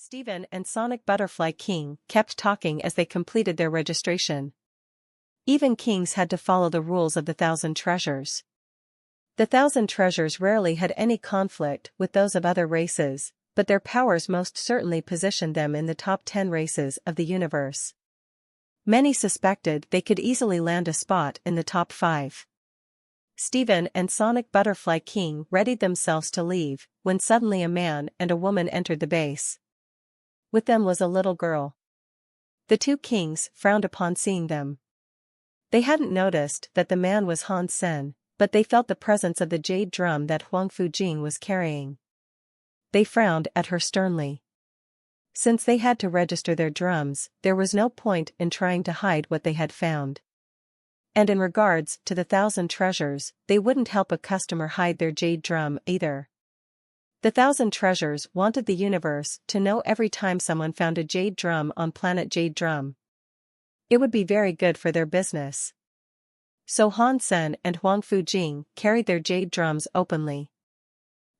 Steven and Sonic Butterfly King kept talking as they completed their registration. Even kings had to follow the rules of the Thousand Treasures. The Thousand Treasures rarely had any conflict with those of other races, but their powers most certainly positioned them in the top 10 races of the universe. Many suspected they could easily land a spot in the top 5. Steven and Sonic Butterfly King readied themselves to leave, when suddenly a man and a woman entered the base. With them was a little girl. The two kings frowned upon seeing them. They hadn't noticed that the man was Han Sen, but they felt the presence of the jade drum that Huang Fujing was carrying. They frowned at her sternly. Since they had to register their drums, there was no point in trying to hide what they had found. And in regards to the Thousand Treasures, they wouldn't help a customer hide their jade drum either. The Thousand Treasures wanted the universe to know every time someone found a jade drum on planet Jade Drum. It would be very good for their business. So Han Sen and Huang Fujing carried their jade drums openly.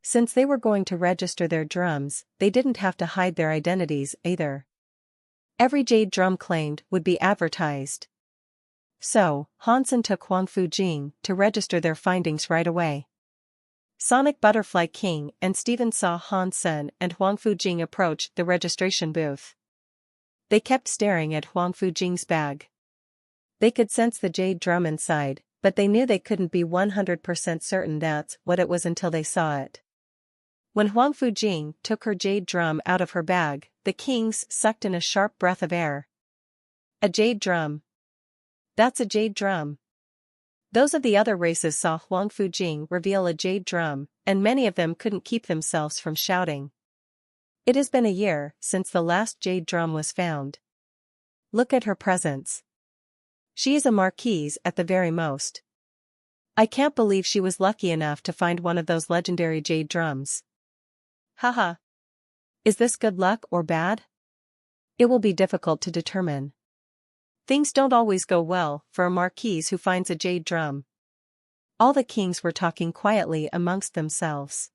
Since they were going to register their drums, they didn't have to hide their identities either. Every jade drum claimed would be advertised. So, Han Sen took Huang Fujing to register their findings right away. Sonic Butterfly King and Steven saw Han Sen and Huang Fujing approach the registration booth. They kept staring at Huang Fujing's bag. They could sense the jade drum inside, but they knew they couldn't be 100% certain that's what it was until they saw it. When Huang Fujing took her jade drum out of her bag, the kings sucked in a sharp breath of air. A jade drum. That's a jade drum. Those of the other races saw Huang Fujing reveal a jade drum, and many of them couldn't keep themselves from shouting. It has been a year since the last jade drum was found. Look at her presence. She is a marquise at the very most. I can't believe she was lucky enough to find one of those legendary jade drums. Haha. Is this good luck or bad? It will be difficult to determine. Things don't always go well for a marquise who finds a jade drum. All the kings were talking quietly amongst themselves.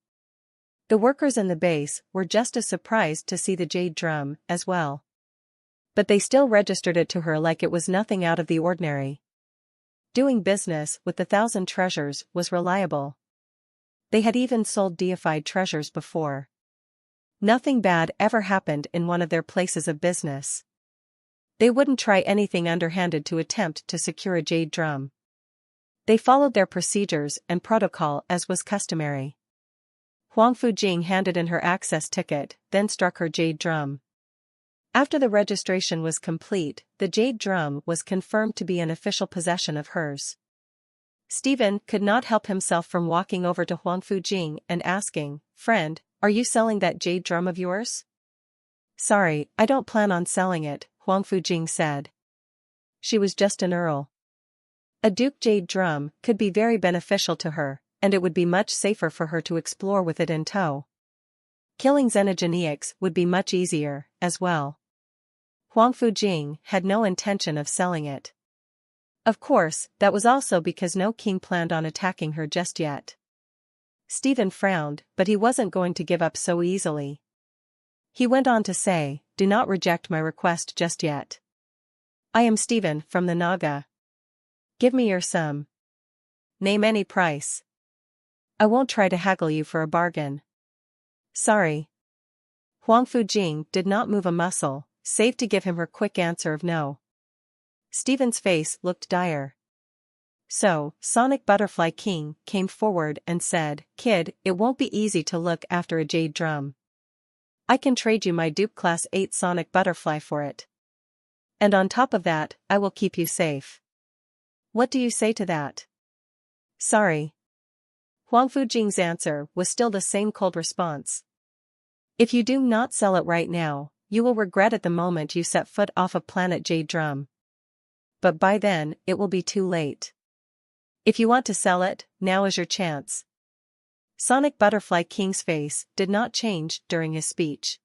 The workers in the base were just as surprised to see the jade drum as well. But they still registered it to her like it was nothing out of the ordinary. Doing business with the Thousand Treasures was reliable. They had even sold deified treasures before. Nothing bad ever happened in one of their places of business. They wouldn't try anything underhanded to attempt to secure a jade drum. They followed their procedures and protocol as was customary. Huang Fujing handed in her access ticket, then struck her jade drum. After the registration was complete, the jade drum was confirmed to be an official possession of hers. Steven could not help himself from walking over to Huang Fujing and asking, "Friend, are you selling that jade drum of yours?" "Sorry, I don't plan on selling it," Huang Fujing said. She was just an earl. A duke jade drum could be very beneficial to her, and it would be much safer for her to explore with it in tow. Killing xenogeneics would be much easier, as well. Huang Fujing had no intention of selling it. Of course, that was also because no king planned on attacking her just yet. Steven frowned, but he wasn't going to give up so easily. He went on to say, "Do not reject my request just yet. I am Steven from the Naga. Give me your sum. Name any price. I won't try to haggle you for a bargain." "Sorry." Huang Fujing did not move a muscle, save to give him her quick answer of no. Steven's face looked dire. So, Sonic Butterfly King came forward and said, "Kid, it won't be easy to look after a jade drum. I can trade you my dupe class 8 Sonic Butterfly for it. And on top of that, I will keep you safe. What do you say to that?" "Sorry." Huang Fujing's answer was still the same cold response. "If you do not sell it right now, you will regret it the moment you set foot off of planet Jade Drum. But by then, it will be too late. If you want to sell it, now is your chance." Sonic Butterfly King's face did not change during his speech.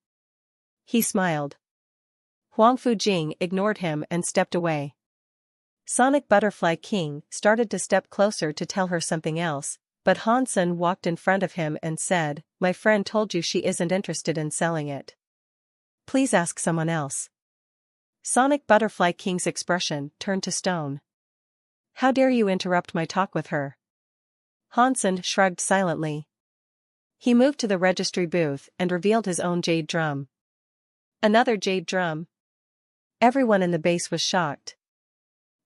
He smiled. Huang Fujing ignored him and stepped away. Sonic Butterfly King started to step closer to tell her something else, but Han Sen walked in front of him and said, "My friend told you she isn't interested in selling it." Please ask someone else. Sonic Butterfly King's expression turned to stone. How dare you interrupt my talk with her? Hansen shrugged silently. He moved to the registry booth and revealed his own jade drum. Another jade drum? Everyone in the base was shocked.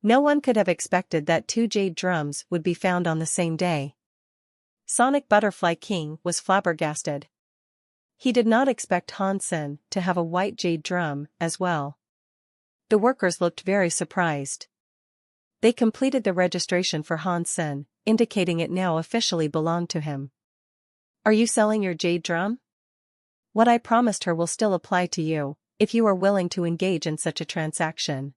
No one could have expected that 2 jade drums would be found on the same day. Sonic Butterfly King was flabbergasted. He did not expect Hansen to have a white jade drum as well. The workers looked very surprised. They completed the registration for Hansen, indicating it now officially belonged to him. Are you selling your jade drum? What I promised her will still apply to you, if you are willing to engage in such a transaction.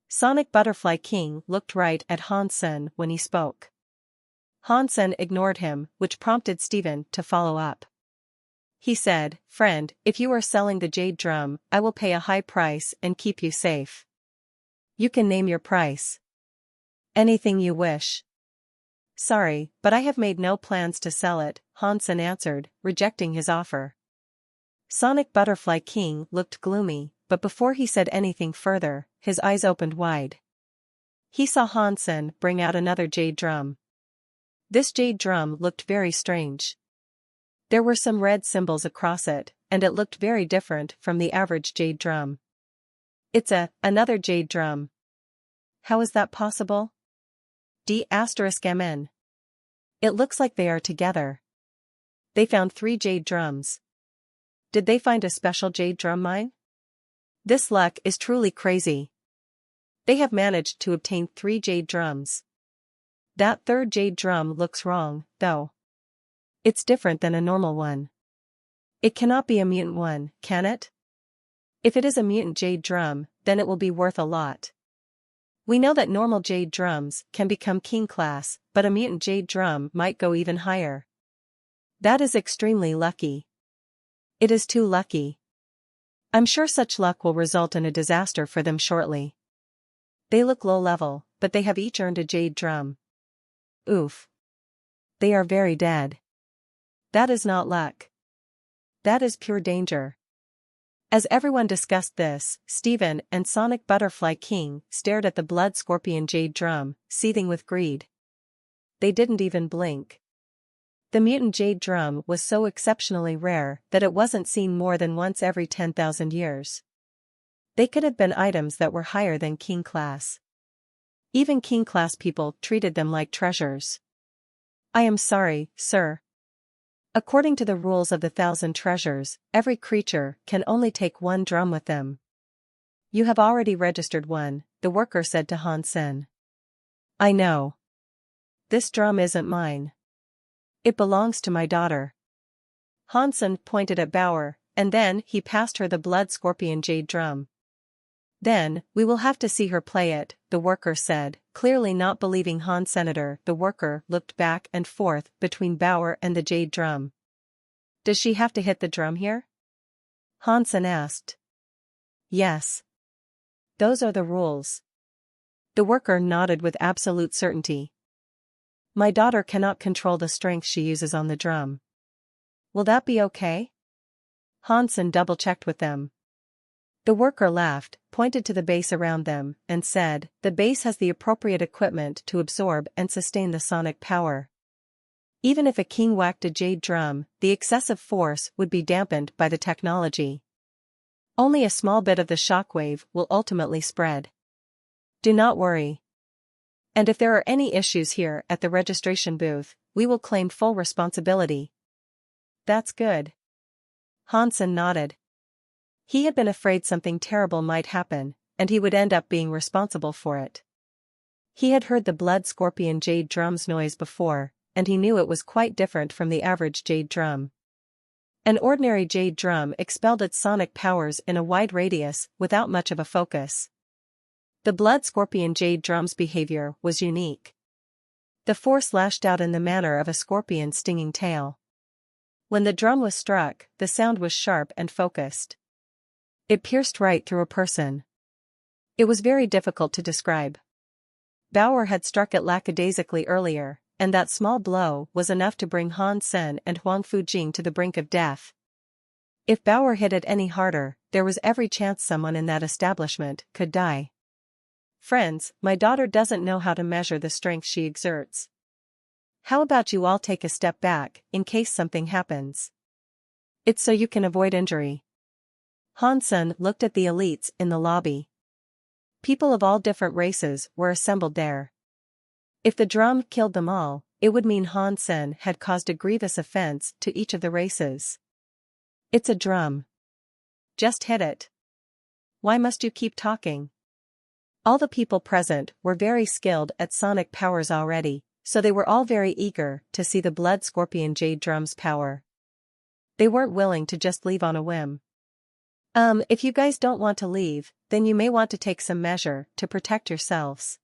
Sonic Butterfly King looked right at Hansen when he spoke. Hansen ignored him, which prompted Steven to follow up. He said, "Friend, if you are selling the jade drum, I will pay a high price and keep you safe. You can name your price. Anything you wish." "Sorry, but I have made no plans to sell it," Hansen answered, rejecting his offer. Sonic Butterfly King looked gloomy, but before he said anything further, his eyes opened wide. He saw Hansen bring out another jade drum. This jade drum looked very strange. There were some red symbols across it, and it looked very different from the average jade drum. "It's another jade drum. How is that possible? D***MN. It looks like they are together. They found 3 jade drums. Did they find a special jade drum mine? This luck is truly crazy. They have managed to obtain 3 jade drums. That 3rd jade drum looks wrong, though. It's different than a normal one. It cannot be a mutant one, can it? If it is a mutant jade drum, then it will be worth a lot. We know that normal jade drums can become king class, but a mutant jade drum might go even higher. That is extremely lucky. It is too lucky. I'm sure such luck will result in a disaster for them shortly. They look low level, but they have each earned a jade drum. Oof. They are very dead. That is not luck. That is pure danger." As everyone discussed this, Steven and Sonic Butterfly King stared at the blood scorpion jade drum, seething with greed. They didn't even blink. The mutant jade drum was so exceptionally rare that it wasn't seen more than once every 10,000 years. They could have been items that were higher than king class. Even king class people treated them like treasures. "I am sorry, sir. According to the rules of the 1,000 treasures, every creature can only take 1 drum with them. You have already registered 1, the worker said to Hansen. I know. This drum isn't mine. It belongs to my daughter. Hansen pointed at Bauer, and then he passed her the blood scorpion jade drum. Then, we will have to see her play it, the worker said, clearly not believing Senator. The worker looked back and forth between Bauer and the jade drum. Does she have to hit the drum here? Hansen asked. Yes. Those are the rules. The worker nodded with absolute certainty. My daughter cannot control the strength she uses on the drum. Will that be okay? Hansen double-checked with them. The worker laughed, pointed to the base around them, and said, the base has the appropriate equipment to absorb and sustain the sonic power. Even if a king whacked a jade drum, the excessive force would be dampened by the technology. Only a small bit of the shockwave will ultimately spread. Do not worry. And if there are any issues here at the registration booth, we will claim full responsibility. That's good. Hansen nodded. He had been afraid something terrible might happen, and he would end up being responsible for it. He had heard the blood scorpion jade drum's noise before, and he knew it was quite different from the average jade drum. An ordinary jade drum expelled its sonic powers in a wide radius without much of a focus. The blood scorpion jade drum's behavior was unique. The force lashed out in the manner of a scorpion's stinging tail. When the drum was struck, the sound was sharp and focused. It pierced right through a person. It was very difficult to describe. Bauer had struck it lackadaisically earlier, and that small blow was enough to bring Han Sen and Huang Fujing to the brink of death. If Bauer hit it any harder, there was every chance someone in that establishment could die. Friends, my daughter doesn't know how to measure the strength she exerts. How about you all take a step back, in case something happens? It's so you can avoid injury. Hansen looked at the elites in the lobby. People of all different races were assembled there. If the drum killed them all, it would mean Hansen had caused a grievous offense to each of the races. It's a drum. Just hit it. Why must you keep talking? All the people present were very skilled at sonic powers already, so they were all very eager to see the blood scorpion jade drum's power. They weren't willing to just leave on a whim. If you guys don't want to leave, then you may want to take some measure to protect yourselves.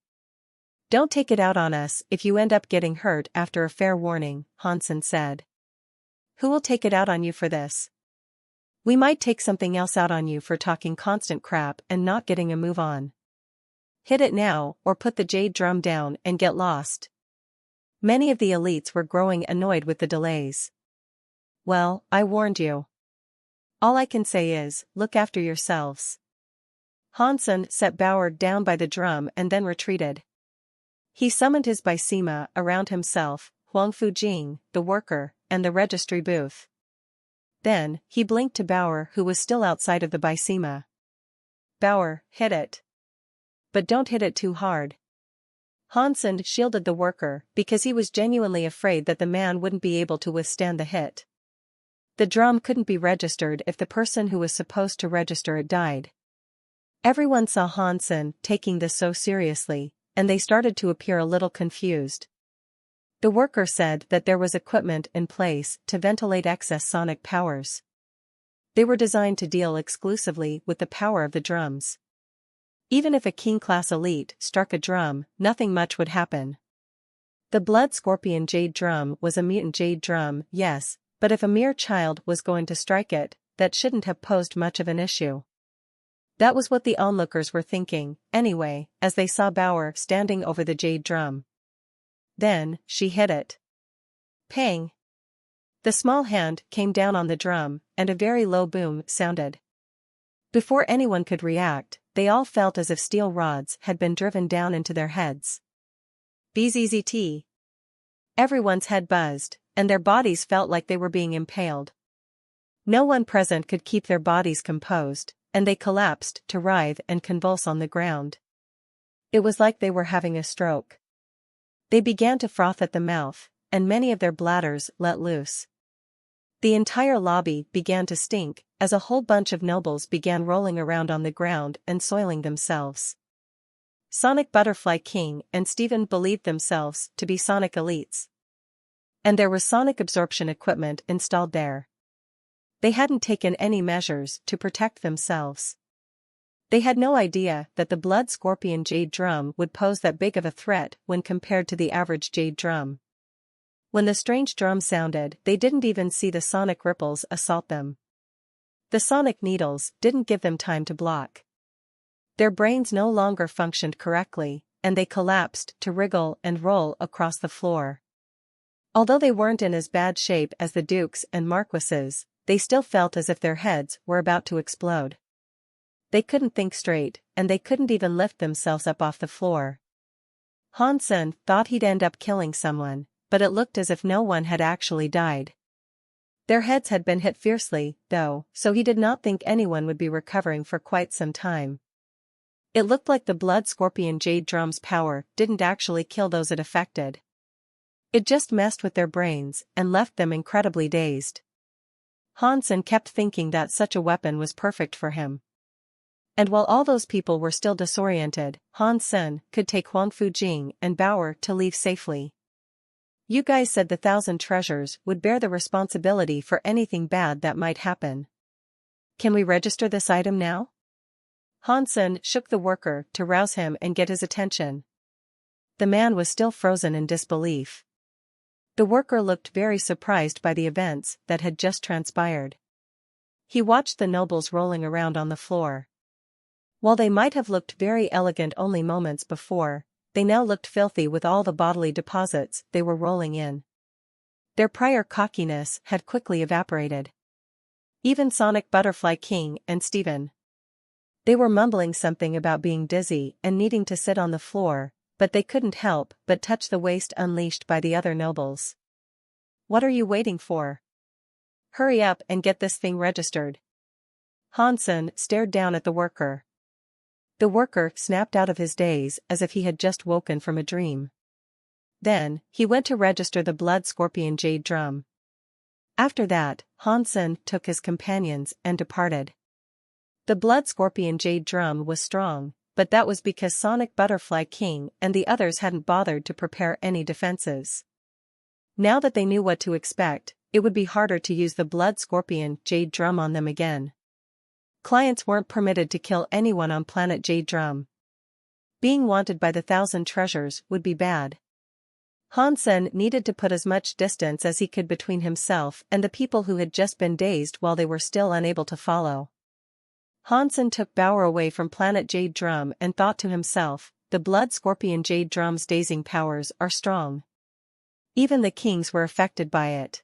Don't take it out on us if you end up getting hurt after a fair warning, Hansen said. Who will take it out on you for this? We might take something else out on you for talking constant crap and not getting a move on. Hit it now, or put the jade drum down and get lost. Many of the elites were growing annoyed with the delays. Well, I warned you. All I can say is, look after yourselves. Hansen set Bauer down by the drum and then retreated. He summoned his Bysema around himself, Huang Fujing, the worker, and the registry booth. Then, he blinked to Bauer, who was still outside of the Bysema. Bauer, hit it. But don't hit it too hard. Hansen shielded the worker because he was genuinely afraid that the man wouldn't be able to withstand the hit. The drum couldn't be registered if the person who was supposed to register it died. Everyone saw Hansen taking this so seriously, and they started to appear a little confused. The worker said that there was equipment in place to ventilate excess sonic powers. They were designed to deal exclusively with the power of the drums. Even if a king-class elite struck a drum, nothing much would happen. The blood scorpion jade drum was a mutant jade drum, yes, but if a mere child was going to strike it, that shouldn't have posed much of an issue. That was what the onlookers were thinking, anyway, as they saw Bauer standing over the jade drum. Then, she hit it. Pang! The small hand came down on the drum, and a very low boom sounded. Before anyone could react, they all felt as if steel rods had been driven down into their heads. Bzzzt. Everyone's head buzzed, and their bodies felt like they were being impaled. No one present could keep their bodies composed, and they collapsed to writhe and convulse on the ground. It was like they were having a stroke. They began to froth at the mouth, and many of their bladders let loose. The entire lobby began to stink, as a whole bunch of nobles began rolling around on the ground and soiling themselves. Sonic Butterfly King and Steven believed themselves to be sonic elites. And there was sonic absorption equipment installed there. They hadn't taken any measures to protect themselves. They had no idea that the blood scorpion jade drum would pose that big of a threat when compared to the average jade drum. When the strange drum sounded, they didn't even see the sonic ripples assault them. The sonic needles didn't give them time to block. Their brains no longer functioned correctly, and they collapsed to wriggle and roll across the floor. Although they weren't in as bad shape as the dukes and marquises, they still felt as if their heads were about to explode. They couldn't think straight, and they couldn't even lift themselves up off the floor. Hansen thought he'd end up killing someone, but it looked as if no one had actually died. Their heads had been hit fiercely, though, so he did not think anyone would be recovering for quite some time. It looked like the blood scorpion jade drum's power didn't actually kill those it affected. It just messed with their brains and left them incredibly dazed. Hansen kept thinking that such a weapon was perfect for him. And while all those people were still disoriented, Hansen could take Huang Fujing and Bauer to leave safely. You guys said the 1,000 treasures would bear the responsibility for anything bad that might happen. Can we register this item now? Hansen shook the worker to rouse him and get his attention. The man was still frozen in disbelief. The worker looked very surprised by the events that had just transpired. He watched the nobles rolling around on the floor. While they might have looked very elegant only moments before, they now looked filthy with all the bodily deposits they were rolling in. Their prior cockiness had quickly evaporated. Even Sonic Butterfly King and Steven. They were mumbling something about being dizzy and needing to sit on the floor, but they couldn't help but touch the waste unleashed by the other nobles. What are you waiting for? Hurry up and get this thing registered. Hansen stared down at the worker. The worker snapped out of his daze as if he had just woken from a dream. Then, he went to register the Blood Scorpion Jade Drum. After that, Hansen took his companions and departed. The Blood Scorpion Jade Drum was strong, but that was because Sonic Butterfly King and the others hadn't bothered to prepare any defenses. Now that they knew what to expect, it would be harder to use the Blood Scorpion Jade Drum on them again. Clients weren't permitted to kill anyone on planet Jade Drum. Being wanted by the 1,000 treasures would be bad. Hansen needed to put as much distance as he could between himself and the people who had just been dazed while they were still unable to follow. Hansen took Bauer away from planet Jade Drum and thought to himself, the Blood Scorpion Jade Drum's dazing powers are strong. Even the kings were affected by it.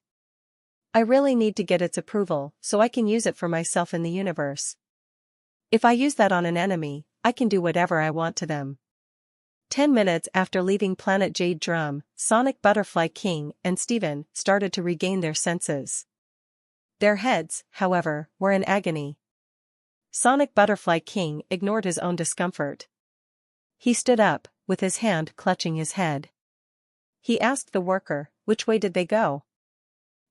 I really need to get its approval so I can use it for myself in the universe. If I use that on an enemy, I can do whatever I want to them. 10 minutes after leaving planet Jade Drum, Sonic Butterfly King and Steven started to regain their senses. Their heads, however, were in agony. Sonic Butterfly King ignored his own discomfort. He stood up, with his hand clutching his head. He asked the worker, which way did they go?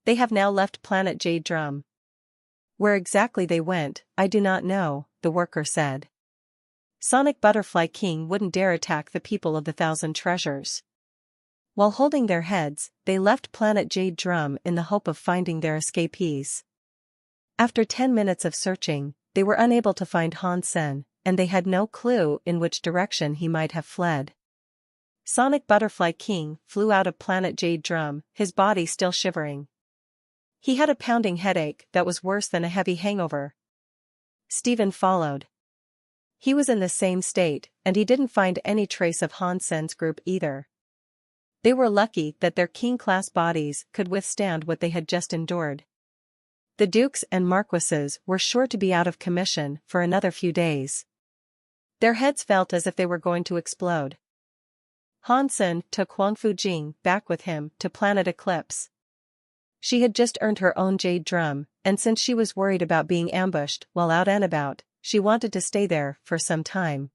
They have now left planet Jade Drum. Where exactly they went, I do not know, the worker said. Sonic Butterfly King wouldn't dare attack the people of the 1,000 treasures. While holding their heads, they left planet Jade Drum in the hope of finding their escapees. After 10 minutes of searching, they were unable to find Hansen, and they had no clue in which direction he might have fled. Sonic Butterfly King flew out of planet Jade Drum, his body still shivering. He had a pounding headache that was worse than a heavy hangover. Steven followed. He was in the same state, and he didn't find any trace of Hansen's group either. They were lucky that their king-class bodies could withstand what they had just endured. The dukes and marquises were sure to be out of commission for another few days. Their heads felt as if they were going to explode. Hansen took Huangfu Jing back with him to planet Eclipse. She had just earned her own jade drum, and since she was worried about being ambushed while out and about, she wanted to stay there for some time.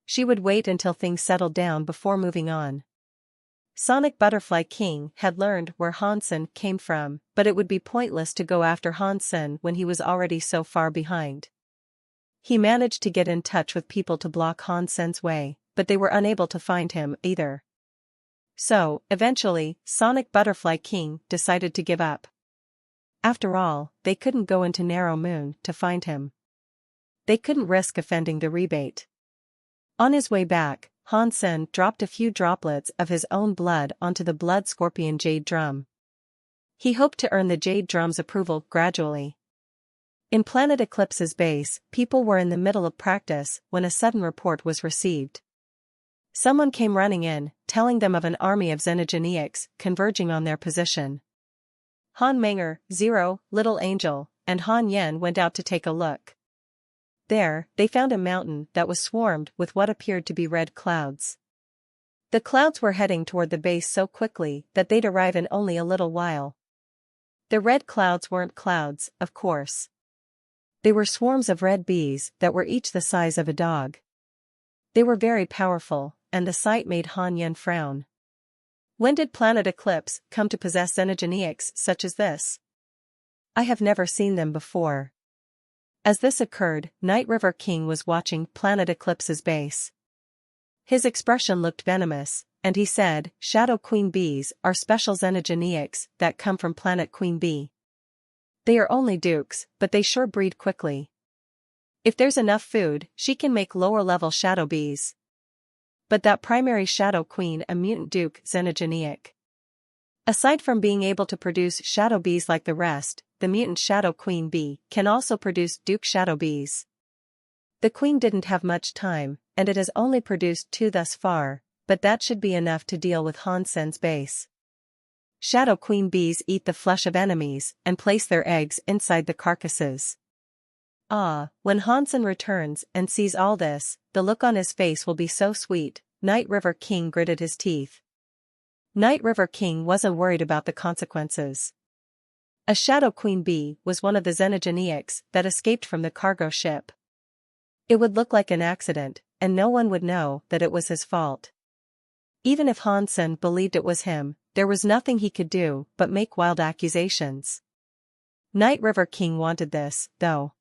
She would wait until things settled down before moving on. Sonic Butterfly King had learned where Hansen came from, but it would be pointless to go after Hansen when he was already so far behind. He managed to get in touch with people to block Hansen's way, but they were unable to find him either. So, eventually, Sonic Butterfly King decided to give up. After all, they couldn't go into Narrow Moon to find him. They couldn't risk offending the rebate. On his way back, Hansen dropped a few droplets of his own blood onto the Blood Scorpion Jade Drum. He hoped to earn the Jade Drum's approval gradually. In Planet Eclipse's base, people were in the middle of practice when a sudden report was received. Someone came running in, telling them of an army of Xenogeneics converging on their position. Han Menger, Zero, Little Angel, and Han Yen went out to take a look. There, they found a mountain that was swarmed with what appeared to be red clouds. The clouds were heading toward the base so quickly that they'd arrive in only a little while. The red clouds weren't clouds, of course. They were swarms of red bees that were each the size of a dog. They were very powerful, and the sight made Han Yen frown. When did Planet Eclipse come to possess Xenogeneics such as this? I have never seen them before. As this occurred, Night River King was watching Planet Eclipse's base. His expression looked venomous, and he said, Shadow Queen Bees are special Xenogeneics that come from Planet Queen Bee. They are only dukes, but they sure breed quickly. If there's enough food, she can make lower-level Shadow Bees. But that primary Shadow Queen a mutant duke Xenogeneic. Aside from being able to produce Shadow Bees like the rest, the mutant Shadow Queen Bee can also produce Duke Shadow Bees. The Queen didn't have much time, and it has only produced 2 thus far, but that should be enough to deal with Hansen's base. Shadow Queen bees eat the flesh of enemies and place their eggs inside the carcasses. When Hansen returns and sees all this, the look on his face will be so sweet. Night River King gritted his teeth. Night River King wasn't worried about the consequences. A Shadow Queen bee was one of the xenogeniacs that escaped from the cargo ship. It would look like an accident, and no one would know that it was his fault. Even if Hansen believed it was him, there was nothing he could do but make wild accusations. Night River King wanted this, though.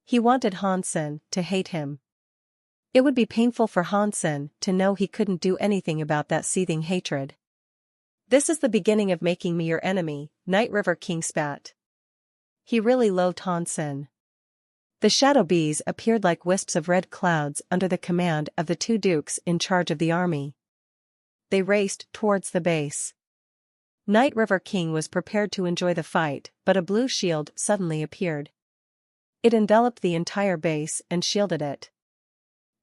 He wanted Hansen to hate him. It would be painful for Hansen to know he couldn't do anything about that seething hatred. This is the beginning of making me your enemy, Night River King spat. He really loathed Hansen. The shadow bees appeared like wisps of red clouds under the command of the two dukes in charge of the army. They raced towards the base. Night River King was prepared to enjoy the fight, but a blue shield suddenly appeared. It enveloped the entire base and shielded it.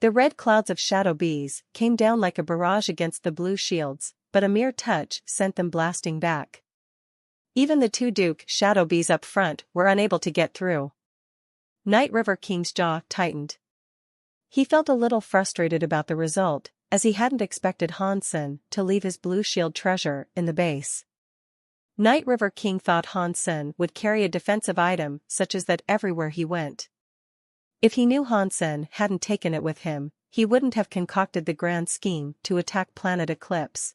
The red clouds of shadow bees came down like a barrage against the blue shields, but a mere touch sent them blasting back. Even the two Duke shadow bees up front were unable to get through. Night River King's jaw tightened. He felt a little frustrated about the result, as he hadn't expected Hansen to leave his blue shield treasure in the base. Night River King thought Hansen would carry a defensive item such as that everywhere he went. If he knew Hansen hadn't taken it with him, he wouldn't have concocted the grand scheme to attack Planet Eclipse.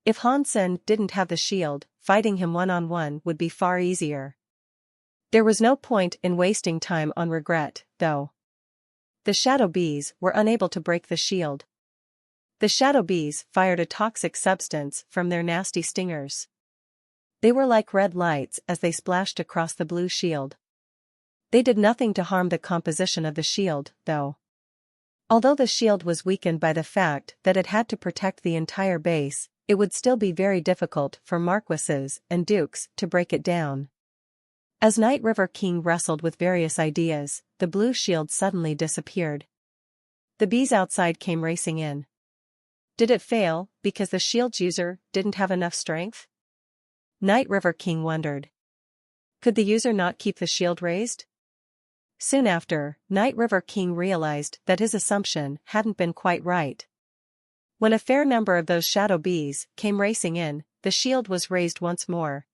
If Hansen didn't have the shield, fighting him one-on-one would be far easier. There was no point in wasting time on regret, though. The shadow bees were unable to break the shield. The shadow bees fired a toxic substance from their nasty stingers. They were like red lights as they splashed across the blue shield. They did nothing to harm the composition of the shield, though. Although the shield was weakened by the fact that it had to protect the entire base, it would still be very difficult for marquises and dukes to break it down. As Night River King wrestled with various ideas, the blue shield suddenly disappeared. The bees outside came racing in. Did it fail because the shield's user didn't have enough strength? Night River King wondered. Could the user not keep the shield raised? Soon after, Night River King realized that his assumption hadn't been quite right. When a fair number of those shadow bees came racing in, the shield was raised once more.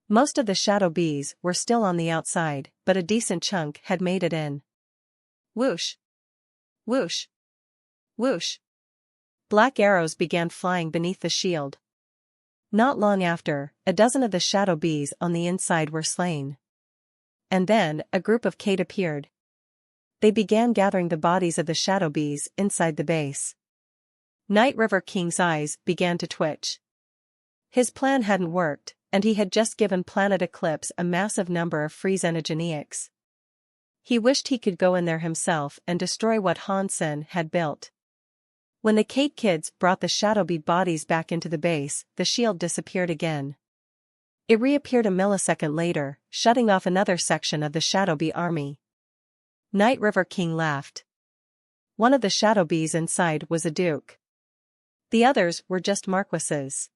Most of the shadow bees were still on the outside, but a decent chunk had made it in. Whoosh! Whoosh! Whoosh! Black arrows began flying beneath the shield. Not long after, a dozen of the shadow bees on the inside were slain. And then, a group of Kate appeared. They began gathering the bodies of the shadow bees inside the base. Night River King's eyes began to twitch. His plan hadn't worked, and he had just given Planet Eclipse a massive number of free xenogeniacs. He wished he could go in there himself and destroy what Hansen had built. When the Kate kids brought the shadow bee bodies back into the base, the shield disappeared again. It reappeared a millisecond later, shutting off another section of the shadow bee army. Night River King laughed. One of the shadow bees inside was a duke. The others were just marquises.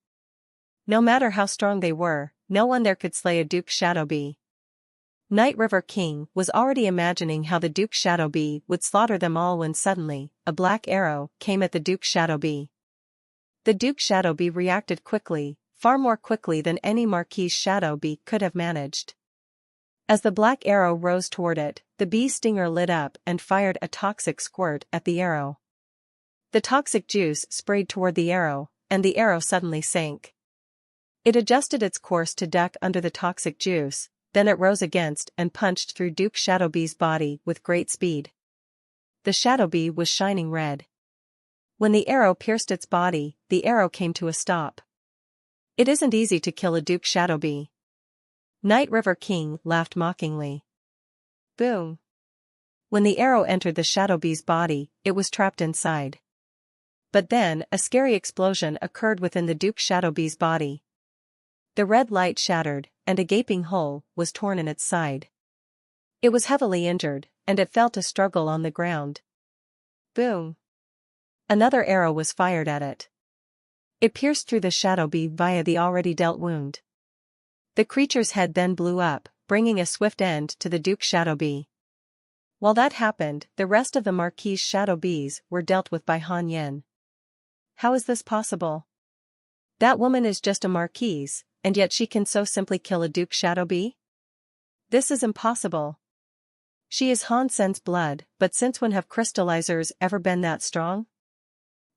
No matter how strong they were, no one there could slay a duke shadow bee. Night River King was already imagining how the Duke Shadow Bee would slaughter them all when suddenly, a black arrow came at the Duke Shadow Bee. The Duke Shadow Bee reacted quickly, far more quickly than any Marquis Shadow Bee could have managed. As the black arrow rose toward it, the bee's stinger lit up and fired a toxic squirt at the arrow. The toxic juice sprayed toward the arrow, and the arrow suddenly sank. It adjusted its course to duck under the toxic juice. Then it rose against and punched through Duke Shadow Bee's body with great speed. The Shadow Bee was shining red. When the arrow pierced its body, the arrow came to a stop. It isn't easy to kill a Duke Shadow Bee. Night River King laughed mockingly. Boom! When the arrow entered the Shadow Bee's body, it was trapped inside. But then, a scary explosion occurred within the Duke Shadow Bee's body. The red light shattered, and a gaping hole was torn in its side. It was heavily injured, and it fell to struggle on the ground. Boom! Another arrow was fired at it. It pierced through the shadow bee via the already dealt wound. The creature's head then blew up, bringing a swift end to the Duke's shadow bee. While that happened, the rest of the Marquis's shadow bees were dealt with by Han Yin. How is this possible? That woman is just a Marquise, and yet she can so simply kill a Duke's shadow bee? This is impossible. She is Han Sen's blood, but since when have crystallizers ever been that strong?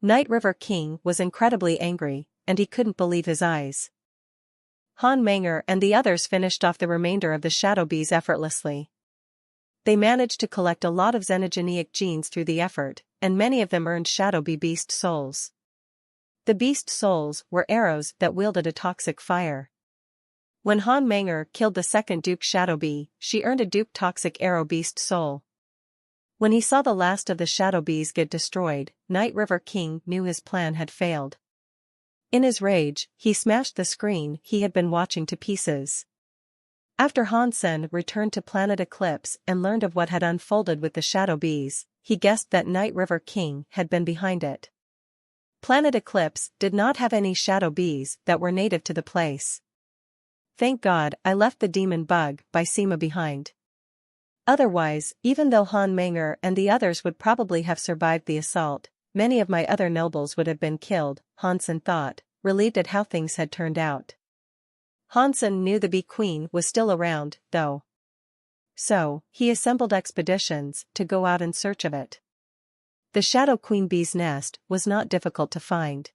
Night River King was incredibly angry, and he couldn't believe his eyes. Han Manger and the others finished off the remainder of the shadow bees effortlessly. They managed to collect a lot of xenogenic genes through the effort, and many of them earned shadow bee beast souls. The beast souls were arrows that wielded a toxic fire. When Han Manger killed the second Duke shadow bee, she earned a Duke toxic arrow beast soul. When he saw the last of the shadow bees get destroyed, Night River King knew his plan had failed. In his rage, he smashed the screen he had been watching to pieces. After Han Sen returned to Planet Eclipse and learned of what had unfolded with the shadow bees, he guessed that Night River King had been behind it. Planet Eclipse did not have any shadow bees that were native to the place. Thank God I left the demon bug by Sima behind. Otherwise, even though Han Manger and the others would probably have survived the assault, many of my other nobles would have been killed, Han Sen thought, relieved at how things had turned out. Han Sen knew the Bee Queen was still around, though. So, he assembled expeditions to go out in search of it. The Shadow Queen Bee's nest was not difficult to find.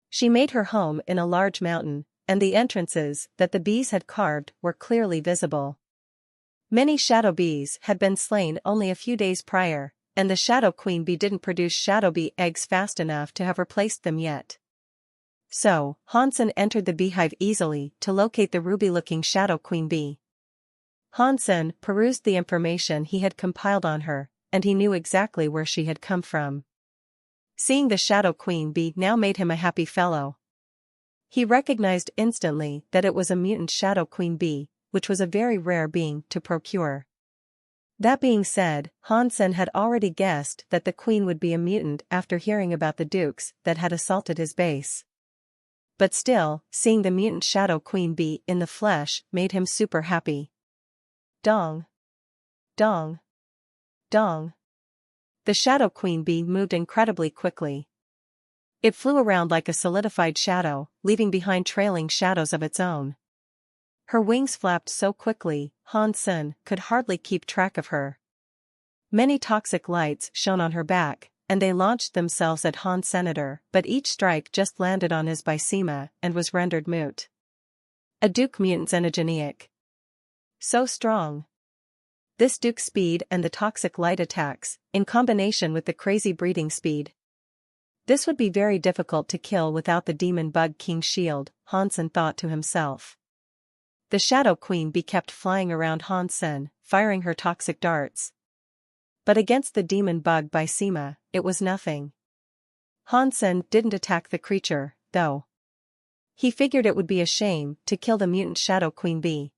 She made her home in a large mountain, and the entrances that the bees had carved were clearly visible. Many shadow bees had been slain only a few days prior, and the Shadow Queen Bee didn't produce shadow bee eggs fast enough to have replaced them yet. So, Han Sen entered the beehive easily to locate the ruby-looking Shadow Queen Bee. Han Sen perused the information he had compiled on her, and he knew exactly where she had come from. Seeing the Shadow Queen Bee now made him a happy fellow. He recognized instantly that it was a mutant Shadow Queen Bee, which was a very rare being to procure. That being said, Han Sen had already guessed that the queen would be a mutant after hearing about the dukes that had assaulted his base. But still, seeing the mutant Shadow Queen Bee in the flesh made him super happy. Dong. Dong. Dong. The Shadow Queen Bee moved incredibly quickly. It flew around like a solidified shadow, leaving behind trailing shadows of its own. Her wings flapped so quickly, Han Sen could hardly keep track of her. Many toxic lights shone on her back, and they launched themselves at Han Senator, but each strike just landed on his Bysema and was rendered moot. A Duke mutant xenogenic. So strong. This Duke's speed and the toxic light attacks, in combination with the crazy breeding speed. This would be very difficult to kill without the Demon Bug King's shield, Han Sen thought to himself. The Shadow Queen Bee kept flying around Han Sen, firing her toxic darts. But against the Demon Bug Bysema, it was nothing. Han Sen didn't attack the creature, though. He figured it would be a shame to kill the mutant Shadow Queen Bee.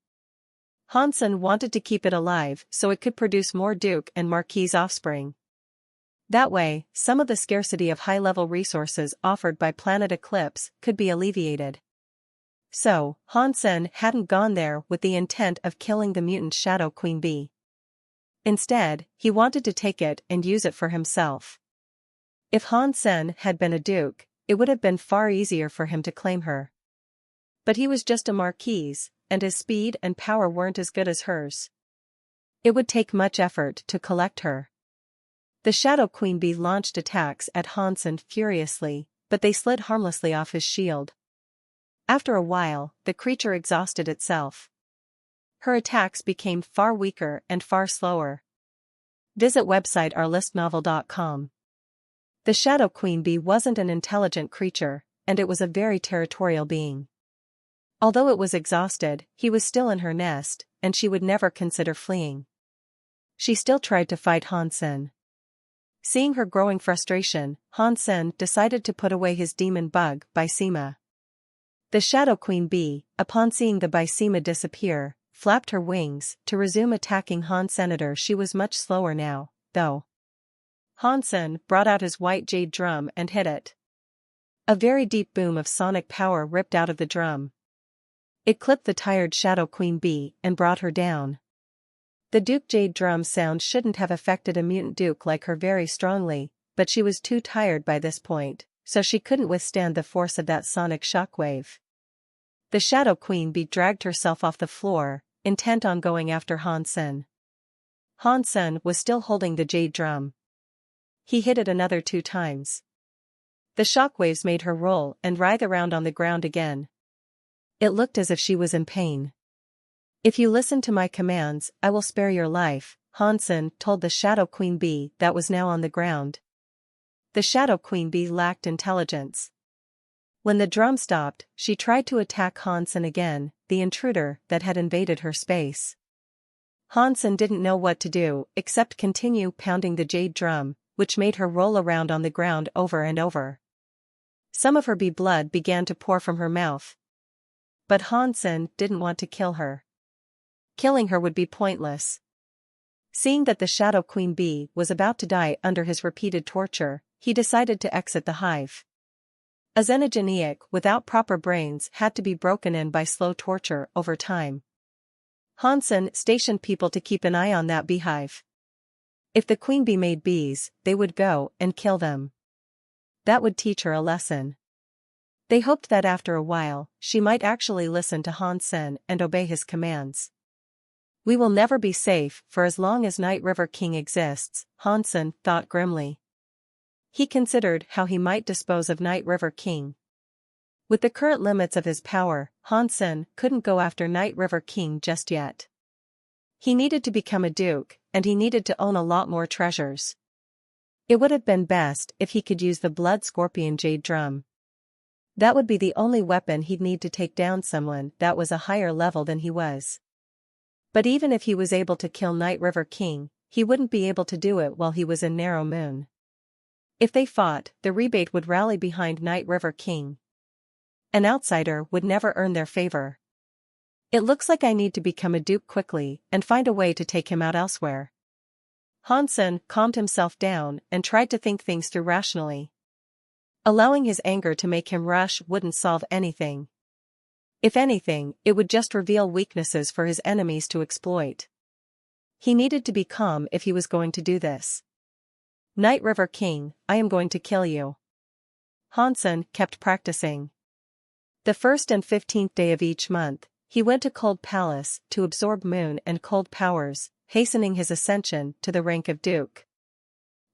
Han Sen wanted to keep it alive so it could produce more Duke and Marquise offspring. That way, some of the scarcity of high-level resources offered by Planet Eclipse could be alleviated. So, Han Sen hadn't gone there with the intent of killing the mutant Shadow Queen Bee. Instead, he wanted to take it and use it for himself. If Han Sen had been a duke, it would have been far easier for him to claim her. But he was just a Marquise, and his speed and power weren't as good as hers. It would take much effort to collect her. The Shadow Queen Bee launched attacks at Han Sen furiously, but they slid harmlessly off his shield. After a while, the creature exhausted itself. Her attacks became far weaker and far slower. Visit website ourlistnovel.com. The Shadow Queen Bee wasn't an intelligent creature, and it was a very territorial being. Although it was exhausted, he was still in her nest, and she would never consider fleeing. She still tried to fight Han Sen. Seeing her growing frustration, Han Sen decided to put away his demon bug, Bysema. The Shadow Queen Bee, upon seeing the Bysema disappear, flapped her wings to resume attacking Han Senator. She was much slower now, though. Han Sen brought out his white jade drum and hit it. A very deep boom of sonic power ripped out of the drum. It clipped the tired Shadow Queen bee and brought her down. The Duke Jade drum sound shouldn't have affected a mutant duke like her very strongly, but she was too tired by this point, so she couldn't withstand the force of that sonic shockwave. The Shadow Queen bee dragged herself off the floor, intent on going after Hansen. Hansen was still holding the jade drum. He hit it another 2 times. The shockwaves made her roll and writhe around on the ground again. It looked as if she was in pain. "If you listen to my commands, I will spare your life," Hansen told the Shadow Queen bee that was now on the ground. The Shadow Queen bee lacked intelligence. When the drum stopped, she tried to attack Hansen again, the intruder that had invaded her space. Hansen didn't know what to do except continue pounding the jade drum, which made her roll around on the ground over and over. Some of her bee blood began to pour from her mouth. But Hansen didn't want to kill her. Killing her would be pointless. Seeing that the Shadow Queen bee was about to die under his repeated torture, he decided to exit the hive. A xenogeniac without proper brains had to be broken in by slow torture over time. Hansen stationed people to keep an eye on that beehive. If the queen bee made bees, they would go and kill them. That would teach her a lesson. They hoped that after a while, she might actually listen to Hansen and obey his commands. "We will never be safe for as long as Night River King exists," Hansen thought grimly. He considered how he might dispose of Night River King. With the current limits of his power, Hansen couldn't go after Night River King just yet. He needed to become a duke, and he needed to own a lot more treasures. It would have been best if he could use the Blood Scorpion jade drum. That would be the only weapon he'd need to take down someone that was a higher level than he was. But even if he was able to kill Night River King, he wouldn't be able to do it while he was in Narrow Moon. If they fought, the rebate would rally behind Night River King. An outsider would never earn their favor. "It looks like I need to become a duke quickly and find a way to take him out elsewhere." Hansen calmed himself down and tried to think things through rationally. Allowing his anger to make him rush wouldn't solve anything. If anything, it would just reveal weaknesses for his enemies to exploit. He needed to be calm if he was going to do this. "Night River King, I am going to kill you." Hansen kept practicing. The 1st and 15th day of each month, he went to Cold Palace to absorb moon and cold powers, hastening his ascension to the rank of duke.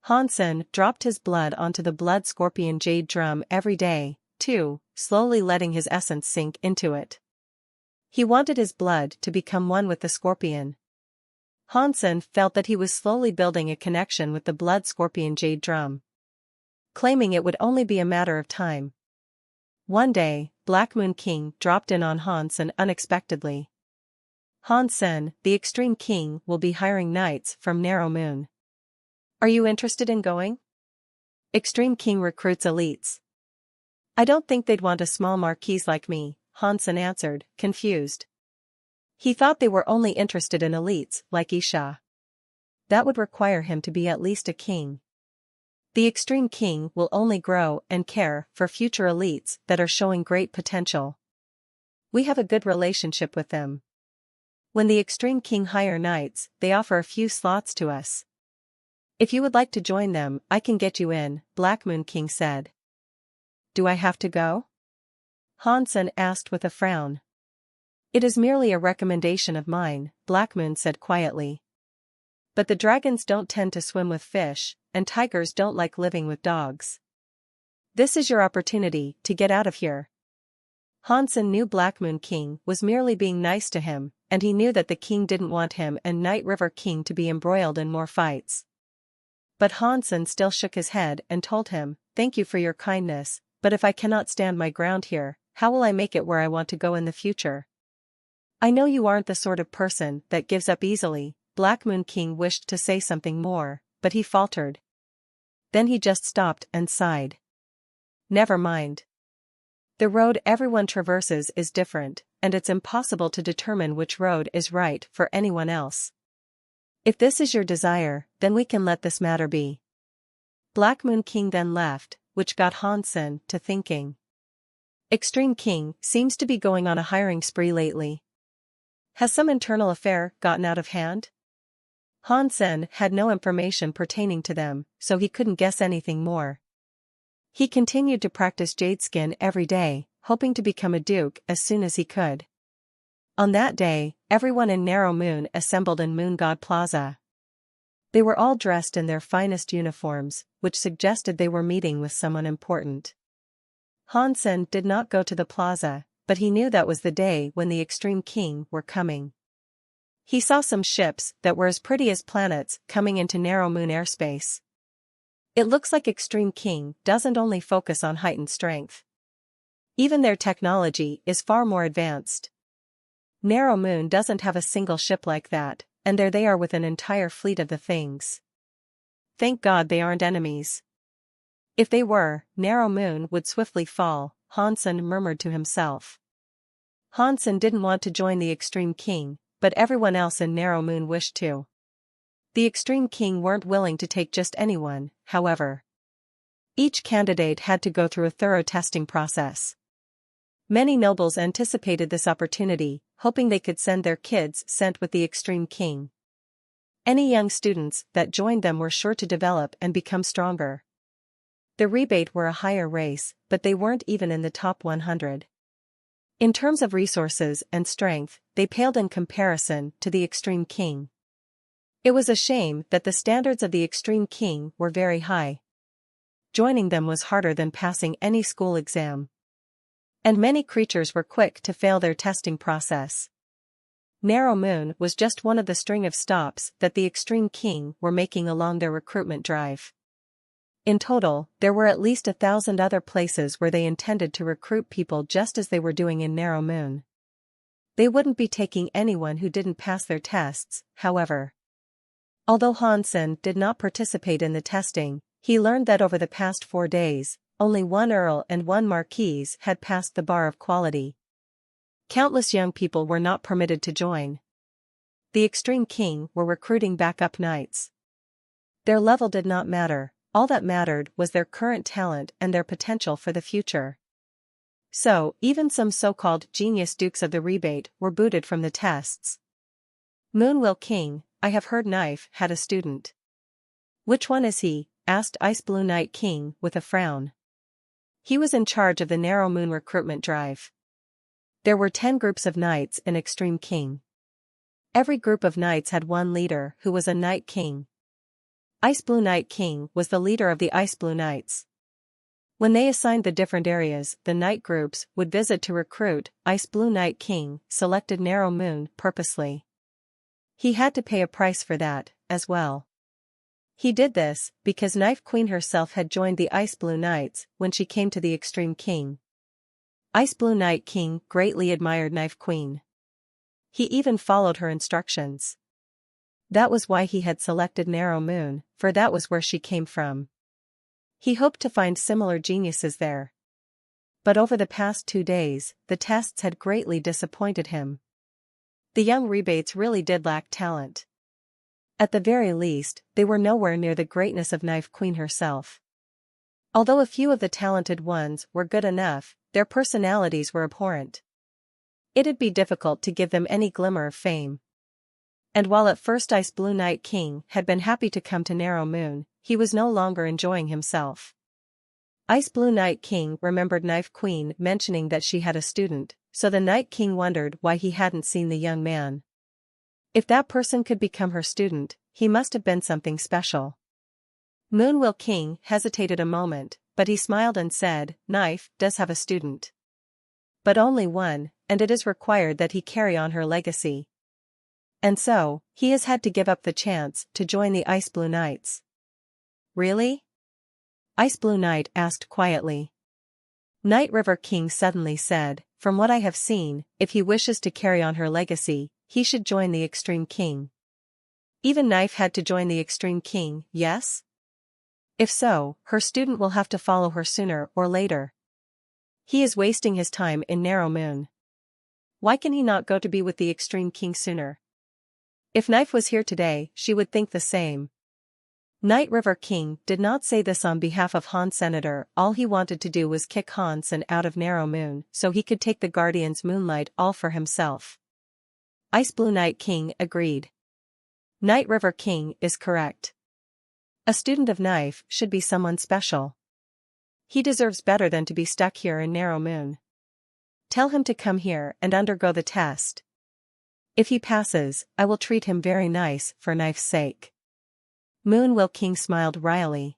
Hansen dropped his blood onto the Blood Scorpion jade drum every day, too, slowly letting his essence sink into it. He wanted his blood to become one with the scorpion. Hansen felt that he was slowly building a connection with the Blood Scorpion jade drum. Claiming it would only be a matter of time. One day, Black Moon King dropped in on Hansen unexpectedly. "Hansen, the Extreme King will be hiring knights from Narrow Moon. Are you interested in going?" "Extreme King recruits elites." "I don't think they'd want a small marquise like me," Hansen answered, confused. He thought they were only interested in elites like Isha. That would require him to be at least a king. The Extreme King will only grow and care for future elites that are showing great potential. We have a good relationship with them. When the Extreme King hire knights, they offer a few slots to us. If you would like to join them, I can get you in, Black Moon King said. Do I have to go? Hansen asked with a frown. It is merely a recommendation of mine, Black Moon said quietly. But the dragons don't tend to swim with fish, and tigers don't like living with dogs. This is your opportunity to get out of here. Hansen knew Black Moon King was merely being nice to him, and he knew that the king didn't want him and Night River King to be embroiled in more fights. But Hansen still shook his head and told him, "Thank you for your kindness, but if I cannot stand my ground here, how will I make it where I want to go in the future? I know you aren't the sort of person that gives up easily." Black Moon King wished to say something more, but he faltered. Then he just stopped and sighed. Never mind. The road everyone traverses is different, and it's impossible to determine which road is right for anyone else. If this is your desire, then we can let this matter be. Black Moon King then left, which got Hansen to thinking. Extreme King seems to be going on a hiring spree lately. Has some internal affair gotten out of hand? Hansen had no information pertaining to them, so he couldn't guess anything more. He continued to practice Jadeskin every day, hoping to become a duke as soon as he could. On that day, everyone in Narrow Moon assembled in Moon God Plaza. They were all dressed in their finest uniforms, which suggested they were meeting with someone important. Hansen did not go to the plaza, but he knew that was the day when the Extreme King were coming. He saw some ships that were as pretty as planets coming into Narrow Moon airspace. It looks like Extreme King doesn't only focus on heightened strength. Even their technology is far more advanced. Narrow Moon doesn't have a single ship like that, and there they are with an entire fleet of the things. Thank God they aren't enemies. If they were, Narrow Moon would swiftly fall, Hansen murmured to himself. Hansen didn't want to join the Extreme King, but everyone else in Narrow Moon wished to. The Extreme King weren't willing to take just anyone, however. Each candidate had to go through a thorough testing process. Many nobles anticipated this opportunity, hoping they could send their kids sent with the Extreme King. Any young students that joined them were sure to develop and become stronger. The Rebate were a higher race, but they weren't even in the top 100. In terms of resources and strength, they paled in comparison to the Extreme King. It was a shame that the standards of the Extreme King were very high. Joining them was harder than passing any school exam. And many creatures were quick to fail their testing process. Narrow Moon was just one of the string of stops that the Extreme King were making along their recruitment drive. In total, there were at least 1,000 other places where they intended to recruit people just as they were doing in Narrow Moon. They wouldn't be taking anyone who didn't pass their tests, however. Although Hansen did not participate in the testing, he learned that over the past 4 days, only 1 Earl and 1 Marquise had passed the bar of quality. Countless young people were not permitted to join. The Extreme King were recruiting backup knights. Their level did not matter. All that mattered was their current talent and their potential for the future. So, even some so-called genius dukes of the Rebate were booted from the tests. Moonwill King, I have heard Knife had a student. Which one is he? Asked Ice Blue Knight King with a frown. He was in charge of the Narrow Moon recruitment drive. There were 10 groups of knights in Extreme King. Every group of knights had one leader who was a Knight King. Ice Blue Knight King was the leader of the Ice Blue Knights. When they assigned the different areas the knight groups would visit to recruit, Ice Blue Knight King selected Narrow Moon purposely. He had to pay a price for that, as well. He did this because Knife Queen herself had joined the Ice Blue Knights when she came to the Extreme King. Ice Blue Knight King greatly admired Knife Queen. He even followed her instructions. That was why he had selected Narrow Moon, for that was where she came from. He hoped to find similar geniuses there. But over the past 2 days, the tests had greatly disappointed him. The young Rebates really did lack talent. At the very least, they were nowhere near the greatness of Knife Queen herself. Although a few of the talented ones were good enough, their personalities were abhorrent. It'd be difficult to give them any glimmer of fame. And while at first Ice Blue Knight King had been happy to come to Narrow Moon, he was no longer enjoying himself. Ice Blue Knight King remembered Knife Queen mentioning that she had a student, so the Night King wondered why he hadn't seen the young man. If that person could become her student, he must have been something special. Moonwill King hesitated a moment, but he smiled and said, Knife does have a student. But only one, and it is required that he carry on her legacy. And so, he has had to give up the chance to join the Ice Blue Knights. Really? Ice Blue Knight asked quietly. Night River King suddenly said, from what I have seen, if he wishes to carry on her legacy, he should join the Extreme King. Even Knife had to join the Extreme King, yes? If so, her student will have to follow her sooner or later. He is wasting his time in Narrow Moon. Why can he not go to be with the Extreme King sooner? If Knife was here today, she would think the same. Night River King did not say this on behalf of Han Senator. All he wanted to do was kick Han Sen out of Narrow Moon so he could take the Guardian's moonlight all for himself. Ice Blue Night King agreed. Night River King is correct. A student of knife should be someone special. He deserves better than to be stuck here in Narrow Moon. Tell him to come here and undergo the test. If he passes, I will treat him very nice for knife's sake. Moonwell King smiled wryly.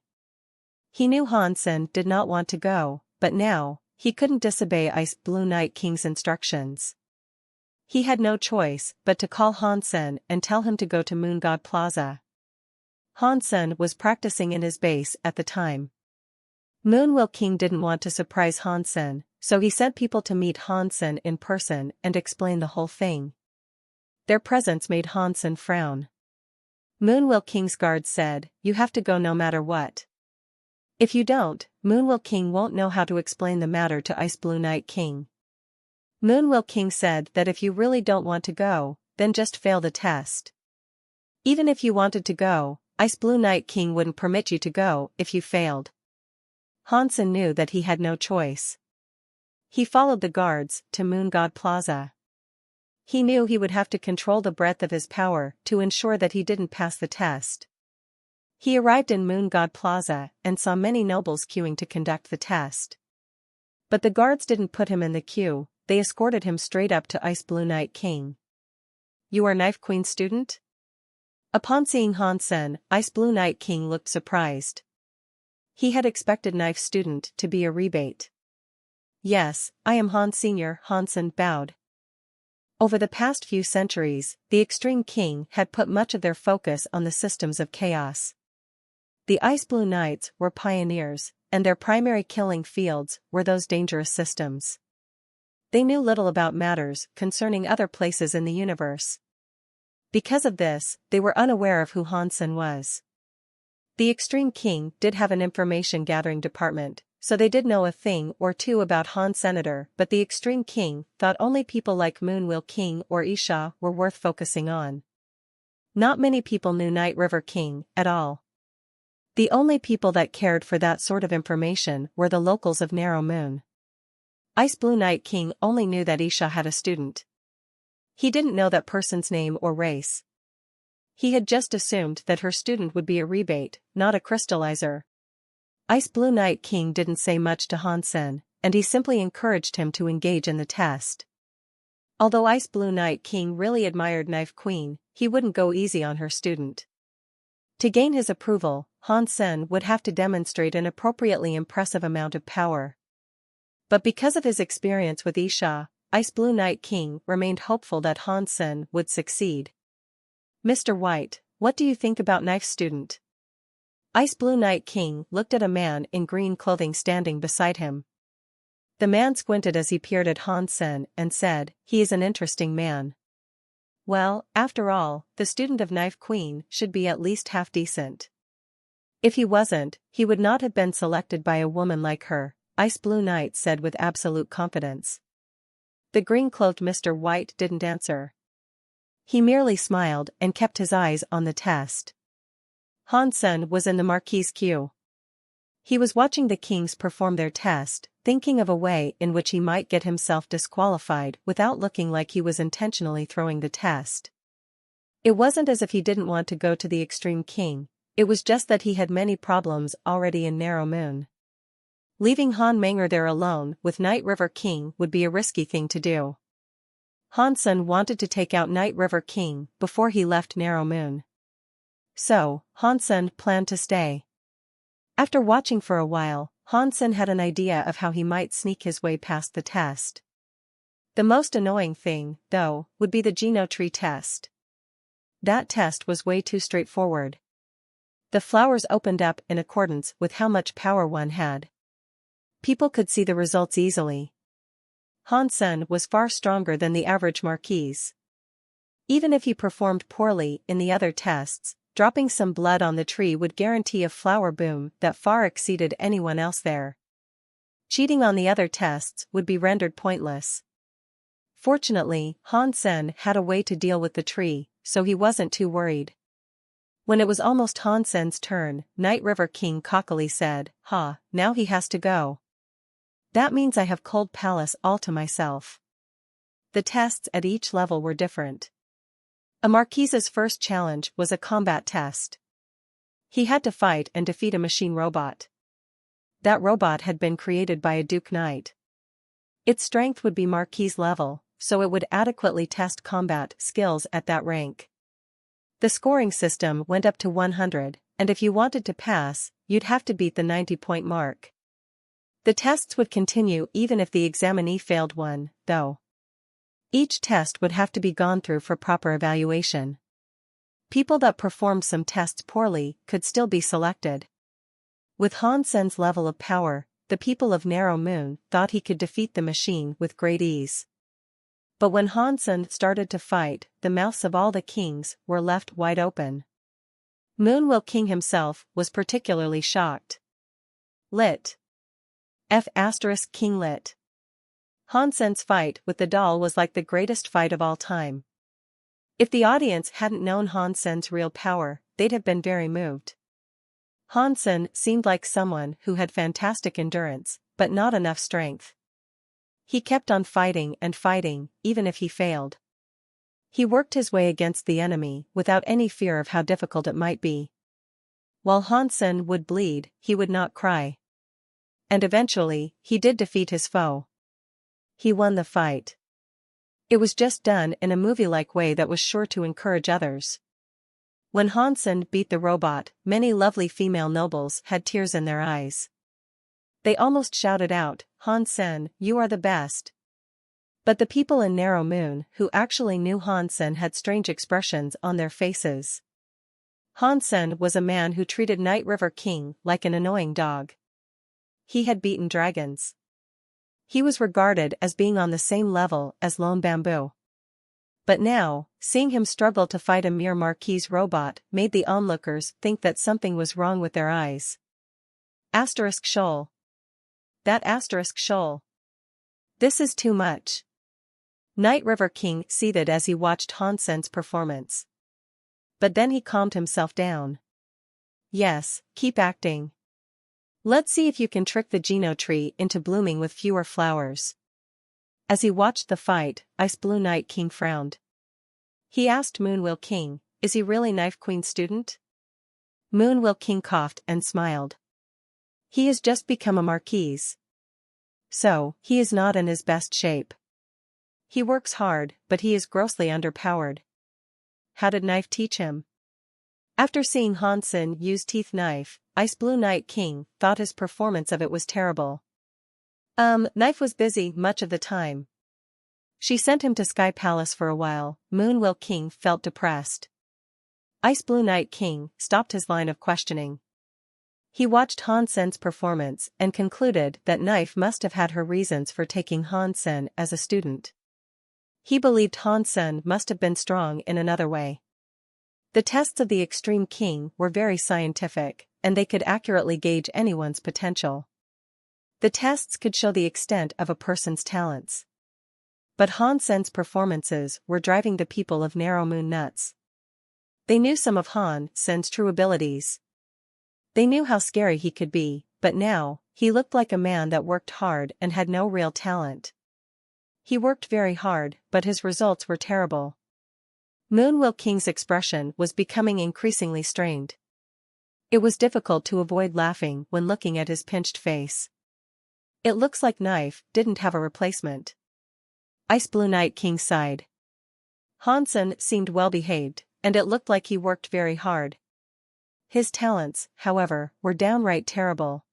He knew Han Sen did not want to go, but now, he couldn't disobey Ice Blue Night King's instructions. He had no choice but to call Han Sen and tell him to go to Moon God Plaza. Han Sen was practicing in his base at the time. Moonwell King didn't want to surprise Han Sen, so he sent people to meet Han Sen in person and explain the whole thing. Their presence made Han Sen frown. Moonwell King's guards said, "You have to go no matter what. If you don't, Moonwell King won't know how to explain the matter to Ice Blue Night King." Moonwell King said that if you really don't want to go, then just fail the test. Even if you wanted to go, Ice Blue Night King wouldn't permit you to go if you failed. Han Sen knew that he had no choice. He followed the guards to Moon God Plaza. He knew he would have to control the breadth of his power to ensure that he didn't pass the test. He arrived in Moon God Plaza and saw many nobles queuing to conduct the test. But the guards didn't put him in the queue, they escorted him straight up to Ice Blue Night King. "You are Knife Queen student?" Upon seeing Han Sen, Ice Blue Night King looked surprised. He had expected Knife student to be a rebate. "Yes, I am Han Senior." Han Sen bowed. Over the past few centuries, the Extreme King had put much of their focus on the systems of chaos. The Ice Blue Knights were pioneers, and their primary killing fields were those dangerous systems. They knew little about matters concerning other places in the universe. Because of this, they were unaware of who Han Sen was. The Extreme King did have an information-gathering department, so they did know a thing or two about Han Senator, but the Extreme King thought only people like Moonwell King or Isha were worth focusing on. Not many people knew Night River King at all. The only people that cared for that sort of information were the locals of Narrow Moon. Ice Blue Night King only knew that Isha had a student. He didn't know that person's name or race. He had just assumed that her student would be a rebate, not a crystallizer. Ice Blue Night King didn't say much to Han Sen, and he simply encouraged him to engage in the test. Although Ice Blue Night King really admired Knife Queen, he wouldn't go easy on her student. To gain his approval, Han Sen would have to demonstrate an appropriately impressive amount of power. But because of his experience with Isha, Ice Blue Night King remained hopeful that Han Sen would succeed. "Mr. White, what do you think about Knife student?" Ice Blue Night King looked at a man in green clothing standing beside him. The man squinted as he peered at Han Sen and said, "He is an interesting man." Well, after all, the student of Knife Queen should be at least half decent. If he wasn't, he would not have been selected by a woman like her, Ice Blue Night said with absolute confidence. The green-clothed Mr. White didn't answer. He merely smiled and kept his eyes on the test. Han Sen was in the Marquis' queue. He was watching the kings perform their test, thinking of a way in which he might get himself disqualified without looking like he was intentionally throwing the test. It wasn't as if he didn't want to go to the Extreme King, it was just that he had many problems already in Narrow Moon. Leaving Han Menger there alone with Night River King would be a risky thing to do. Han Sen wanted to take out Night River King before he left Narrow Moon. So, Han Sen planned to stay. After watching for a while, Han Sen had an idea of how he might sneak his way past the test. The most annoying thing, though, would be the Geno Tree test. That test was way too straightforward. The flowers opened up in accordance with how much power one had. People could see the results easily. Han Sen was far stronger than the average Marquis. Even if he performed poorly in the other tests, dropping some blood on the tree would guarantee a flower boom that far exceeded anyone else there. Cheating on the other tests would be rendered pointless. Fortunately, Han Sen had a way to deal with the tree, so he wasn't too worried. When it was almost Han Sen's turn, Night River King cockily said, "Ha, now he has to go. That means I have Cold Palace all to myself." The tests at each level were different. A Marquise's first challenge was a combat test. He had to fight and defeat a machine robot. That robot had been created by a Duke Knight. Its strength would be Marquise level, so it would adequately test combat skills at that rank. The scoring system went up to 100, and if you wanted to pass, you'd have to beat the 90-point mark. The tests would continue even if the examinee failed one, though. Each test would have to be gone through for proper evaluation. People that performed some tests poorly could still be selected. With Han Sen's level of power, the people of Narrow Moon thought he could defeat the machine with great ease. But when Han Sen started to fight, the mouths of all the kings were left wide open. Moonwell King himself was particularly shocked. Lit. F** King lit. Han Sen's fight with the doll was like the greatest fight of all time. If the audience hadn't known Han Sen's real power, they'd have been very moved. Han Sen seemed like someone who had fantastic endurance, but not enough strength. He kept on fighting and fighting, even if he failed. He worked his way against the enemy without any fear of how difficult it might be. While Han Sen would bleed, he would not cry. And eventually, he did defeat his foe. He won the fight. It was just done in a movie-like way that was sure to encourage others. When Han Sen beat the robot, many lovely female nobles had tears in their eyes. They almost shouted out, "Han Sen, you are the best." But the people in Narrow Moon who actually knew Han Sen had strange expressions on their faces. Han Sen was a man who treated Night River King like an annoying dog. He had beaten dragons. He was regarded as being on the same level as Lone Bamboo. But now, seeing him struggle to fight a mere Marquise robot made the onlookers think that something was wrong with their eyes. Shoal. That shoal. This is too much. Night River King seethed as he watched Han Sen's performance. But then he calmed himself down. Yes, keep acting. Let's see if you can trick the Geno tree into blooming with fewer flowers. As he watched the fight, Ice Blue Night King frowned. He asked Moonwell King, "Is he really Knife Queen's student?" Moonwell King coughed and smiled. "He has just become a Marquise. So, he is not in his best shape. He works hard, but he is grossly underpowered." How did Knife teach him? After seeing Han Sen use Teeth Knife, Ice Blue Night King thought his performance of it was terrible. Knife was busy much of the time. She sent him to Sky Palace for a while. Moonwell King felt depressed. Ice Blue Night King stopped his line of questioning. He watched Han Sen's performance and concluded that Knife must have had her reasons for taking Han Sen as a student. He believed Han Sen must have been strong in another way. The tests of the Extreme King were very scientific, and they could accurately gauge anyone's potential. The tests could show the extent of a person's talents. But Han Sen's performances were driving the people of Narrow Moon nuts. They knew some of Han Sen's true abilities. They knew how scary he could be, but now, he looked like a man that worked hard and had no real talent. He worked very hard, but his results were terrible. Moonwell King's expression was becoming increasingly strained. It was difficult to avoid laughing when looking at his pinched face. It looks like Knife didn't have a replacement. Ice Blue Night King sighed. Han Sen seemed well behaved, and it looked like he worked very hard. His talents, however, were downright terrible.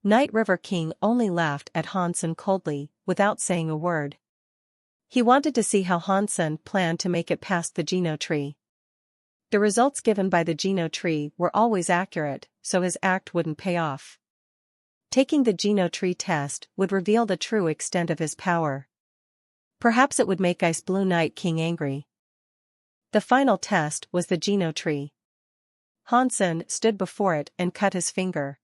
Night River King only laughed at Han Sen coldly, without saying a word. He wanted to see how Han Sen planned to make it past the Geno tree. The results given by the Geno tree were always accurate, so his act wouldn't pay off. Taking the Geno tree test would reveal the true extent of his power. Perhaps it would make Ice Blue Night King angry. The final test was the Geno tree. Han Sen stood before it and cut his finger.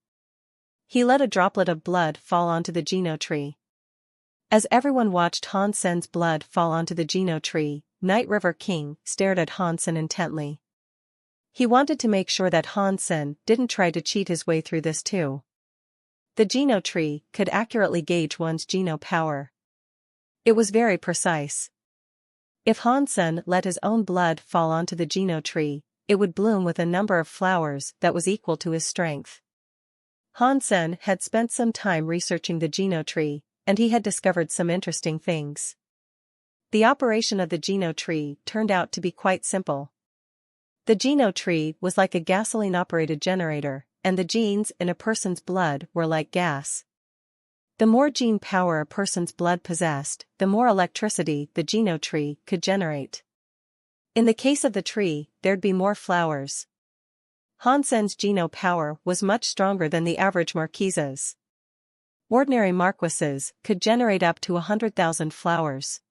He let a droplet of blood fall onto the Geno tree. As everyone watched Han Sen's blood fall onto the Geno tree, Night River King stared at Han Sen intently. He wanted to make sure that Hansen didn't try to cheat his way through this too. The geno tree could accurately gauge one's geno power. It was very precise. If Hansen let his own blood fall onto the geno tree, it would bloom with a number of flowers that was equal to his strength. Hansen had spent some time researching the geno tree, and he had discovered some interesting things. The operation of the geno tree turned out to be quite simple. The geno tree was like a gasoline-operated generator, and the genes in a person's blood were like gas. The more gene power a person's blood possessed, the more electricity the geno tree could generate. In the case of the tree, there'd be more flowers. Hansen's geno power was much stronger than the average marquise's. Ordinary marquises could generate up to 100,000 flowers.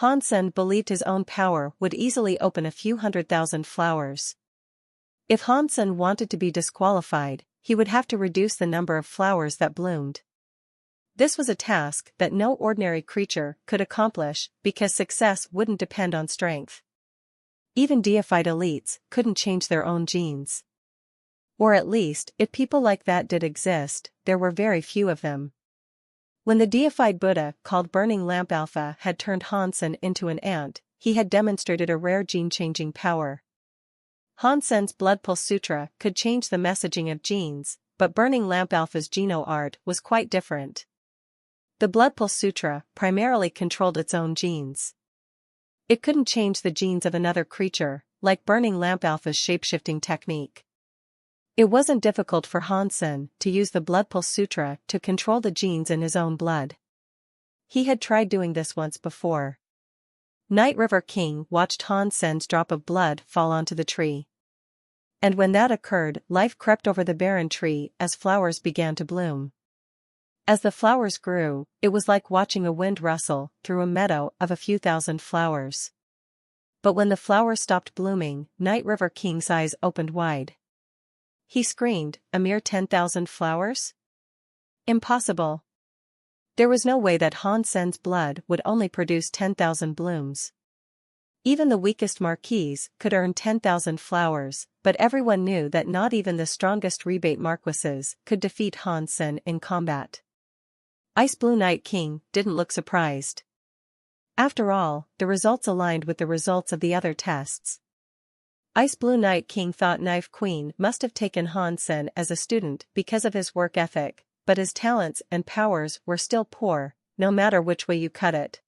Hansen believed his own power would easily open a few 100,000 flowers. If Hansen wanted to be disqualified, he would have to reduce the number of flowers that bloomed. This was a task that no ordinary creature could accomplish because success wouldn't depend on strength. Even deified elites couldn't change their own genes. Or at least, if people like that did exist, there were very few of them. When the deified Buddha called Burning Lamp Alpha had turned Hansen into an ant, he had demonstrated a rare gene-changing power. Hansen's Blood Pulse Sutra could change the messaging of genes, but Burning Lamp Alpha's geno art was quite different. The Blood Pulse Sutra primarily controlled its own genes. It couldn't change the genes of another creature, like Burning Lamp Alpha's shapeshifting technique. It wasn't difficult for Hansen to use the Blood Pulse Sutra to control the genes in his own blood. He had tried doing this once before. Night River King watched Hansen's drop of blood fall onto the tree. And when that occurred, life crept over the barren tree as flowers began to bloom. As the flowers grew, it was like watching a wind rustle through a meadow of a few thousand flowers. But when the flowers stopped blooming, Night River King's eyes opened wide. He screamed, "A mere 10,000 flowers? Impossible." There was no way that Hansen's blood would only produce 10,000 blooms. Even the weakest marquise could earn 10,000 flowers, but everyone knew that not even the strongest rebate marquises could defeat Hansen in combat. Ice Blue Night King didn't look surprised. After all, the results aligned with the results of the other tests. Ice Blue Night King thought Knife Queen must have taken Hansen as a student because of his work ethic, but his talents and powers were still poor, no matter which way you cut it.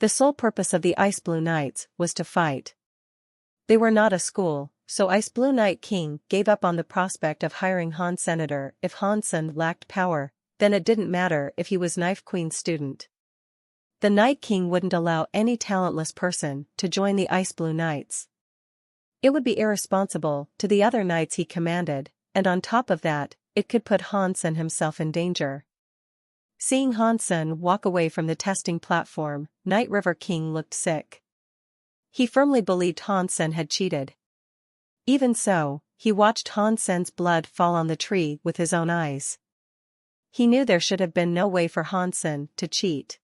The sole purpose of the Ice Blue Knights was to fight. They were not a school, so Ice Blue Night King gave up on the prospect of hiring Hansenator. If Hansen lacked power, then it didn't matter if he was Knife Queen's student. The Night King wouldn't allow any talentless person to join the Ice Blue Knights. It would be irresponsible to the other knights he commanded, and on top of that, it could put Hansen himself in danger. Seeing Hansen walk away from the testing platform, Night River King looked sick. He firmly believed Hansen had cheated. Even so, he watched Hansen's blood fall on the tree with his own eyes. He knew there should have been no way for Hansen to cheat.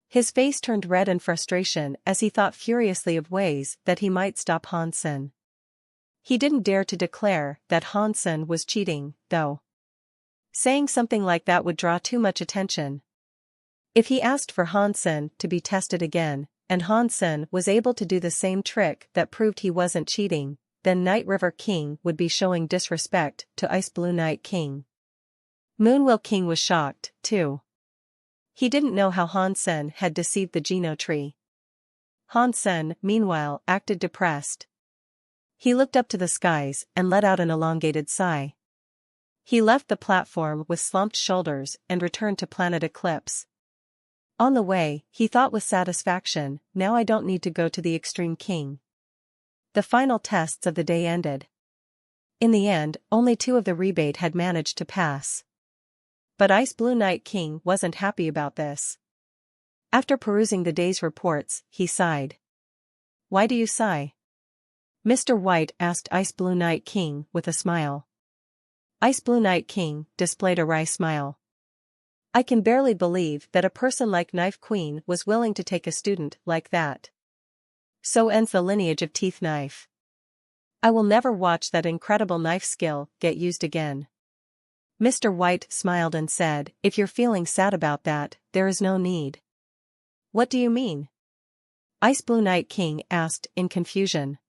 His face turned red in frustration as he thought furiously of ways that he might stop Hansen. He didn't dare to declare that Hansen was cheating, though. Saying something like that would draw too much attention. If he asked for Hansen to be tested again, and Hansen was able to do the same trick that proved he wasn't cheating, then Night River King would be showing disrespect to Ice Blue Night King. Moonwell King was shocked, too. He didn't know how Hansen had deceived the geno tree. Hansen, meanwhile, acted depressed. He looked up to the skies and let out an elongated sigh. He left the platform with slumped shoulders and returned to Planet Eclipse. On the way, he thought with satisfaction, now I don't need to go to the Extreme King. The final tests of the day ended. In the end, only 2 of the rebate had managed to pass. But Ice Blue Night King wasn't happy about this. After perusing the day's reports, he sighed. "Why do you sigh?" Mr. White asked Ice Blue Night King with a smile. Ice Blue Night King displayed a wry smile. "I can barely believe that a person like Knife Queen was willing to take a student like that. So ends the lineage of Teeth Knife." I will never watch that incredible knife skill get used again. Mr. White smiled and said, if you're feeling sad about that, there is no need. What do you mean? Ice Blue Night King asked in confusion.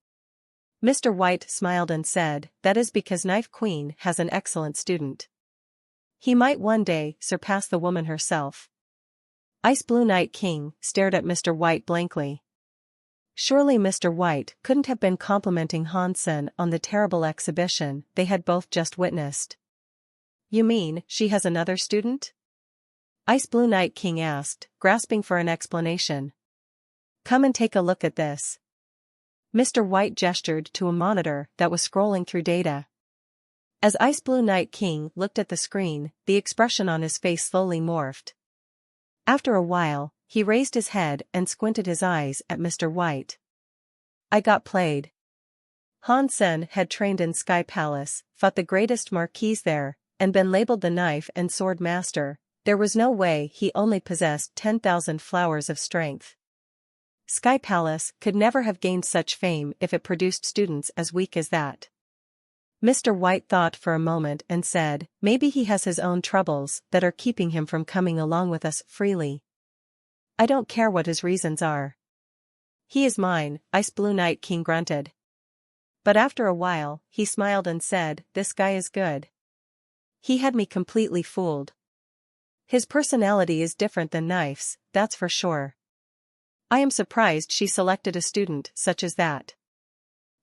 Mr. White smiled and said, that is because Knife Queen has an excellent student. He might one day surpass the woman herself. Ice Blue Night King stared at Mr. White blankly. Surely Mr. White couldn't have been complimenting Hansen on the terrible exhibition they had both just witnessed. You mean, she has another student? Ice Blue Night King asked, grasping for an explanation. Come and take a look at this. Mr. White gestured to a monitor that was scrolling through data. As Ice Blue Night King looked at the screen, the expression on his face slowly morphed. After a while, he raised his head and squinted his eyes at Mr. White. I got played. Hansen had trained in Sky Palace, fought the greatest marquise there, and been labeled the knife and sword master. There was no way he only possessed 10,000 flowers of strength. Sky Palace could never have gained such fame if it produced students as weak as that. Mr. White thought for a moment and said, maybe he has his own troubles that are keeping him from coming along with us freely. I don't care what his reasons are. He is mine, Ice Blue Night King grunted. But after a while, he smiled and said, this guy is good. He had me completely fooled. His personality is different than Knife's, that's for sure. I am surprised she selected a student such as that.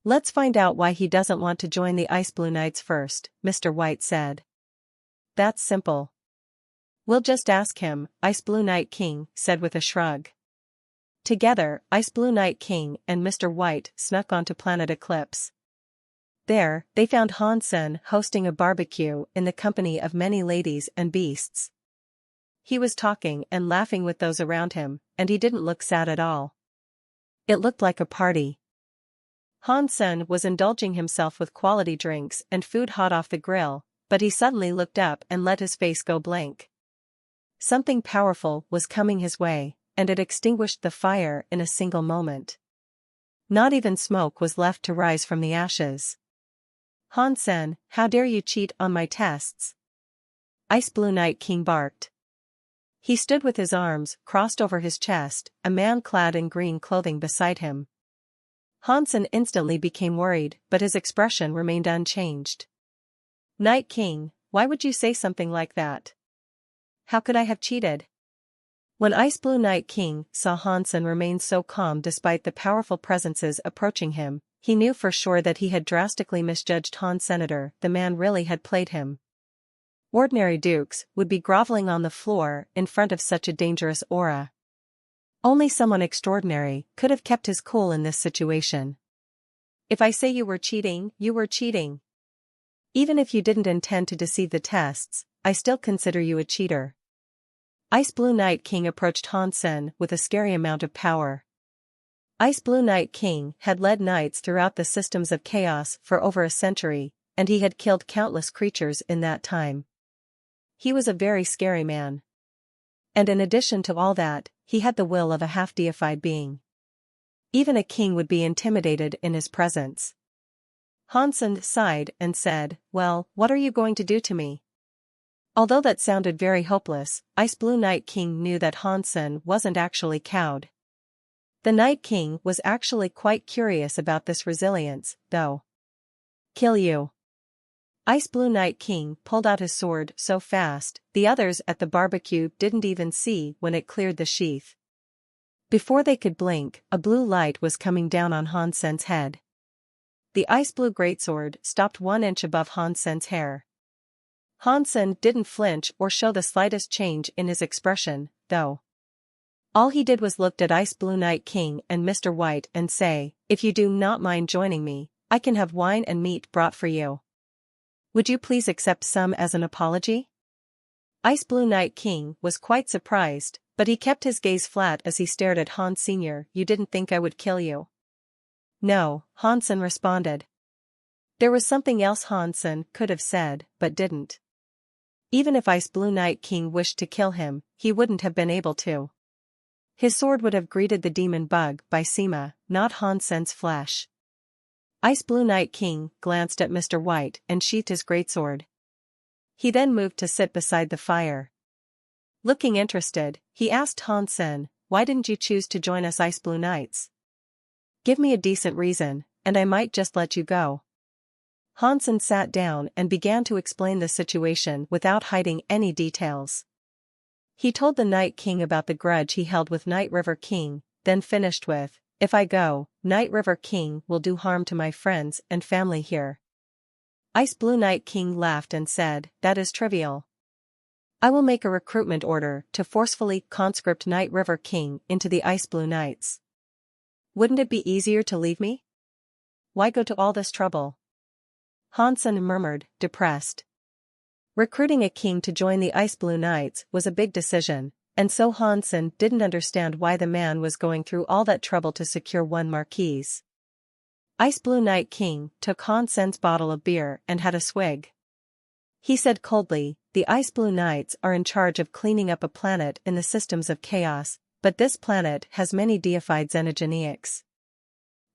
Let's find out why he doesn't want to join the Ice Blue Knights first, Mr. White said. That's simple. We'll just ask him, Ice Blue Night King said with a shrug. Together, Ice Blue Night King and Mr. White snuck onto Planet Eclipse. There, they found Hansen hosting a barbecue in the company of many ladies and beasts. He was talking and laughing with those around him, and he didn't look sad at all. It looked like a party. Hansen was indulging himself with quality drinks and food hot off the grill, but he suddenly looked up and let his face go blank. Something powerful was coming his way, and it extinguished the fire in a single moment. Not even smoke was left to rise from the ashes. Hansen, how dare you cheat on my tests? Ice Blue Night King barked. He stood with his arms crossed over his chest, a man clad in green clothing beside him. Hansen instantly became worried, but his expression remained unchanged. Night King, why would you say something like that? How could I have cheated? When Ice Blue Night King saw Hansen remain so calm despite the powerful presences approaching him, he knew for sure that he had drastically misjudged Han Senator. The man really had played him. Ordinary dukes would be groveling on the floor in front of such a dangerous aura. Only someone extraordinary could have kept his cool in this situation. If I say you were cheating, you were cheating. Even if you didn't intend to deceive the tests, I still consider you a cheater. Ice Blue Night King approached Hansen with a scary amount of power. Ice Blue Night King had led knights throughout the systems of chaos for over a century, and he had killed countless creatures in that time. He was a very scary man. And in addition to all that, he had the will of a half-deified being. Even a king would be intimidated in his presence. Hansen sighed and said, well, what are you going to do to me? Although that sounded very hopeless, Ice Blue Night King knew that Hansen wasn't actually cowed. The Night King was actually quite curious about this resilience, though. Kill you. Ice Blue Night King pulled out his sword so fast, the others at the barbecue didn't even see when it cleared the sheath. Before they could blink, a blue light was coming down on Hansen's head. The ice blue greatsword stopped 1 inch above Hansen's hair. Hansen didn't flinch or show the slightest change in his expression, though. All he did was look at Ice Blue Night King and Mr. White and say, if you do not mind joining me, I can have wine and meat brought for you. Would you please accept some as an apology? Ice Blue Night King was quite surprised, but he kept his gaze flat as he stared at Hans Sr. You didn't think I would kill you? No, Hansen responded. There was something else Hansen could have said, but didn't. Even if Ice Blue Night King wished to kill him, he wouldn't have been able to. His sword would have greeted the demon bug by Sema, not Hansen's flesh. Ice Blue Night King glanced at Mr. White and sheathed his greatsword. He then moved to sit beside the fire. Looking interested, he asked Hansen, "Why didn't you choose to join us Ice Blue Knights? Give me a decent reason, and I might just let you go." Hansen sat down and began to explain the situation without hiding any details. He told the Night King about the grudge he held with Night River King, then finished with, "If I go, Night River King will do harm to my friends and family here." Ice Blue Night King laughed and said, "That is trivial. I will make a recruitment order to forcefully conscript Night River King into the Ice Blue Knights. Wouldn't it be easier to leave me? Why go to all this trouble?" Hansen murmured, depressed. Recruiting a king to join the Ice Blue Knights was a big decision, and so Hansen didn't understand why the man was going through all that trouble to secure one marquise. Ice Blue Night King took Hansen's bottle of beer and had a swig. He said coldly, "The Ice Blue Knights are in charge of cleaning up a planet in the systems of chaos, but this planet has many deified xenogeneics.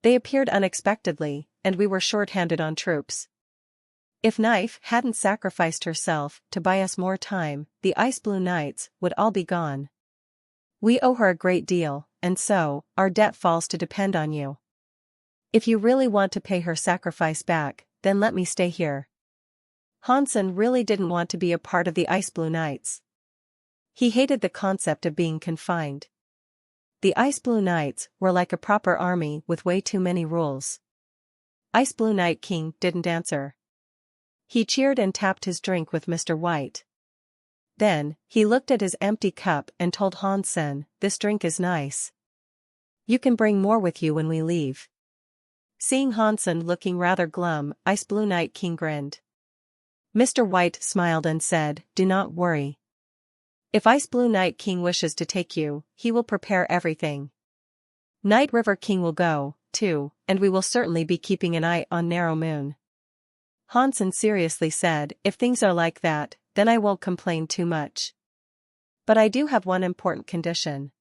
They appeared unexpectedly, and we were short-handed on troops. If Knife hadn't sacrificed herself to buy us more time, the Ice Blue Knights would all be gone. We owe her a great deal, and so, our debt falls to depend on you. If you really want to pay her sacrifice back, then let me stay here." Hansen really didn't want to be a part of the Ice Blue Knights. He hated the concept of being confined. The Ice Blue Knights were like a proper army with way too many rules. Ice Blue Night King didn't answer. He cheered and tapped his drink with Mr. White. Then, he looked at his empty cup and told Hansen, "This drink is nice. You can bring more with you when we leave." Seeing Hansen looking rather glum, Ice Blue Night King grinned. Mr. White smiled and said, "Do not worry. If Ice Blue Night King wishes to take you, he will prepare everything. Night River King will go, too, and we will certainly be keeping an eye on Narrow Moon." Hansen seriously said, "If things are like that, then I won't complain too much. But I do have one important condition.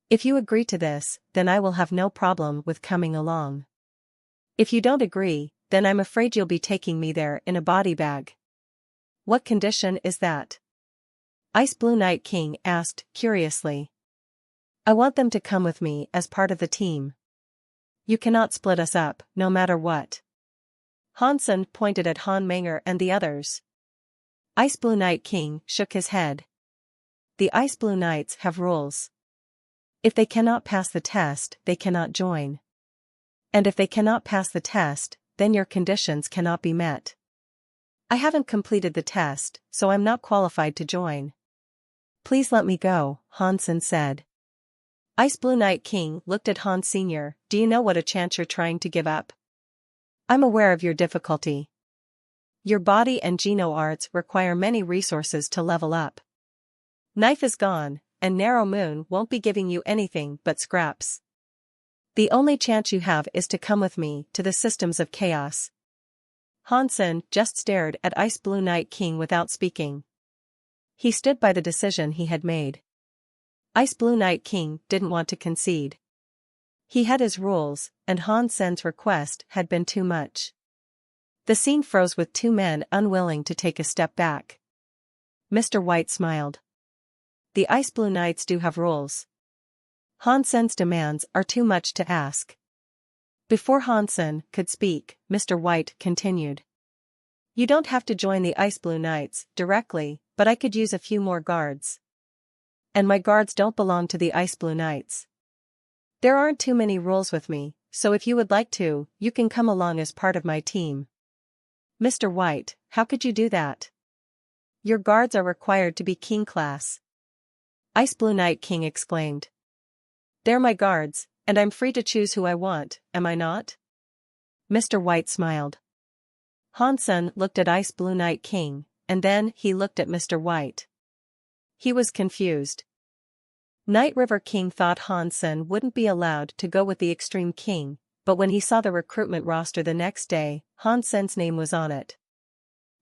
If you agree to this, then I will have no problem with coming along. If you don't agree, then I'm afraid you'll be taking me there in a body bag." "What condition is that?" Ice Blue Night King asked, curiously. "I want them to come with me as part of the team. You cannot split us up, no matter what." Hansen pointed at Han Menger and the others. Ice Blue Night King shook his head. "The Ice Blue Knights have rules. If they cannot pass the test, they cannot join. And if they cannot pass the test, then your conditions cannot be met. I haven't completed the test, so I'm not qualified to join." "Please let me go," Hansen said. Ice Blue Night King looked at Han Sr., "Do you know what a chance you're trying to give up? I'm aware of your difficulty. Your body and geno arts require many resources to level up. Knife is gone, and Narrow Moon won't be giving you anything but scraps. The only chance you have is to come with me to the systems of chaos." Hansen just stared at Ice Blue Night King without speaking. He stood by the decision he had made. Ice Blue Night King didn't want to concede. He had his rules, and Hansen's request had been too much. The scene froze with two men unwilling to take a step back. Mr. White smiled. "The Ice Blue Knights do have rules. Hansen's demands are too much to ask." Before Hansen could speak, Mr. White continued. "You don't have to join the Ice Blue Knights directly, but I could use a few more guards. And my guards don't belong to the Ice Blue Knights. There aren't too many rules with me, so if you would like to, you can come along as part of my team." "Mr. White, how could you do that? Your guards are required to be King class." Ice Blue Night King exclaimed. "They're my guards, and I'm free to choose who I want, am I not?" Mr. White smiled. Hansen looked at Ice Blue Night King, and then he looked at Mr. White. He was confused. Night River King thought Hansen wouldn't be allowed to go with the Extreme King, but when he saw the recruitment roster the next day, Hansen's name was on it.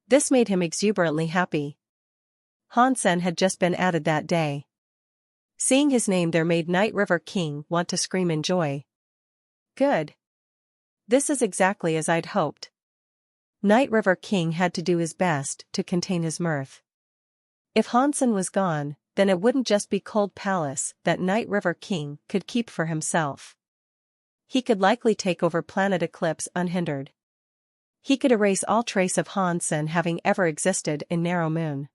This made him exuberantly happy. Hansen had just been added that day. Seeing his name there made Night River King want to scream in joy. "Good. This is exactly as I'd hoped. Night River King had to do his best to contain his mirth. If Hansen was gone, then it wouldn't just be Cold Palace that Night River King could keep for himself. He could likely take over Planet Eclipse unhindered. He could erase all trace of Hansen having ever existed in Narrow Moon.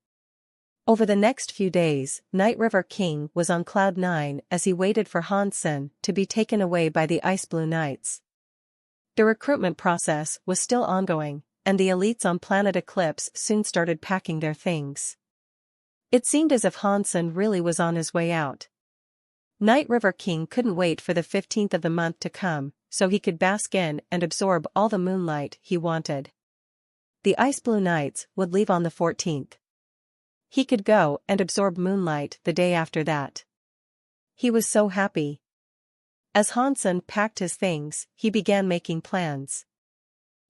Over the next few days, Night River King was on Cloud 9 as he waited for Hansen to be taken away by the Ice Blue Knights. The recruitment process was still ongoing, and the elites on Planet Eclipse soon started packing their things. It seemed as if Hansen really was on his way out. Night River King couldn't wait for the 15th of the month to come, so he could bask in and absorb all the moonlight he wanted. The Ice Blue Knights would leave on the 14th. He could go and absorb moonlight the day after that. He was so happy. As Hansen packed his things, he began making plans.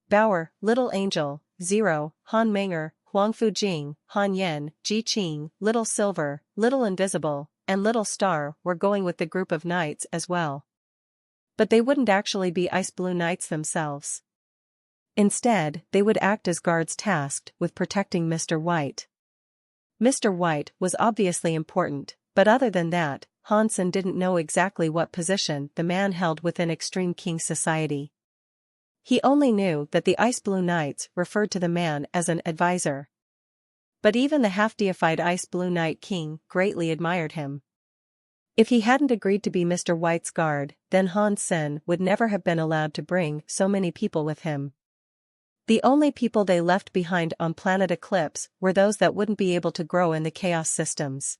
Bauer, Little Angel, Zero, Han Menger, Huang Fujing, Han Yen, Ji Qing, Little Silver, Little Invisible, and Little Star were going with the group of knights as well. But they wouldn't actually be Ice Blue Knights themselves. Instead, they would act as guards tasked with protecting Mr. White. Mr. White was obviously important, but other than that, Hansen didn't know exactly what position the man held within Extreme King society. He only knew that the Ice Blue Knights referred to the man as an advisor. But even the half-deified Ice Blue Knight King greatly admired him. If he hadn't agreed to be Mr. White's guard, then Hansen would never have been allowed to bring so many people with him. The only people they left behind on Planet Eclipse were those that wouldn't be able to grow in the Chaos systems.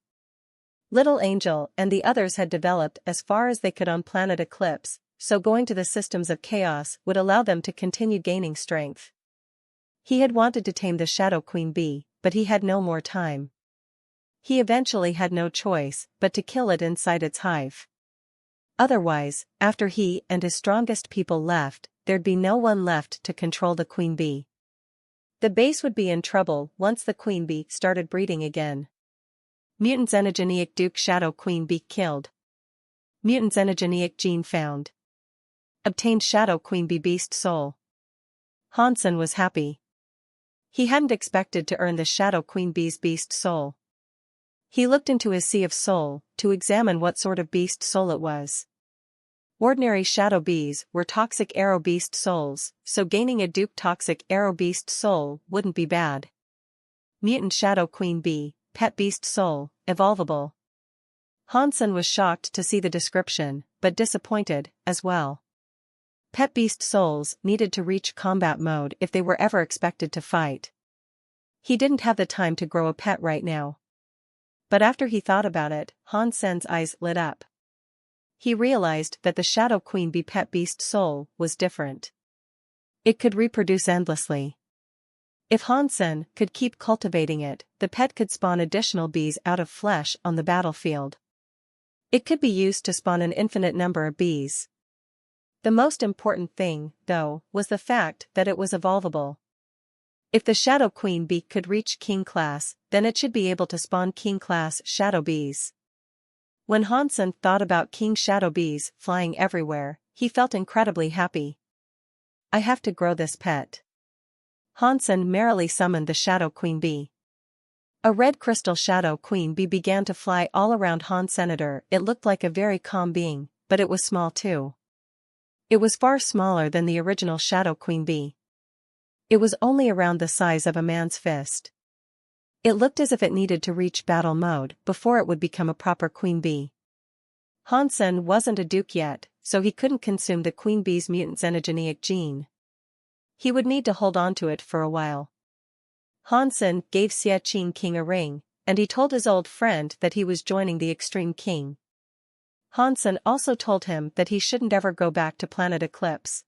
Little Angel and the others had developed as far as they could on Planet Eclipse, so going to the systems of Chaos would allow them to continue gaining strength. He had wanted to tame the Shadow Queen Bee, but he had no more time. He eventually had no choice but to kill it inside its hive. Otherwise, after he and his strongest people left, there'd be no one left to control the queen bee. The base would be in trouble once the queen bee started breeding again. Mutant Xenogeneic Duke Shadow Queen Bee killed. Mutant Xenogeneic gene found. Obtained Shadow Queen Bee Beast Soul. Hansen was happy. He hadn't expected to earn the Shadow Queen Bee's Beast Soul. He looked into his sea of soul to examine what sort of beast soul it was. Ordinary shadow bees were toxic arrow beast souls, so gaining a dupe toxic arrow beast soul wouldn't be bad. Mutant Shadow Queen Bee, pet beast soul, evolvable. Hansen was shocked to see the description, but disappointed as well. Pet beast souls needed to reach combat mode if they were ever expected to fight. He didn't have the time to grow a pet right now. But after he thought about it, Hansen's eyes lit up. He realized that the Shadow Queen Bee pet beast soul was different. It could reproduce endlessly. If Hansen could keep cultivating it, the pet could spawn additional bees out of flesh on the battlefield. It could be used to spawn an infinite number of bees. The most important thing, though, was the fact that it was evolvable. If the Shadow Queen Bee could reach King Class, then it should be able to spawn King Class Shadow Bees. When Hansen thought about King Shadow Bees flying everywhere, he felt incredibly happy. I have to grow this pet. Hansen merrily summoned the Shadow Queen Bee. A red crystal Shadow Queen Bee began to fly all around Hansenator. It looked like a very calm being, but it was small too. It was far smaller than the original Shadow Queen Bee. It was only around the size of a man's fist. It looked as if it needed to reach battle mode before it would become a proper queen bee. Hansen wasn't a duke yet, so he couldn't consume the queen bee's mutant xenogeneic gene. He would need to hold on to it for a while. Hansen gave Xie Qing King a ring, and he told his old friend that he was joining the Extreme King. Hansen also told him that he shouldn't ever go back to Planet Eclipse.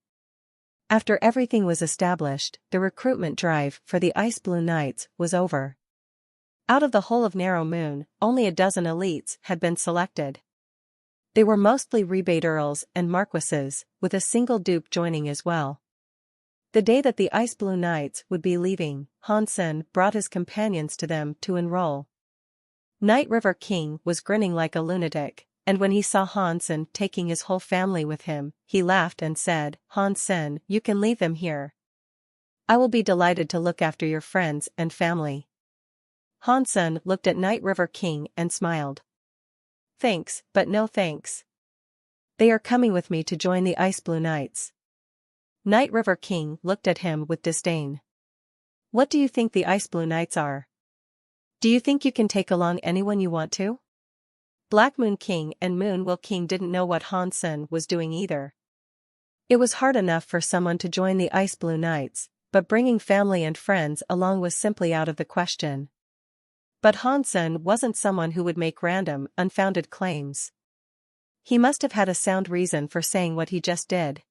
After everything was established, the recruitment drive for the Ice Blue Knights was over. Out of the whole of Narrow Moon, only a dozen elites had been selected. They were mostly rebate earls and marquises, with a single dupe joining as well. The day that the Ice Blue Knights would be leaving, Hansen brought his companions to them to enroll. Night River King was grinning like a lunatic, and when he saw Hansen taking his whole family with him, he laughed and said, "Hansen, you can leave them here. I will be delighted to look after your friends and family." Hansen looked at Night River King and smiled. "Thanks, but no thanks. They are coming with me to join the Ice Blue Knights." Night River King looked at him with disdain. "What do you think the Ice Blue Knights are? Do you think you can take along anyone you want to?" Black Moon King and Moon Will King didn't know what Hansen was doing either. It was hard enough for someone to join the Ice Blue Knights, but bringing family and friends along was simply out of the question. But Hansen wasn't someone who would make random, unfounded claims. He must have had a sound reason for saying what he just did.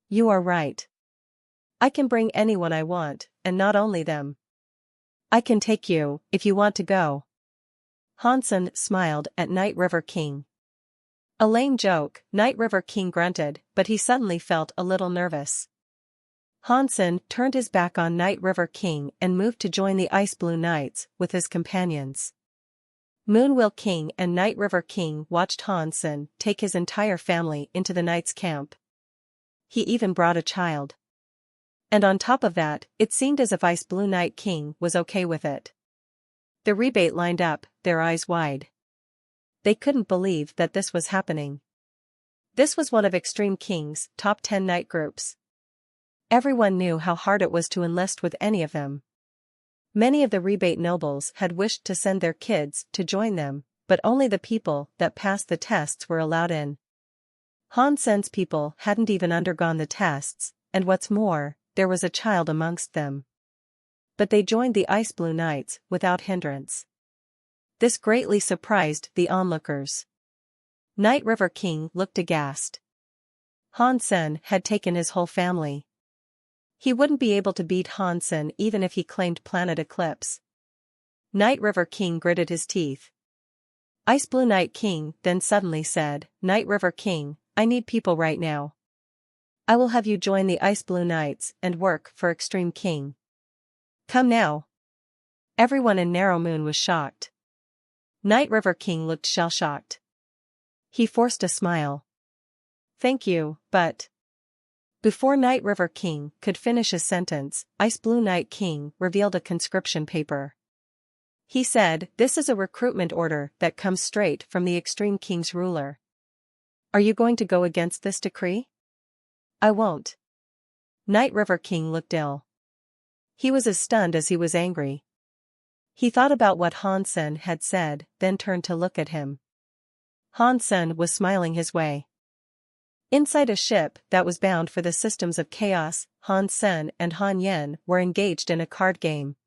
"You are right. I can bring anyone I want, and not only them. I can take you, if you want to go." Hansen smiled at Night River King. "A lame joke," Night River King grunted, but he suddenly felt a little nervous. Hansen turned his back on Night River King and moved to join the Ice Blue Knights with his companions. Moon Will King and Night River King watched Hansen take his entire family into the Knights' camp. He even brought a child. And on top of that, it seemed as if Ice Blue Knight King was okay with it. The rebate lined up, their eyes wide. They couldn't believe that this was happening. This was one of Extreme King's top 10 knight groups. Everyone knew how hard it was to enlist with any of them. Many of the rebate nobles had wished to send their kids to join them, but only the people that passed the tests were allowed in. Hansen's people hadn't even undergone the tests, and what's more, there was a child amongst them. But they joined the Ice Blue Knights without hindrance. This greatly surprised the onlookers. Night River King looked aghast. Hansen had taken his whole family. He wouldn't be able to beat Hansen even if he claimed Planet Eclipse. Night River King gritted his teeth. Ice Blue Knight King then suddenly said, "Night River King, I need people right now. I will have you join the Ice Blue Knights and work for Extreme King. Come now." Everyone in Narrow Moon was shocked. Night River King looked shell-shocked. He forced a smile. "Thank you, but..." Before Night River King could finish his sentence, Ice Blue Knight King revealed a conscription paper. He said, "This is a recruitment order that comes straight from the Extreme King's ruler. Are you going to go against this decree?" "I won't." Night River King looked ill. He was as stunned as he was angry. He thought about what Hansen had said, then turned to look at him. Hansen was smiling his way. Inside a ship that was bound for the systems of chaos, Hansen and Han Yen were engaged in a card game.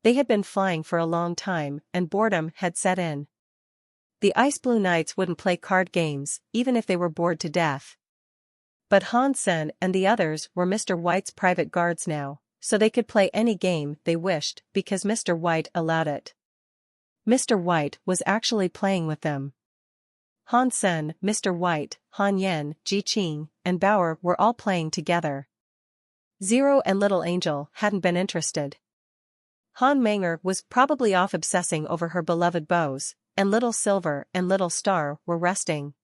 They had been flying for a long time, and boredom had set in. The Ice Blue Knights wouldn't play card games, even if they were bored to death. But Hansen and the others were Mr. White's private guards now, so they could play any game they wished because Mr. White allowed it. Mr. White was actually playing with them. Hansen, Mr. White, Han Yen, Ji Qing, and Bauer were all playing together. Zero and Little Angel hadn't been interested. Han Manger was probably off obsessing over her beloved bows, and Little Silver and Little Star were resting.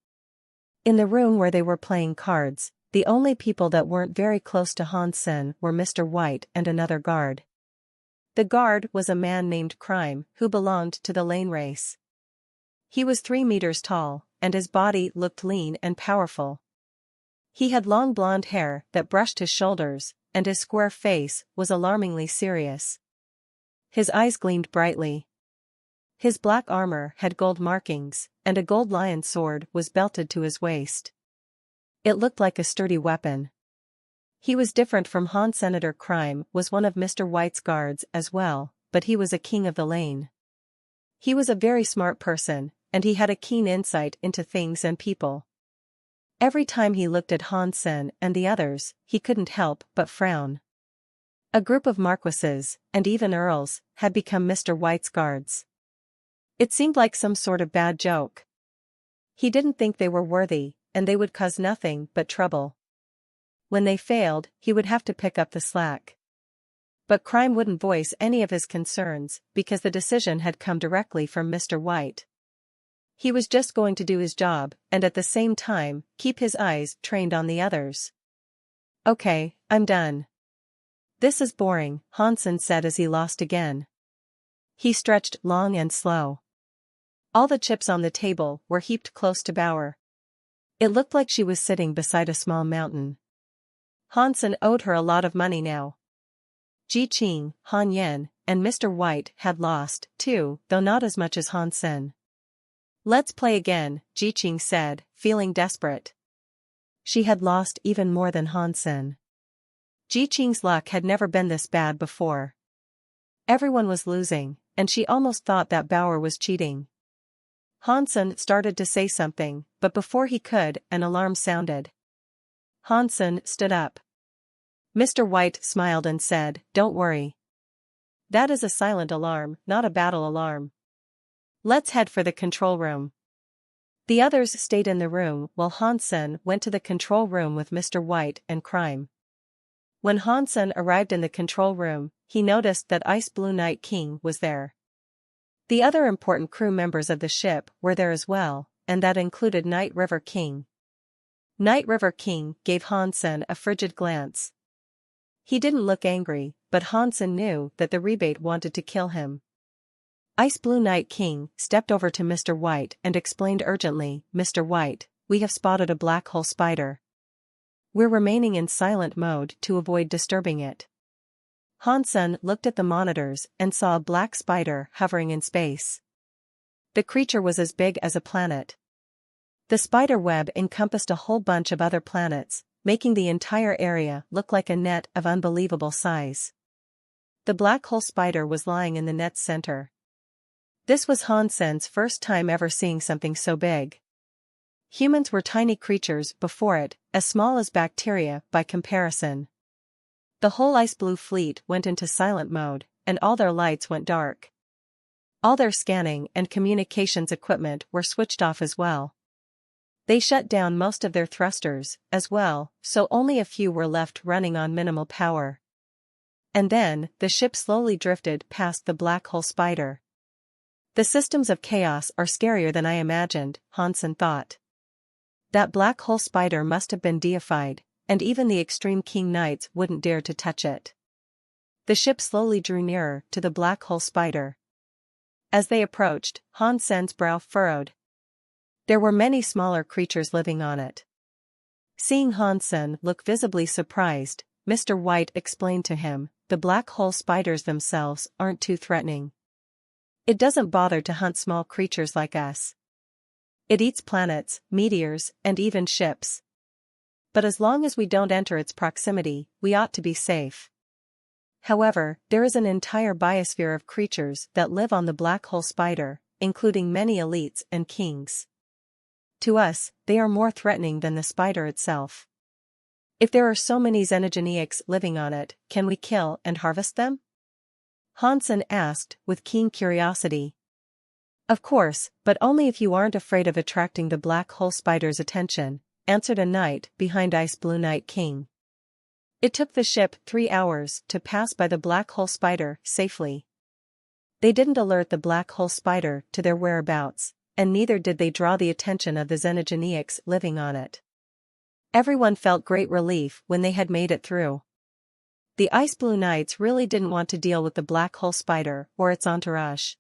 In the room where they were playing cards, the only people that weren't very close to Hansen were Mr. White and another guard. The guard was a man named Crime who belonged to the lane race. He was 3 meters tall, and his body looked lean and powerful. He had long blonde hair that brushed his shoulders, and his square face was alarmingly serious. His eyes gleamed brightly. His black armor had gold markings, and a gold lion sword was belted to his waist. It looked like a sturdy weapon. He was different from Han. Senator Crime was one of Mr. White's guards as well, but he was a king of the lane. He was a very smart person, and he had a keen insight into things and people. Every time he looked at Hansen and the others, he couldn't help but frown. A group of marquises, and even earls, had become Mr. White's guards. It seemed like some sort of bad joke. He didn't think they were worthy, and they would cause nothing but trouble. When they failed, he would have to pick up the slack. But Crime wouldn't voice any of his concerns because the decision had come directly from Mr. White. He was just going to do his job and at the same time, keep his eyes trained on the others. Okay, I'm done. This is boring, Hansen said as he lost again. He stretched long and slow. All the chips on the table were heaped close to Bauer. It looked like she was sitting beside a small mountain. Hansen owed her a lot of money now. Ji Qing, Han Yen, and Mr. White had lost, too, though not as much as Hansen. Let's play again, Ji Qing said, feeling desperate. She had lost even more than Hansen. Ji Qing's luck had never been this bad before. Everyone was losing, and she almost thought that Bauer was cheating. Hansen started to say something, but before he could, an alarm sounded. Hansen stood up. Mr. White smiled and said, "Don't worry. That is a silent alarm, not a battle alarm. Let's head for the control room." The others stayed in the room while Hansen went to the control room with Mr. White and Crime. When Hansen arrived in the control room, he noticed that Ice Blue Night King was there. The other important crew members of the ship were there as well, and that included Night River King. Night River King gave Hansen a frigid glance. He didn't look angry, but Hansen knew that the rebate wanted to kill him. Ice Blue Night King stepped over to Mr. White and explained urgently, "Mr. White, we have spotted a black hole spider. We're remaining in silent mode to avoid disturbing it." Hansen looked at the monitors and saw a black spider hovering in space. The creature was as big as a planet. The spider web encompassed a whole bunch of other planets, making the entire area look like a net of unbelievable size. The black hole spider was lying in the net's center. This was Hansen's first time ever seeing something so big. Humans were tiny creatures before it, as small as bacteria by comparison. The whole Ice Blue fleet went into silent mode, and all their lights went dark. All their scanning and communications equipment were switched off as well. They shut down most of their thrusters, as well, so only a few were left running on minimal power. And then, the ship slowly drifted past the black hole spider. The systems of chaos are scarier than I imagined, Hansen thought. That black hole spider must have been deified, and even the Extreme King Knights wouldn't dare to touch it. The ship slowly drew nearer to the black hole spider. As they approached, Hansen's brow furrowed. There were many smaller creatures living on it. Seeing Hansen look visibly surprised, Mr. White explained to him, "The black hole spiders themselves aren't too threatening. It doesn't bother to hunt small creatures like us. It eats planets, meteors, and even ships. But as long as we don't enter its proximity, we ought to be safe." However, there is an entire biosphere of creatures that live on the black hole spider, including many elites and kings. To us, they are more threatening than the spider itself. If there are so many xenogeneics living on it, can we kill and harvest them? Hansen asked, with keen curiosity. Of course, but only if you aren't afraid of attracting the black hole spider's attention, answered a knight behind Ice Blue Night King. It took the ship 3 hours to pass by the black hole spider safely. They didn't alert the black hole spider to their whereabouts, and neither did they draw the attention of the xenogeneics living on it. Everyone felt great relief when they had made it through. The Ice Blue Knights really didn't want to deal with the black hole spider or its entourage.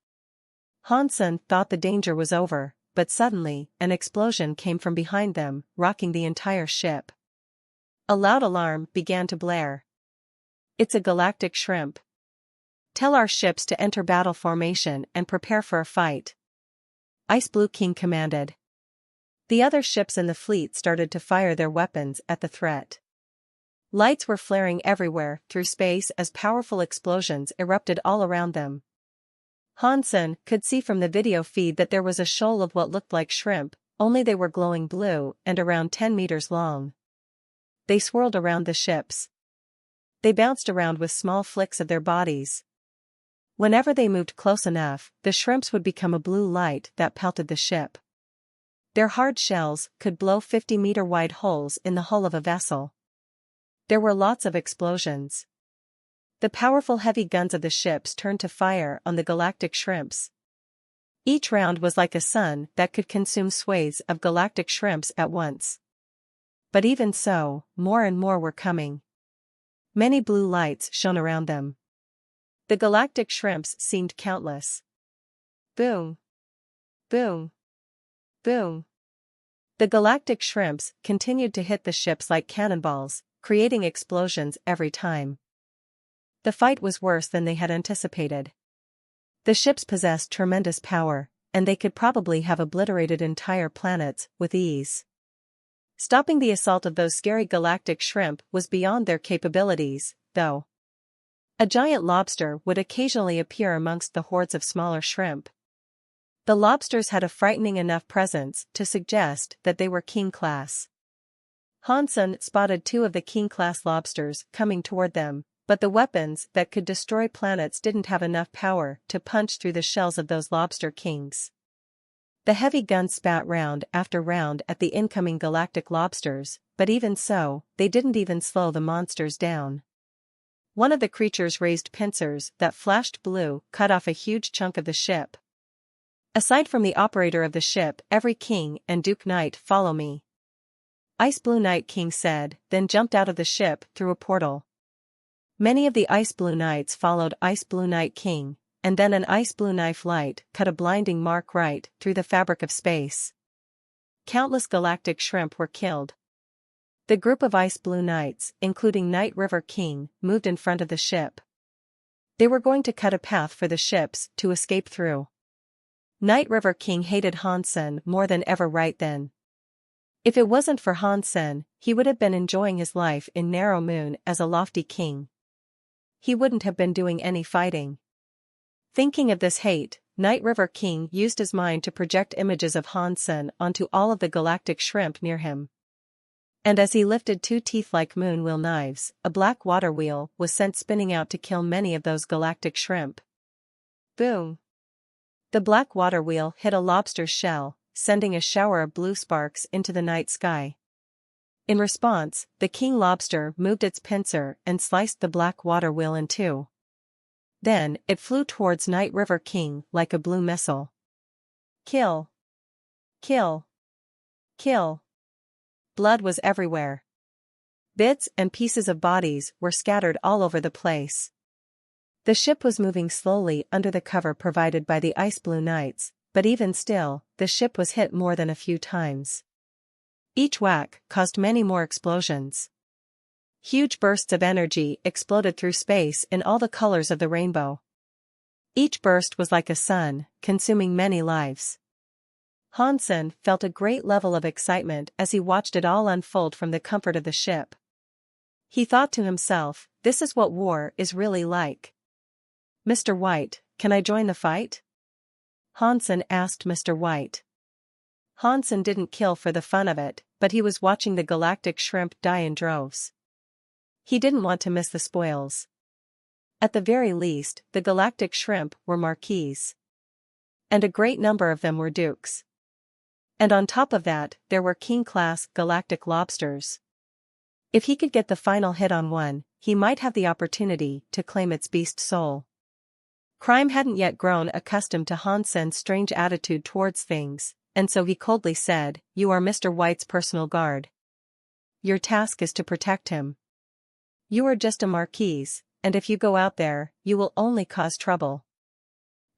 Hansen thought the danger was over, but suddenly, an explosion came from behind them, rocking the entire ship. A loud alarm began to blare. "It's a galactic shrimp. Tell our ships to enter battle formation and prepare for a fight," Ice Blue King commanded. The other ships in the fleet started to fire their weapons at the threat. Lights were flaring everywhere through space as powerful explosions erupted all around them. Hansen could see from the video feed that there was a shoal of what looked like shrimp, only they were glowing blue and around 10 meters long. They swirled around the ships. They bounced around with small flicks of their bodies. Whenever they moved close enough, the shrimps would become a blue light that pelted the ship. Their hard shells could blow 50-meter-wide holes in the hull of a vessel. There were lots of explosions. The powerful heavy guns of the ships turned to fire on the galactic shrimps. Each round was like a sun that could consume swathes of galactic shrimps at once. But even so, more and more were coming. Many blue lights shone around them. The galactic shrimps seemed countless. Boom! Boom! Boom! The galactic shrimps continued to hit the ships like cannonballs, creating explosions every time. The fight was worse than they had anticipated. The ships possessed tremendous power, and they could probably have obliterated entire planets with ease. Stopping the assault of those scary galactic shrimp was beyond their capabilities, though. A giant lobster would occasionally appear amongst the hordes of smaller shrimp. The lobsters had a frightening enough presence to suggest that they were king-class. Hansen spotted 2 of the king-class lobsters coming toward them, but the weapons that could destroy planets didn't have enough power to punch through the shells of those lobster kings. The heavy guns spat round after round at the incoming galactic lobsters, but even so, they didn't even slow the monsters down. One of the creatures raised pincers that flashed blue, cut off a huge chunk of the ship. Aside from the operator of the ship, every king and Duke Knight follow me. Ice Blue Knight King said, then jumped out of the ship through a portal. Many of the Ice Blue Knights followed Ice Blue Knight King, and then an ice blue knife light cut a blinding mark right through the fabric of space. Countless galactic shrimp were killed. The group of Ice Blue Knights, including Night River King, moved in front of the ship. They were going to cut a path for the ships to escape through. Night River King hated Hansen more than ever right then. If it wasn't for Hansen, he would have been enjoying his life in Narrow Moon as a lofty king. He wouldn't have been doing any fighting. Thinking of this hate, Night River King used his mind to project images of Hansen onto all of the galactic shrimp near him. And as he lifted 2 teeth-like moon wheel knives, a black water wheel was sent spinning out to kill many of those galactic shrimp. Boom! The black water wheel hit a lobster's shell, sending a shower of blue sparks into the night sky. In response, the king lobster moved its pincer and sliced the black water wheel in 2. Then, it flew towards Night River King like a blue missile. Kill! Kill! Kill! Blood was everywhere. Bits and pieces of bodies were scattered all over the place. The ship was moving slowly under the cover provided by the Ice Blue Knights, but even still, the ship was hit more than a few times. Each whack caused many more explosions. Huge bursts of energy exploded through space in all the colors of the rainbow. Each burst was like a sun, consuming many lives. Hansen felt a great level of excitement as he watched it all unfold from the comfort of the ship. He thought to himself, this is what war is really like. Mr. White, can I join the fight? Hansen asked Mr. White. Hansen didn't kill for the fun of it, but he was watching the galactic shrimp die in droves. He didn't want to miss the spoils. At the very least, the galactic shrimp were marquises. And a great number of them were dukes. And on top of that, there were king-class galactic lobsters. If he could get the final hit on one, he might have the opportunity to claim its beast soul. Crime hadn't yet grown accustomed to Hansen's strange attitude towards things, and so he coldly said, "You are Mr. White's personal guard. Your task is to protect him. You are just a marquise, and if you go out there, you will only cause trouble."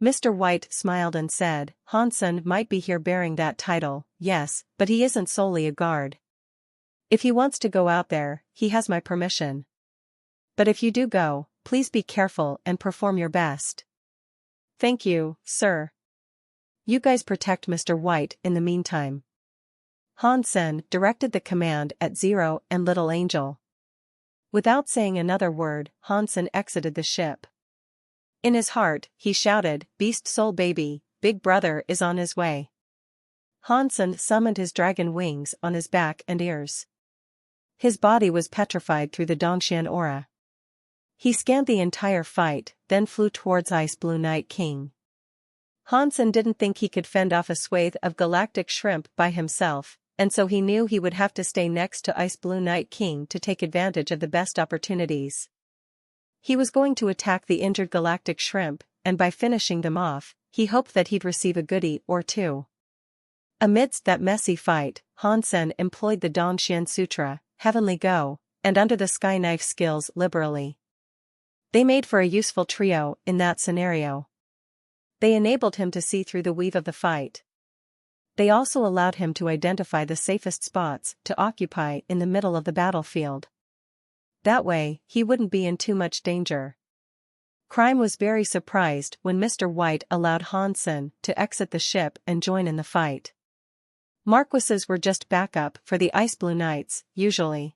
Mr. White smiled and said, "Hansen might be here bearing that title, yes, but he isn't solely a guard. If he wants to go out there, he has my permission. But if you do go, please be careful and perform your best." "Thank you, sir. You guys protect Mr. White in the meantime." Hansen directed the command at Zero and Little Angel. Without saying another word, Hansen exited the ship. In his heart, he shouted, "Beast Soul baby, Big Brother is on his way." Hansen summoned his dragon wings on his back and ears. His body was petrified through the Dongshan aura. He scanned the entire fight, then flew towards Ice Blue Knight King. Hansen didn't think he could fend off a swathe of galactic shrimp by himself, and so he knew he would have to stay next to Ice Blue Knight King to take advantage of the best opportunities. He was going to attack the injured galactic shrimp, and by finishing them off, he hoped that he'd receive a goodie or two. Amidst that messy fight, Hansen employed the Dongxian Sutra, Heavenly Go, and Under the Sky Knife skills liberally. They made for a useful trio in that scenario. They enabled him to see through the weave of the fight. They also allowed him to identify the safest spots to occupy in the middle of the battlefield. That way, he wouldn't be in too much danger. Crime was very surprised when Mr. White allowed Hansen to exit the ship and join in the fight. Marquises were just backup for the Ice Blue Knights, usually.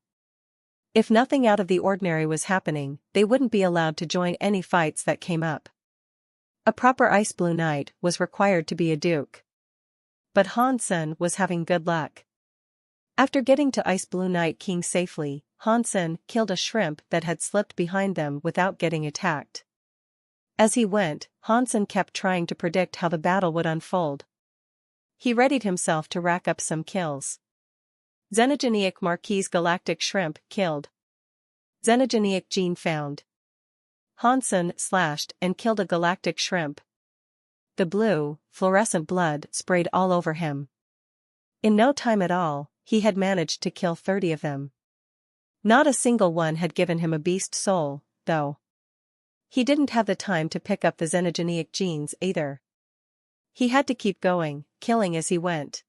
If nothing out of the ordinary was happening, they wouldn't be allowed to join any fights that came up. A proper Ice Blue Knight was required to be a duke. But Hansen was having good luck. After getting to Ice Blue Knight King safely, Hansen killed a shrimp that had slipped behind them without getting attacked. As he went, Hansen kept trying to predict how the battle would unfold. He readied himself to rack up some kills. Xenogenic Marquis Galactic Shrimp killed. Xenogenic Gene found. Hansen slashed and killed a galactic shrimp. The blue, fluorescent blood sprayed all over him. In no time at all, he had managed to kill 30 of them. Not a single one had given him a beast soul, though. He didn't have the time to pick up the xenogenic genes either. He had to keep going, killing as he went.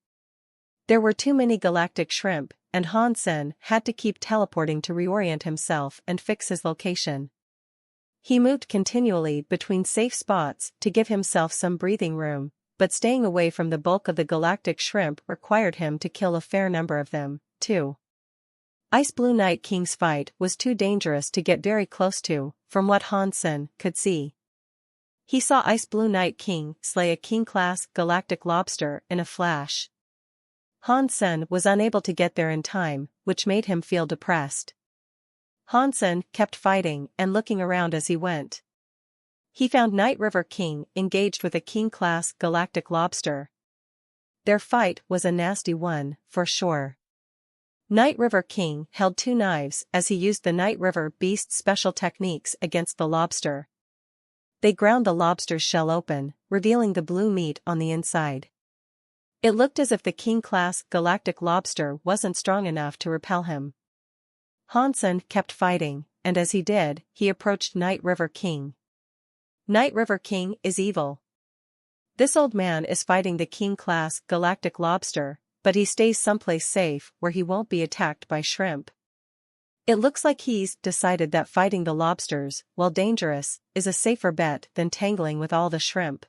There were too many galactic shrimp, and Hansen had to keep teleporting to reorient himself and fix his location. He moved continually between safe spots to give himself some breathing room, but staying away from the bulk of the galactic shrimp required him to kill a fair number of them, too. Ice Blue Knight King's fight was too dangerous to get very close to, from what Hansen could see. He saw Ice Blue Knight King slay a King-class galactic lobster in a flash. Hansen was unable to get there in time, which made him feel depressed. Hansen kept fighting and looking around as he went. He found Night River King engaged with a King-class galactic lobster. Their fight was a nasty one, for sure. Night River King held 2 knives as he used the Night River Beast's special techniques against the lobster. They ground the lobster's shell open, revealing the blue meat on the inside. It looked as if the King-class galactic lobster wasn't strong enough to repel him. Hansen kept fighting, and as he did, he approached Night River King. Night River King is evil. This old man is fighting the King-class galactic lobster, but he stays someplace safe where he won't be attacked by shrimp. It looks like he's decided that fighting the lobsters, while dangerous, is a safer bet than tangling with all the shrimp.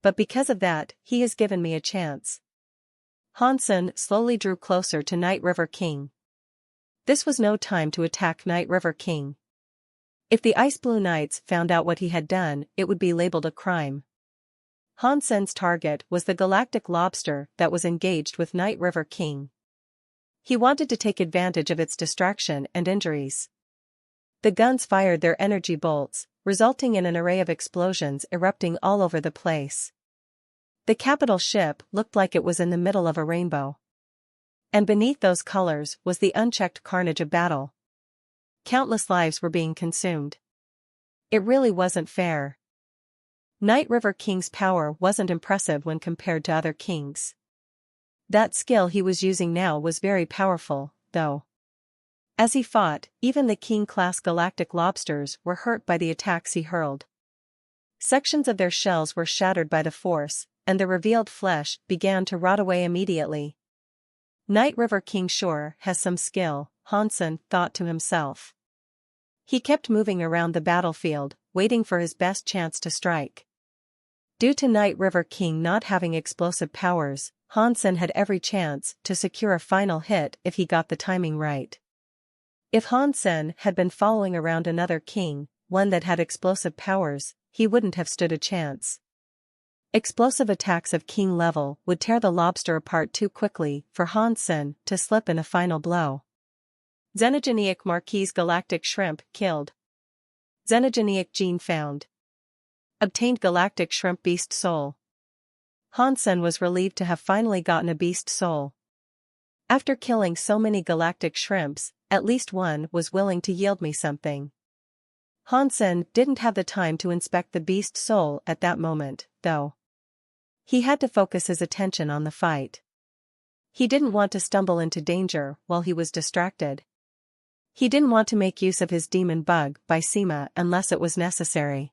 But because of that, he has given me a chance. Hansen slowly drew closer to Night River King. This was no time to attack Night River King. If the Ice Blue Knights found out what he had done, it would be labeled a crime. Hansen's target was the galactic lobster that was engaged with Night River King. He wanted to take advantage of its distraction and injuries. The guns fired their energy bolts, resulting in an array of explosions erupting all over the place. The capital ship looked like it was in the middle of a rainbow. And beneath those colors was the unchecked carnage of battle. Countless lives were being consumed. It really wasn't fair. Night River King's power wasn't impressive when compared to other kings. That skill he was using now was very powerful, though. As he fought, even the King-class galactic lobsters were hurt by the attacks he hurled. Sections of their shells were shattered by the force, and the revealed flesh began to rot away immediately. Night River King sure has some skill, Hansen thought to himself. He kept moving around the battlefield, waiting for his best chance to strike. Due to Night River King not having explosive powers, Hansen had every chance to secure a final hit if he got the timing right. If Hansen had been following around another king, one that had explosive powers, he wouldn't have stood a chance. Explosive attacks of king level would tear the lobster apart too quickly for Hansen to slip in a final blow. Xenogenic Marquis Galactic Shrimp killed. Xenogenic Gene found. Obtained Galactic Shrimp Beast Soul. Hansen was relieved to have finally gotten a beast soul. After killing so many galactic shrimps, at least one was willing to yield me something. Hansen didn't have the time to inspect the beast's soul at that moment, though. He had to focus his attention on the fight. He didn't want to stumble into danger while he was distracted. He didn't want to make use of his demon bug by Sema unless it was necessary.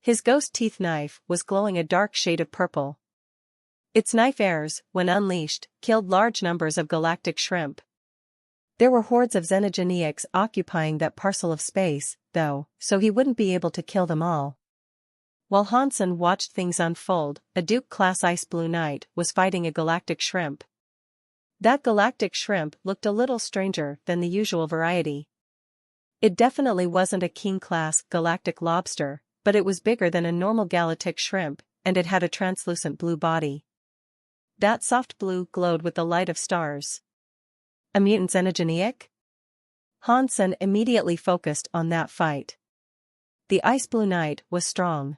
His ghost teeth knife was glowing a dark shade of purple. Its knife airs, when unleashed, killed large numbers of galactic shrimp. There were hordes of xenogeniacs occupying that parcel of space, though, so he wouldn't be able to kill them all. While Hansen watched things unfold, a Duke-class Ice Blue Knight was fighting a galactic shrimp. That galactic shrimp looked a little stranger than the usual variety. It definitely wasn't a King-class galactic lobster, but it was bigger than a normal galactic shrimp, and it had a translucent blue body. That soft blue glowed with the light of stars. A mutant xenogeniac? Hansen immediately focused on that fight. The Ice Blue Knight was strong.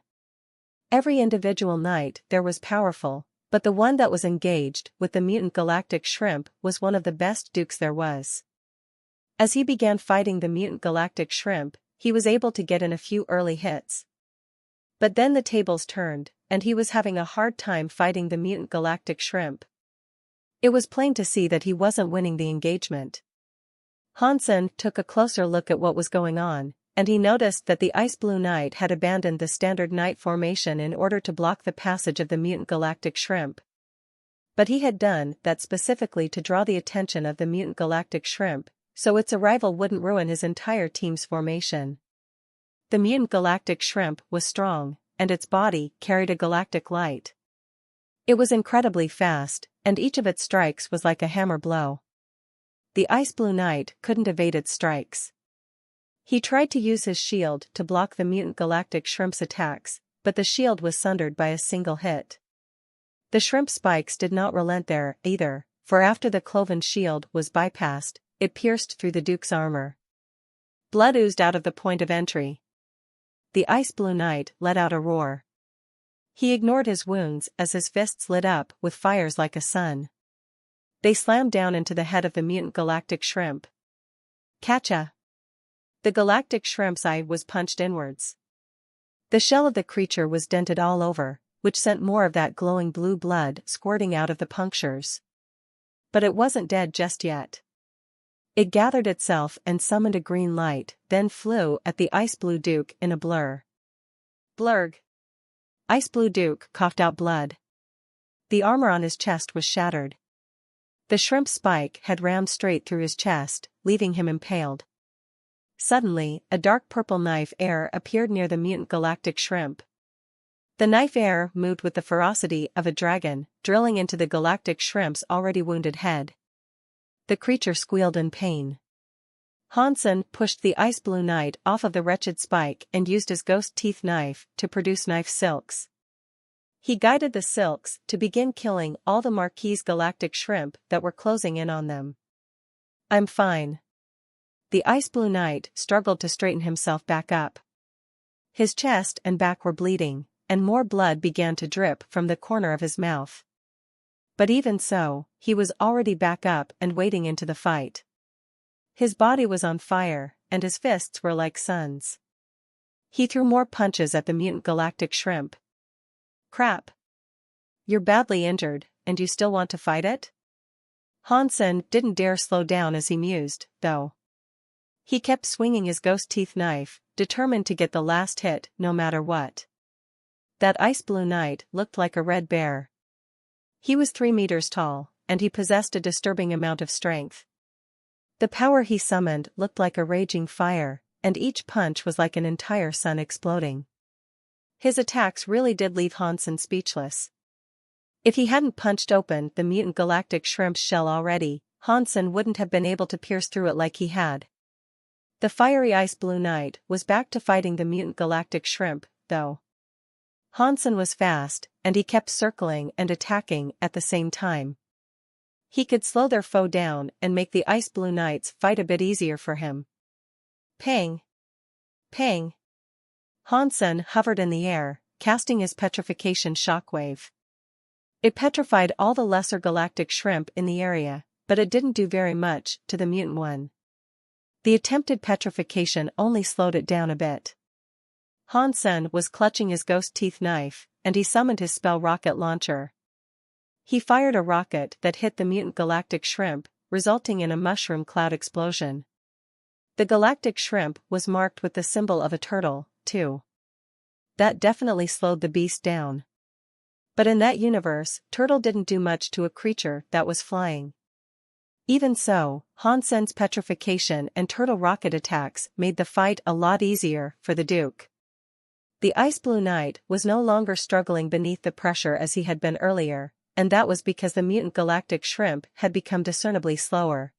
Every individual knight there was powerful, but the one that was engaged with the mutant galactic shrimp was one of the best dukes there was. As he began fighting the mutant galactic shrimp, he was able to get in a few early hits. But then the tables turned, and he was having a hard time fighting the mutant galactic shrimp. It was plain to see that he wasn't winning the engagement. Hansen took a closer look at what was going on, and he noticed that the Ice Blue Knight had abandoned the standard knight formation in order to block the passage of the mutant galactic shrimp. But he had done that specifically to draw the attention of the mutant galactic shrimp, so its arrival wouldn't ruin his entire team's formation. The mutant galactic shrimp was strong, and its body carried a galactic light. It was incredibly fast, and each of its strikes was like a hammer blow. The Ice Blue Knight couldn't evade its strikes. He tried to use his shield to block the mutant galactic shrimp's attacks, but the shield was sundered by a single hit. The shrimp spikes did not relent there, either, for after the cloven shield was bypassed, it pierced through the Duke's armor. Blood oozed out of the point of entry. The Ice Blue Knight let out a roar. He ignored his wounds as his fists lit up with fires like a sun. They slammed down into the head of the mutant galactic shrimp. Catcha! The galactic shrimp's eye was punched inwards. The shell of the creature was dented all over, which sent more of that glowing blue blood squirting out of the punctures. But it wasn't dead just yet. It gathered itself and summoned a green light, then flew at the Ice Blue Duke in a blur. Blurg! Ice Blue Duke coughed out blood. The armor on his chest was shattered. The shrimp spike had rammed straight through his chest, leaving him impaled. Suddenly, a dark purple knife air appeared near the mutant galactic shrimp. The knife air moved with the ferocity of a dragon, drilling into the galactic shrimp's already wounded head. The creature squealed in pain. Hansen pushed the Ice Blue Knight off of the wretched spike and used his ghost teeth knife to produce knife silks. He guided the silks to begin killing all the Marquis galactic shrimp that were closing in on them. I'm fine. The Ice Blue Knight struggled to straighten himself back up. His chest and back were bleeding, and more blood began to drip from the corner of his mouth. But even so, he was already back up and wading into the fight. His body was on fire, and his fists were like suns. He threw more punches at the mutant galactic shrimp. Crap. You're badly injured, and you still want to fight it? Hansen didn't dare slow down as he mused, though. He kept swinging his ghost teeth knife, determined to get the last hit no matter what. That Ice Blue Knight looked like a red bear. He was 3 meters tall, and he possessed a disturbing amount of strength. The power he summoned looked like a raging fire, and each punch was like an entire sun exploding. His attacks really did leave Hansen speechless. If he hadn't punched open the mutant galactic shrimp's shell already, Hansen wouldn't have been able to pierce through it like he had. The fiery Ice Blue Knight was back to fighting the mutant galactic shrimp, though. Hansen was fast, and he kept circling and attacking at the same time. He could slow their foe down and make the Ice Blue Knight's fight a bit easier for him. Pang! Pang! Hansen hovered in the air, casting his petrification shockwave. It petrified all the lesser galactic shrimp in the area, but it didn't do very much to the mutant one. The attempted petrification only slowed it down a bit. Hansen was clutching his ghost teeth knife, and he summoned his spell rocket launcher. He fired a rocket that hit the mutant galactic shrimp, resulting in a mushroom cloud explosion. The galactic shrimp was marked with the symbol of a turtle, too. That definitely slowed the beast down. But in that universe, turtle didn't do much to a creature that was flying. Even so, Hansen's petrification and turtle rocket attacks made the fight a lot easier for the Duke. The Ice Blue Knight was no longer struggling beneath the pressure as he had been earlier, and that was because the mutant galactic shrimp had become discernibly slower.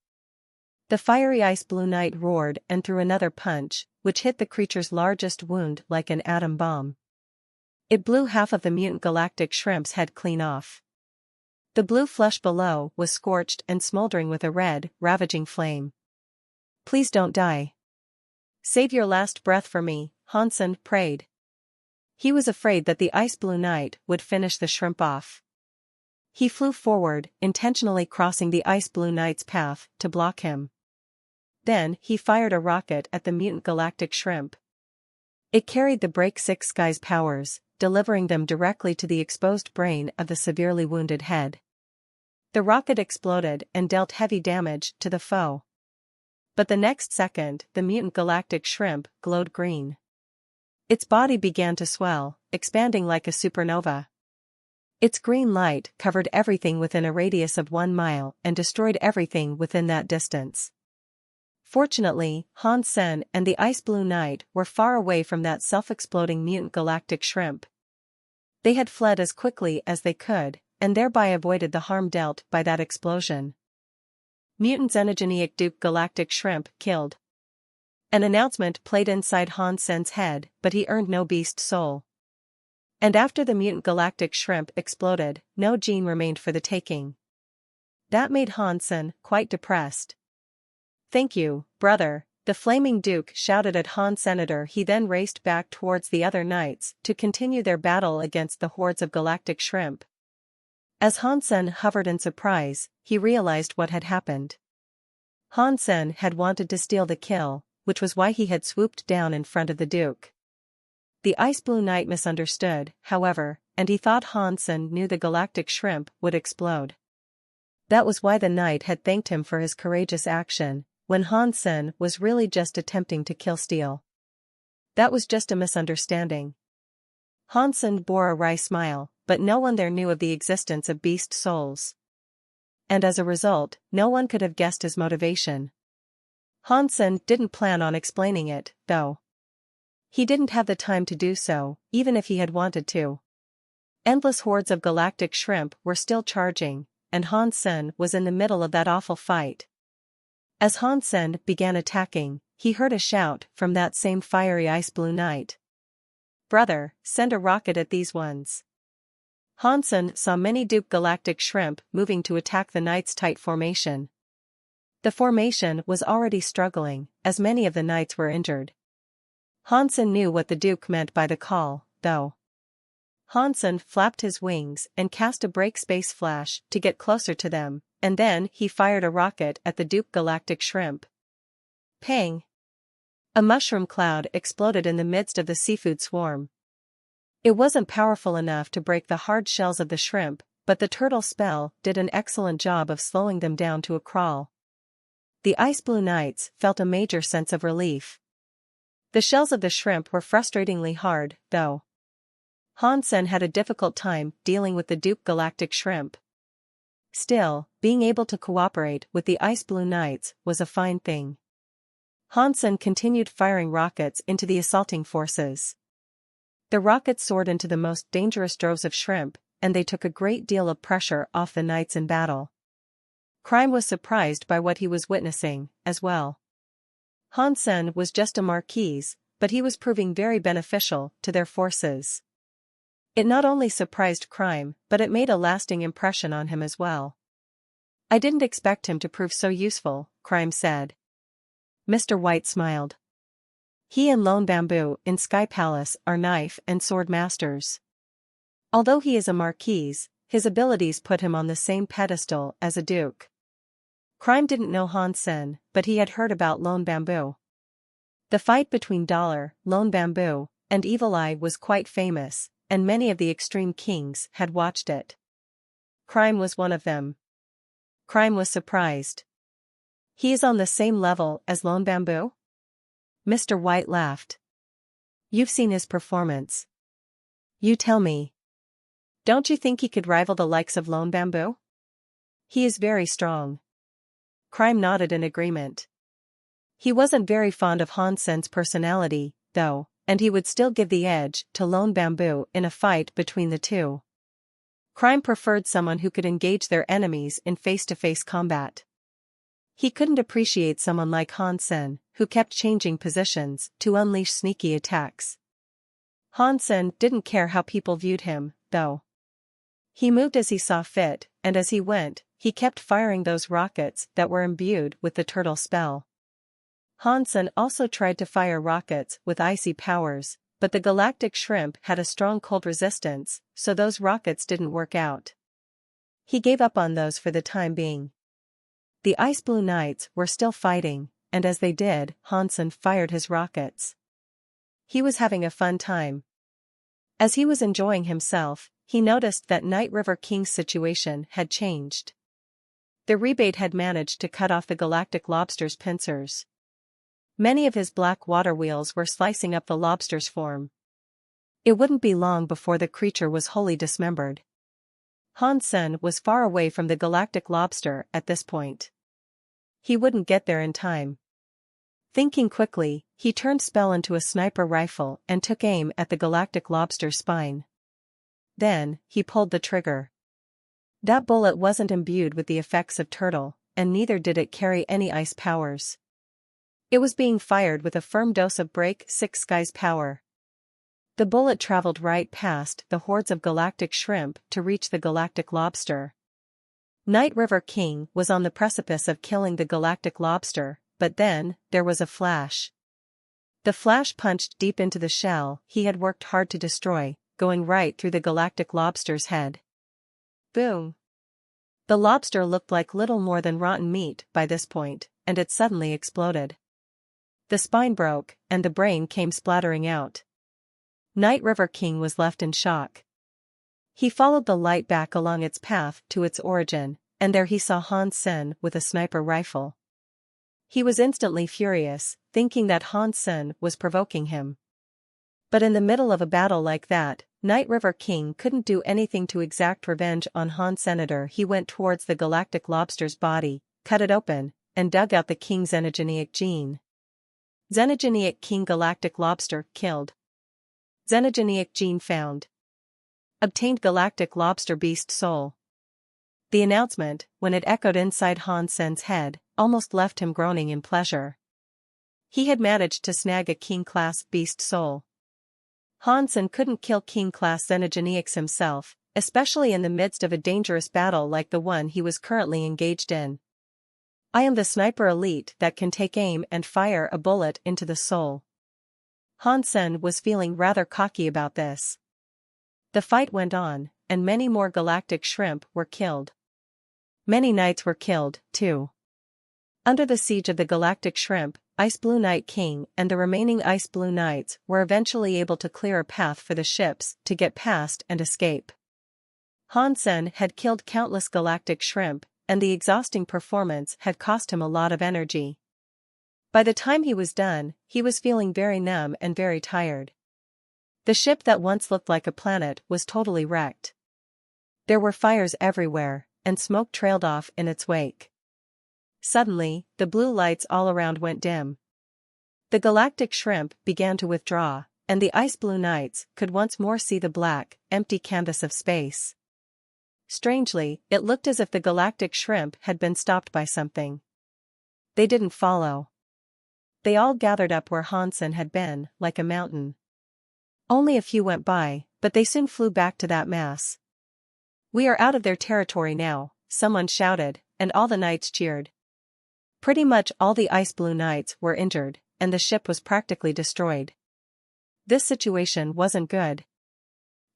The fiery Ice Blue Knight roared and threw another punch, which hit the creature's largest wound like an atom bomb. It blew half of the mutant galactic shrimp's head clean off. The blue flesh below was scorched and smoldering with a red, ravaging flame. "Please don't die. Save your last breath for me," Hansen prayed. He was afraid that the Ice Blue Knight would finish the shrimp off. He flew forward, intentionally crossing the Ice Blue Knight's path to block him. Then he fired a rocket at the mutant galactic shrimp. It carried the Break 6 Sky's powers, delivering them directly to the exposed brain of the severely wounded head. The rocket exploded and dealt heavy damage to the foe. But the next second, the mutant galactic shrimp glowed green. Its body began to swell, expanding like a supernova. Its green light covered everything within a radius of 1 mile and destroyed everything within that distance. Fortunately, Hansen and the Ice Blue Knight were far away from that self-exploding mutant galactic shrimp. They had fled as quickly as they could, and thereby avoided the harm dealt by that explosion. Mutant Xenogenic Duke Galactic Shrimp killed. An announcement played inside Hansen's head, but he earned no beast soul. And after the mutant galactic shrimp exploded, no gene remained for the taking. That made Hansen quite depressed. "Thank you, brother," the flaming Duke shouted at Han Senator. He then raced back towards the other knights to continue their battle against the hordes of galactic shrimp. As Hansen hovered in surprise, he realized what had happened. Hansen had wanted to steal the kill, which was why he had swooped down in front of the Duke. The Ice Blue Knight misunderstood, however, and he thought Hansen knew the galactic shrimp would explode. That was why the knight had thanked him for his courageous action, when Hansen was really just attempting to kill steal. That was just a misunderstanding. Hansen bore a wry smile, but no one there knew of the existence of beast souls. And as a result, no one could have guessed his motivation. Hansen didn't plan on explaining it, though. He didn't have the time to do so, even if he had wanted to. Endless hordes of galactic shrimp were still charging, and Hansen was in the middle of that awful fight. As Hansen began attacking, he heard a shout from that same fiery Ice Blue Knight. "Brother, send a rocket at these ones." Hansen saw many Duke galactic shrimp moving to attack the knight's tight formation. The formation was already struggling, as many of the knights were injured. Hansen knew what the Duke meant by the call, though. Hansen flapped his wings and cast a break space flash to get closer to them, and then he fired a rocket at the Duke galactic shrimp. Pang! A mushroom cloud exploded in the midst of the seafood swarm. It wasn't powerful enough to break the hard shells of the shrimp, but the turtle spell did an excellent job of slowing them down to a crawl. The Ice Blue Knights felt a major sense of relief. The shells of the shrimp were frustratingly hard, though. Hansen had a difficult time dealing with the Duke galactic shrimp. Still, being able to cooperate with the Ice Blue Knights was a fine thing. Hansen continued firing rockets into the assaulting forces. The rockets soared into the most dangerous droves of shrimp, and they took a great deal of pressure off the knights in battle. Crime was surprised by what he was witnessing, as well. Hansen was just a marquise, but he was proving very beneficial to their forces. It not only surprised Crime, but it made a lasting impression on him as well. "I didn't expect him to prove so useful," Crime said. Mr. White smiled. "He and Lone Bamboo in Sky Palace are knife and sword masters. Although he is a marquise, his abilities put him on the same pedestal as a duke." Crime didn't know Hansen, but he had heard about Lone Bamboo. The fight between Lone Bamboo, and Evil Eye was quite famous, and many of the extreme kings had watched it. Crime was one of them. Crime was surprised. He is on the same level as Lone Bamboo? Mr. White laughed. You've seen his performance. You tell me. Don't you think he could rival the likes of Lone Bamboo? He is very strong. Crime nodded in agreement. He wasn't very fond of Hansen's personality, though, and he would still give the edge to Lone Bamboo in a fight between the two. Crime preferred someone who could engage their enemies in face-to-face combat. He couldn't appreciate someone like Hansen, who kept changing positions to unleash sneaky attacks. Hansen didn't care how people viewed him, though. He moved as he saw fit, and as he went, he kept firing those rockets that were imbued with the turtle spell. Hansen also tried to fire rockets with icy powers, but the galactic shrimp had a strong cold resistance, so those rockets didn't work out. He gave up on those for the time being. The Ice Blue Knights were still fighting, and as they did, Hansen fired his rockets. He was having a fun time. As he was enjoying himself, he noticed that Night River King's situation had changed. The rebate had managed to cut off the galactic lobster's pincers. Many of his black water wheels were slicing up the lobster's form. It wouldn't be long before the creature was wholly dismembered. Hansen was far away from the galactic lobster at this point. He wouldn't get there in time. Thinking quickly, he turned spell into a sniper rifle and took aim at the galactic lobster's spine. Then, he pulled the trigger. That bullet wasn't imbued with the effects of turtle, and neither did it carry any ice powers. It was being fired with a firm dose of Break 6 Sky's power. The bullet traveled right past the hordes of galactic shrimp to reach the galactic lobster. Night River King was on the precipice of killing the galactic lobster, but then, there was a flash. The flash punched deep into the shell he had worked hard to destroy, going right through the galactic lobster's head. Boom! The lobster looked like little more than rotten meat by this point, and it suddenly exploded. The spine broke, and the brain came splattering out. Night River King was left in shock. He followed the light back along its path to its origin, and there he saw Hansen with a sniper rifle. He was instantly furious, thinking that Hansen was provoking him. But in the middle of a battle like that, Night River King couldn't do anything to exact revenge on Hansen. He went towards the galactic lobster's body, cut it open, and dug out the king's xenogenic gene. Xenogenic King Galactic Lobster killed. Xenogenic gene found. Obtained Galactic Lobster Beast Soul. The announcement, when it echoed inside Hansen's head, almost left him groaning in pleasure. He had managed to snag a King-class Beast Soul. Hansen couldn't kill King-class Xenogenics himself, especially in the midst of a dangerous battle like the one he was currently engaged in. I am the sniper elite that can take aim and fire a bullet into the soul. Hansen was feeling rather cocky about this. The fight went on, and many more galactic shrimp were killed. Many knights were killed, too. Under the siege of the galactic shrimp, Ice Blue Knight King and the remaining Ice Blue Knights were eventually able to clear a path for the ships to get past and escape. Hansen had killed countless galactic shrimp, and the exhausting performance had cost him a lot of energy. By the time he was done, he was feeling very numb and very tired. The ship that once looked like a planet was totally wrecked. There were fires everywhere, and smoke trailed off in its wake. Suddenly, the blue lights all around went dim. The galactic shrimp began to withdraw, and the Ice Blue Knights could once more see the black, empty canvas of space. Strangely, it looked as if the galactic shrimp had been stopped by something. They didn't follow. They all gathered up where Hansen had been, like a mountain. Only a few went by, but they soon flew back to that mass. "We are out of their territory now," someone shouted, and all the knights cheered. Pretty much all the Ice Blue Knights were injured, and the ship was practically destroyed. This situation wasn't good.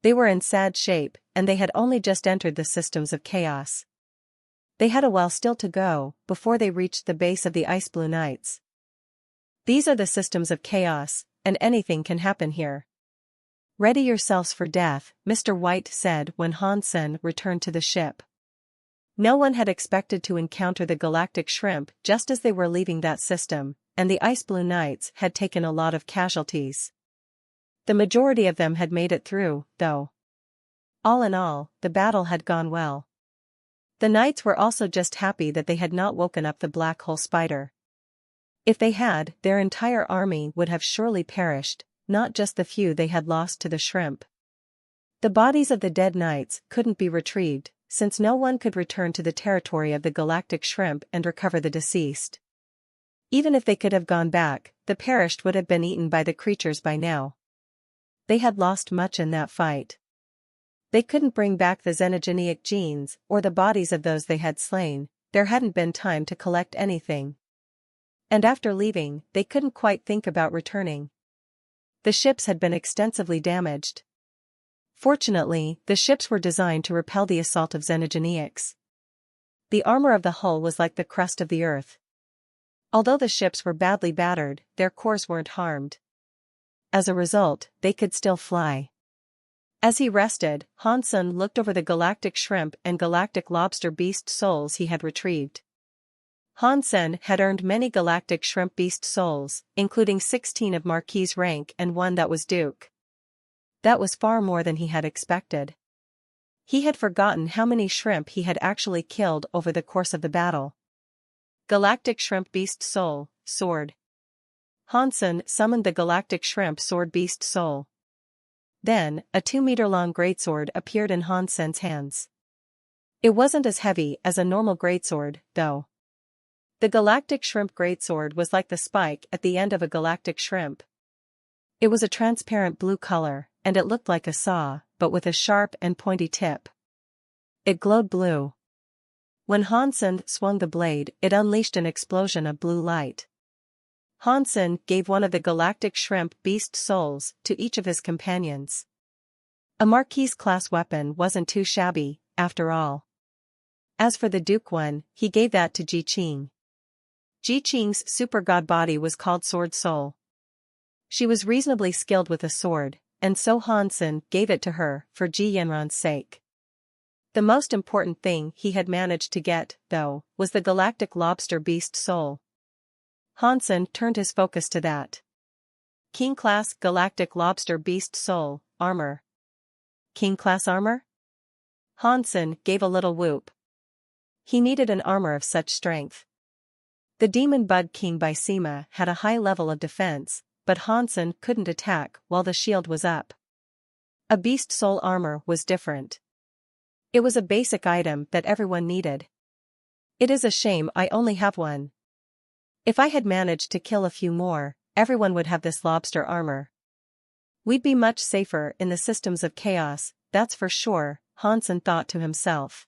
They were in sad shape, and they had only just entered the systems of chaos. They had a while still to go before they reached the base of the Ice Blue Knights. These are the systems of chaos, and anything can happen here. Ready yourselves for death, Mr. White said when Hansen returned to the ship. No one had expected to encounter the galactic shrimp just as they were leaving that system, and the Ice Blue Knights had taken a lot of casualties. The majority of them had made it through, though. All in all, the battle had gone well. The Knights were also just happy that they had not woken up the black hole spider. If they had, their entire army would have surely perished, not just the few they had lost to the shrimp. The bodies of the dead Knights couldn't be retrieved, since no one could return to the territory of the galactic shrimp and recover the deceased. Even if they could have gone back, the perished would have been eaten by the creatures by now. They had lost much in that fight. They couldn't bring back the xenogeneic genes or the bodies of those they had slain, there hadn't been time to collect anything. And after leaving, they couldn't quite think about returning. The ships had been extensively damaged. Fortunately, the ships were designed to repel the assault of xenogeneics. The armor of the hull was like the crust of the earth. Although the ships were badly battered, their cores weren't harmed. As a result, they could still fly. As he rested, Hansen looked over the galactic shrimp and galactic lobster beast souls he had retrieved. Hansen had earned many galactic shrimp beast souls, including 16 of Marquis rank and one that was Duke. That was far more than he had expected. He had forgotten how many shrimp he had actually killed over the course of the battle. Galactic Shrimp Beast Soul, Sword. Hansen summoned the Galactic Shrimp Sword Beast Soul. Then, a 2-meter-long greatsword appeared in Hansen's hands. It wasn't as heavy as a normal greatsword, though. The Galactic Shrimp Greatsword was like the spike at the end of a galactic shrimp. It was a transparent blue color, and it looked like a saw, but with a sharp and pointy tip. It glowed blue. When Hansen swung the blade, it unleashed an explosion of blue light. Hansen gave one of the galactic shrimp beast souls to each of his companions. A Marquis-class weapon wasn't too shabby, after all. As for the Duke one, he gave that to Ji Qing. Ji Qing's super god body was called Sword Soul. She was reasonably skilled with a sword, and so Hansen gave it to her for Ji Yanran's sake. The most important thing he had managed to get, though, was the galactic lobster beast soul. Hansen turned his focus to that. King-class galactic lobster beast soul, armor. King-class armor? Hansen gave a little whoop. He needed an armor of such strength. The demon bug King Bysema had a high level of defense, but Hansen couldn't attack while the shield was up. A beast soul armor was different. It was a basic item that everyone needed. It is a shame I only have one. If I had managed to kill a few more, everyone would have this lobster armor. We'd be much safer in the systems of chaos, that's for sure, Hansen thought to himself.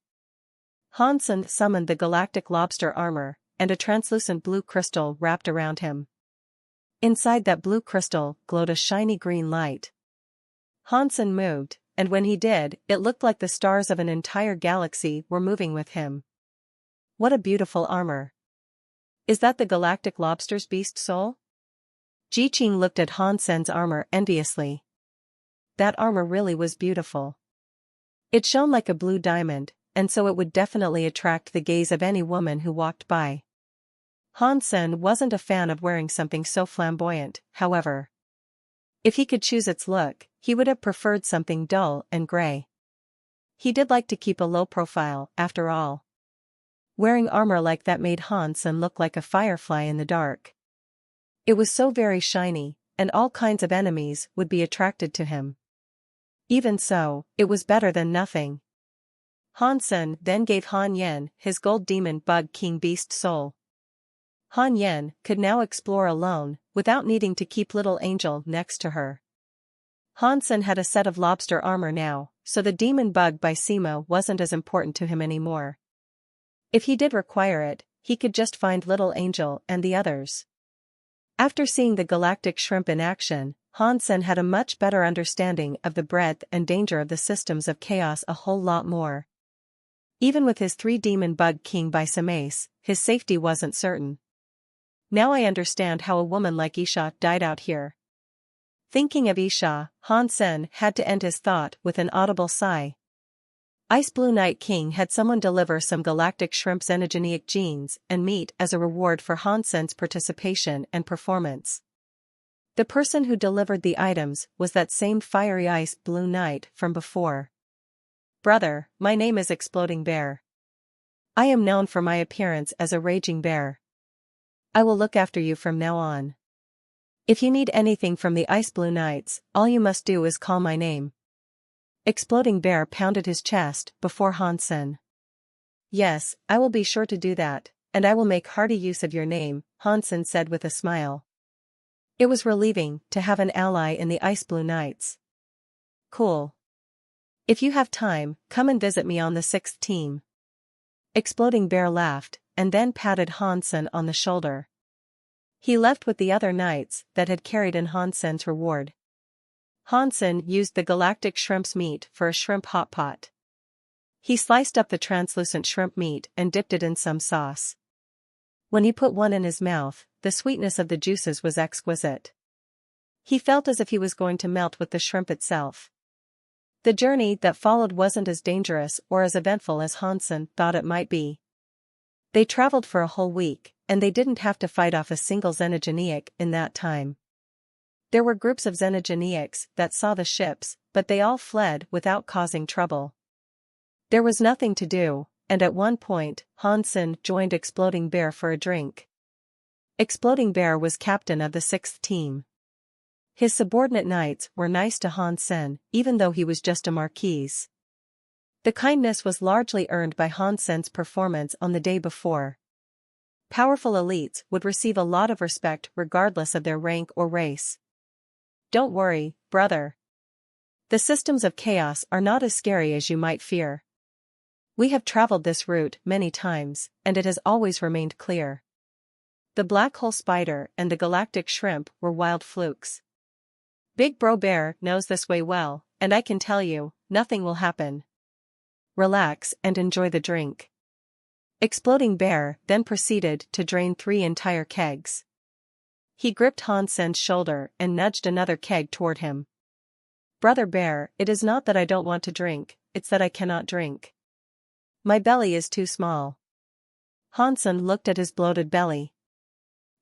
Hansen summoned the galactic lobster armor, and a translucent blue crystal wrapped around him. Inside that blue crystal glowed a shiny green light. Hansen moved, and when he did, it looked like the stars of an entire galaxy were moving with him. What a beautiful armor. Is that the galactic lobster's beast soul? Ji Qing looked at Hansen's armor enviously. That armor really was beautiful. It shone like a blue diamond, and so it would definitely attract the gaze of any woman who walked by. Hansen wasn't a fan of wearing something so flamboyant, however. If he could choose its look, he would have preferred something dull and gray. He did like to keep a low profile, after all. Wearing armor like that made Hansen look like a firefly in the dark. It was so very shiny, and all kinds of enemies would be attracted to him. Even so, it was better than nothing. Hansen then gave Han Yen his gold demon bug king beast soul. Han Yen could now explore alone, without needing to keep little Angel next to her. Hansen had a set of lobster armor now, so the demon bug Bysema wasn't as important to him anymore. If he did require it, he could just find little Angel and the others. After seeing the galactic shrimp in action, Hansen had a much better understanding of the breadth and danger of the systems of chaos a whole lot more. Even with his 3-demon bug king by some ace, his safety wasn't certain. Now I understand how a woman like Isha died out here. Thinking of Isha, Han Sen had to end his thought with an audible sigh. Ice Blue Night King had someone deliver some galactic shrimp xenogeneic genes and meat as a reward for Han Sen's participation and performance. The person who delivered the items was that same fiery Ice Blue Knight from before. Brother, my name is Exploding Bear. I am known for my appearance as a raging bear. I will look after you from now on. If you need anything from the Ice Blue Knights, all you must do is call my name. Exploding Bear pounded his chest before Han Sen. Yes, I will be sure to do that, and I will make hearty use of your name, Han Sen said with a smile. It was relieving to have an ally in the Ice Blue Knights. Cool. If you have time, come and visit me on the 6th team. Exploding Bear laughed, and then patted Han Sen on the shoulder. He left with the other knights that had carried in Han Sen's reward. Han Sen used the galactic shrimp's meat for a shrimp hot pot. He sliced up the translucent shrimp meat and dipped it in some sauce. When he put one in his mouth, the sweetness of the juices was exquisite. He felt as if he was going to melt with the shrimp itself. The journey that followed wasn't as dangerous or as eventful as Han Sen thought it might be. They traveled for a whole week, and they didn't have to fight off a single xenogeneic in that time. There were groups of xenogeneics that saw the ships, but they all fled without causing trouble. There was nothing to do, and at one point, Han Sen joined Exploding Bear for a drink. Exploding Bear was captain of the 6th team. His subordinate knights were nice to Han Sen, even though he was just a marquis. The kindness was largely earned by Han Sen's performance on the day before. Powerful elites would receive a lot of respect regardless of their rank or race. Don't worry, brother. The systems of chaos are not as scary as you might fear. We have traveled this route many times, and it has always remained clear. The black hole spider and the galactic shrimp were wild flukes. Big Bro Bear knows this way well, and I can tell you, nothing will happen. Relax and enjoy the drink. Exploding Bear then proceeded to drain 3 entire kegs. He gripped Han Sen's shoulder and nudged another keg toward him. Brother Bear, it is not that I don't want to drink, it's that I cannot drink. My belly is too small. Han Sen looked at his bloated belly.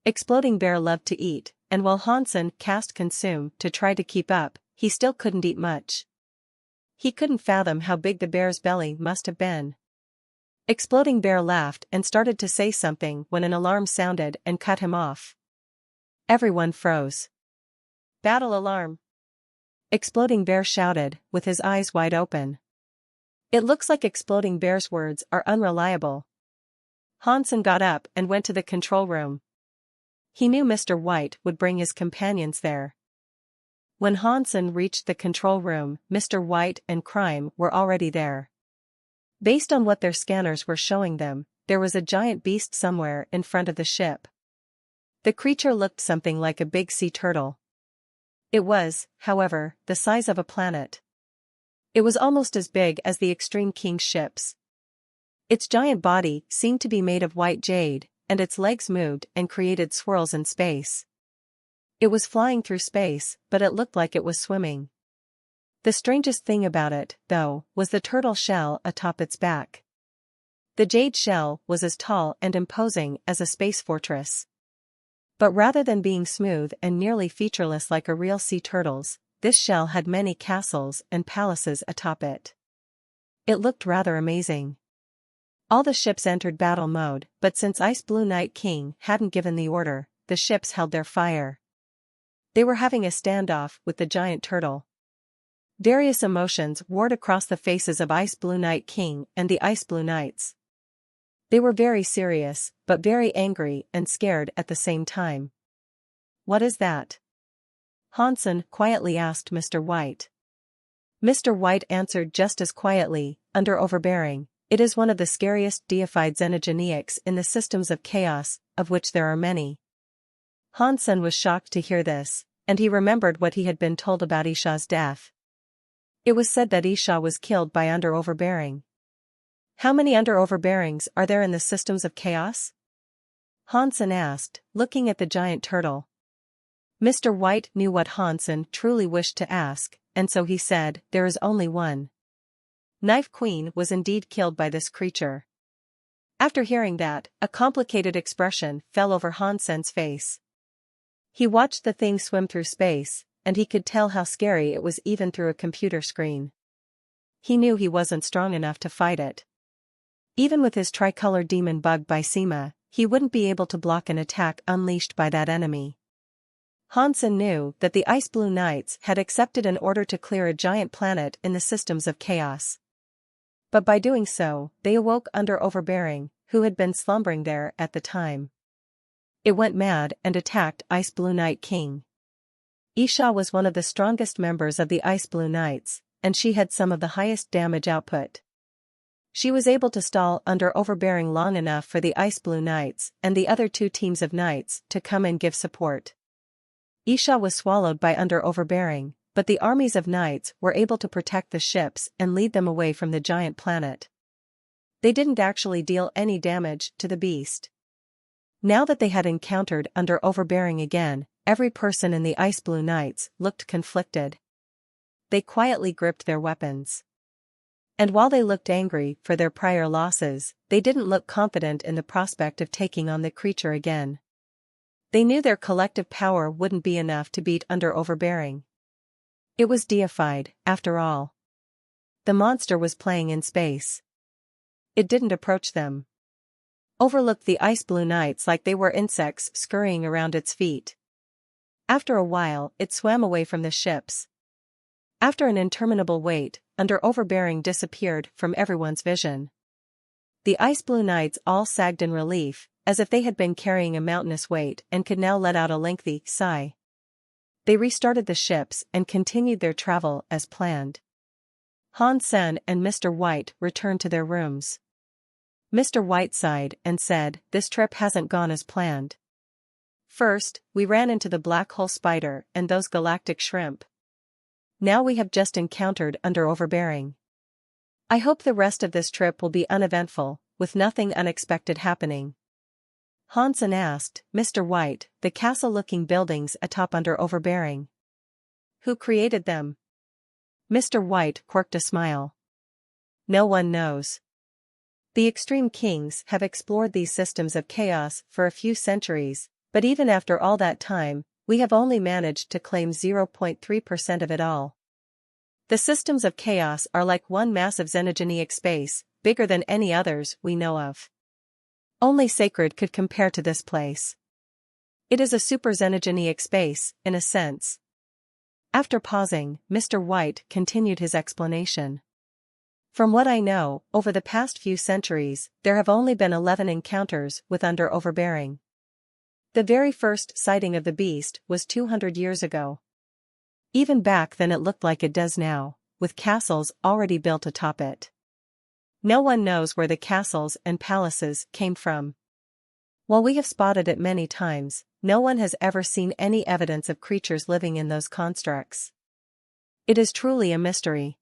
Exploding Bear loved to eat, and while Han Sen cast consume to try to keep up, he still couldn't eat much. He couldn't fathom how big the bear's belly must have been. Exploding Bear laughed and started to say something when an alarm sounded and cut him off. Everyone froze. Battle alarm! Exploding Bear shouted, with his eyes wide open. It looks like Exploding Bear's words are unreliable. Han Sen got up and went to the control room. He knew Mr. White would bring his companions there. When Han Sen reached the control room, Mr. White and Crime were already there. Based on what their scanners were showing them, there was a giant beast somewhere in front of the ship. The creature looked something like a big sea turtle. It was, however, the size of a planet. It was almost as big as the Extreme King's ships. Its giant body seemed to be made of white jade, and its legs moved and created swirls in space. It was flying through space, but it looked like it was swimming. The strangest thing about it, though, was the turtle shell atop its back. The jade shell was as tall and imposing as a space fortress. But rather than being smooth and nearly featureless like a real sea turtle's, this shell had many castles and palaces atop it. It looked rather amazing. All the ships entered battle mode, but since Ice Blue Night King hadn't given the order, the ships held their fire. They were having a standoff with the giant turtle. Various emotions warred across the faces of Ice Blue Night King and the Ice Blue Knights. They were very serious, but very angry and scared at the same time. What is that? Han Sen quietly asked Mr. White. Mr. White answered just as quietly, under overbearing, it is one of the scariest deified xenogeneics in the systems of chaos, of which there are many. Han Sen was shocked to hear this, and he remembered what he had been told about Isha's death. It was said that Isha was killed by under overbearing. How many under-overbearings are there in the systems of chaos? Hansen asked, looking at the giant turtle. Mr. White knew what Hansen truly wished to ask, and so he said, there is only one. Knife Queen was indeed killed by this creature. After hearing that, a complicated expression fell over Hansen's face. He watched the thing swim through space, and he could tell how scary it was even through a computer screen. He knew he wasn't strong enough to fight it. Even with his tricolor demon bug Bysema, he wouldn't be able to block an attack unleashed by that enemy. Hansen knew that the Ice Blue Knights had accepted an order to clear a giant planet in the systems of chaos. But by doing so, they awoke under-overbearing, who had been slumbering there at the time. It went mad and attacked Ice Blue Knight King. Isha was one of the strongest members of the Ice Blue Knights, and she had some of the highest damage output. She was able to stall under-overbearing long enough for the Ice Blue Knights and the other two teams of knights to come and give support. Isha was swallowed by under-overbearing, but the armies of knights were able to protect the ships and lead them away from the giant planet. They didn't actually deal any damage to the beast. Now that they had encountered under-overbearing again, every person in the Ice Blue Knights looked conflicted. They quietly gripped their weapons. And while they looked angry for their prior losses, they didn't look confident in the prospect of taking on the creature again. They knew their collective power wouldn't be enough to beat under-overbearing. It was deified, after all. The monster was playing in space. It didn't approach them. Overlooked the Ice Blue Knights like they were insects scurrying around its feet. After a while, it swam away from the ships. After an interminable wait, under-overbearing disappeared from everyone's vision. The Ice Blue Knights all sagged in relief, as if they had been carrying a mountainous weight and could now let out a lengthy sigh. They restarted the ships and continued their travel as planned. Hansen and Mr. White returned to their rooms. Mr. White sighed and said, "This trip hasn't gone as planned. First, we ran into the black hole spider and those galactic shrimp. Now we have just encountered under-overbearing. I hope the rest of this trip will be uneventful, with nothing unexpected happening." Hansen asked, "Mr. White, the castle-looking buildings atop under-overbearing. Who created them?" Mr. White quirked a smile. "No one knows. The Extreme Kings have explored these systems of chaos for a few centuries, but even after all that time, we have only managed to claim 0.3% of it all. The systems of chaos are like one massive xenogenic space, bigger than any others we know of. Only Sacred could compare to this place. It is a super xenogenic space, in a sense." After pausing, Mr. White continued his explanation. "From what I know, over the past few centuries, there have only been 11 encounters with under-overbearing. The very first sighting of the beast was 200 years ago. Even back then it looked like it does now, with castles already built atop it. No one knows where the castles and palaces came from. While we have spotted it many times, no one has ever seen any evidence of creatures living in those constructs. It is truly a mystery."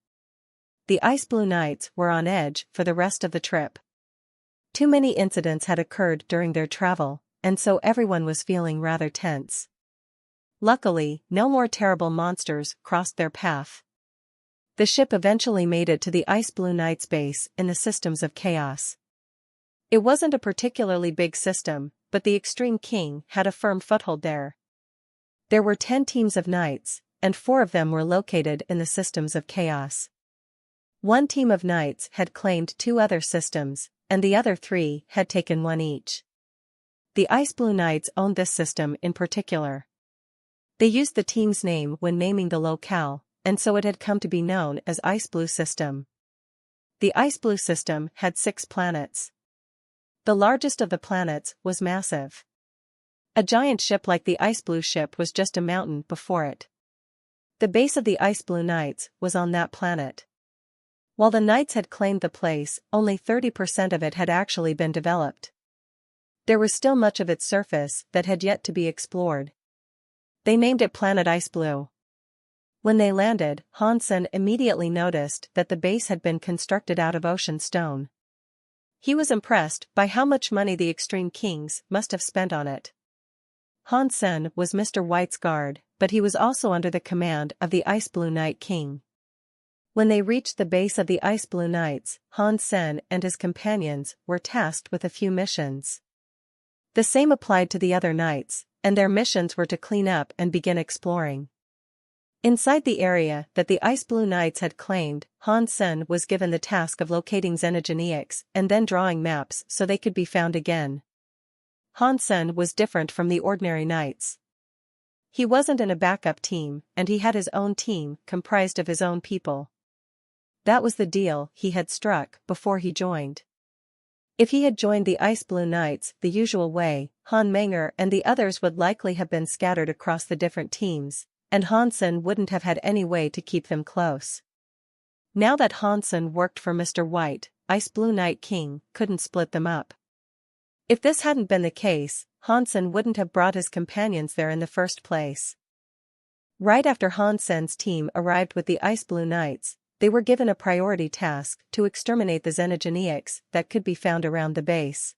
The Ice Blue Knights were on edge for the rest of the trip. Too many incidents had occurred during their travel, and so everyone was feeling rather tense. Luckily, no more terrible monsters crossed their path. The ship eventually made it to the Ice Blue Knights base in the systems of chaos. It wasn't a particularly big system, but the Extreme King had a firm foothold there. There were 10 teams of knights, and 4 of them were located in the systems of chaos. One team of knights had claimed 2 other systems, and the other 3 had taken 1 each. The Ice Blue Knights owned this system in particular. They used the team's name when naming the locale, and so it had come to be known as Ice Blue System. The Ice Blue System had 6 planets. The largest of the planets was massive. A giant ship like the Ice Blue ship was just a mountain before it. The base of the Ice Blue Knights was on that planet. While the Knights had claimed the place, only 30% of it had actually been developed. There was still much of its surface that had yet to be explored. They named it Planet Ice Blue. When they landed, Hansen immediately noticed that the base had been constructed out of ocean stone. He was impressed by how much money the extreme kings must have spent on it. Han Sen was Mr. White's guard, but he was also under the command of the Ice Blue Knight King. When they reached the base of the Ice Blue Knights, Han Sen and his companions were tasked with a few missions. The same applied to the other knights, and their missions were to clean up and begin exploring. Inside the area that the Ice Blue Knights had claimed, Han Sen was given the task of locating xenogeneics and then drawing maps so they could be found again. Han Sen was different from the ordinary knights. He wasn't in a backup team, and he had his own team comprised of his own people. That was the deal he had struck before he joined. If he had joined the Ice Blue Knights the usual way, Han Menger and the others would likely have been scattered across the different teams, and Han Sen wouldn't have had any way to keep them close. Now that Han Sen worked for Mr. White, Ice Blue Knight King couldn't split them up. If this hadn't been the case, Han Sen wouldn't have brought his companions there in the first place. Right after Han Sen's team arrived with the Ice Blue Knights, they were given a priority task to exterminate the xenogeneics that could be found around the base.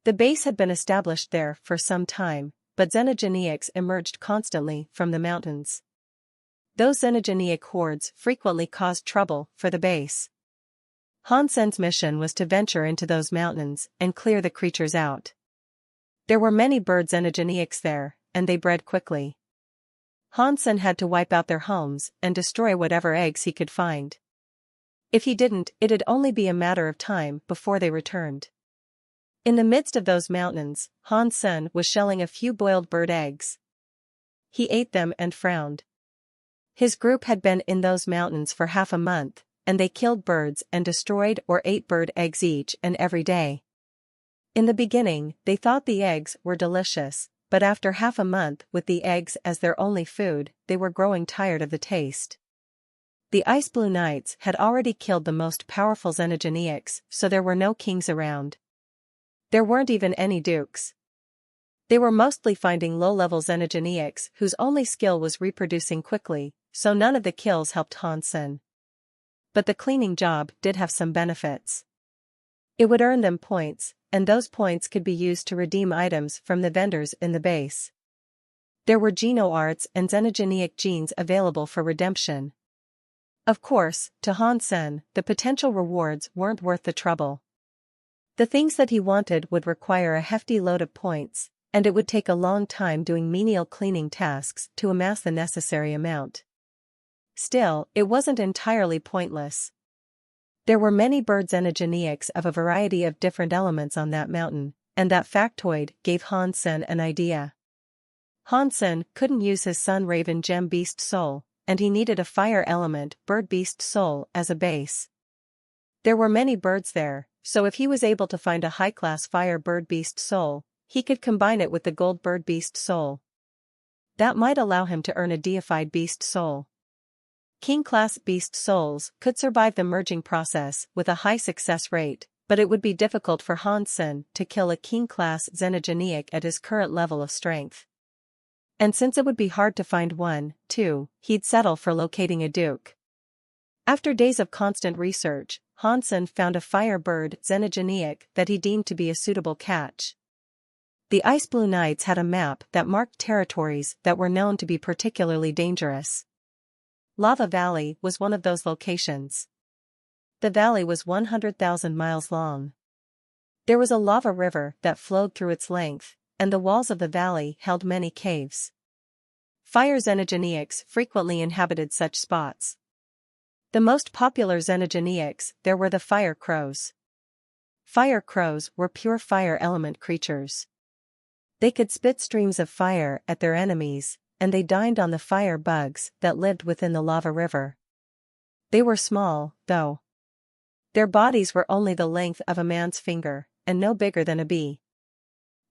The base had been established there for some time, but xenogeneics emerged constantly from the mountains. Those xenogeneic hordes frequently caused trouble for the base. Han Sen's mission was to venture into those mountains and clear the creatures out. There were many bird xenogeneics there, and they bred quickly. Han Sen had to wipe out their homes and destroy whatever eggs he could find. If he didn't, it'd only be a matter of time before they returned. In the midst of those mountains, Han Sen was shelling a few boiled bird eggs. He ate them and frowned. His group had been in those mountains for half a month, and they killed birds and destroyed or ate bird eggs each and every day. In the beginning, they thought the eggs were delicious, but after half a month with the eggs as their only food, they were growing tired of the taste. The Ice Blue Knights had already killed the most powerful xenogeneics, so there were no kings around. There weren't even any dukes. They were mostly finding low-level xenogeneics whose only skill was reproducing quickly, so none of the kills helped Han Sen. But the cleaning job did have some benefits. It would earn them points, and those points could be used to redeem items from the vendors in the base. There were genoarts and xenogeneic genes available for redemption. Of course, to Han Sen, the potential rewards weren't worth the trouble. The things that he wanted would require a hefty load of points, and it would take a long time doing menial cleaning tasks to amass the necessary amount. Still, it wasn't entirely pointless. There were many bird xenogeneics of a variety of different elements on that mountain, and that factoid gave Han Sen an idea. Han Sen couldn't use his Sun Raven Gem Beast Soul, and he needed a fire element Bird Beast Soul as a base. There were many birds there, so if he was able to find a high-class fire Bird Beast Soul, he could combine it with the gold Bird Beast Soul. That might allow him to earn a deified Beast Soul. King-class Beast Souls could survive the merging process with a high success rate, but it would be difficult for Han Sen to kill a King-class xenogeneic at his current level of strength. And since it would be hard to find one, too, he'd settle for locating a duke. After days of constant research, Han Sen found a Firebird xenogeneic that he deemed to be a suitable catch. The Ice Blue Knights had a map that marked territories that were known to be particularly dangerous. Lava Valley was one of those locations. The valley was 100,000 miles long. There was a lava river that flowed through its length, and the walls of the valley held many caves. Fire xenogeneics frequently inhabited such spots. The most popular xenogeneics there were the fire crows. Fire crows were pure fire element creatures. They could spit streams of fire at their enemies, and they dined on the fire bugs that lived within the lava river. They were small, though. Their bodies were only the length of a man's finger, and no bigger than a bee.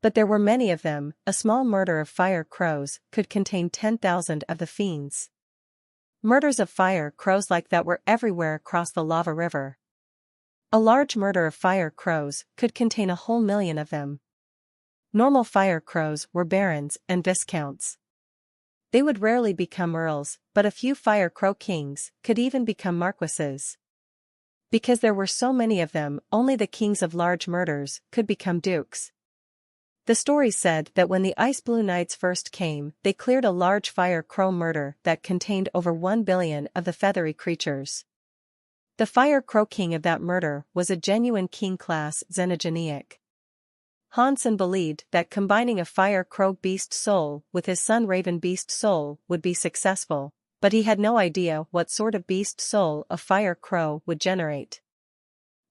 But there were many of them. A small murder of fire crows could contain 10,000 of the fiends. Murders of fire crows like that were everywhere across the lava river. A large murder of fire crows could contain 1,000,000 of them. Normal fire crows were barons and viscounts. They would rarely become earls, but a few fire crow kings could even become marquises. Because there were so many of them, only the kings of large murders could become dukes. The story said that when the Ice Blue Knights first came, they cleared a large fire crow murder that contained over 1 billion of the feathery creatures. The Fire Crow king of that murder was a genuine king-class xenogeniac. Hansen believed that combining a Fire Crow beast soul with his son Raven beast soul would be successful, but he had no idea what sort of beast soul a Fire Crow would generate.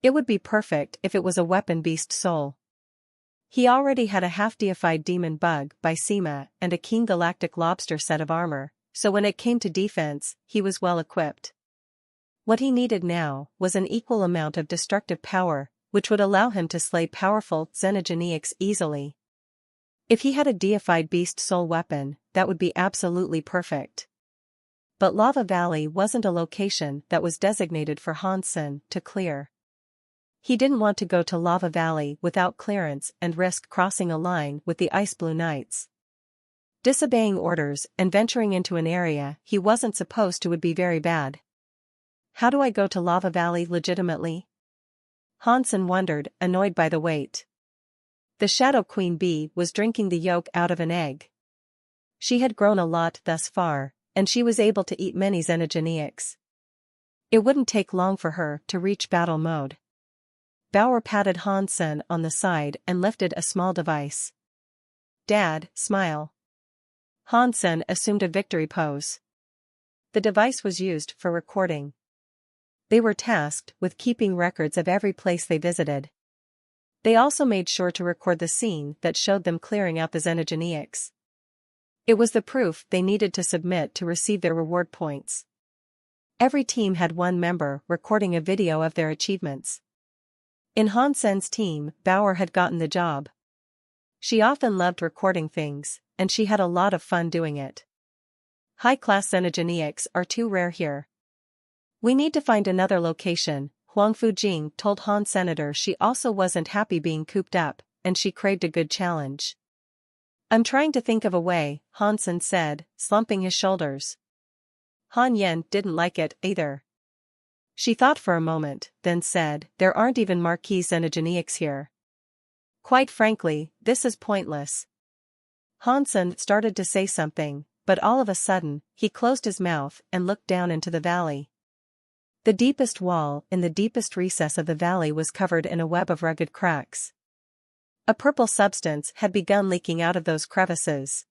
It would be perfect if it was a weapon beast soul. He already had a half-deified demon bug by Sema and a King Galactic Lobster set of armor, so when it came to defense, he was well equipped. What he needed now was an equal amount of destructive power, which would allow him to slay powerful xenogeniacs easily. If he had a deified beast soul weapon, that would be absolutely perfect. But Lava Valley wasn't a location that was designated for Hansen to clear. He didn't want to go to Lava Valley without clearance and risk crossing a line with the Ice Blue Knights. Disobeying orders and venturing into an area he wasn't supposed to would be very bad. How do I go to Lava Valley legitimately? Hansen wondered, annoyed by the wait. The Shadow Queen Bee was drinking the yolk out of an egg. She had grown a lot thus far, and she was able to eat many xenogeniacs. It wouldn't take long for her to reach battle mode. Bauer patted Hansen on the side and lifted a small device. "Dad, smile." Hansen assumed a victory pose. The device was used for recording. They were tasked with keeping records of every place they visited. They also made sure to record the scene that showed them clearing out the xenogeniacs. It was the proof they needed to submit to receive their reward points. Every team had one member recording a video of their achievements. In Hansen's team, Bauer had gotten the job. She often loved recording things, and she had a lot of fun doing it. High-class xenogeniacs are too rare here. We need to find another location, Huang Fujing told Han Senator. She also wasn't happy being cooped up, and she craved a good challenge. I'm trying to think of a way, Hansen said, slumping his shoulders. Han Yen didn't like it either. She thought for a moment, then said, there aren't even marquee xenogeniacs here. Quite frankly, this is pointless. Hansen started to say something, but all of a sudden, he closed his mouth and looked down into the valley. The deepest wall in the deepest recess of the valley was covered in a web of rugged cracks. A purple substance had begun leaking out of those crevices.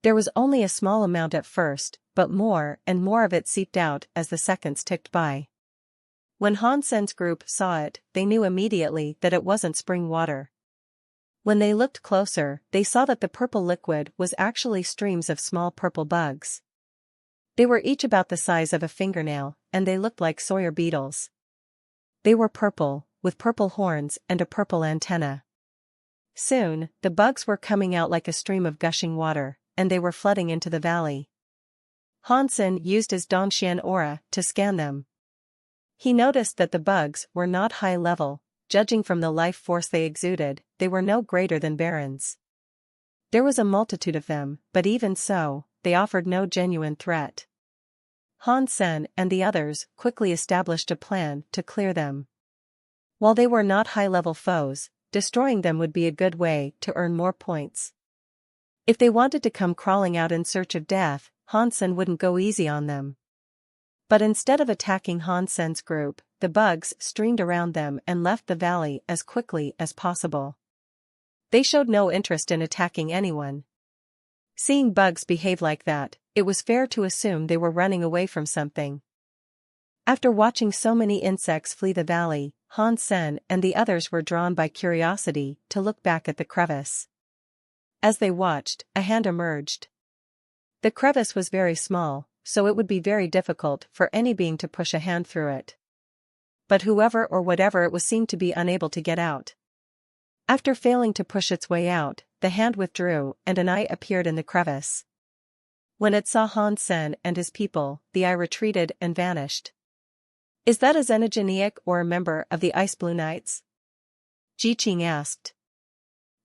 There was only a small amount at first, but more and more of it seeped out as the seconds ticked by. When Hansen's group saw it, they knew immediately that it wasn't spring water. When they looked closer, they saw that the purple liquid was actually streams of small purple bugs. They were each about the size of a fingernail, and they looked like Sawyer beetles. They were purple, with purple horns and a purple antenna. Soon, the bugs were coming out like a stream of gushing water, and they were flooding into the valley. Hansen used his Dongxian aura to scan them. He noticed that the bugs were not high level. Judging from the life force they exuded, they were no greater than barons. There was a multitude of them, but even so, they offered no genuine threat. Hansen and the others quickly established a plan to clear them. While they were not high-level foes, destroying them would be a good way to earn more points. If they wanted to come crawling out in search of death, Hansen wouldn't go easy on them. But instead of attacking Hansen's group, the bugs streamed around them and left the valley as quickly as possible. They showed no interest in attacking anyone. Seeing bugs behave like that, it was fair to assume they were running away from something. After watching so many insects flee the valley, Hansen and the others were drawn by curiosity to look back at the crevice. As they watched, a hand emerged. The crevice was very small, so it would be very difficult for any being to push a hand through it. But whoever or whatever it was seemed to be unable to get out. After failing to push its way out, the hand withdrew and an eye appeared in the crevice. When it saw Hansen and his people, the eye retreated and vanished. Is that a xenogeniac or a member of the Ice Blue Knights? Ji Qing asked.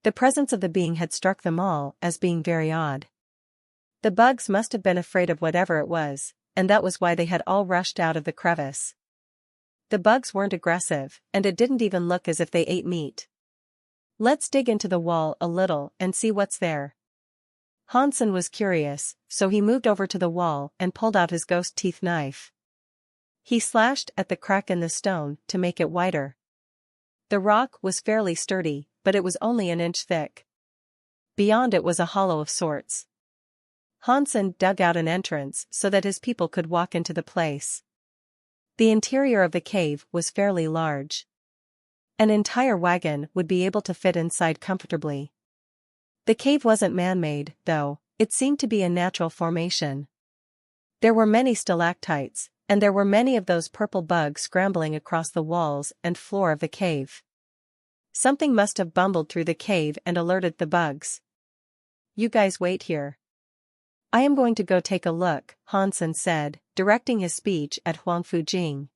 The presence of the being had struck them all as being very odd. The bugs must have been afraid of whatever it was, and that was why they had all rushed out of the crevice. The bugs weren't aggressive, and it didn't even look as if they ate meat. Let's dig into the wall a little and see what's there. Hansen was curious, so he moved over to the wall and pulled out his ghost teeth knife. He slashed at the crack in the stone to make it wider. The rock was fairly sturdy, but it was only an inch thick. Beyond it was a hollow of sorts. Hansen dug out an entrance so that his people could walk into the place. The interior of the cave was fairly large. An entire wagon would be able to fit inside comfortably. The cave wasn't man-made, though, it seemed to be a natural formation. There were many stalactites, and there were many of those purple bugs scrambling across the walls and floor of the cave. Something must have bumbled through the cave and alerted the bugs. You guys wait here. I am going to go take a look, Hansen said, directing his speech at Huang Fujing.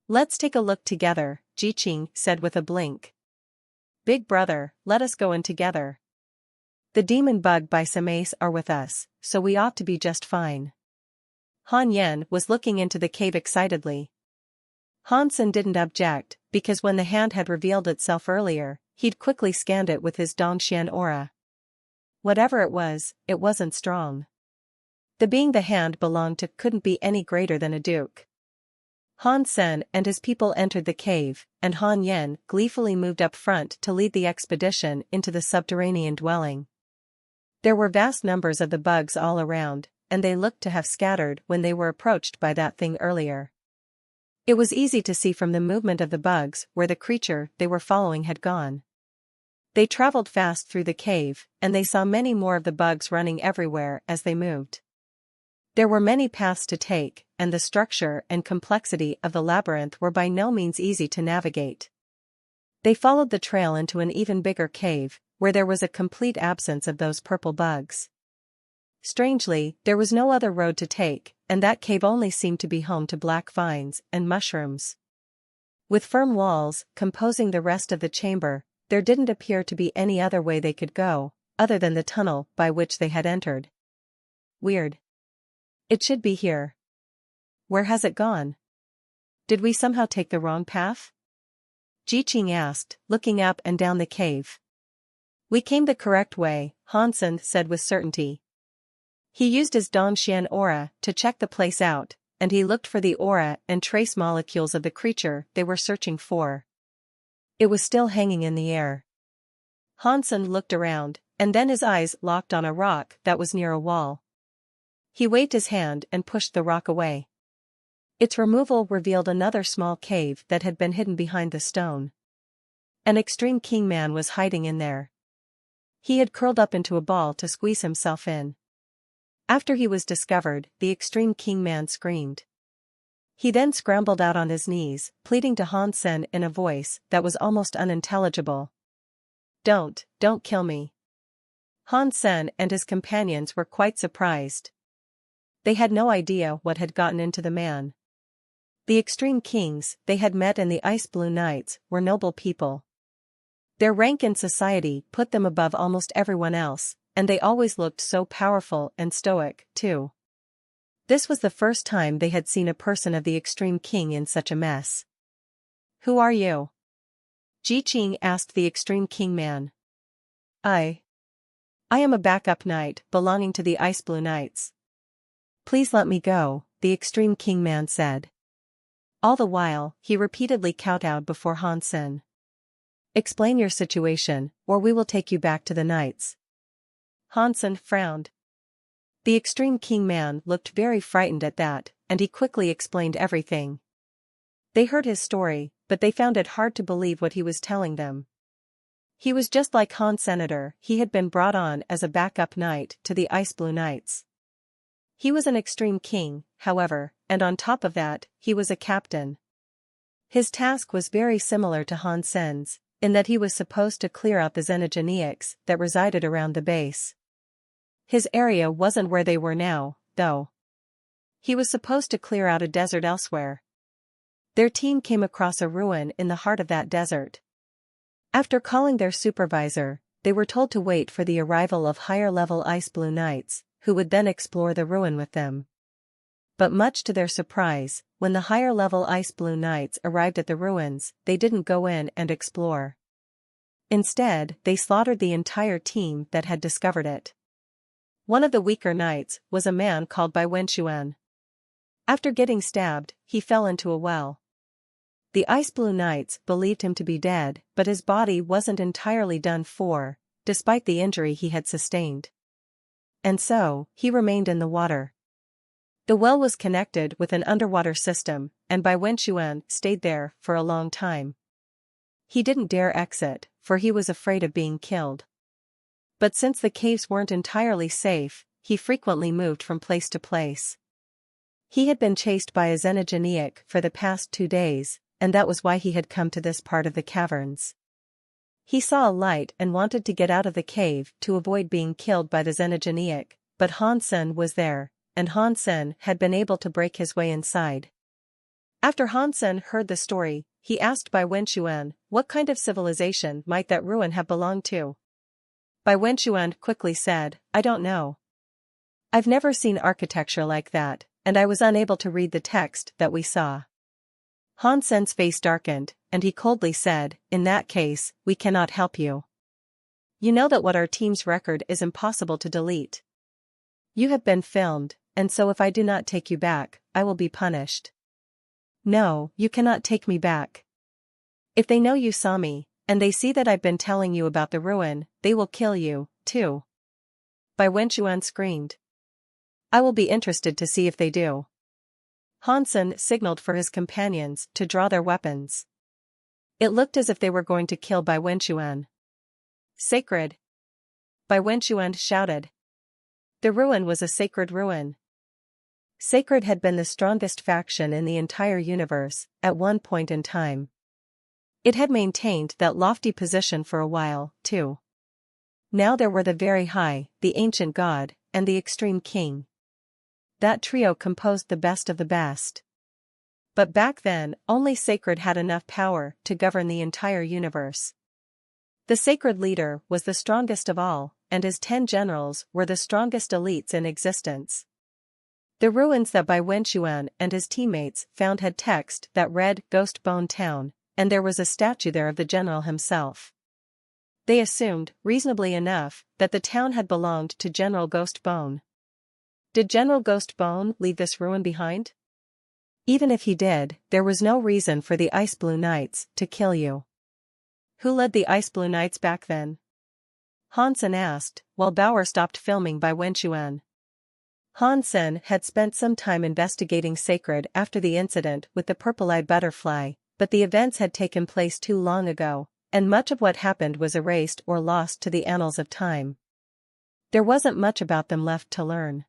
Let's take a look together, Jiqing said with a blink. Big brother, let us go in together. The demon bug by Samace are with us, so we ought to be just fine. Han Yen was looking into the cave excitedly. Hansen didn't object, because when the hand had revealed itself earlier, he'd quickly scanned it with his Dongxian aura. Whatever it wasn't strong. The being the hand belonged to couldn't be any greater than a duke. Han Sen and his people entered the cave, and Han Yen gleefully moved up front to lead the expedition into the subterranean dwelling. There were vast numbers of the bugs all around, and they looked to have scattered when they were approached by that thing earlier. It was easy to see from the movement of the bugs where the creature they were following had gone. They traveled fast through the cave, and they saw many more of the bugs running everywhere as they moved. There were many paths to take, and the structure and complexity of the labyrinth were by no means easy to navigate. They followed the trail into an even bigger cave, where there was a complete absence of those purple bugs. Strangely, there was no other road to take, and that cave only seemed to be home to black vines and mushrooms. With firm walls composing the rest of the chamber, there didn't appear to be any other way they could go, other than the tunnel by which they had entered. Weird. It should be here. Where has it gone? Did we somehow take the wrong path? Jiqing asked, looking up and down the cave. We came the correct way, Hansen said with certainty. He used his Dongxian aura to check the place out, and he looked for the aura and trace molecules of the creature they were searching for. It was still hanging in the air. Hansen looked around, and then his eyes locked on a rock that was near a wall. He waved his hand and pushed the rock away. Its removal revealed another small cave that had been hidden behind the stone. An extreme king man was hiding in there. He had curled up into a ball to squeeze himself in. After he was discovered, the extreme king man screamed. He then scrambled out on his knees, pleading to Hansen in a voice that was almost unintelligible. Don't kill me. Hansen and his companions were quite surprised. They had no idea what had gotten into the man. The extreme kings they had met in the Ice Blue Knights were noble people. Their rank in society put them above almost everyone else, and they always looked so powerful and stoic, too. This was the first time they had seen a person of the extreme king in such a mess. Who are you? Jiqing asked the extreme king man. I am a backup knight belonging to the Ice Blue Knights. Please let me go, the extreme king man said. All the while, he repeatedly kowtowed before Hansen. Explain your situation, or we will take you back to the knights. Hansen frowned. The extreme king man looked very frightened at that, and he quickly explained everything. They heard his story, but they found it hard to believe what he was telling them. He was just like Han Senator, he had been brought on as a backup knight to the Ice Blue Knights. He was an extreme king, however, and on top of that, he was a captain. His task was very similar to Han Sen's, in that he was supposed to clear out the xenogeneics that resided around the base. His area wasn't where they were now, though. He was supposed to clear out a desert elsewhere. Their team came across a ruin in the heart of that desert. After calling their supervisor, they were told to wait for the arrival of higher-level Ice Blue Knights, who would then explore the ruin with them. but much to their surprise, when the higher-level Ice Blue Knights arrived at the ruins, they didn't go in and explore. Instead, they slaughtered the entire team that had discovered it. One of the weaker knights was a man called Bai Wenxuan. After getting stabbed, he fell into a well. The Ice Blue Knights believed him to be dead, but his body wasn't entirely done for, despite the injury he had sustained. And so, he remained in the water. The well was connected with an underwater system, and Bai Wenxuan stayed there for a long time. He didn't dare exit, for he was afraid of being killed. But since the caves weren't entirely safe, he frequently moved from place to place. He had been chased by a xenogeniac for the past 2 days, and that was why he had come to this part of the caverns. He saw a light and wanted to get out of the cave to avoid being killed by the xenogeniac, but Han Sen was there, and Han Sen had been able to break his way inside. After Han Sen heard the story, he asked Bai Wenxuan what kind of civilization might that ruin have belonged to. Bai Wenxuan quickly said, "I don't know. I've never seen architecture like that, and I was unable to read the text that we saw." Han Sen's face darkened, and he coldly said, "In that case, we cannot help you. You know that what our team's record is impossible to delete. You have been filmed, and so if I do not take you back, I will be punished." "No, you cannot take me back. If they know you saw me, and they see that I've been telling you about the ruin, they will kill you, too." Bai Wenxuan screamed. "I will be interested to see if they do." Han Sen signaled for his companions to draw their weapons. It looked as if they were going to kill Bai Wenxuan. "Sacred!" Bai Wenxuan shouted. The ruin was a sacred ruin. Sacred had been the strongest faction in the entire universe, at one point in time. It had maintained that lofty position for a while, too. Now there were the very high, the ancient god, and the extreme king. That trio composed the best of the best. But back then, only Sacred had enough power to govern the entire universe. The Sacred leader was the strongest of all, and his 10 generals were the strongest elites in existence. The ruins that Bai Wenxuan and his teammates found had text that read Ghost Bone Town, and there was a statue there of the general himself. They assumed, reasonably enough, that the town had belonged to General Ghost Bone. Did General Ghost Bone leave this ruin behind? Even if he did, there was no reason for the Ice Blue Knights to kill you. Who led the Ice Blue Knights back then? Han Sen asked, while Bauer stopped filming Bai Wenxuan. Han Sen had spent some time investigating Sacred after the incident with the purple-eyed butterfly, but the events had taken place too long ago, and much of what happened was erased or lost to the annals of time. There wasn't much about them left to learn.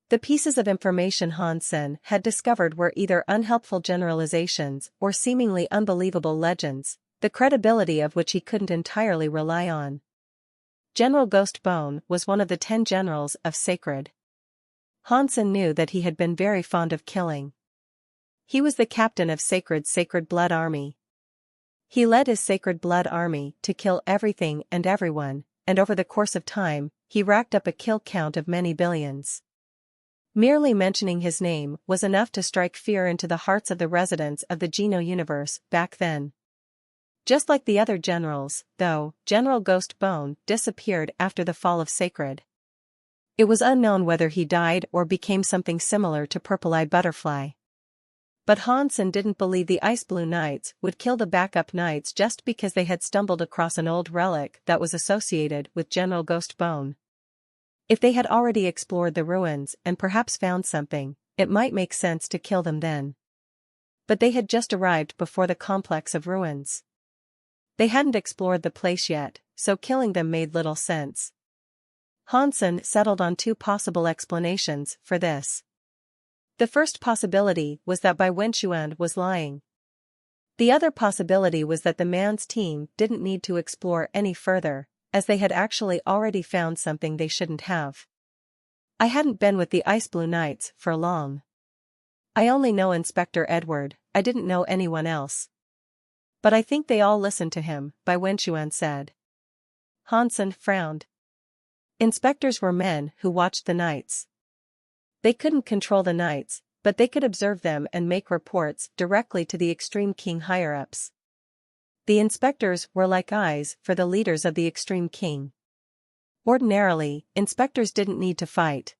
The pieces of information Han Sen had discovered were either unhelpful generalizations or seemingly unbelievable legends, the credibility of which he couldn't entirely rely on. General Ghost Bone was one of the 10 generals of Sacred. Han Sen knew that he had been very fond of killing. He was the captain of Sacred Blood Army. He led his Sacred Blood Army to kill everything and everyone, and over the course of time, he racked up a kill count of many billions. Merely mentioning his name was enough to strike fear into the hearts of the residents of the Geno universe back then. Just like the other generals, though, General Ghost Bone disappeared after the fall of Sacred. It was unknown whether he died or became something similar to Purple-Eyed Butterfly. But Han Sen didn't believe the Ice Blue Knights would kill the backup knights just because they had stumbled across an old relic that was associated with General Ghost Bone. If they had already explored the ruins and perhaps found something, it might make sense to kill them then. But they had just arrived before the complex of ruins. They hadn't explored the place yet, so killing them made little sense. Han Sen settled on 2 possible explanations for this. The first possibility was that Bai Wenxuan was lying. The other possibility was that the man's team didn't need to explore any further, as they had actually already found something they shouldn't have. I hadn't been with the Ice Blue Knights for long. I only know Inspector Edward, I didn't know anyone else. But I think they all listened to him, Bai Wenxuan said. Han Sen frowned. Inspectors were men who watched the knights. They couldn't control the knights, but they could observe them and make reports directly to the Extreme King higher-ups. The inspectors were like eyes for the leaders of the Extreme King. Ordinarily, inspectors didn't need to fight.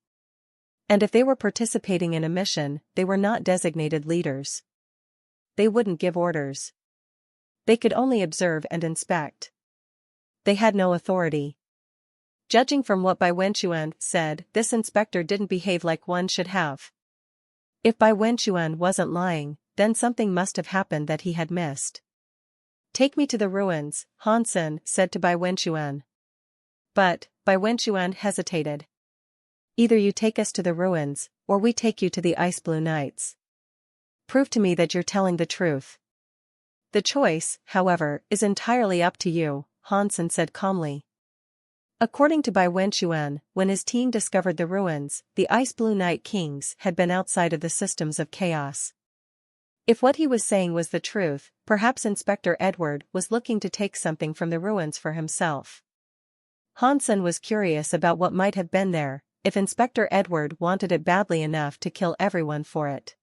And if they were participating in a mission, they were not designated leaders. They wouldn't give orders. They could only observe and inspect. They had no authority. Judging from what Bai Wenchuan said, this inspector didn't behave like one should have. If Bai Wenchuan wasn't lying, then something must have happened that he had missed. Take me to the ruins, Han Sen said to Bai Wenchuan. But, Bai Wenchuan hesitated. Either you take us to the ruins, or we take you to the Ice Blue Knights. Prove to me that you're telling the truth. The choice, however, is entirely up to you, Han Sen said calmly. According to Bai Wenchuan, when his team discovered the ruins, the Ice Blue Knight Kings had been outside of the systems of chaos. If what he was saying was the truth, perhaps Inspector Edward was looking to take something from the ruins for himself. Han Sen was curious about what might have been there, if Inspector Edward wanted it badly enough to kill everyone for it.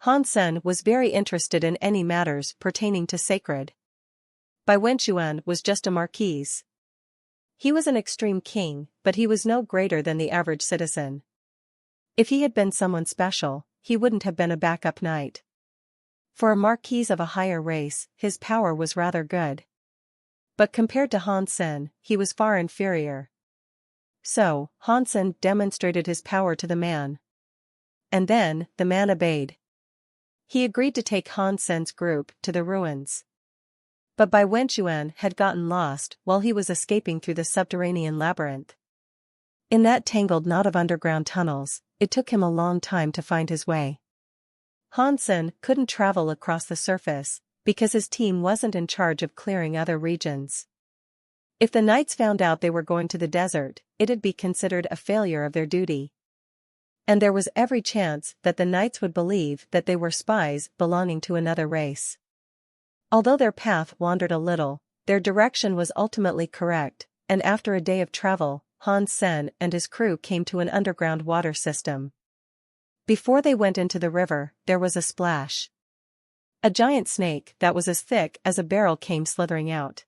Han Sen was very interested in any matters pertaining to sacred. Bai Wenchuan was just a marquise. He was an extreme king, but he was no greater than the average citizen. If he had been someone special, he wouldn't have been a backup knight. For a marquise of a higher race, his power was rather good. But compared to Han Sen, he was far inferior. So, Han Sen demonstrated his power to the man. And then, the man obeyed. He agreed to take Han Sen's group to the ruins. But Bai Wenchuan had gotten lost while he was escaping through the subterranean labyrinth. In that tangled knot of underground tunnels, it took him a long time to find his way. Han Sen couldn't travel across the surface, because his team wasn't in charge of clearing other regions. If the knights found out they were going to the desert, it'd be considered a failure of their duty. And there was every chance that the knights would believe that they were spies belonging to another race. Although their path wandered a little, their direction was ultimately correct, and after a day of travel, Han Sen and his crew came to an underground water system. Before they went into the river, there was a splash. A giant snake that was as thick as a barrel came slithering out.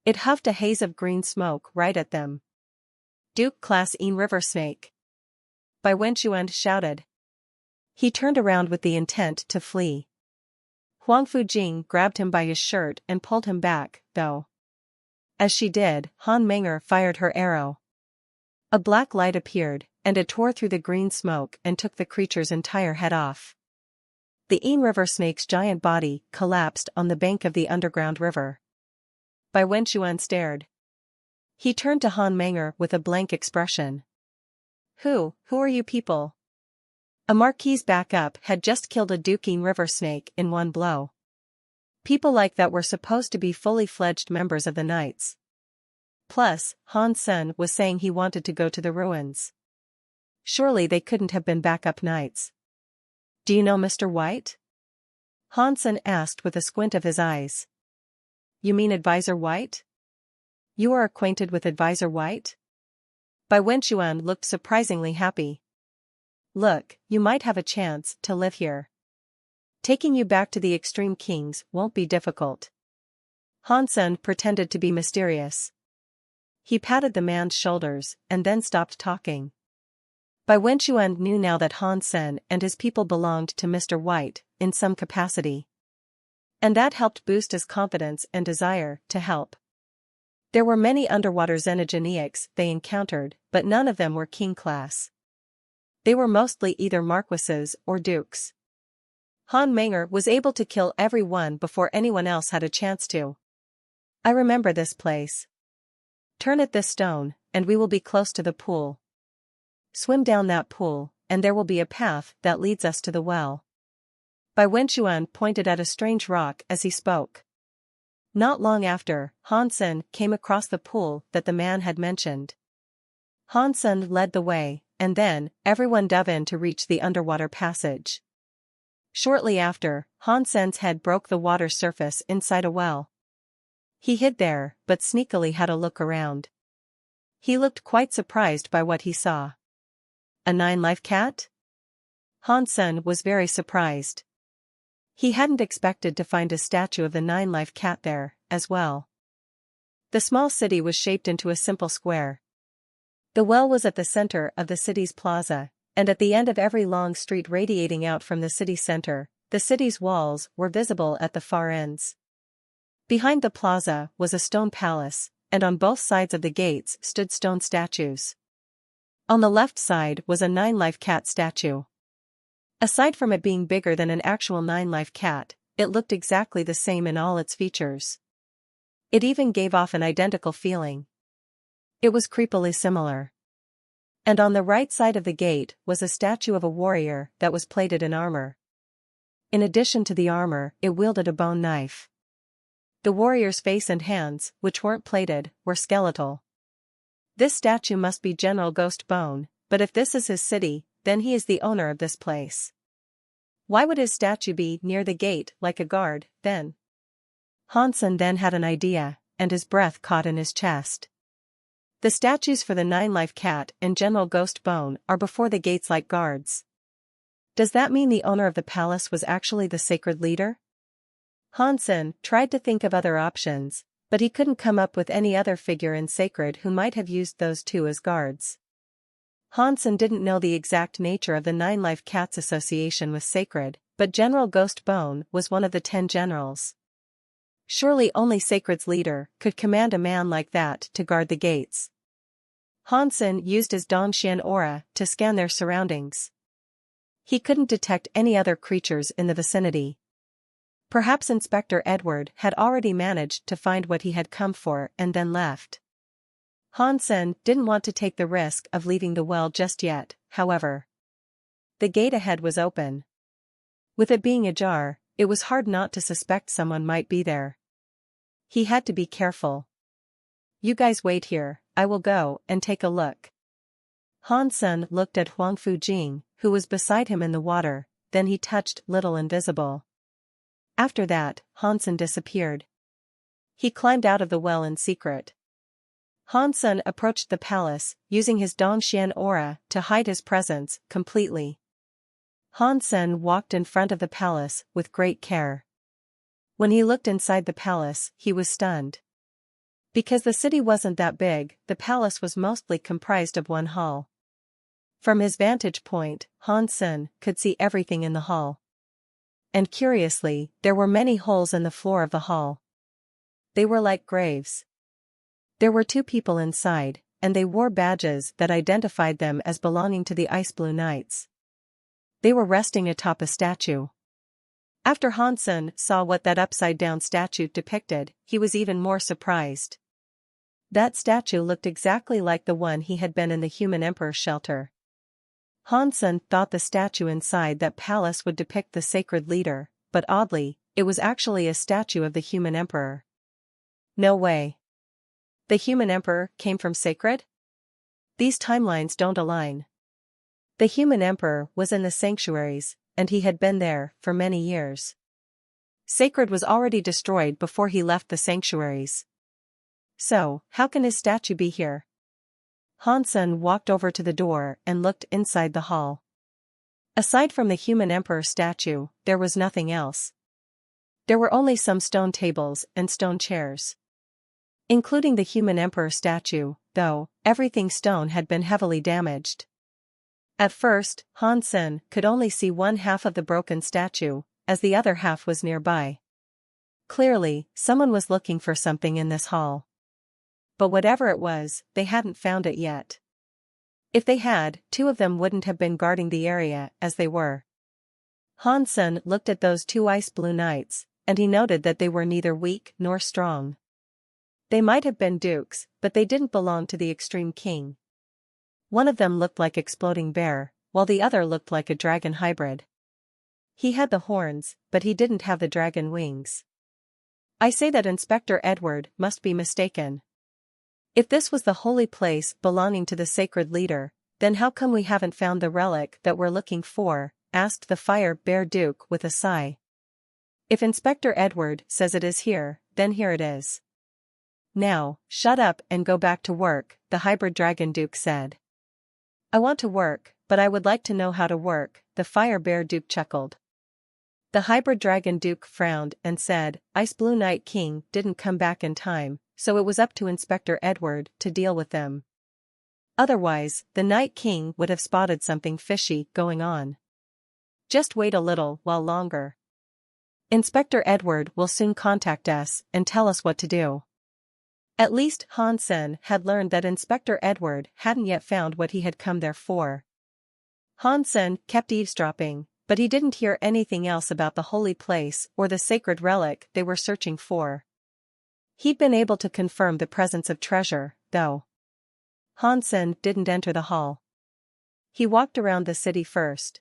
It huffed a haze of green smoke right at them. Duke-class river snake. Bai Wenchuan shouted. He turned around with the intent to flee. Huang Fujing grabbed him by his shirt and pulled him back, though. As she did, Han Menger fired her arrow. A black light appeared, and it tore through the green smoke and took the creature's entire head off. The river snake's giant body collapsed on the bank of the underground river. Bai Wenchuan stared. He turned to Han Menger with a blank expression. Who are you people? A marquise backup had just killed a Duking river snake in one blow. People like that were supposed to be fully fledged members of the Knights. Plus, Han Sen was saying he wanted to go to the ruins. Surely they couldn't have been backup knights. Do you know Mr. White? Han Sen asked with a squint of his eyes. You mean Advisor White? You are acquainted with Advisor White? Bai Wenchuan looked surprisingly happy. Look, you might have a chance to live here. Taking you back to the Extreme Kings won't be difficult. Han Sen pretended to be mysterious. He patted the man's shoulders and then stopped talking. Bai Wenchuan knew now that Han Sen and his people belonged to Mr. White, in some capacity. And that helped boost his confidence and desire to help. There were many underwater xenogeneics they encountered, but none of them were king class. They were mostly either marquises or dukes. Han Menger was able to kill everyone before anyone else had a chance to. I remember this place. Turn at this stone, and we will be close to the pool. Swim down that pool, and there will be a path that leads us to the well. Bai Wenchuan pointed at a strange rock as he spoke. Not long after, Han Sen came across the pool that the man had mentioned. Han Sen led the way, and then, everyone dove in to reach the underwater passage. Shortly after, Han Sen's head broke the water surface inside a well. He hid there, but sneakily had a look around. He looked quite surprised by what he saw. A 9-life cat? Hansen was very surprised. He hadn't expected to find a statue of the 9-life cat there, as well. The small city was shaped into a simple square. The well was at the center of the city's plaza, and at the end of every long street radiating out from the city center, the city's walls were visible at the far ends. Behind the plaza was a stone palace, and on both sides of the gates stood stone statues. On the left side was a 9-life cat statue. Aside from it being bigger than an actual 9-life cat, it looked exactly the same in all its features. It even gave off an identical feeling. It was creepily similar. And on the right side of the gate was a statue of a warrior that was plated in armor. In addition to the armor, it wielded a bone knife. The warrior's face and hands, which weren't plated, were skeletal. This statue must be General Ghost Bone, but if this is his city, then he is the owner of this place. Why would his statue be near the gate like a guard, then? Hansen then had an idea, and his breath caught in his chest. The statues for the 9-life cat and General Ghost Bone are before the gates like guards. Does that mean the owner of the palace was actually the sacred leader? Hansen tried to think of other options, but he couldn't come up with any other figure in sacred who might have used those two as guards. Hansen didn't know the exact nature of the 9-life cat's association with sacred, but General Ghost Bone was one of the 10 generals. Surely only Sacred's leader could command a man like that to guard the gates. Hansen used his Dongxian aura to scan their surroundings. He couldn't detect any other creatures in the vicinity. Perhaps Inspector Edward had already managed to find what he had come for and then left. Hansen didn't want to take the risk of leaving the well just yet, however. The gate ahead was open. With it being ajar, it was hard not to suspect someone might be there. He had to be careful. You guys wait here, I will go and take a look. Hansen looked at Huang Fujing, who was beside him in the water, then he touched Little Invisible. After that, Hansen disappeared. He climbed out of the well in secret. Hansen approached the palace, using his Dongxian aura to hide his presence completely. Hansen walked in front of the palace with great care. When he looked inside the palace, he was stunned. Because the city wasn't that big, the palace was mostly comprised of one hall. From his vantage point, Hansen could see everything in the hall. And curiously, there were many holes in the floor of the hall. They were like graves. There were 2 people inside, and they wore badges that identified them as belonging to the Ice Blue Knights. They were resting atop a statue. After Hansen saw what that upside-down statue depicted, he was even more surprised. That statue looked exactly like the one he had been in the Human Emperor's shelter. Hansen thought the statue inside that palace would depict the sacred leader, but oddly, it was actually a statue of the Human Emperor. No way. The Human Emperor came from sacred? These timelines don't align. The Human Emperor was in the sanctuaries, and he had been there for many years. Sacred was already destroyed before he left the sanctuaries. So, how can his statue be here? Hansen walked over to the door and looked inside the hall. Aside from the Human Emperor statue, there was nothing else. There were only some stone tables and stone chairs. Including the Human Emperor statue, though, everything stone had been heavily damaged. At first, Hansen could only see one half of the broken statue, as the other half was nearby. Clearly, someone was looking for something in this hall. But whatever it was, they hadn't found it yet. If they had, 2 of them wouldn't have been guarding the area as they were. Hansen looked at those 2 Ice Blue Knights, and he noted that they were neither weak nor strong. They might have been dukes, but they didn't belong to the Extreme King. One of them looked like Exploding Bear, while the other looked like a dragon hybrid. He had the horns, but he didn't have the dragon wings. I say that Inspector Edward must be mistaken. If this was the holy place belonging to the sacred leader, then how come we haven't found the relic that we're looking for? Asked the Fire Bear Duke with a sigh. If Inspector Edward says it is here, then here it is. Now, shut up and go back to work, the Hybrid Dragon Duke said. I want to work, but I would like to know how to work, the Fire Bear Duke chuckled. The Hybrid Dragon Duke frowned and said, Ice Blue Night King didn't come back in time, so it was up to Inspector Edward to deal with them. Otherwise, the Night King would have spotted something fishy going on. Just wait a little while longer. Inspector Edward will soon contact us and tell us what to do. At least Han Sen had learned that Inspector Edward hadn't yet found what he had come there for. Han Sen kept eavesdropping, but he didn't hear anything else about the holy place or the sacred relic they were searching for. He'd been able to confirm the presence of treasure, though. Han Sen didn't enter the hall. He walked around the city first.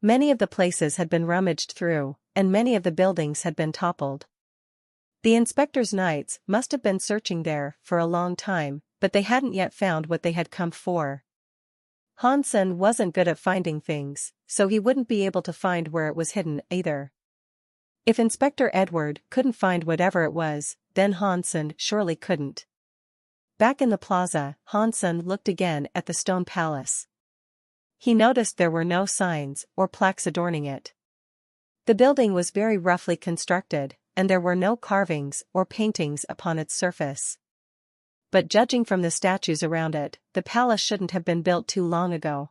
Many of the places had been rummaged through, and many of the buildings had been toppled. The inspector's knights must have been searching there for a long time, but they hadn't yet found what they had come for. Han Sen wasn't good at finding things, so he wouldn't be able to find where it was hidden either. If Inspector Edward couldn't find whatever it was, then Han Sen surely couldn't. Back in the plaza, Han Sen looked again at the stone palace. He noticed there were no signs or plaques adorning it. The building was very roughly constructed, and there were no carvings or paintings upon its surface. But judging from the statues around it, the palace shouldn't have been built too long ago.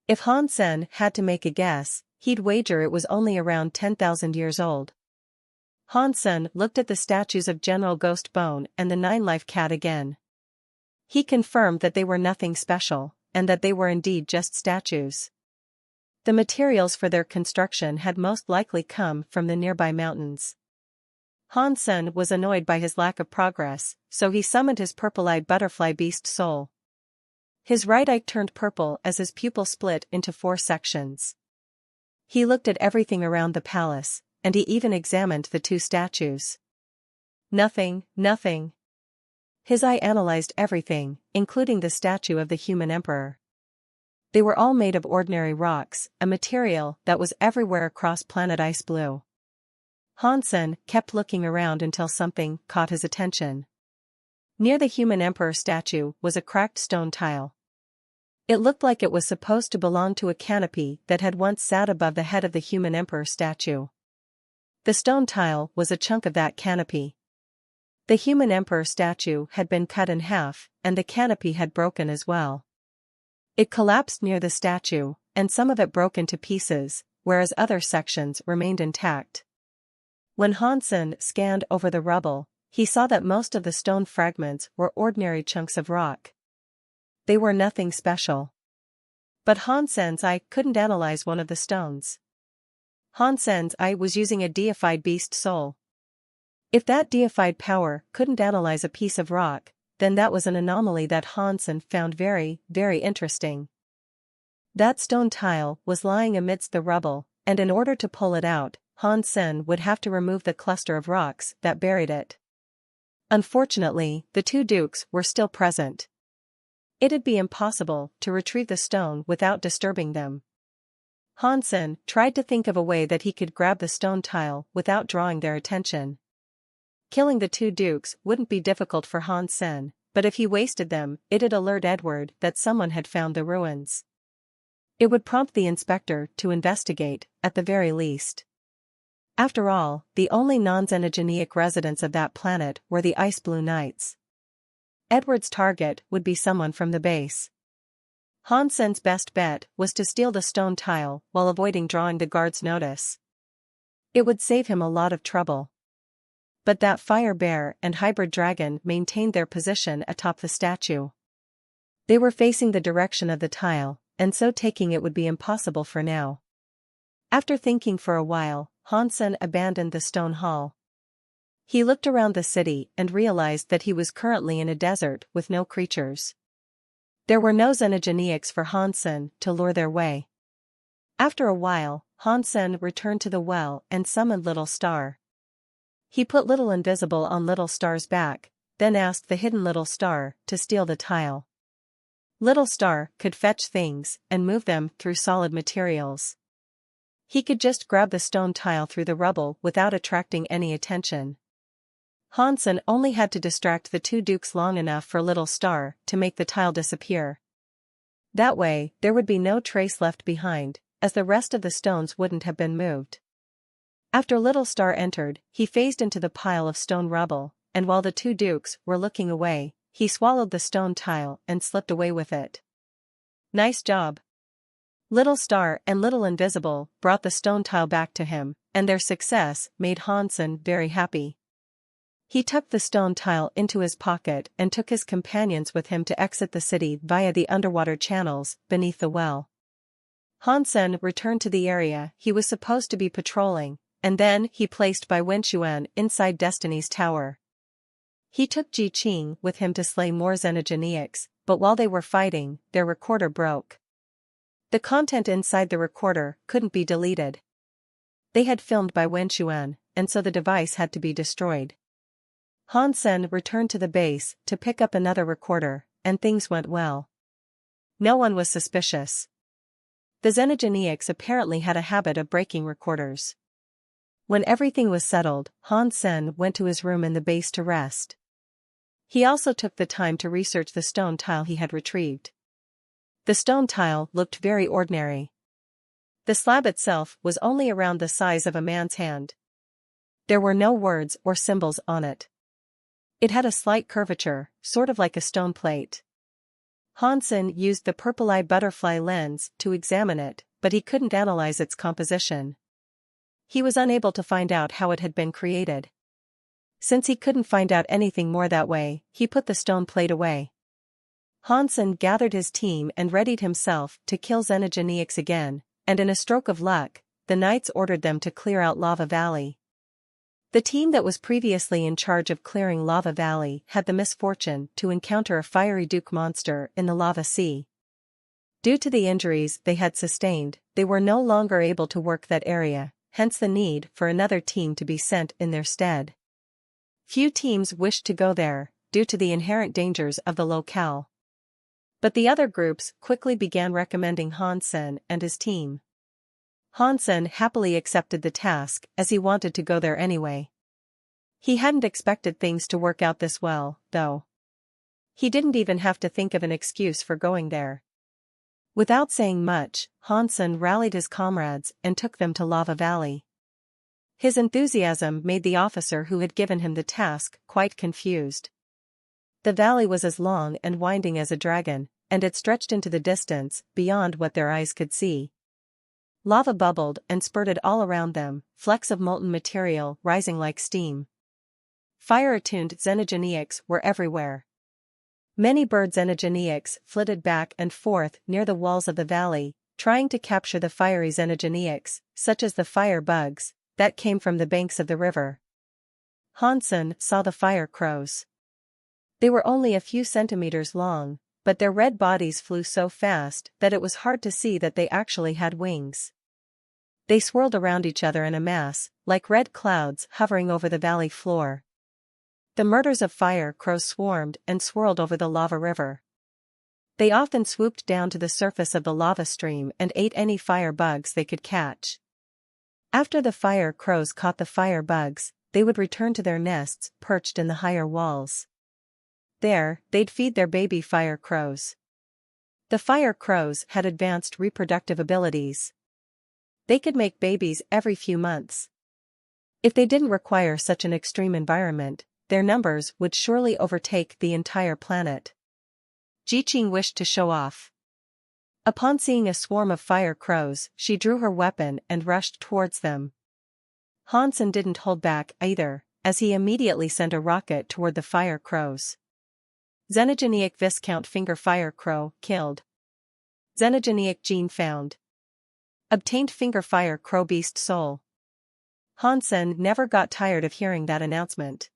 If Han Sen had to make a guess, he'd wager it was only around 10,000 years old. Han Sen looked at the statues of General Ghost Bone and the Nine-Life Cat again. He confirmed that they were nothing special, and that they were indeed just statues. The materials for their construction had most likely come from the nearby mountains. Han Sen was annoyed by his lack of progress, so he summoned his purple-eyed butterfly beast soul. His right eye turned purple as his pupil split into 4 sections. He looked at everything around the palace, and he even examined the 2 statues. Nothing. His eye analyzed everything, including the statue of the human emperor. They were all made of ordinary rocks, a material that was everywhere across planet Ice Blue. Han Sen kept looking around until something caught his attention. Near the human emperor statue was a cracked stone tile. It looked like it was supposed to belong to a canopy that had once sat above the head of the human emperor statue. The stone tile was a chunk of that canopy. The human emperor statue had been cut in half, and the canopy had broken as well. It collapsed near the statue, and some of it broke into pieces, whereas other sections remained intact. When Han Sen scanned over the rubble, he saw that most of the stone fragments were ordinary chunks of rock. They were nothing special. But Han Sen's eye couldn't analyze one of the stones. Han Sen's eye was using a deified beast soul. If that deified power couldn't analyze a piece of rock, then that was an anomaly that Han Sen found very, very interesting. That stone tile was lying amidst the rubble, and in order to pull it out, Han Sen would have to remove the cluster of rocks that buried it. Unfortunately, the 2 dukes were still present. It'd be impossible to retrieve the stone without disturbing them. Han Sen tried to think of a way that he could grab the stone tile without drawing their attention. Killing the 2 dukes wouldn't be difficult for Han Sen, but if he wasted them, it'd alert Edward that someone had found the ruins. It would prompt the inspector to investigate, at the very least. After all, the only non-xenogeneic residents of that planet were the Ice Blue Knights. Edward's target would be someone from the base. Han Sen's best bet was to steal the stone tile while avoiding drawing the guard's notice. It would save him a lot of trouble. But that fire bear and hybrid dragon maintained their position atop the statue. They were facing the direction of the tile, and so taking it would be impossible for now. After thinking for a while, Han Sen abandoned the stone hall. He looked around the city and realized that he was currently in a desert with no creatures. There were no xenogeneics for Han Sen to lure their way. After a while, Han Sen returned to the well and summoned Little Star. He put Little Invisible on Little Star's back, then asked the hidden Little Star to steal the tile. Little Star could fetch things and move them through solid materials. He could just grab the stone tile through the rubble without attracting any attention. Han Sen only had to distract the 2 dukes long enough for Little Star to make the tile disappear. That way, there would be no trace left behind, as the rest of the stones wouldn't have been moved. After Little Star entered, he phased into the pile of stone rubble, and while the two dukes were looking away, he swallowed the stone tile and slipped away with it. Nice job. Little Star and Little Invisible brought the stone tile back to him, and their success made Hansen very happy. He tucked the stone tile into his pocket and took his companions with him to exit the city via the underwater channels beneath the well. Hansen returned to the area he was supposed to be patrolling, and then he placed Bai Wenxuan inside Destiny's tower. He took Ji Qing with him to slay more Xenogeneics, but while they were fighting, their recorder broke. The content inside the recorder couldn't be deleted. They had filmed Bai Wenxuan, and so the device had to be destroyed. Hansen returned to the base to pick up another recorder, and things went well. No one was suspicious. The Xenogeneics apparently had a habit of breaking recorders. When everything was settled, Hansen went to his room in the base to rest. He also took the time to research the stone tile he had retrieved. The stone tile looked very ordinary. The slab itself was only around the size of a man's hand. There were no words or symbols on it. It had a slight curvature, sort of like a stone plate. Hansen used the purple-eye butterfly lens to examine it, but he couldn't analyze its composition. He was unable to find out how it had been created. Since he couldn't find out anything more that way, he put the stone plate away. Hansen gathered his team and readied himself to kill Xenogeneics again, and in a stroke of luck, the knights ordered them to clear out Lava Valley. The team that was previously in charge of clearing Lava Valley had the misfortune to encounter a fiery duke monster in the lava sea. Due to the injuries they had sustained, they were no longer able to work that area, hence the need for another team to be sent in their stead. Few teams wished to go there, due to the inherent dangers of the locale. But the other groups quickly began recommending Hansen and his team. Hansen happily accepted the task as he wanted to go there anyway. He hadn't expected things to work out this well, though. He didn't even have to think of an excuse for going there. Without saying much, Hansen rallied his comrades and took them to Lava Valley. His enthusiasm made the officer who had given him the task quite confused. The valley was as long and winding as a dragon, and it stretched into the distance beyond what their eyes could see. Lava bubbled and spurted all around them, flecks of molten material rising like steam. Fire-attuned Xenogeneics were everywhere. Many bird Xenogeneics flitted back and forth near the walls of the valley, trying to capture the fiery Xenogeneics, such as the fire bugs, that came from the banks of the river. Hansen saw the fire crows. They were only a few centimeters long, but their red bodies flew so fast that it was hard to see that they actually had wings. They swirled around each other in a mass, like red clouds hovering over the valley floor. The murders of fire crows swarmed and swirled over the lava river. They often swooped down to the surface of the lava stream and ate any fire bugs they could catch. After the fire crows caught the fire bugs, they would return to their nests perched in the higher walls. There, they'd feed their baby fire crows. The fire crows had advanced reproductive abilities. They could make babies every few months. If they didn't require such an extreme environment, their numbers would surely overtake the entire planet. Ji Qing wished to show off. Upon seeing a swarm of fire crows, she drew her weapon and rushed towards them. Hansen didn't hold back either, as he immediately sent a rocket toward the fire crows. Xenogeneic Viscount Finger Fire Crow, killed. Xenogeneic Gene found. Obtained Finger Fire Crow Beast Soul. Hansen never got tired of hearing that announcement.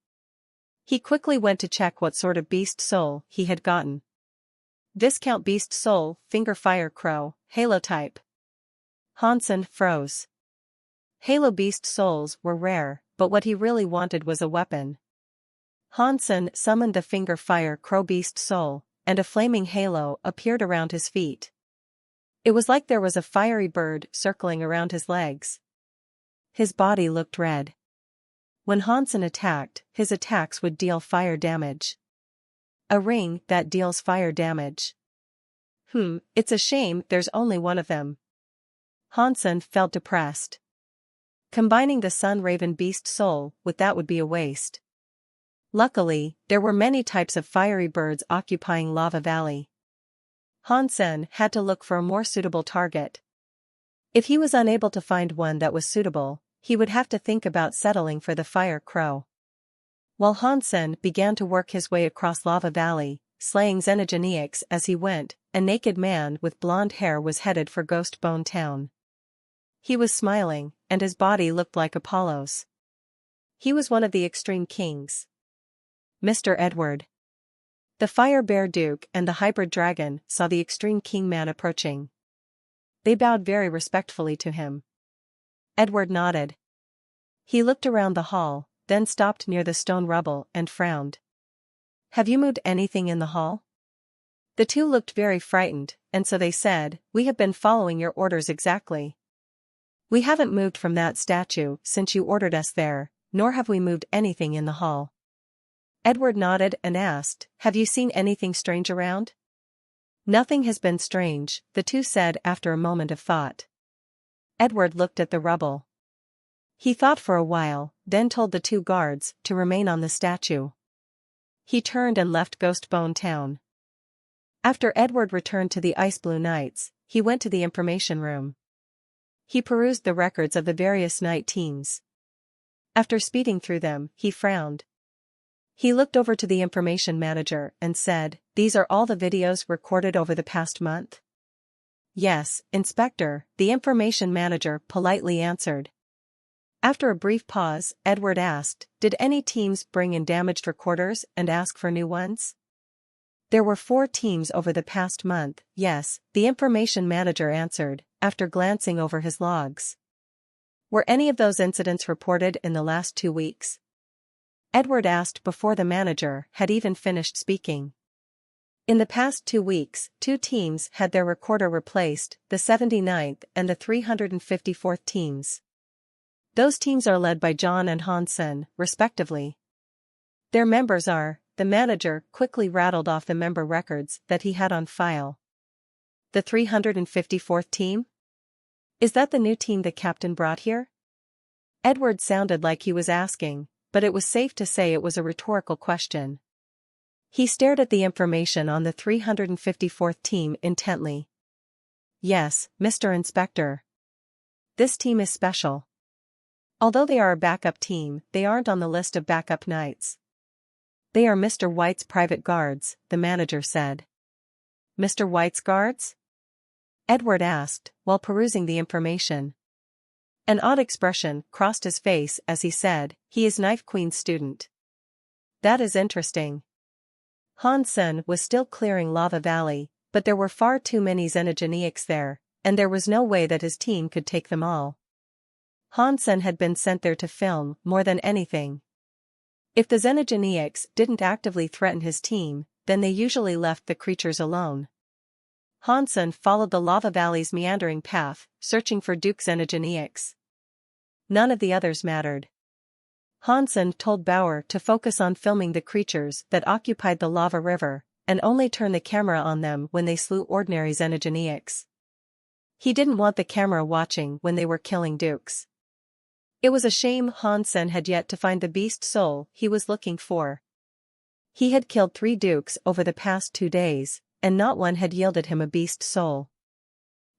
He quickly went to check what sort of beast soul he had gotten. Viscount Beast Soul, Finger Fire Crow, Halo type. Hansen froze. Halo Beast Souls were rare, but what he really wanted was a weapon. Hansen summoned the Finger Fire Crow Beast Soul, and a flaming halo appeared around his feet. It was like there was a fiery bird circling around his legs. His body looked red. When Hansen attacked, his attacks would deal fire damage. A ring that deals fire damage. It's a shame there's only one of them. Hansen felt depressed. Combining the Sun Raven beast soul with that would be a waste. Luckily, there were many types of fiery birds occupying Lava Valley. Hansen had to look for a more suitable target. If he was unable to find one that was suitable, he would have to think about settling for the fire crow. While Hansen began to work his way across Lava Valley, slaying xenogeneics as he went, a naked man with blonde hair was headed for Ghost Bone Town. He was smiling, and his body looked like Apollo's. He was one of the Extreme Kings. Mr. Edward. The Fire Bear Duke and the Hybrid Dragon saw the Extreme King man approaching. They bowed very respectfully to him. Edward nodded. He looked around the hall, then stopped near the stone rubble and frowned. Have you moved anything in the hall? The two looked very frightened, and so they said, We have been following your orders exactly. We haven't moved from that statue since you ordered us there, nor have we moved anything in the hall. Edward nodded and asked, Have you seen anything strange around? Nothing has been strange, the two said after a moment of thought. Edward looked at the rubble. He thought for a while, then told the two guards to remain on the statue. He turned and left Ghost Bone Town. After Edward returned to the Ice Blue Knights, he went to the information room. He perused the records of the various night teams. After speeding through them, he frowned. He looked over to the information manager and said, These are all the videos recorded over the past month? Yes, Inspector, the information manager politely answered. After a brief pause, Edward asked, Did any teams bring in damaged recorders and ask for new ones? There were 4 teams over the past month, yes, the information manager answered, after glancing over his logs. Were any of those incidents reported in the last 2 weeks? Edward asked before the manager had even finished speaking. In the past 2 weeks, 2 teams had their recorder replaced, the 79th and the 354th teams. Those teams are led by John and Hansen, respectively. Their members are, the manager quickly rattled off the member records that he had on file. The 354th team? Is that the new team the captain brought here? Edward sounded like he was asking, but it was safe to say it was a rhetorical question. He stared at the information on the 354th team intently. Yes, Mr. Inspector. This team is special. Although they are a backup team, they aren't on the list of backup knights. They are Mr. White's private guards, the manager said. Mr. White's guards? Edward asked, while perusing the information. An odd expression crossed his face as he said, He is Knife Queen's student. That is interesting. Hansen was still clearing Lava Valley, but there were far too many xenogeneics there, and there was no way that his team could take them all. Hansen had been sent there to film more than anything. If the xenogeneics didn't actively threaten his team, then they usually left the creatures alone. Hansen followed the Lava Valley's meandering path, searching for Duke xenogeneics. None of the others mattered. Hansen told Bauer to focus on filming the creatures that occupied the lava river, and only turn the camera on them when they slew ordinary xenogeneics. He didn't want the camera watching when they were killing dukes. It was a shame Hansen had yet to find the beast soul he was looking for. He had killed 3 dukes over the past 2 days, and not one had yielded him a beast soul.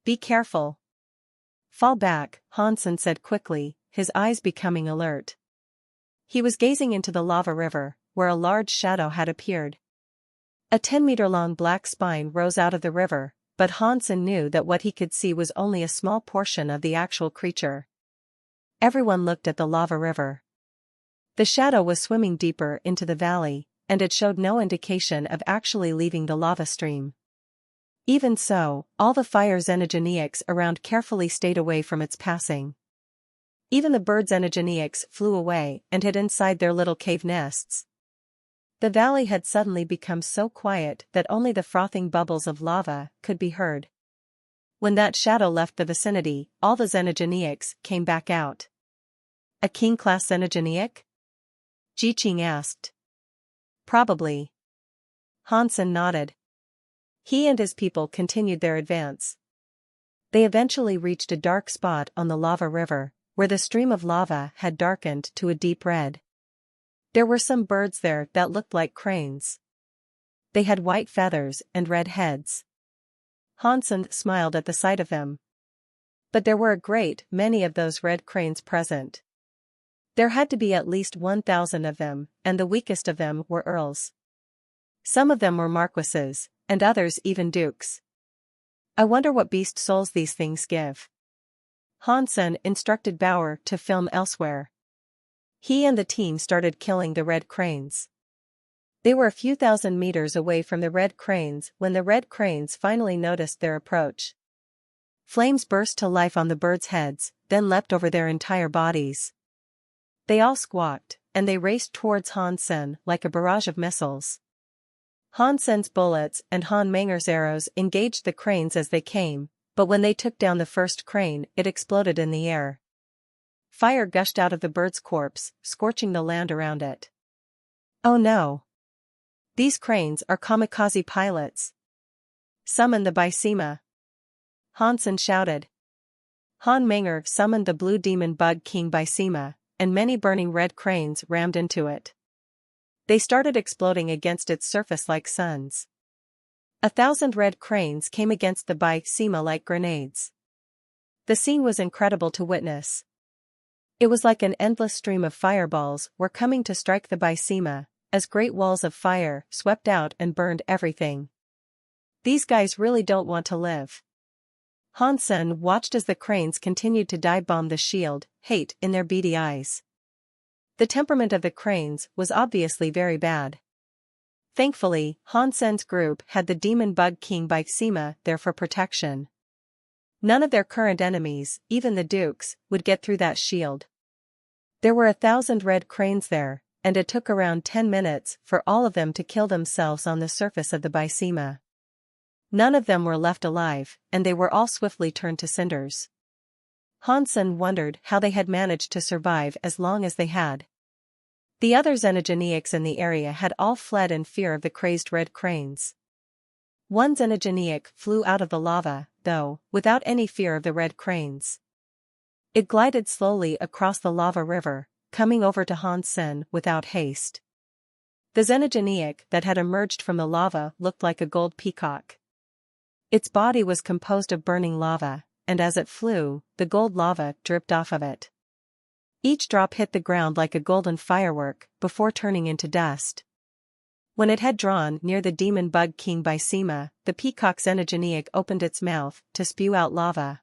Be careful. Fall back, Hansen said quickly, his eyes becoming alert. He was gazing into the lava river, where a large shadow had appeared. A 10-meter-long black spine rose out of the river, but Hansen knew that what he could see was only a small portion of the actual creature. Everyone looked at the lava river. The shadow was swimming deeper into the valley, and it showed no indication of actually leaving the lava stream. Even so, all the fire xenogeneics around carefully stayed away from its passing. Even the bird xenogeneics flew away and hid inside their little cave nests. The valley had suddenly become so quiet that only the frothing bubbles of lava could be heard. When that shadow left the vicinity, all the xenogeneics came back out. A king-class xenogeneic? Jiqing asked. Probably. Hansen nodded. He and his people continued their advance. They eventually reached a dark spot on the lava river, where the stream of lava had darkened to a deep red. There were some birds there that looked like cranes. They had white feathers and red heads. Hansen smiled at the sight of them. But there were a great many of those red cranes present. There had to be at least 1,000 of them, and the weakest of them were earls. Some of them were marquises, and others even dukes. I wonder what beast souls these things give. Hansen instructed Bauer to film elsewhere. He and the team started killing the red cranes. They were a few thousand meters away from the red cranes when the red cranes finally noticed their approach. Flames burst to life on the birds' heads, then leapt over their entire bodies. They all squawked, and they raced towards Hansen like a barrage of missiles. Hansen's bullets and Han Manger's arrows engaged the cranes as they came, but when they took down the first crane, it exploded in the air. Fire gushed out of the bird's corpse, scorching the land around it. Oh no! These cranes are kamikaze pilots. Summon the Bysema! Hansen shouted. Han Manger summoned the blue demon bug king Bysema, and many burning red cranes rammed into it. They started exploding against its surface like suns. 1,000 red cranes came against the Bysema like grenades. The scene was incredible to witness. It was like an endless stream of fireballs were coming to strike the Bysema, as great walls of fire swept out and burned everything. These guys really don't want to live. Hansen watched as the cranes continued to dive bomb the shield, hate in their beady eyes. The temperament of the cranes was obviously very bad. Thankfully, Hansen's group had the demon bug king Bysema there for protection. None of their current enemies, even the dukes, would get through that shield. There were 1,000 red cranes there, and it took around 10 minutes for all of them to kill themselves on the surface of the Bysema. None of them were left alive, and they were all swiftly turned to cinders. Hansen wondered how they had managed to survive as long as they had. The other xenogeniacs in the area had all fled in fear of the crazed red cranes. One xenogeniac flew out of the lava, though, without any fear of the red cranes. It glided slowly across the lava river, coming over to Hansen without haste. The xenogeniac that had emerged from the lava looked like a gold peacock. Its body was composed of burning lava, and as it flew, the gold lava dripped off of it. Each drop hit the ground like a golden firework, before turning into dust. When it had drawn near the demon bug king Bysema, the peacock xenogeniac opened its mouth to spew out lava.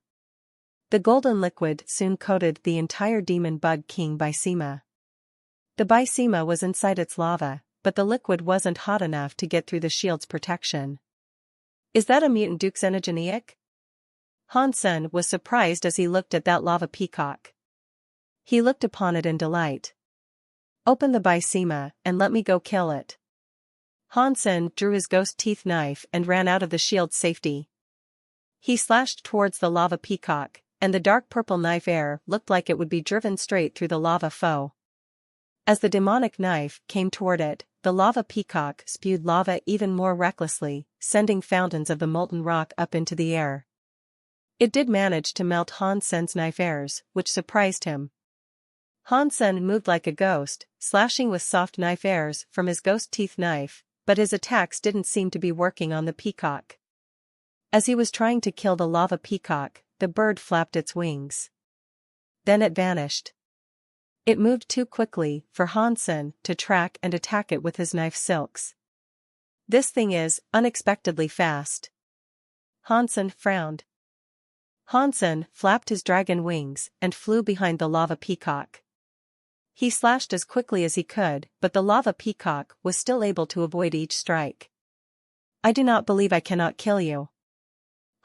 The golden liquid soon coated the entire demon bug king Bysema. The Bysema was inside its lava, but the liquid wasn't hot enough to get through the shield's protection. Is that a mutant duke xenogeniac? Hansen was surprised as he looked at that lava peacock. He looked upon it in delight. Open the Bysema and let me go kill it. Hansen drew his ghost teeth knife and ran out of the shield's safety. He slashed towards the lava peacock, and the dark purple knife air looked like it would be driven straight through the lava foe. As the demonic knife came toward it, the lava peacock spewed lava even more recklessly, sending fountains of the molten rock up into the air. It did manage to melt Hansen's knife airs, which surprised him. Hansen moved like a ghost, slashing with soft knife airs from his ghost teeth knife, but his attacks didn't seem to be working on the peacock. As he was trying to kill the lava peacock, the bird flapped its wings. Then it vanished. It moved too quickly for Hansen to track and attack it with his knife silks. This thing is unexpectedly fast. Hansen frowned. Hansen flapped his dragon wings and flew behind the lava peacock. He slashed as quickly as he could, but the lava peacock was still able to avoid each strike. I do not believe I cannot kill you.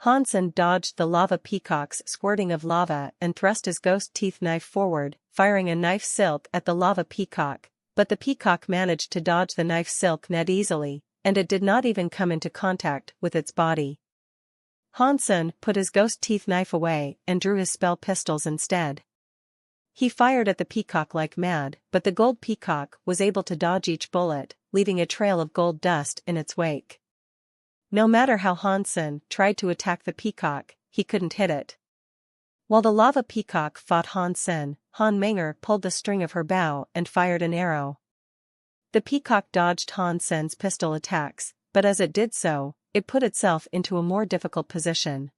Hansen dodged the lava peacock's squirting of lava and thrust his ghost teeth knife forward, firing a knife silk at the lava peacock, but the peacock managed to dodge the knife silk net easily, and it did not even come into contact with its body. Hansen put his ghost teeth knife away and drew his spell pistols instead. He fired at the peacock like mad, but the gold peacock was able to dodge each bullet, leaving a trail of gold dust in its wake. No matter how Hansen tried to attack the peacock, he couldn't hit it. While the lava peacock fought Hansen, Han Menger pulled the string of her bow and fired an arrow. The peacock dodged Hansen's pistol attacks, but as it did so, it put itself into a more difficult position.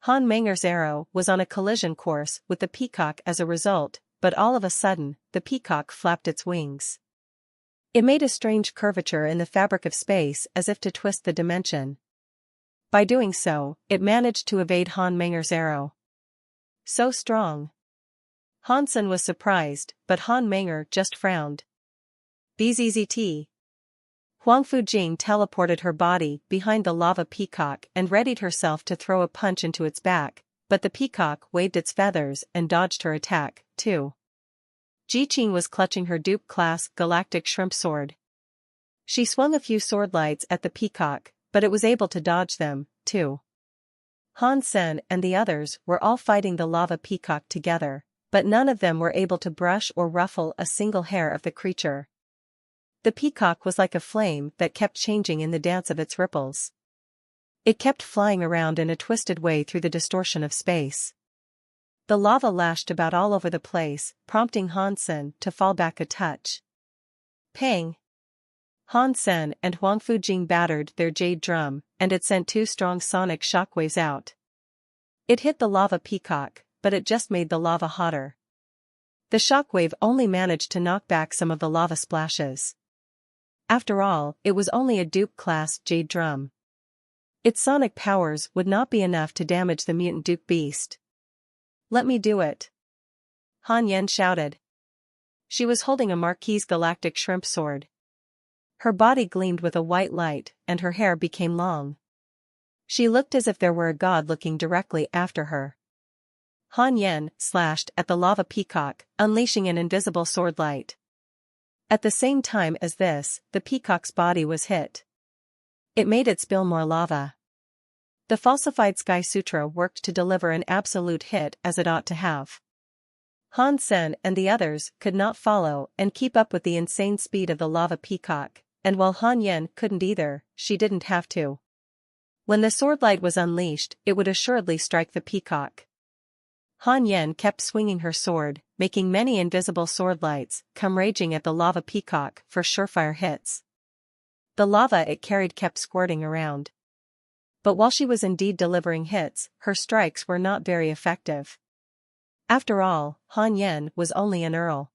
Han Menger's arrow was on a collision course with the peacock as a result, but all of a sudden, the peacock flapped its wings. It made a strange curvature in the fabric of space as if to twist the dimension. By doing so, it managed to evade Han Menger's arrow. So strong. Hansen was surprised, but Han Menger just frowned. BZZT. Huang Fujing teleported her body behind the lava peacock and readied herself to throw a punch into its back, but the peacock waved its feathers and dodged her attack, too. Ji Qing was clutching her dupe-class galactic shrimp sword. She swung a few sword lights at the peacock, but it was able to dodge them, too. Han Sen and the others were all fighting the lava peacock together, but none of them were able to brush or ruffle a single hair of the creature. The peacock was like a flame that kept changing in the dance of its ripples. It kept flying around in a twisted way through the distortion of space. The lava lashed about all over the place, prompting Hansen to fall back a touch. Pang! Hansen and Huang Fujing battered their jade drum, and it sent 2 strong sonic shockwaves out. It hit the lava peacock, but it just made the lava hotter. The shockwave only managed to knock back some of the lava splashes. After all, it was only a dupe-class jade drum. Its sonic powers would not be enough to damage the mutant dupe beast. "Let me do it!" Han Yen shouted. She was holding a Marquise galactic shrimp sword. Her body gleamed with a white light, and her hair became long. She looked as if there were a god looking directly after her. Han Yen slashed at the lava peacock, unleashing an invisible sword light. At the same time as this, the peacock's body was hit. It made it spill more lava. The falsified Sky Sutra worked to deliver an absolute hit as it ought to have. Han Sen and the others could not follow and keep up with the insane speed of the lava peacock, and while Han Yen couldn't either, she didn't have to. When the sword light was unleashed, it would assuredly strike the peacock. Han Yen kept swinging her sword, making many invisible sword lights come raging at the lava peacock for surefire hits. The lava it carried kept squirting around. But while she was indeed delivering hits, her strikes were not very effective. After all, Han Yen was only an earl.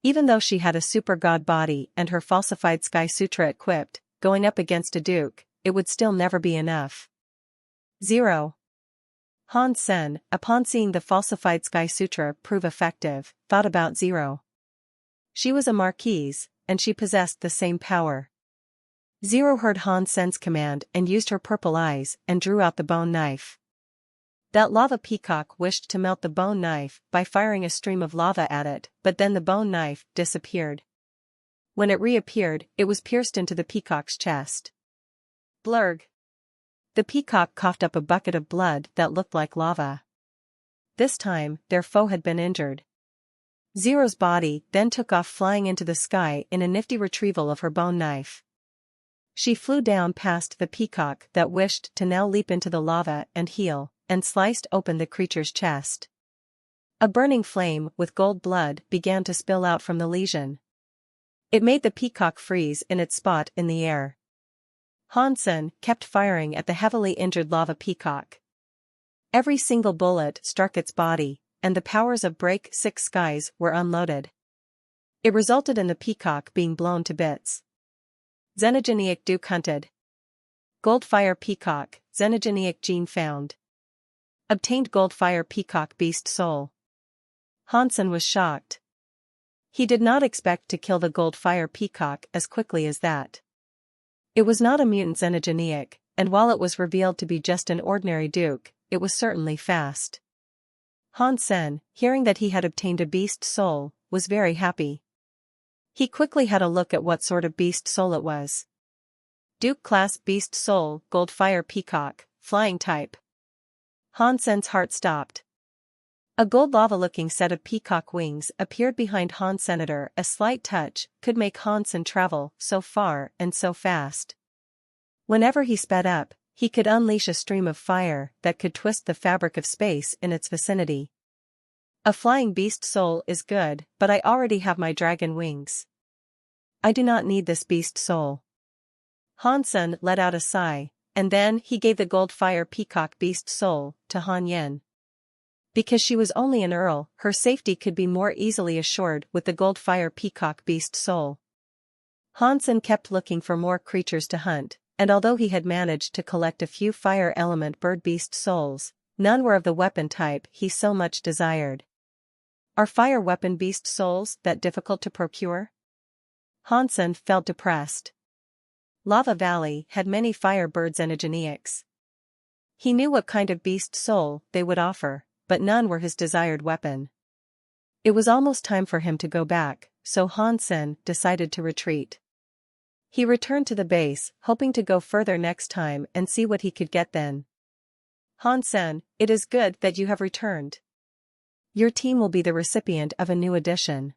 Even though she had a super god body and her falsified Sky Sutra equipped, going up against a duke, it would still never be enough. 0. Han Sen, upon seeing the falsified Sky Sutra prove effective, thought about 0. She was a marquise, and she possessed the same power. 0 heard Han Sen's command and used her purple eyes and drew out the bone knife. That lava peacock wished to melt the bone knife by firing a stream of lava at it, but then the bone knife disappeared. When it reappeared, it was pierced into the peacock's chest. Blurg! The peacock coughed up a bucket of blood that looked like lava. This time, their foe had been injured. 0's body then took off flying into the sky in a nifty retrieval of her bone knife. She flew down past the peacock that wished to now leap into the lava and heal, and sliced open the creature's chest. A burning flame with gold blood began to spill out from the lesion. It made the peacock freeze in its spot in the air. Hansen kept firing at the heavily injured lava peacock. Every single bullet struck its body, and the powers of Break 6 Skies were unloaded. It resulted in the peacock being blown to bits. Xenogenic Duke hunted. Goldfire peacock, xenogenic gene found. Obtained Goldfire peacock beast soul. Hansen was shocked. He did not expect to kill the Goldfire peacock as quickly as that. It was not a mutant xenogenic, and while it was revealed to be just an ordinary duke, it was certainly fast. Hansen, hearing that he had obtained a beast soul, was very happy. He quickly had a look at what sort of beast soul it was. Duke-class beast soul, Goldfire peacock, flying type. Hansen's heart stopped. A gold lava-looking set of peacock wings appeared behind Han Senator. A slight touch could make Hansen travel so far and so fast. Whenever he sped up, he could unleash a stream of fire that could twist the fabric of space in its vicinity. A flying beast soul is good, but I already have my dragon wings. I do not need this beast soul. Hansen let out a sigh, and then he gave the gold fire peacock beast soul to Han Yen. Because she was only an earl, her safety could be more easily assured with the gold fire peacock beast soul. Hansen kept looking for more creatures to hunt, and although he had managed to collect a few fire element bird beast souls, none were of the weapon type he so much desired. Are fire weapon beast souls that difficult to procure? Hansen felt depressed. Lava Valley had many fire birds and Aegineacs. He knew what kind of beast soul they would offer, but none were his desired weapon. It was almost time for him to go back, so Hansen decided to retreat. He returned to the base, hoping to go further next time and see what he could get then. Hansen, it is good that you have returned. Your team will be the recipient of a new addition.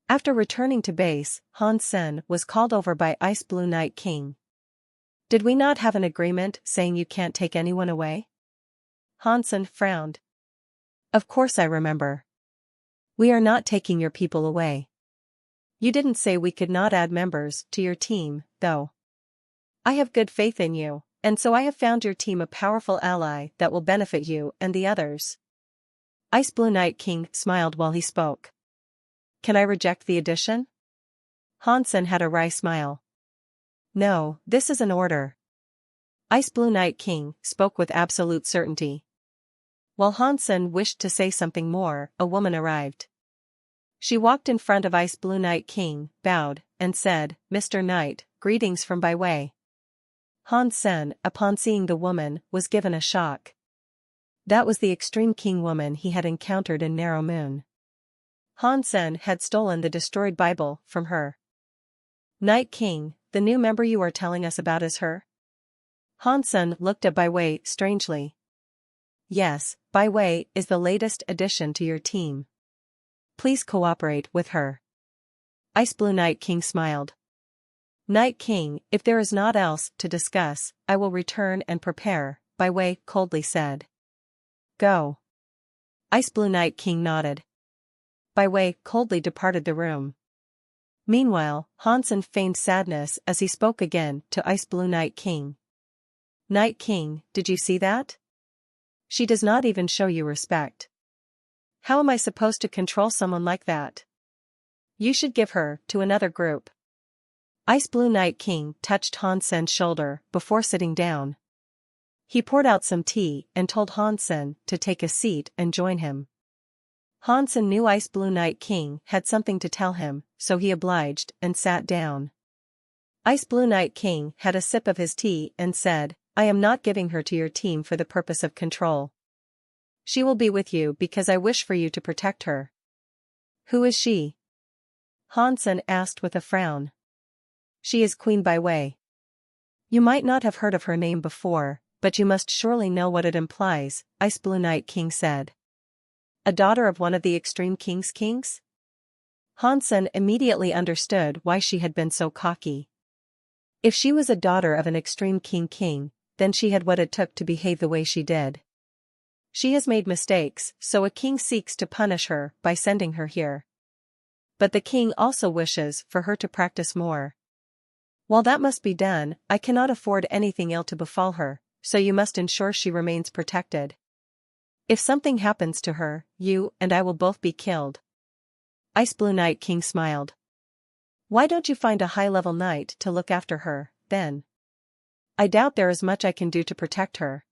After returning to base, Hansen was called over by Ice Blue Night King. Did we not have an agreement saying you can't take anyone away? Hansen frowned. Of course I remember. We are not taking your people away. You didn't say we could not add members to your team, though. I have good faith in you, and so I have found your team a powerful ally that will benefit you and the others. Ice Blue Night King smiled while he spoke. Can I reject the addition? Hansen had a wry smile. No, this is an order. Ice Blue Night King spoke with absolute certainty. While Hansen wished to say something more, a woman arrived. She walked in front of Ice Blue Night King, bowed, and said, Mr. Knight, greetings from Baiwei. Hansen, upon seeing the woman, was given a shock. That was the extreme king woman he had encountered in Narrow Moon. Hansen had stolen the destroyed Bible from her. Night King, the new member you are telling us about is her? Hansen looked at Baiwei strangely. Yes, Baiwei is the latest addition to your team. Please cooperate with her. Ice Blue Night King smiled. Night King, if there is naught else to discuss, I will return and prepare, Baiwei coldly said. Go. Ice Blue Night King nodded. Baiwei coldly departed the room. Meanwhile, Hansen feigned sadness as he spoke again to Ice Blue Night King. Night King, did you see that? She does not even show you respect. How am I supposed to control someone like that? You should give her to another group. Ice Blue Night King touched Hansen's shoulder before sitting down. He poured out some tea and told Hansen to take a seat and join him. Hansen knew Ice Blue Night King had something to tell him, so he obliged and sat down. Ice Blue Night King had a sip of his tea and said, I am not giving her to your team for the purpose of control. She will be with you because I wish for you to protect her. Who is she? Hansen asked with a frown. She is Queen Baiwei. You might not have heard of her name before, but you must surely know what it implies, Ice Blue Night King said. A daughter of one of the Extreme King's kings? Hansen immediately understood why she had been so cocky. If she was a daughter of an Extreme King, then she had what it took to behave the way she did. She has made mistakes, so a king seeks to punish her by sending her here. But the king also wishes for her to practice more. While that must be done, I cannot afford anything ill to befall her, so you must ensure she remains protected. If something happens to her, you and I will both be killed. Ice Blue Night King smiled. Why don't you find a high-level knight to look after her, then? I doubt there is much I can do to protect her.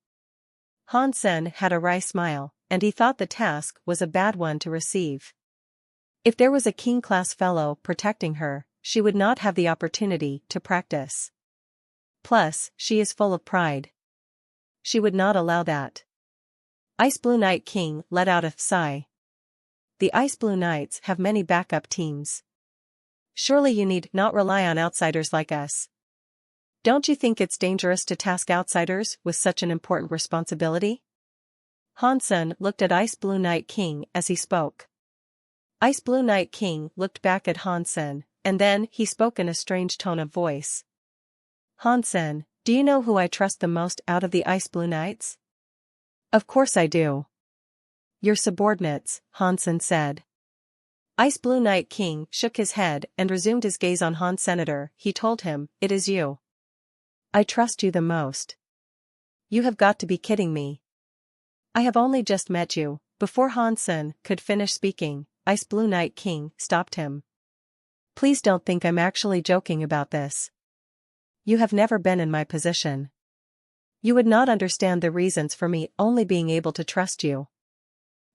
Hansen had a wry smile, and he thought the task was a bad one to receive. If there was a king-class fellow protecting her, she would not have the opportunity to practice. Plus, she is full of pride. She would not allow that. Ice Blue Night King let out a sigh. The Ice Blue Knights have many backup teams. Surely you need not rely on outsiders like us. Don't you think it's dangerous to task outsiders with such an important responsibility? Hansen looked at Ice Blue Night King as he spoke. Ice Blue Night King looked back at Hansen, and then he spoke in a strange tone of voice. Hansen, Do you know who I trust the most out of the Ice Blue Knights? Of course I do. Your subordinates, Hansen said. Ice Blue Knight King shook his head and resumed his gaze on Han Senator. He told him, it is you. I trust you the most. You have got to be kidding me. I have only just met you. Before Hansen could finish speaking, Ice Blue Knight King stopped him. Please don't think I'm actually joking about this. You have never been in my position. You would not understand the reasons for me only being able to trust you.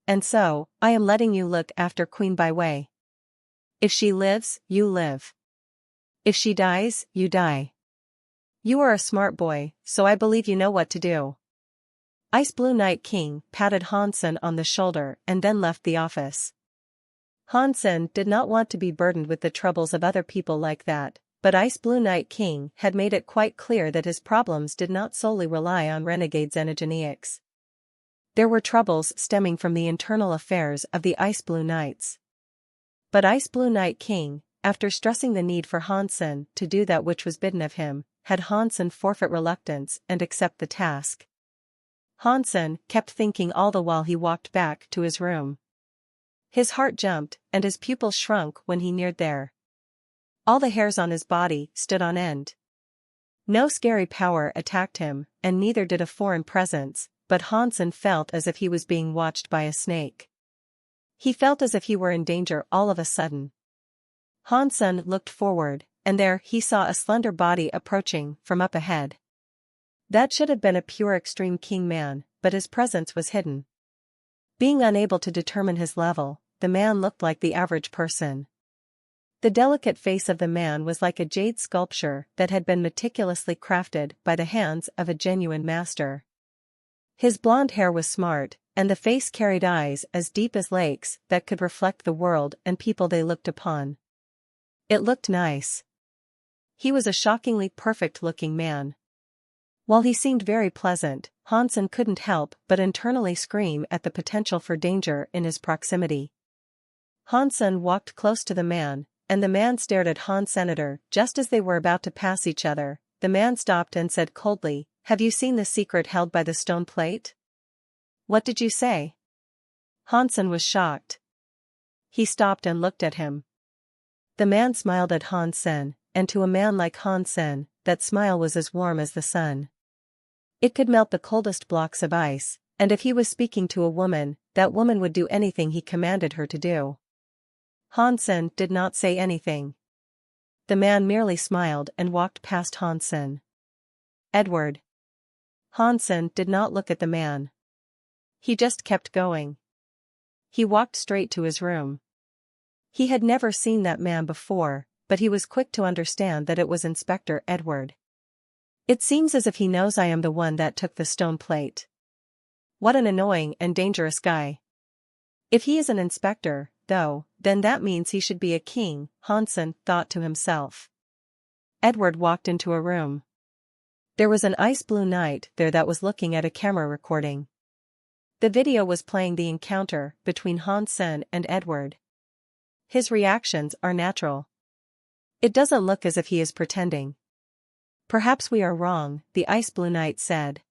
And so, I am letting you look after Queen Bai Wei. If she lives, you live. If she dies, you die. You are a smart boy, so I believe you know what to do. Ice Blue Knight King patted Hansen on the shoulder and then left the office. Hansen did not want to be burdened with the troubles of other people like that, but Ice Blue Knight King had made it quite clear that his problems did not solely rely on renegade xenogeneics. There were troubles stemming from the internal affairs of the Ice Blue Knights. But Ice Blue Knight King, after stressing the need for Hansen to do that which was bidden of him, had Hansen forfeit reluctance and accept the task. Hansen kept thinking all the while he walked back to his room. His heart jumped and his pupils shrunk when he neared there. All the hairs on his body stood on end. No scary power attacked him, and neither did a foreign presence, but Hansen felt as if he was being watched by a snake. He felt as if he were in danger all of a sudden. Hansen looked forward, and there he saw a slender body approaching from up ahead. That should have been a pure extreme king man, but his presence was hidden. Being unable to determine his level, the man looked like the average person. The delicate face of the man was like a jade sculpture that had been meticulously crafted by the hands of a genuine master. His blonde hair was smart, and the face carried eyes as deep as lakes that could reflect the world and people they looked upon. It looked nice. He was a shockingly perfect-looking man. While he seemed very pleasant, Hansen couldn't help but internally scream at the potential for danger in his proximity. Hansen walked close to the man, and the man stared at Han Senator just as they were about to pass each other. The man stopped and said coldly, "Have you seen the secret held by the stone plate?" "What did you say?" Hansen was shocked. He stopped and looked at him. The man smiled at Hansen, and to a man like Hansen, that smile was as warm as the sun. It could melt the coldest blocks of ice, and if he was speaking to a woman, that woman would do anything he commanded her to do. Hansen did not say anything. The man merely smiled and walked past Hansen. "Edward." Hansen did not look at the man. He just kept going. He walked straight to his room. He had never seen that man before, but he was quick to understand that it was Inspector Edward. "It seems as if he knows I am the one that took the stone plate. What an annoying and dangerous guy. If he is an inspector, though, then that means he should be a king," Hansen thought to himself. Edward walked into a room. There was an Ice Blue Knight there that was looking at a camera recording. The video was playing the encounter between Hansen and Edward. His reactions are natural. It doesn't look as if he is pretending. "Perhaps we are wrong," the Ice Blue Knight said.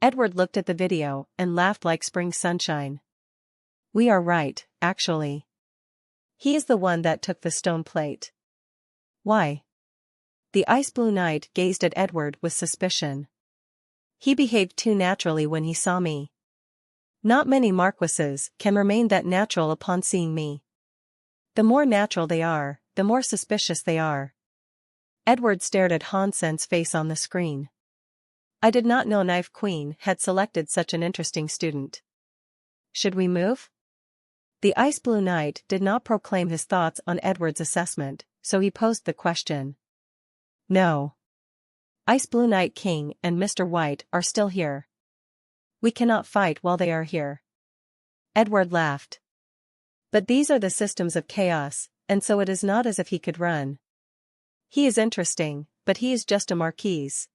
Edward looked at the video and laughed like spring sunshine. "We are right, actually. He is the one that took the stone plate." "Why?" The Ice Blue Knight gazed at Edward with suspicion. "He behaved too naturally when he saw me. Not many marquises can remain that natural upon seeing me. The more natural they are, the more suspicious they are." Edward stared at Hansen's face on the screen. "I did not know Knife Queen had selected such an interesting student. Should we move?" The Ice Blue Knight did not proclaim his thoughts on Edward's assessment, so he posed the question. "No. Ice Blue Knight King and Mr. White are still here. We cannot fight while they are here." Edward laughed. "But these are the systems of chaos, and so it is not as if he could run. He is interesting, but he is just a marquise.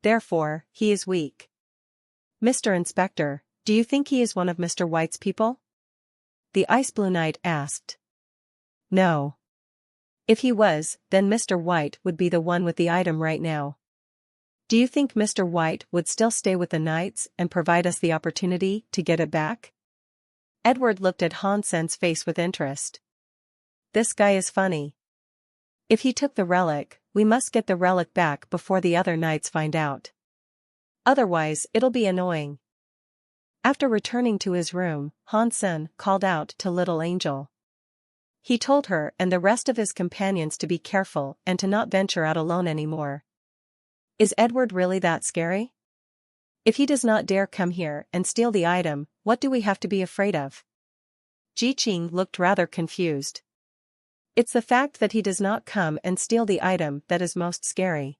Therefore, he is weak." "Mr. Inspector, do you think he is one of Mr. White's people?" the Ice Blue Knight asked. "No. If he was, then Mr. White would be the one with the item right now." Do you think Mr. White would still stay with the knights and provide us the opportunity to get it back? Edward looked at Han Sen's face with interest. This guy is funny. If he took the relic, we must get the relic back before the other knights find out. Otherwise, it'll be annoying. After returning to his room, Han Sen called out to Little Angel. He told her and the rest of his companions to be careful and to not venture out alone anymore. Is Edward really that scary? If he does not dare come here and steal the item, what do we have to be afraid of? Ji Qing looked rather confused. It's the fact that he does not come and steal the item that is most scary.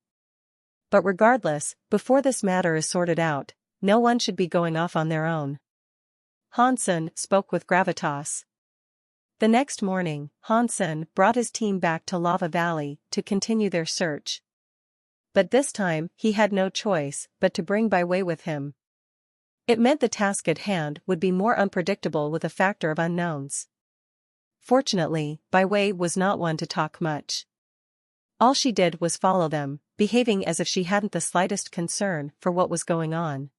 But regardless, before this matter is sorted out, no one should be going off on their own. Han Sen spoke with gravitas. The next morning, Han Sen brought his team back to Lava Valley to continue their search. But this time, he had no choice but to bring Bai Wei with him. It meant the task at hand would be more unpredictable with a factor of unknowns. Fortunately, Bai Wei was not one to talk much. All she did was follow them, behaving as if she hadn't the slightest concern for what was going on.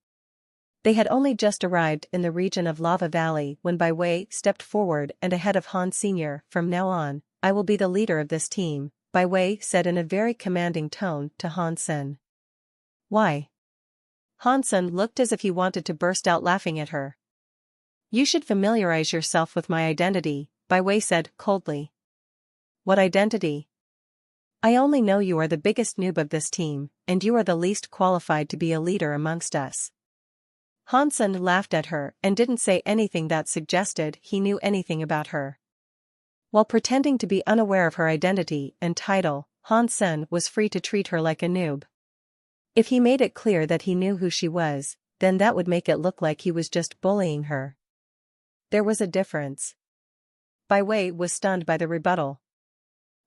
They had only just arrived in the region of Lava Valley when Bai Wei stepped forward and ahead of Han Sr. From now on, I will be the leader of this team, Bai Wei said in a very commanding tone to Han Sen. Why? Han Sen looked as if he wanted to burst out laughing at her. You should familiarize yourself with my identity, Bai Wei said coldly. What identity? I only know you are the biggest noob of this team, and you are the least qualified to be a leader amongst us. Han Sen laughed at her and didn't say anything that suggested he knew anything about her. While pretending to be unaware of her identity and title, Han Sen was free to treat her like a noob. If he made it clear that he knew who she was, then that would make it look like he was just bullying her. There was a difference. Bai Wei was stunned by the rebuttal.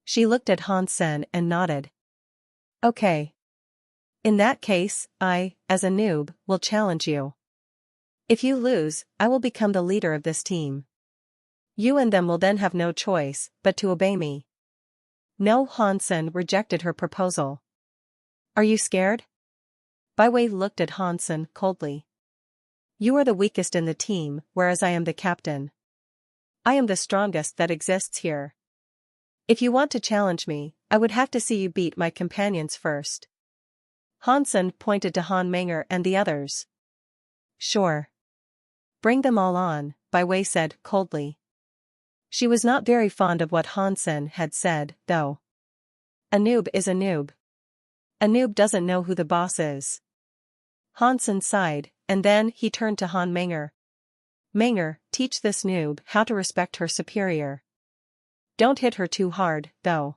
She looked at Han Sen and nodded. Okay. In that case, I, as a noob, will challenge you. If you lose, I will become the leader of this team. You and them will then have no choice but to obey me. No, Han Sen rejected her proposal. Are you scared? Bai Wei looked at Han Sen coldly. You are the weakest in the team, whereas I am the captain. I am the strongest that exists here. If you want to challenge me, I would have to see you beat my companions first. Han Sen pointed to Han Menger and the others. Sure. Bring them all on, Bai Wei said coldly. She was not very fond of what Han Sen had said, though. A noob is a noob. A noob doesn't know who the boss is. Han Sen sighed, and then he turned to Han Menger. Menger, teach this noob how to respect her superior. Don't hit her too hard, though.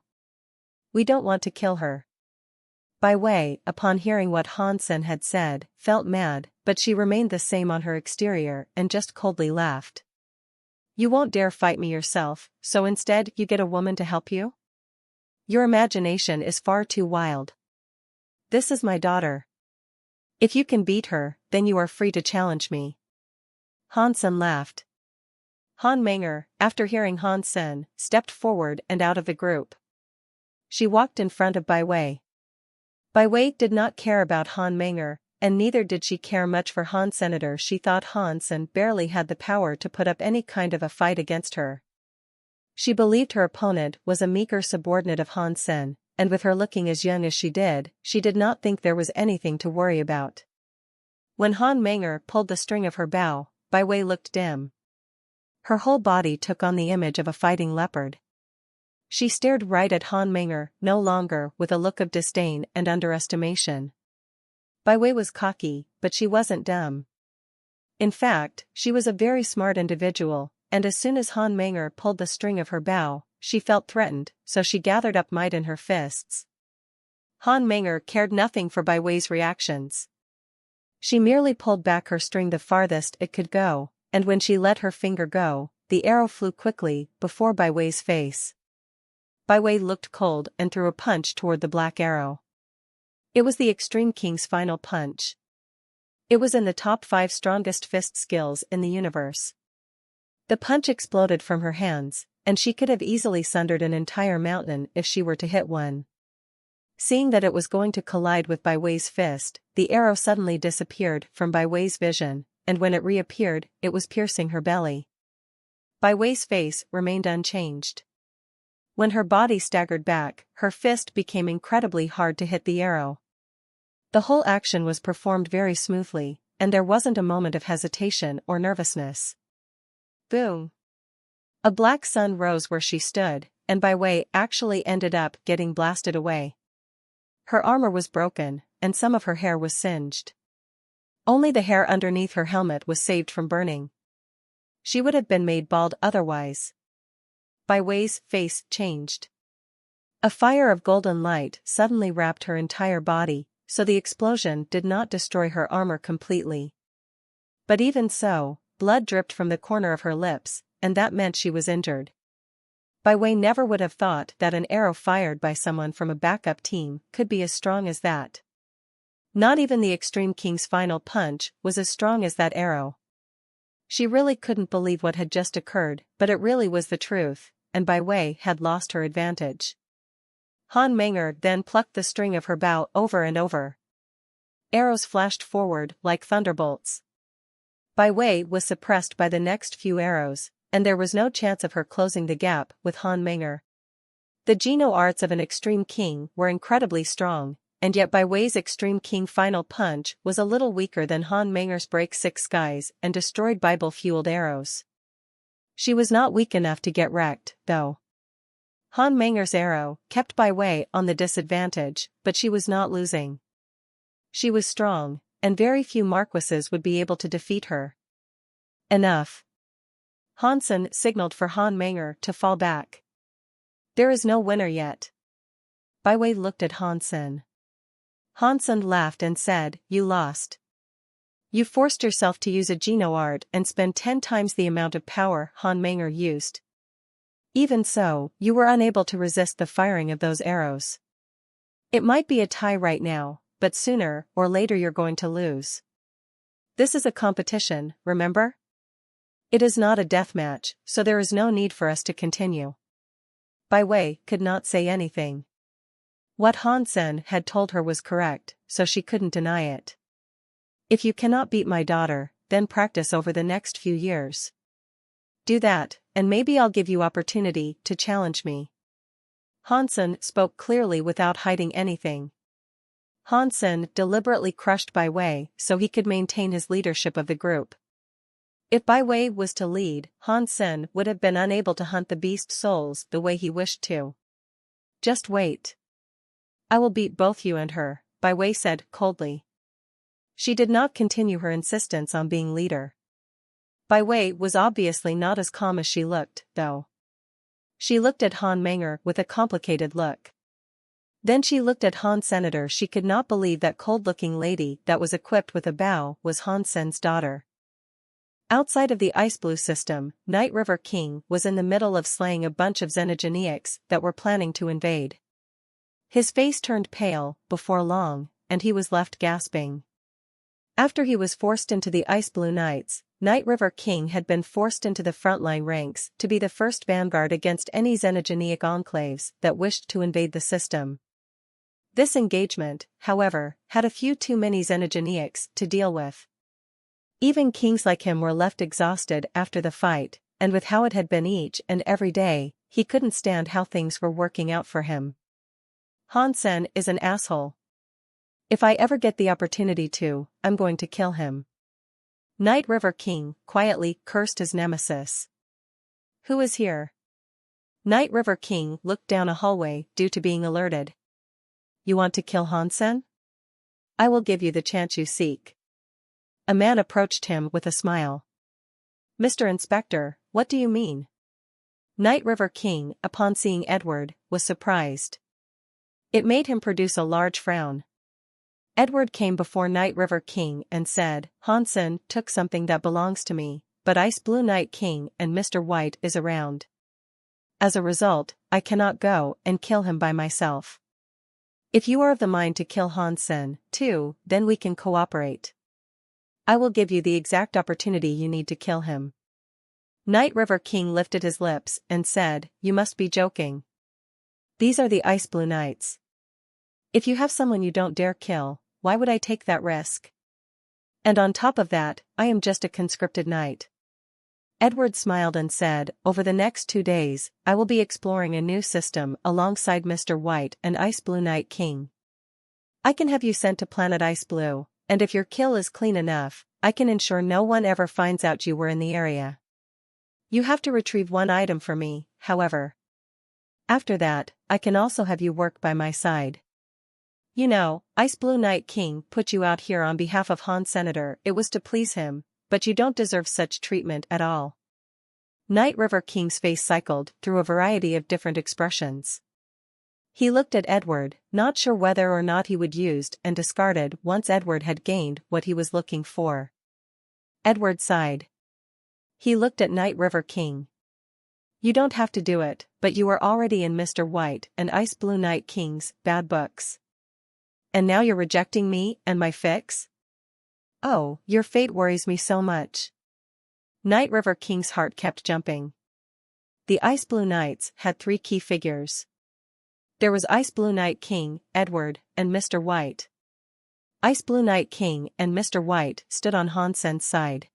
We don't want to kill her. Bai Wei, upon hearing what Han Sen had said, felt mad, but she remained the same on her exterior and just coldly laughed. You won't dare fight me yourself, so instead you get a woman to help you? Your imagination is far too wild. This is my daughter. If you can beat her, then you are free to challenge me. Han Sen laughed. Han Menger, after hearing Han Sen, stepped forward and out of the group. She walked in front of Bai Wei. Bai Wei did not care about Han Menger, and neither did she care much for Han Senator. She thought Han Sen barely had the power to put up any kind of a fight against her. She believed her opponent was a meager subordinate of Han Sen, and with her looking as young as she did not think there was anything to worry about. When Han Menger pulled the string of her bow, Bai Wei looked dim. Her whole body took on the image of a fighting leopard. She stared right at Han Menger, no longer with a look of disdain and underestimation. Bai Wei was cocky, but she wasn't dumb. In fact, she was a very smart individual, and as soon as Han Menger pulled the string of her bow, she felt threatened, so she gathered up might in her fists. Han Menger cared nothing for Bai Wei's reactions. She merely pulled back her string the farthest it could go, and when she let her finger go, the arrow flew quickly before Bai Wei's face. Bai Wei looked cold and threw a punch toward the black arrow. It was the Extreme King's final punch. It was in the top 5 strongest fist skills in the universe. The punch exploded from her hands, and she could have easily sundered an entire mountain if she were to hit one. Seeing that it was going to collide with Bai Wei's fist, the arrow suddenly disappeared from Bai Wei's vision, and when it reappeared, it was piercing her belly. Bai Wei's face remained unchanged. When her body staggered back, her fist became incredibly hard to hit the arrow. The whole action was performed very smoothly, and there wasn't a moment of hesitation or nervousness. Boom! A black sun rose where she stood, and Bai Wei actually ended up getting blasted away. Her armor was broken, and some of her hair was singed. Only the hair underneath her helmet was saved from burning. She would have been made bald otherwise. Bai Wei's face changed. A fire of golden light suddenly wrapped her entire body, so the explosion did not destroy her armor completely. But even so, blood dripped from the corner of her lips, and that meant she was injured. Bai Wei never would have thought that an arrow fired by someone from a backup team could be as strong as that. Not even the Extreme King's final punch was as strong as that arrow. She really couldn't believe what had just occurred, but it really was the truth, and Bai Wei had lost her advantage. Han Menger then plucked the string of her bow over and over. Arrows flashed forward like thunderbolts. Bai Wei was suppressed by the next few arrows, and there was no chance of her closing the gap with Han Menger. The Geno arts of an Extreme King were incredibly strong, and yet Bai Wei's Extreme King final punch was a little weaker than Han Menger's Break Six Skies and Destroyed Bible-fueled arrows. She was not weak enough to get wrecked, though. Han Menger's arrow kept Bai Wei on the disadvantage, but she was not losing. She was strong, and very few marquises would be able to defeat her. Enough. Hansen signaled for Han Menger to fall back. There is no winner yet. Bai Wei looked at Hansen. Hansen laughed and said, "You lost. You forced yourself to use a Geno art and spend 10 times the amount of power Han Menger used. Even so, you were unable to resist the firing of those arrows. It might be a tie right now, but sooner or later you're going to lose. This is a competition, remember? It is not a death match, so there is no need for us to continue." Bai Wei could not say anything. What Hansen had told her was correct, so she couldn't deny it. If you cannot beat my daughter, then practice over the next few years. Do that, and maybe I'll give you opportunity to challenge me. Hansen spoke clearly without hiding anything. Hansen deliberately crushed Bai Wei so he could maintain his leadership of the group. If Bai Wei was to lead, Hansen would have been unable to hunt the beast souls the way he wished to. Just wait. I will beat both you and her, Bai Wei said coldly. She did not continue her insistence on being leader. Bai Wei was obviously not as calm as she looked, though. She looked at Han Menger with a complicated look. Then she looked at Han Senator. She could not believe that cold-looking lady that was equipped with a bow was Hansen's daughter. Outside of the Ice Blue system, Night River King was in the middle of slaying a bunch of Xenogeneics that were planning to invade. His face turned pale before long, and he was left gasping. After he was forced into the Ice Blue Knights, Night River King had been forced into the frontline ranks to be the first vanguard against any Xenogeneic enclaves that wished to invade the system. This engagement, however, had a few too many Xenogeneics to deal with. Even kings like him were left exhausted after the fight, and with how it had been each and every day, he couldn't stand how things were working out for him. Hansen is an asshole. If I ever get the opportunity to, I'm going to kill him. Night River King quietly cursed his nemesis. Who is here? Night River King looked down a hallway due to being alerted. You want to kill Hansen? I will give you the chance you seek. A man approached him with a smile. Mr. Inspector, what do you mean? Night River King, upon seeing Edward, was surprised. It made him produce a large frown. Edward came before Night River King and said, Hansen took something that belongs to me, but Ice Blue Night King and Mr. White is around. As a result, I cannot go and kill him by myself. If you are of the mind to kill Hansen, too, then we can cooperate. I will give you the exact opportunity you need to kill him. Night River King lifted his lips and said, You must be joking. These are the Ice Blue Knights. If you have someone you don't dare kill, why would I take that risk? And on top of that, I am just a conscripted knight. Edward smiled and said, over the next 2 days, I will be exploring a new system alongside Mr. White and Ice Blue Night King. I can have you sent to planet Ice Blue, and if your kill is clean enough, I can ensure no one ever finds out you were in the area. You have to retrieve 1 item for me, however. After that, I can also have you work by my side. You know, Ice Blue Night King put you out here on behalf of Han Senator. It was to please him, but you don't deserve such treatment at all. Night River King's face cycled through a variety of different expressions. He looked at Edward, not sure whether or not he would used and discarded once Edward had gained what he was looking for. Edward sighed. He looked at Night River King. You don't have to do it, but you are already in Mr. White and Ice Blue Night King's bad books. And now you're rejecting me and my fix? Oh, your fate worries me so much. Night River King's heart kept jumping. The Ice Blue Knights had 3 key figures. There was Ice Blue Night King, Edward, and Mr. White. Ice Blue Night King and Mr. White stood on Han Sen's side.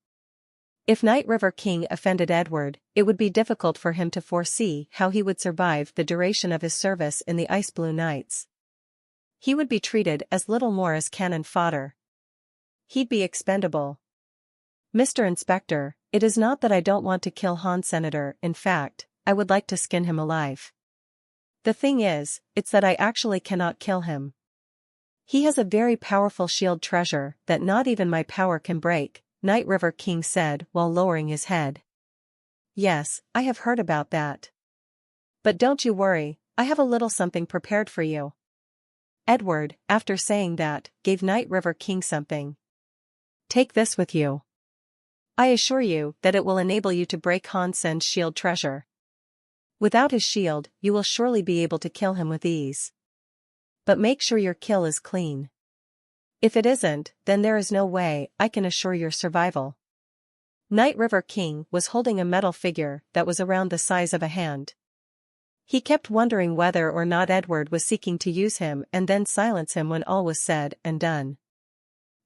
If Night River King offended Edward, it would be difficult for him to foresee how he would survive the duration of his service in the Ice Blue Knights. He would be treated as little more as cannon fodder. He'd be expendable. Mr. Inspector, it is not that I don't want to kill Han Senator, in fact, I would like to skin him alive. The thing is, it's that I actually cannot kill him. He has a very powerful shield treasure that not even my power can break, Night River King said while lowering his head. Yes, I have heard about that. But don't you worry, I have a little something prepared for you. Edward, after saying that, gave Night River King something. Take this with you. I assure you that it will enable you to break Han Sen's shield treasure. Without his shield, you will surely be able to kill him with ease. But make sure your kill is clean. If it isn't, then there is no way I can assure your survival. Night River King was holding a metal figure that was around the size of a hand. He kept wondering whether or not Edward was seeking to use him and then silence him when all was said and done.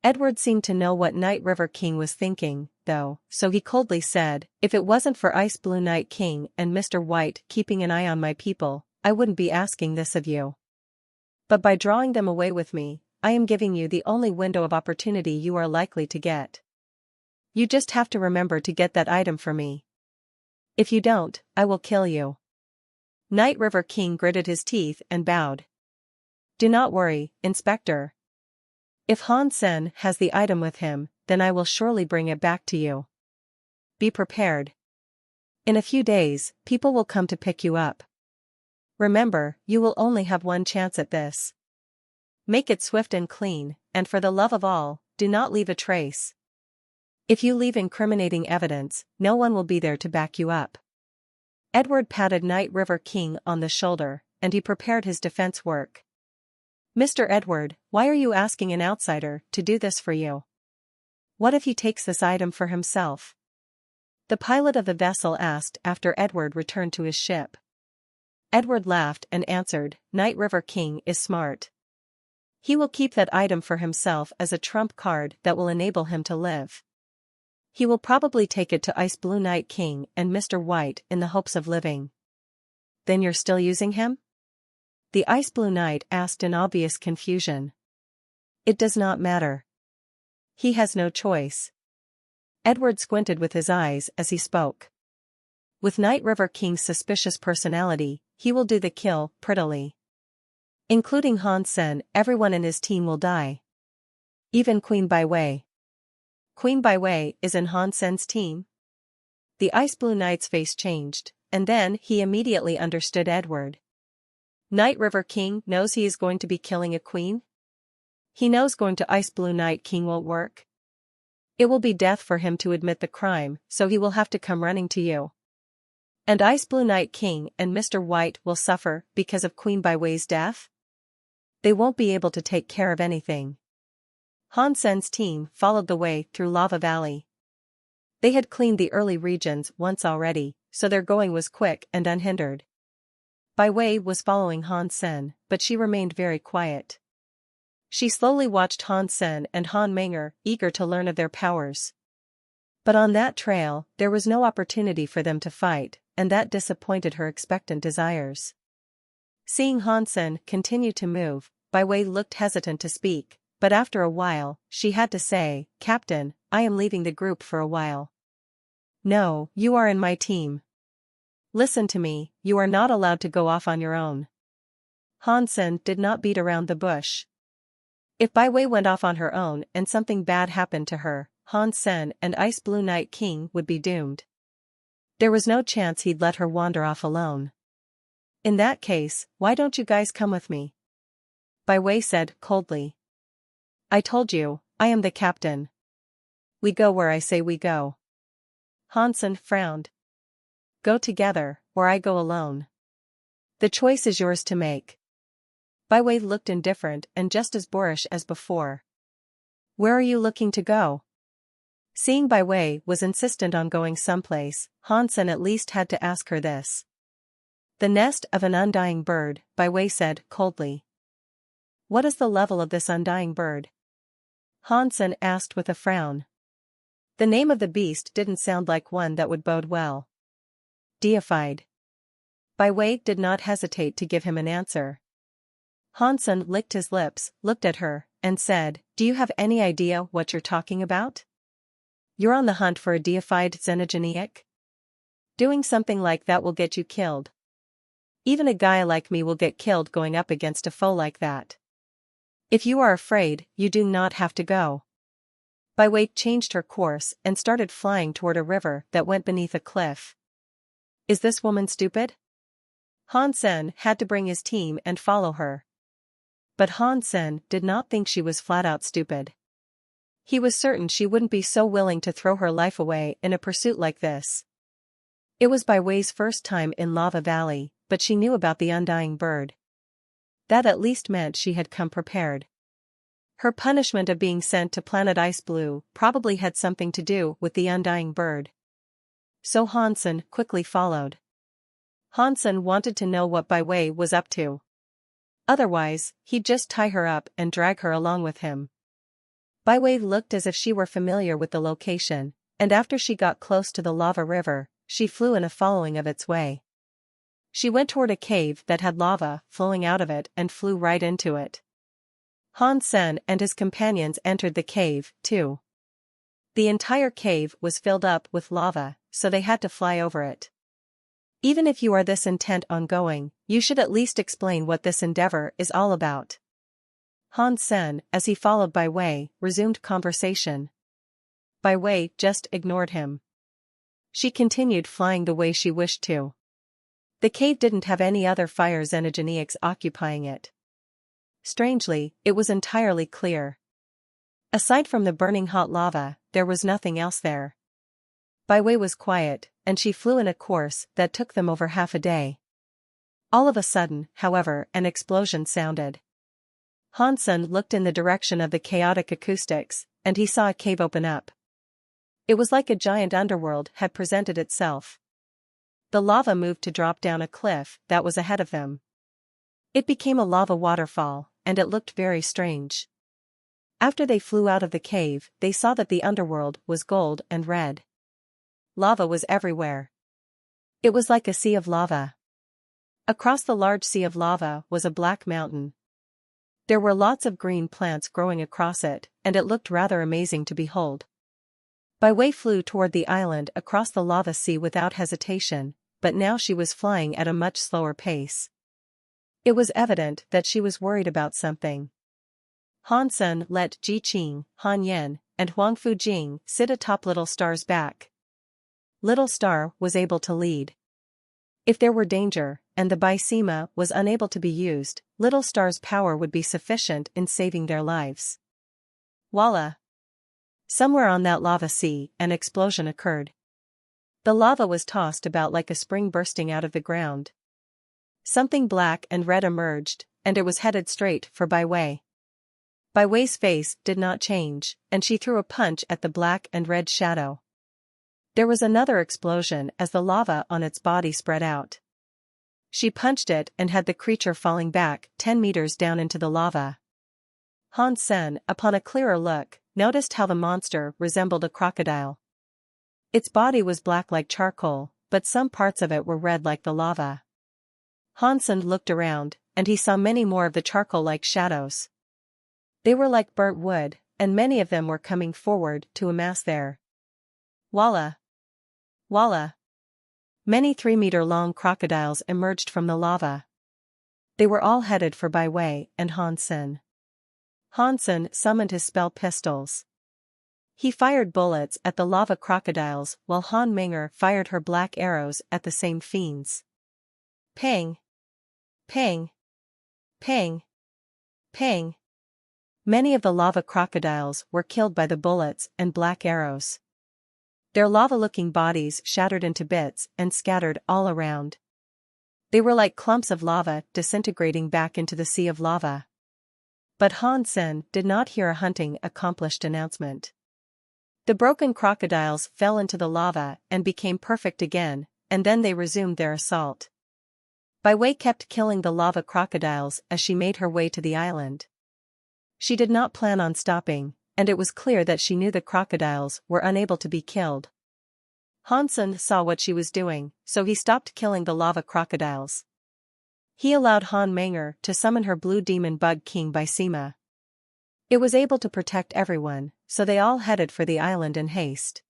Edward seemed to know what Night River King was thinking, though, so he coldly said, if it wasn't for Ice Blue Night King and Mr. White keeping an eye on my people, I wouldn't be asking this of you. But by drawing them away with me, I am giving you the only window of opportunity you are likely to get. You just have to remember to get that item for me. If you don't, I will kill you. Night River King gritted his teeth and bowed. Do not worry, Inspector. If Han Sen has the item with him, then I will surely bring it back to you. Be prepared. In a few days, people will come to pick you up. Remember, you will only have 1 chance at this. Make it swift and clean, and for the love of all, do not leave a trace. If you leave incriminating evidence, no one will be there to back you up. Edward patted Night River King on the shoulder, and he prepared his defense work. Mr. Edward, why are you asking an outsider to do this for you? What if he takes this item for himself? The pilot of the vessel asked after Edward returned to his ship. Edward laughed and answered, Night River King is smart. He will keep that item for himself as a trump card that will enable him to live. He will probably take it to Ice Blue Night King and Mr. White in the hopes of living. Then you're still using him? The Ice Blue Knight asked in obvious confusion. It does not matter. He has no choice. Edward squinted with his eyes as he spoke. With Night River King's suspicious personality, he will do the kill prettily. Including Han Sen, everyone in his team will die. Even Queen Baiwei. Queen Baiwei is in Han Sen's team? The Ice Blue Knight's face changed, and then he immediately understood Edward. Night River King knows he is going to be killing a queen? He knows going to Ice Blue Night King won't work. It will be death for him to admit the crime, so he will have to come running to you. And Ice Blue Night King and Mr. White will suffer because of Queen Baiwei's death? They won't be able to take care of anything. Han Sen's team followed the way through Lava Valley. They had cleaned the early regions once already, so their going was quick and unhindered. Baiwei was following Han Sen, but she remained very quiet. She slowly watched Han Sen and Han Menger, eager to learn of their powers. But on that trail, there was no opportunity for them to fight, and that disappointed her expectant desires. Seeing Han Sen continue to move, Bai Wei looked hesitant to speak, but after a while, she had to say, "Captain, I am leaving the group for a while." "No, you are in my team. Listen to me, you are not allowed to go off on your own." Han Sen did not beat around the bush. If Bai Wei went off on her own and something bad happened to her, Han Sen and Ice Blue Night King would be doomed. There was no chance he'd let her wander off alone. "In that case, why don't you guys come with me?" Bai Wei said coldly. "I told you, I am the captain. We go where I say we go." Han Sen frowned. "Go together, or I go alone. The choice is yours to make." Bai Wei looked indifferent and just as boorish as before. "Where are you looking to go?" Seeing Bai Wei was insistent on going someplace, Han Sen at least had to ask her this. "The nest of an undying bird," Bai Wei said coldly. "What is the level of this undying bird?" Han Sen asked with a frown. The name of the beast didn't sound like one that would bode well. "Deified." Bai Wei did not hesitate to give him an answer. Han Sen licked his lips, looked at her, and said, "Do you have any idea what you're talking about? You're on the hunt for a deified xenogeniac? Doing something like that will get you killed. Even a guy like me will get killed going up against a foe like that. If you are afraid, you do not have to go." Bai Wei changed her course and started flying toward a river that went beneath a cliff. Is this woman stupid? Han Sen had to bring his team and follow her. But Han Sen did not think she was flat out stupid. He was certain she wouldn't be so willing to throw her life away in a pursuit like this. It was Bai Wei's first time in Lava Valley, but she knew about the undying bird. That at least meant she had come prepared. Her punishment of being sent to planet Ice Blue probably had something to do with the undying bird. So Han Sen quickly followed. Han Sen wanted to know what Bai Wei was up to. Otherwise, he'd just tie her up and drag her along with him. Bai Wei looked as if she were familiar with the location, and after she got close to the lava river, she flew in a following of its way. She went toward a cave that had lava flowing out of it and flew right into it. Han Sen and his companions entered the cave, too. The entire cave was filled up with lava, so they had to fly over it. "Even if you are this intent on going, you should at least explain what this endeavor is all about." Han Sen, as he followed Bai Wei, resumed conversation. Bai Wei just ignored him. She continued flying the way she wished to. The cave didn't have any other fire xenogeniacs occupying it. Strangely, it was entirely clear. Aside from the burning hot lava, there was nothing else there. Bai Wei was quiet, and she flew in a course that took them over half a day. All of a sudden, however, an explosion sounded. Han Sen looked in the direction of the chaotic acoustics, and he saw a cave open up. It was like a giant underworld had presented itself. The lava moved to drop down a cliff that was ahead of them. It became a lava waterfall, and it looked very strange. After they flew out of the cave, they saw that the underworld was gold and red. Lava was everywhere. It was like a sea of lava. Across the large sea of lava was a black mountain. There were lots of green plants growing across it, and it looked rather amazing to behold. Bai Wei flew toward the island across the lava sea without hesitation, but now she was flying at a much slower pace. It was evident that she was worried about something. Han Sen let Ji Qing, Han Yan, and Huang Fujing sit atop Little Star's back. Little Star was able to lead. If there were danger, and the Bai Sima was unable to be used, Little Star's power would be sufficient in saving their lives. Voila! Somewhere on that lava sea, an explosion occurred. The lava was tossed about like a spring bursting out of the ground. Something black and red emerged, and it was headed straight for Bai Wei. Bai Wei's face did not change, and she threw a punch at the black and red shadow. There was another explosion as the lava on its body spread out. She punched it and had the creature falling back 10 meters down into the lava. Han Sen, upon a clearer look, noticed how the monster resembled a crocodile. Its body was black like charcoal, but some parts of it were red like the lava. Han Sen looked around, and he saw many more of the charcoal-like shadows. They were like burnt wood, and many of them were coming forward to amass there. Walla! Walla! Many 3-meter-long crocodiles emerged from the lava. They were all headed for Bai Wei and Han Sen. Han Sen summoned his spell pistols. He fired bullets at the lava crocodiles while Han Meng'er fired her black arrows at the same fiends. Pang! Pang! Pang! Pang! Many of the lava crocodiles were killed by the bullets and black arrows. Their lava-looking bodies shattered into bits and scattered all around. They were like clumps of lava disintegrating back into the sea of lava. But Han Sen did not hear a hunting accomplished announcement. The broken crocodiles fell into the lava and became perfect again, and then they resumed their assault. Bai Wei kept killing the lava crocodiles as she made her way to the island. She did not plan on stopping, and it was clear that she knew the crocodiles were unable to be killed. Han Sen saw what she was doing, so he stopped killing the lava crocodiles. He allowed Han Meng'er to summon her blue demon bug king by Sima. It was able to protect everyone, so they all headed for the island in haste.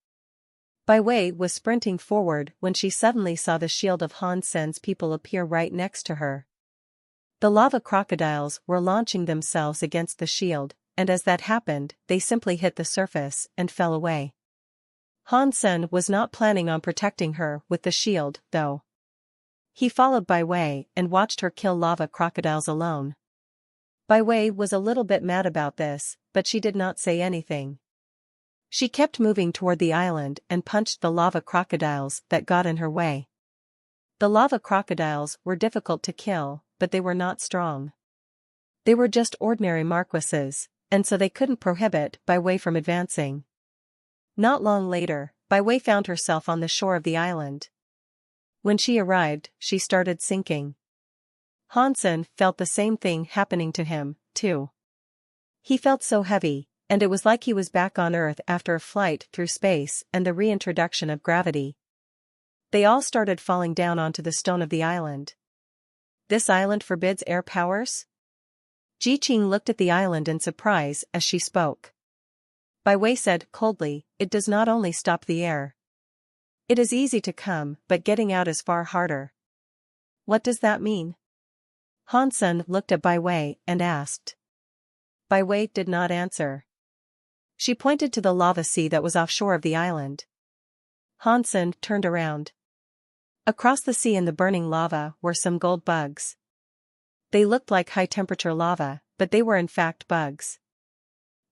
Bai Wei was sprinting forward when she suddenly saw the shield of Han Sen's people appear right next to her. The lava crocodiles were launching themselves against the shield, and as that happened, they simply hit the surface and fell away. Han Sen was not planning on protecting her with the shield, though. He followed Bai Wei and watched her kill lava crocodiles alone. Bai Wei was a little bit mad about this, but she did not say anything. She kept moving toward the island and punched the lava crocodiles that got in her way. The lava crocodiles were difficult to kill, but they were not strong. They were just ordinary marquises, and so they couldn't prohibit Bai Wei from advancing. Not long later, Bai Wei found herself on the shore of the island. When she arrived, she started sinking. Han Sen felt the same thing happening to him, too. He felt so heavy, and it was like he was back on Earth after a flight through space and the reintroduction of gravity. They all started falling down onto the stone of the island. This island forbids air powers? Ji Qing looked at the island in surprise as she spoke. Bai Wei said coldly, "It does not only stop the air. It is easy to come, but getting out is far harder." What does that mean? Han Sen looked at Bai Wei and asked. Bai Wei did not answer. She pointed to the lava sea that was offshore of the island. Han Sen turned around. Across the sea in the burning lava were some gold bugs. They looked like high-temperature lava, but they were in fact bugs.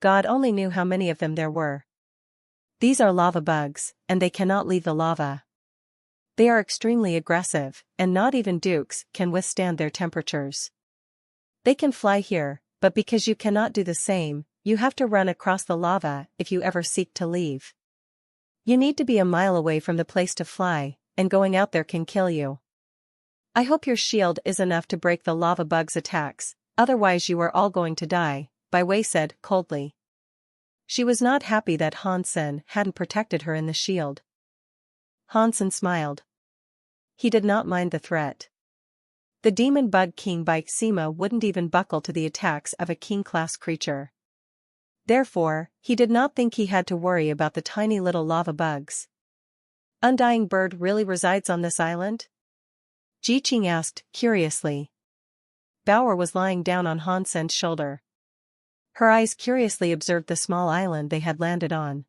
God only knew how many of them there were. These are lava bugs, and they cannot leave the lava. They are extremely aggressive, and not even dukes can withstand their temperatures. They can fly here, but because you cannot do the same, you have to run across the lava if you ever seek to leave. You need to be a mile away from the place to fly, and going out there can kill you. I hope your shield is enough to break the lava bug's attacks, otherwise you are all going to die, Bai Wei said coldly. She was not happy that Han Sen hadn't protected her in the shield. Han Sen smiled. He did not mind the threat. The demon bug king by Sima wouldn't even buckle to the attacks of a king-class creature. Therefore, he did not think he had to worry about the tiny little lava bugs. Undying Bird really resides on this island? Ji Qing asked, curiously. Bauer was lying down on Han Sen's shoulder. Her eyes curiously observed the small island they had landed on.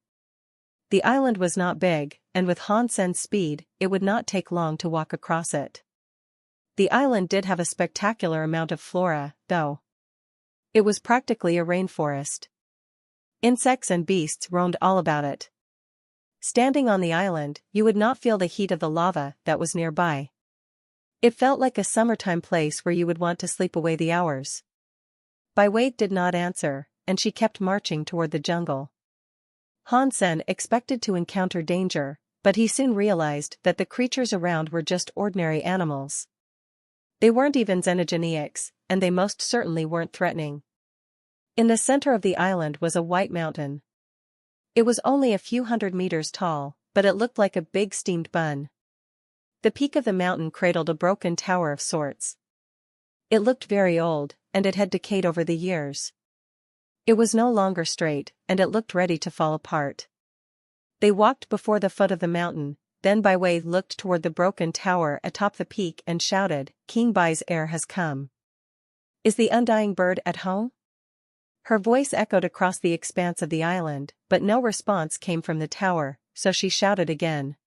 The island was not big, and with Han Sen's speed, it would not take long to walk across it. The island did have a spectacular amount of flora, though. It was practically a rainforest. Insects and beasts roamed all about it. Standing on the island, you would not feel the heat of the lava that was nearby. It felt like a summertime place where you would want to sleep away the hours. Bai Wei did not answer, and she kept marching toward the jungle. Han Sen expected to encounter danger, but he soon realized that the creatures around were just ordinary animals. They weren't even xenogeneics, and they most certainly weren't threatening. In the center of the island was a white mountain. It was only a few 100 meters tall, but it looked like a big steamed bun. The peak of the mountain cradled a broken tower of sorts. It looked very old, and it had decayed over the years. It was no longer straight, and it looked ready to fall apart. They walked before the foot of the mountain, then Baiwei looked toward the broken tower atop the peak and shouted, "King Bai's heir has come. Is the undying bird at home?" Her voice echoed across the expanse of the island, but no response came from the tower, so she shouted again.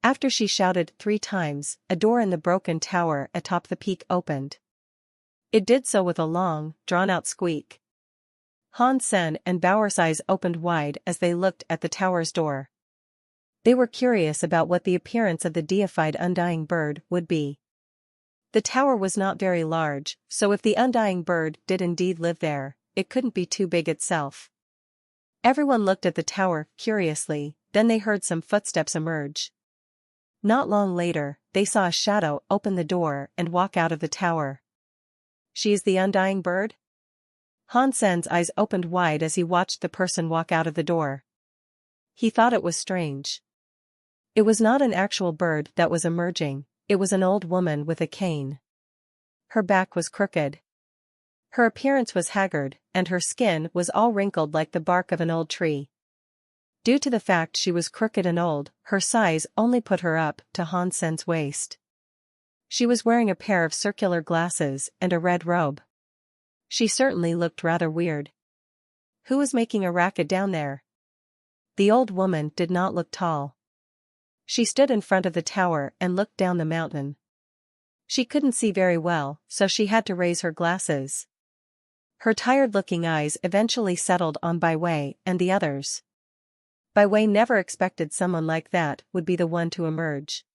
After she shouted 3 times, a door in the broken tower atop the peak opened. It did so with a long, drawn-out squeak. Han Sen and Baoer's eyes opened wide as they looked at the tower's door. They were curious about what the appearance of the deified undying bird would be. The tower was not very large, so if the undying bird did indeed live there, it couldn't be too big itself. Everyone looked at the tower curiously, then they heard some footsteps emerge. Not long later, they saw a shadow open the door and walk out of the tower. She is the undying bird? Han Sen's eyes opened wide as he watched the person walk out of the door. He thought it was strange. It was not an actual bird that was emerging, it was an old woman with a cane. Her back was crooked. Her appearance was haggard, and her skin was all wrinkled like the bark of an old tree. Due to the fact she was crooked and old, her size only put her up to Han Sen's waist. She was wearing a pair of circular glasses and a red robe. She certainly looked rather weird. Who was making a racket down there? The old woman did not look tall. She stood in front of the tower and looked down the mountain. She couldn't see very well, so she had to raise her glasses. Her tired-looking eyes eventually settled on Baiwei and the others. Baiwei never expected someone like that would be the one to emerge.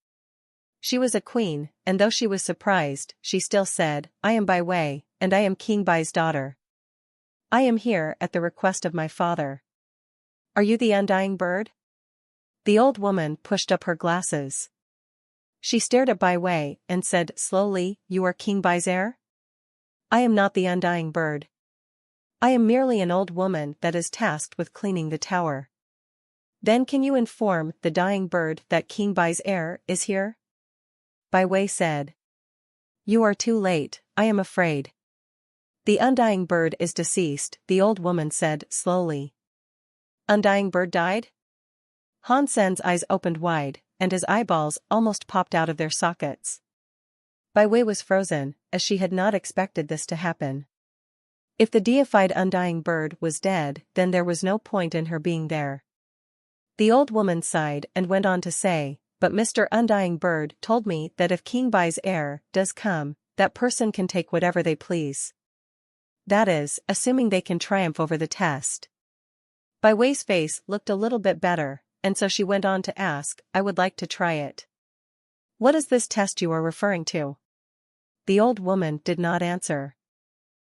She was a queen, and though she was surprised, she still said, "I am Baiwei, and I am King Bai's daughter. I am here at the request of my father. Are you the undying bird?" The old woman pushed up her glasses. She stared at Baiwei and said slowly, "You are King Bai's heir?" "I am not the undying bird. I am merely an old woman that is tasked with cleaning the tower." "Then can you inform the dying bird that King Bai's heir is here?" Baiwei said. "You are too late, I am afraid. The undying bird is deceased," the old woman said slowly. "Undying bird died?" Han Sen's eyes opened wide, and his eyeballs almost popped out of their sockets. Baiwei was frozen, as she had not expected this to happen. If the deified undying bird was dead, then there was no point in her being there. The old woman sighed and went on to say, "But Mr. Undying Bird told me that if King Bai's heir does come, that person can take whatever they please. That is, assuming they can triumph over the test." Baiwei's face looked a little bit better, and so she went on to ask, "I would like to try it." "What is this test you are referring to?" The old woman did not answer.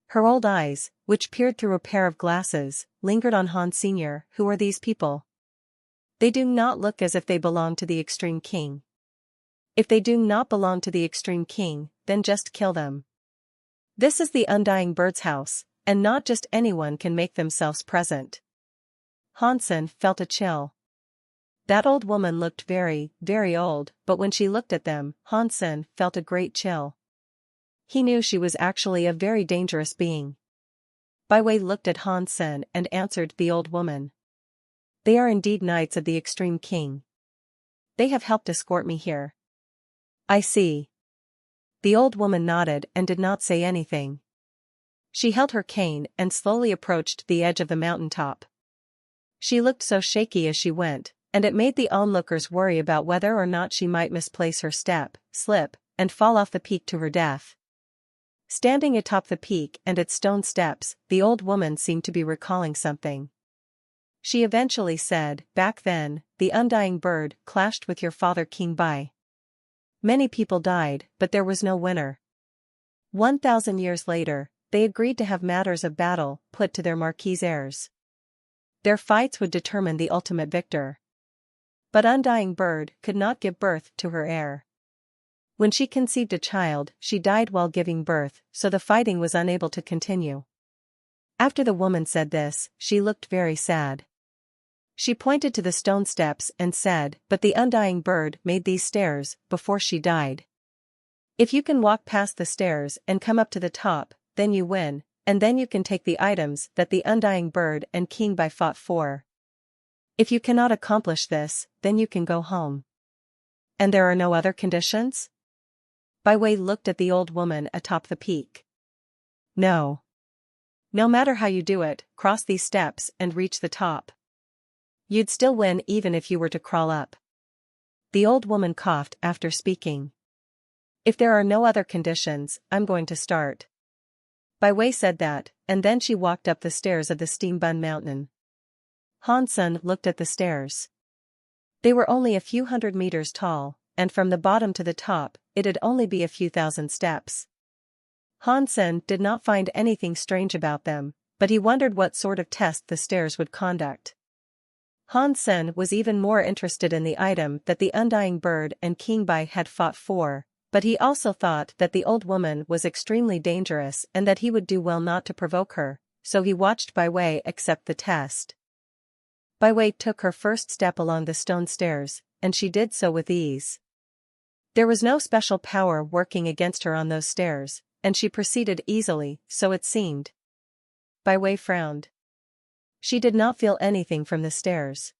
Her old eyes, which peered through a pair of glasses, lingered on Han Sr. Who are these people? They do not look as if they belong to the Extreme King. If they do not belong to the Extreme King, then just kill them. This is the Undying Bird's house, and not just anyone can make themselves present. Han Sen felt a chill. That old woman looked very, very old, but when she looked at them, Han Sen felt a great chill. He knew she was actually a very dangerous being. Baiwei looked at Han Sen and answered the old woman. "They are indeed knights of the Extreme King. They have helped escort me here." "I see." The old woman nodded and did not say anything. She held her cane and slowly approached the edge of the mountaintop. She looked so shaky as she went, and it made the onlookers worry about whether or not she might misplace her step, slip, and fall off the peak to her death. Standing atop the peak and its stone steps, the old woman seemed to be recalling something. She eventually said, "Back then, the undying bird clashed with your father King Bai. Many people died, but there was no winner. 1,000 years later, they agreed to have matters of battle put to their marquis heirs. Their fights would determine the ultimate victor. But Undying Bird could not give birth to her heir. When she conceived a child, she died while giving birth, so the fighting was unable to continue. After the woman said this, she looked very sad. She pointed to the stone steps and said, "But the undying bird made these stairs before she died. If you can walk past the stairs and come up to the top, then you win, and then you can take the items that the undying bird and King Bai fought for. If you cannot accomplish this, then you can go home." "And there are no other conditions?" Bai Wei looked at the old woman atop the peak. "No. No matter how you do it, cross these steps and reach the top. You'd still win even if you were to crawl up." The old woman coughed after speaking. "If there are no other conditions, I'm going to start." Bai Wei said that, and then she walked up the stairs of the Steam Bun Mountain. Han Sen looked at the stairs. They were only a few hundred meters tall, and from the bottom to the top, it'd only be a few thousand steps. Han Sen did not find anything strange about them, but he wondered what sort of test the stairs would conduct. Han Sen was even more interested in the item that the undying bird and King Bai had fought for, but he also thought that the old woman was extremely dangerous and that he would do well not to provoke her, so he watched Bai Wei accept the test. Bai Wei took her first step along the stone stairs, and she did so with ease. There was no special power working against her on those stairs, and she proceeded easily, so it seemed. Bai Wei frowned. She did not feel anything from the stairs.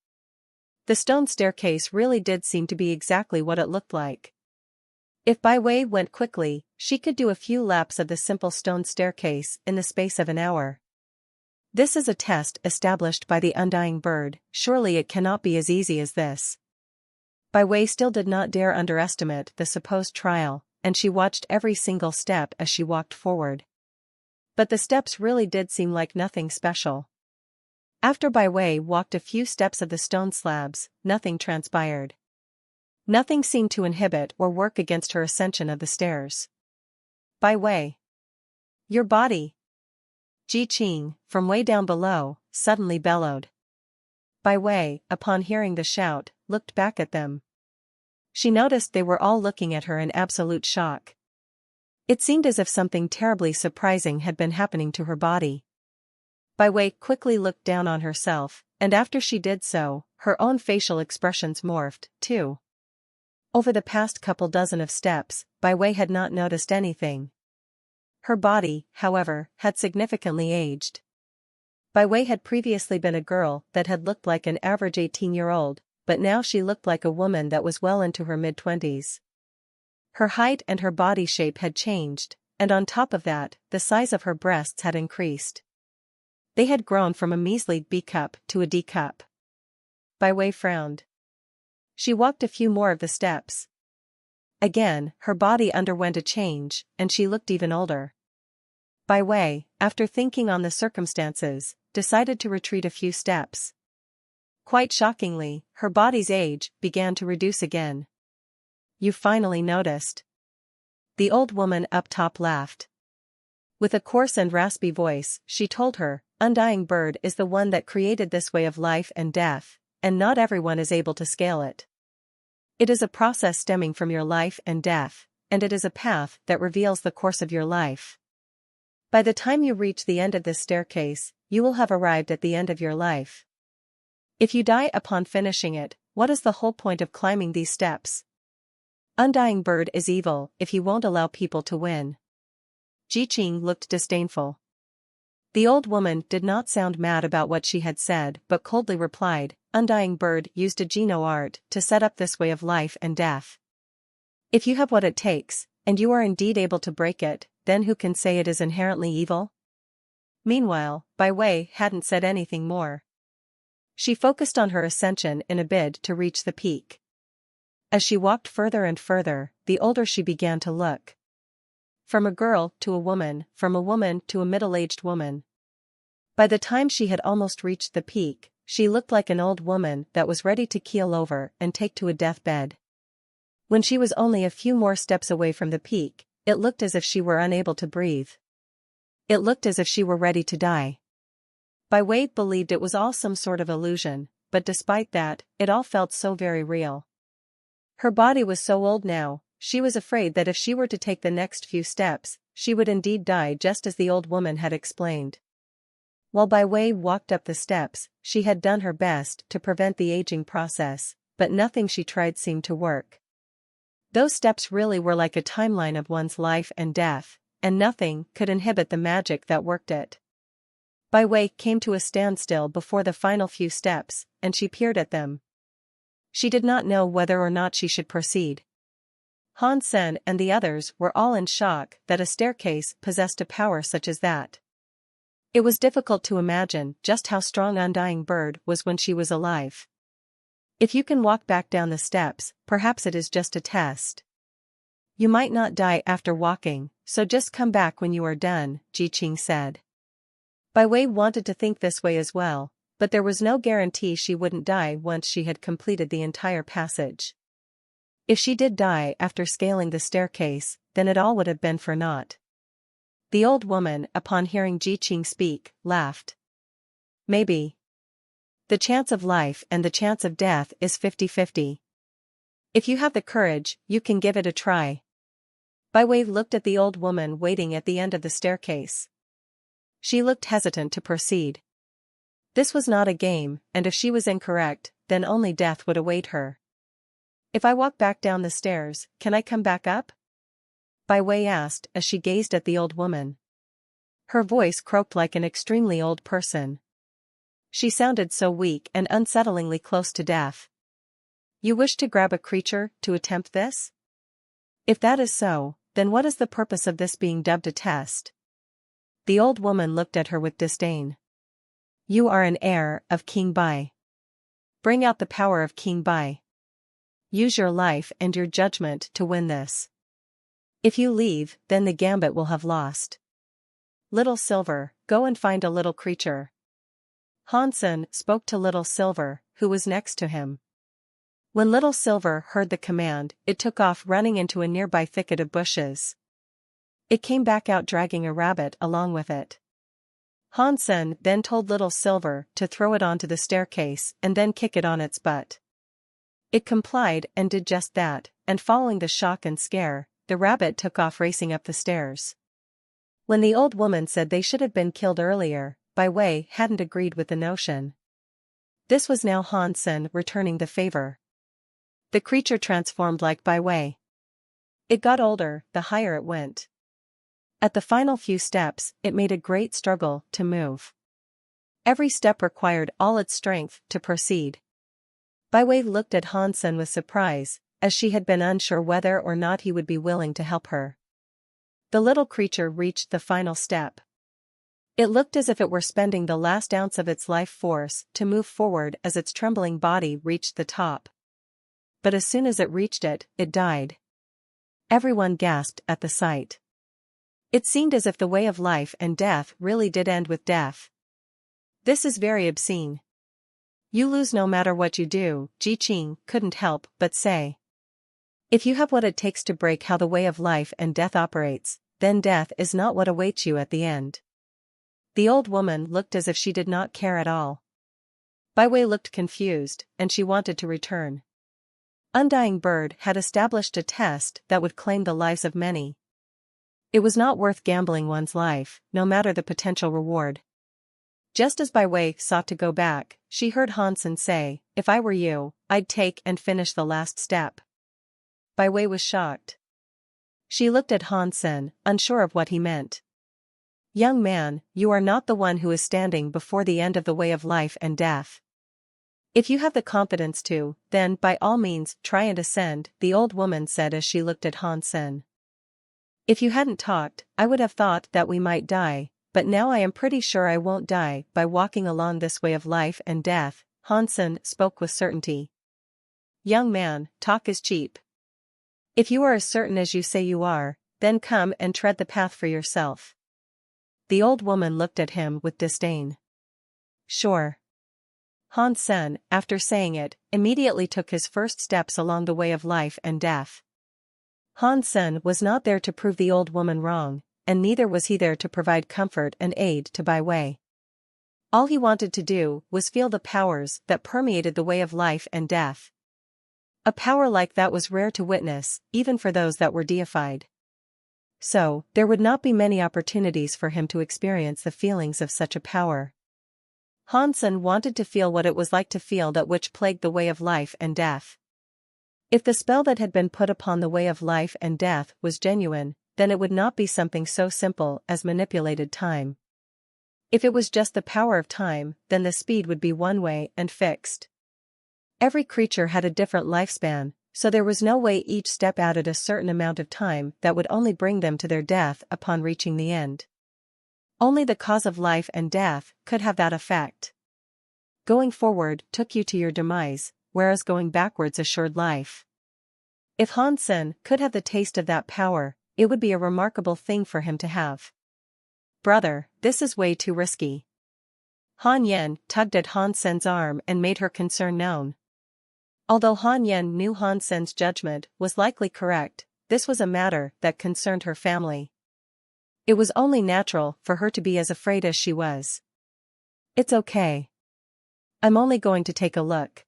The stone staircase really did seem to be exactly what it looked like. If Bai Wei went quickly, she could do a few laps of the simple stone staircase in the space of an hour. This is a test established by the undying bird, surely it cannot be as easy as this. Bai Wei still did not dare underestimate the supposed trial, and she watched every single step as she walked forward. But the steps really did seem like nothing special. After Bai Wei walked a few steps of the stone slabs, nothing transpired. Nothing seemed to inhibit or work against her ascension of the stairs. "Bai Wei! Your body!" Ji Qing, from way down below, suddenly bellowed. Bai Wei, upon hearing the shout, looked back at them. She noticed they were all looking at her in absolute shock. It seemed as if something terribly surprising had been happening to her body. Bai Wei quickly looked down on herself, and after she did so, her own facial expressions morphed, too. Over the past couple dozen of steps, Bai Wei had not noticed anything. Her body, however, had significantly aged. Bai Wei had previously been a girl that had looked like an average 18-year-old, but now she looked like a woman that was well into her mid-20s. Her height and her body shape had changed, and on top of that, the size of her breasts had increased. They had grown from a measly B cup to a D cup. Bai Wei frowned. She walked a few more of the steps. Again, her body underwent a change, and she looked even older. Bai Wei, after thinking on the circumstances, decided to retreat a few steps. Quite shockingly, her body's age began to reduce again. "You finally noticed." The old woman up top laughed. With a coarse and raspy voice, she told her, "Undying bird is the one that created this way of life and death, and not everyone is able to scale it. It is a process stemming from your life and death, and it is a path that reveals the course of your life. By the time you reach the end of this staircase, you will have arrived at the end of your life. If you die upon finishing it, what is the whole point of climbing these steps? Undying bird is evil if he won't allow people to win." Ji Qing looked disdainful. The old woman did not sound mad about what she had said but coldly replied, "Undying bird used a Geno art to set up this way of life and death. If you have what it takes, and you are indeed able to break it, then who can say it is inherently evil?" Meanwhile, Bai Wei hadn't said anything more. She focused on her ascension in a bid to reach the peak. As she walked further and further, the older she began to look. From a girl to a woman, from a woman to a middle-aged woman. By the time she had almost reached the peak, she looked like an old woman that was ready to keel over and take to a deathbed. When she was only a few more steps away from the peak, it looked as if she were unable to breathe. It looked as if she were ready to die. Bai Wei believed it was all some sort of illusion, but despite that, it all felt so very real. Her body was so old now, she was afraid that if she were to take the next few steps, she would indeed die just as the old woman had explained. While Bai Wei walked up the steps, she had done her best to prevent the aging process, but nothing she tried seemed to work. Those steps really were like a timeline of one's life and death, and nothing could inhibit the magic that worked it. Bai Wei came to a standstill before the final few steps, and she peered at them. She did not know whether or not she should proceed. Han Sen and the others were all in shock that a staircase possessed a power such as that. It was difficult to imagine just how strong Undying Bird was when she was alive. If you can walk back down the steps, perhaps it is just a test. You might not die after walking, so just come back when you are done, Ji Qing said. Bai Wei wanted to think this way as well, but there was no guarantee she wouldn't die once she had completed the entire passage. If she did die after scaling the staircase, then it all would have been for naught. The old woman, upon hearing Ji Qing speak, laughed. Maybe. The chance of life and the chance of death is 50-50. If you have the courage, you can give it a try. Bai Wei looked at the old woman waiting at the end of the staircase. She looked hesitant to proceed. This was not a game, and if she was incorrect, then only death would await her. If I walk back down the stairs, can I come back up? Bai Wei asked as she gazed at the old woman. Her voice croaked like an extremely old person. She sounded so weak and unsettlingly close to death. You wish to grab a creature to attempt this? If that is so, then what is the purpose of this being dubbed a test? The old woman looked at her with disdain. You are an heir of King Bai. Bring out the power of King Bai. Use your life and your judgment to win this. If you leave, then the gambit will have lost. Little Silver, go and find a little creature. Han Sen spoke to Little Silver, who was next to him. When Little Silver heard the command, it took off running into a nearby thicket of bushes. It came back out dragging a rabbit along with it. Han Sen then told Little Silver to throw it onto the staircase and then kick it on its butt. It complied and did just that, and following the shock and scare, the rabbit took off racing up the stairs. When the old woman said they should have been killed earlier, Bai Wei hadn't agreed with the notion. This was now Han Sen returning the favor. The creature transformed like Bai Wei. It got older, the higher it went. At the final few steps, it made a great struggle to move. Every step required all its strength to proceed. Bai Wei looked at Han Sen with surprise, as she had been unsure whether or not he would be willing to help her. The little creature reached the final step. It looked as if it were spending the last ounce of its life force to move forward as its trembling body reached the top. But as soon as it reached it, it died. Everyone gasped at the sight. It seemed as if the way of life and death really did end with death. This is very obscene. You lose no matter what you do, Ji Qing couldn't help but say. If you have what it takes to break how the way of life and death operates, then death is not what awaits you at the end. The old woman looked as if she did not care at all. Bai Wei looked confused, and she wanted to return. Undying Bird had established a test that would claim the lives of many. It was not worth gambling one's life, no matter the potential reward. Just as Bai Wei sought to go back, she heard Han Sen say, "If I were you, I'd take and finish the last step." Bai Wei was shocked. She looked at Han Sen, unsure of what he meant. Young man, you are not the one who is standing before the end of the way of life and death. If you have the confidence to, then by all means try and ascend, the old woman said as she looked at Han Sen. If you hadn't talked, I would have thought that we might die, but now I am pretty sure I won't die by walking along this way of life and death, Han Sen spoke with certainty. Young man, talk is cheap. If you are as certain as you say you are, then come and tread the path for yourself. The old woman looked at him with disdain. Sure. Han Sen, after saying it, immediately took his first steps along the way of life and death. Han Sen was not there to prove the old woman wrong, and neither was he there to provide comfort and aid to Bai Wei. All he wanted to do was feel the powers that permeated the way of life and death. A power like that was rare to witness, even for those that were deified. So, there would not be many opportunities for him to experience the feelings of such a power. Hansen wanted to feel what it was like to feel that which plagued the way of life and death. If the spell that had been put upon the way of life and death was genuine, then it would not be something so simple as manipulated time. If it was just the power of time, then the speed would be one way and fixed. Every creature had a different lifespan, so there was no way each step added a certain amount of time that would only bring them to their death upon reaching the end. Only the cause of life and death could have that effect. Going forward took you to your demise, whereas going backwards assured life. If Hansen could have the taste of that power, it would be a remarkable thing for him to have. Brother, this is way too risky. Han Yen tugged at Hansen's arm and made her concern known. Although Han Yen knew Hansen's judgment was likely correct, this was a matter that concerned her family. It was only natural for her to be as afraid as she was. It's okay. I'm only going to take a look.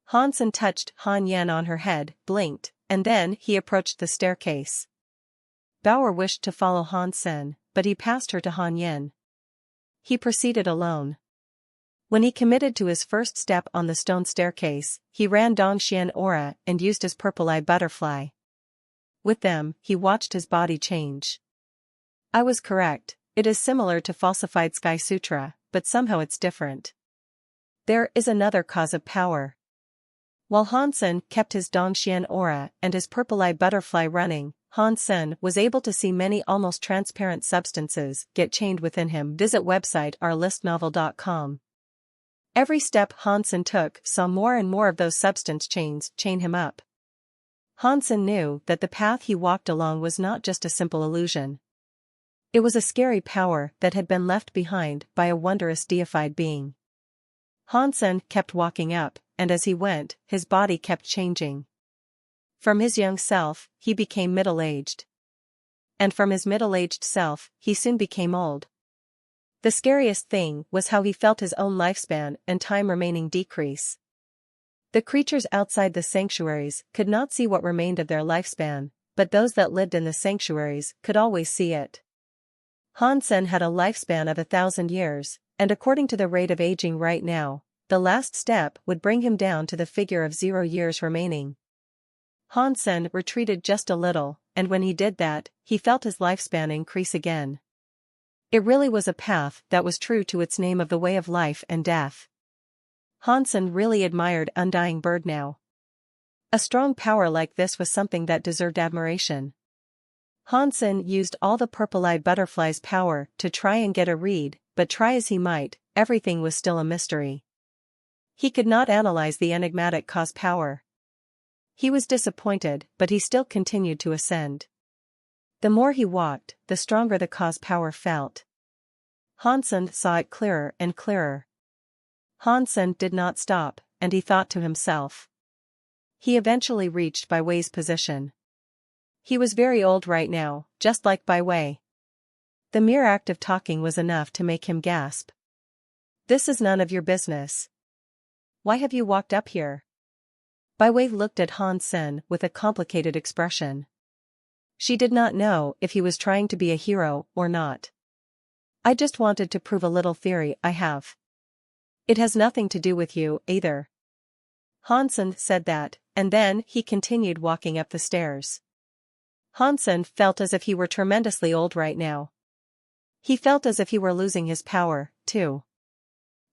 Hansen touched Han Yen on her head, blinked, and then he approached the staircase. Bauer wished to follow Hansen, but he passed her to Han Yen. He proceeded alone. When he committed to his first step on the stone staircase, he ran Dongxian aura and used his purple-eye butterfly. With them, he watched his body change. I was correct, it is similar to falsified Sky Sutra, but somehow it's different. There is another cause of power. While Hansen kept his Dongxian aura and his purple-eye butterfly running, Hansen was able to see many almost transparent substances get chained within him. Visit website ourlistnovel.com. Every step Hansen took saw more and more of those substance chains chain him up. Hansen knew that the path he walked along was not just a simple illusion. It was a scary power that had been left behind by a wondrous deified being. Hansen kept walking up, and as he went, his body kept changing. From his young self, he became middle-aged. And from his middle-aged self, he soon became old. The scariest thing was how he felt his own lifespan and time remaining decrease. The creatures outside the sanctuaries could not see what remained of their lifespan, but those that lived in the sanctuaries could always see it. Hansen had a lifespan of 1,000 years, and according to the rate of aging right now, the last step would bring him down to the figure of 0 years remaining. Hansen retreated just a little, and when he did that, he felt his lifespan increase again. It really was a path that was true to its name of the way of life and death. Hansen really admired Undying Bird now. A strong power like this was something that deserved admiration. Hansen used all the purple-eyed butterfly's power to try and get a read, but try as he might, everything was still a mystery. He could not analyze the enigmatic cause power. He was disappointed, but he still continued to ascend. The more he walked, the stronger the cause power felt. Hansen saw it clearer and clearer. Hansen did not stop, and he thought to himself. He eventually reached Bai Wei's position. He was very old right now, just like Bai Wei. The mere act of talking was enough to make him gasp. This is none of your business. Why have you walked up here? Bai Wei looked at Hansen with a complicated expression. She did not know if he was trying to be a hero or not. I just wanted to prove a little theory I have. It has nothing to do with you, either. Hansen said that, and then he continued walking up the stairs. Hansen felt as if he were tremendously old right now. He felt as if he were losing his power, too.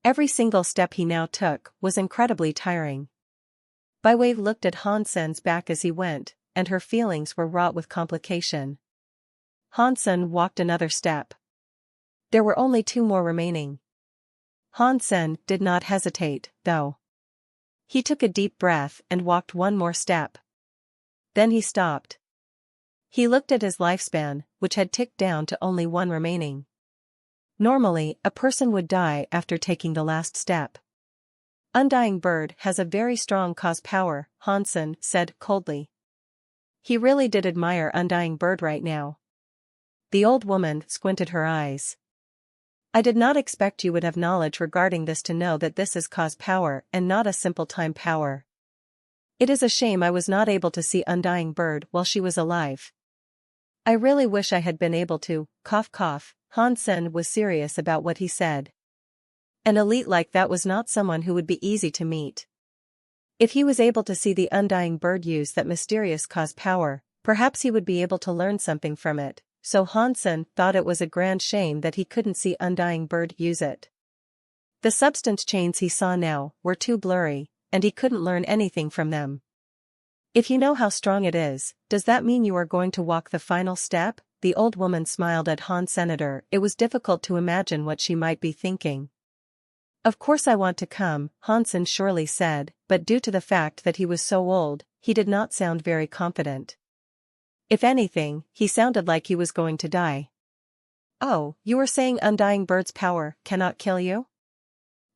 Every single step he now took was incredibly tiring. Bai Wei looked at Hansen's back as he went, and her feelings were wrought with complication. Hansen walked another step. There were only 2 more remaining. Hansen did not hesitate, though. He took a deep breath and walked 1 more step. Then he stopped. He looked at his lifespan, which had ticked down to only 1 remaining. Normally, a person would die after taking the last step. Undying Bird has a very strong cause power, Hansen said coldly. He really did admire Undying Bird right now. The old woman squinted her eyes. I did not expect you would have knowledge regarding this to know that this is cause power and not a simple time power. It is a shame I was not able to see Undying Bird while she was alive. I really wish I had been able to, cough cough. Hansen was serious about what he said. An elite like that was not someone who would be easy to meet. If he was able to see the undying bird use that mysterious cause power, perhaps he would be able to learn something from it, so Hansen thought it was a grand shame that he couldn't see undying bird use it. The substance chains he saw now were too blurry, and he couldn't learn anything from them. If you know how strong it is, does that mean you are going to walk the final step? The old woman smiled at Han Senator. It was difficult to imagine what she might be thinking. Of course I want to come, Hansen surely said, but due to the fact that he was so old, he did not sound very confident. If anything, he sounded like he was going to die. Oh, you were saying undying bird's power cannot kill you?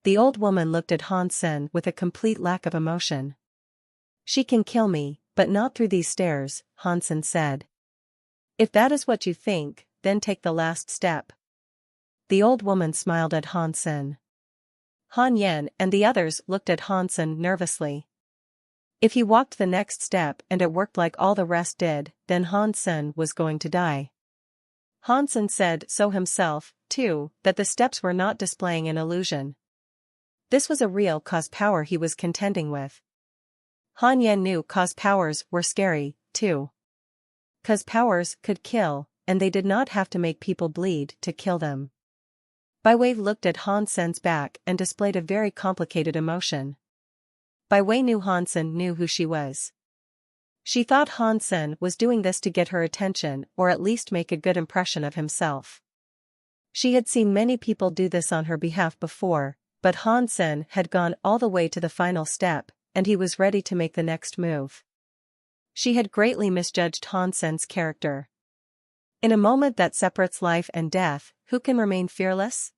The old woman looked at Hansen with a complete lack of emotion. She can kill me, but not through these stairs, Hansen said. If that is what you think, then take the last step. The old woman smiled at Hansen. Han Yen and the others looked at Hansen nervously. If he walked the next step and it worked like all the rest did, then Hansen was going to die. Hansen said so himself, too, that the steps were not displaying an illusion. This was a real cause power he was contending with. Han Yen knew cause powers were scary, too. Cause powers could kill, and they did not have to make people bleed to kill them. Bai Wei looked at Hansen's back and displayed a very complicated emotion. Bai Wei knew Hansen knew who she was. She thought Hansen was doing this to get her attention or at least make a good impression of himself. She had seen many people do this on her behalf before, but Hansen had gone all the way to the final step, and he was ready to make the next move. She had greatly misjudged Hansen's character. In a moment that separates life and death, who can remain fearless?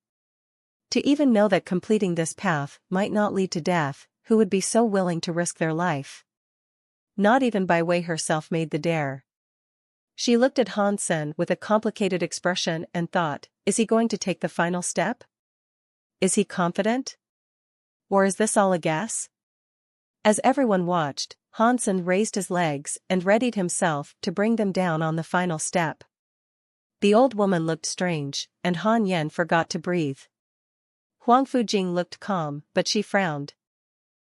To even know that completing this path might not lead to death, who would be so willing to risk their life? Not even Bai Wei herself made the dare. She looked at Hansen with a complicated expression and thought, is he going to take the final step? Is he confident? Or is this all a guess? As everyone watched, Hansen raised his legs and readied himself to bring them down on the final step. The old woman looked strange, and Han Yen forgot to breathe. Huang Fujing looked calm, but she frowned.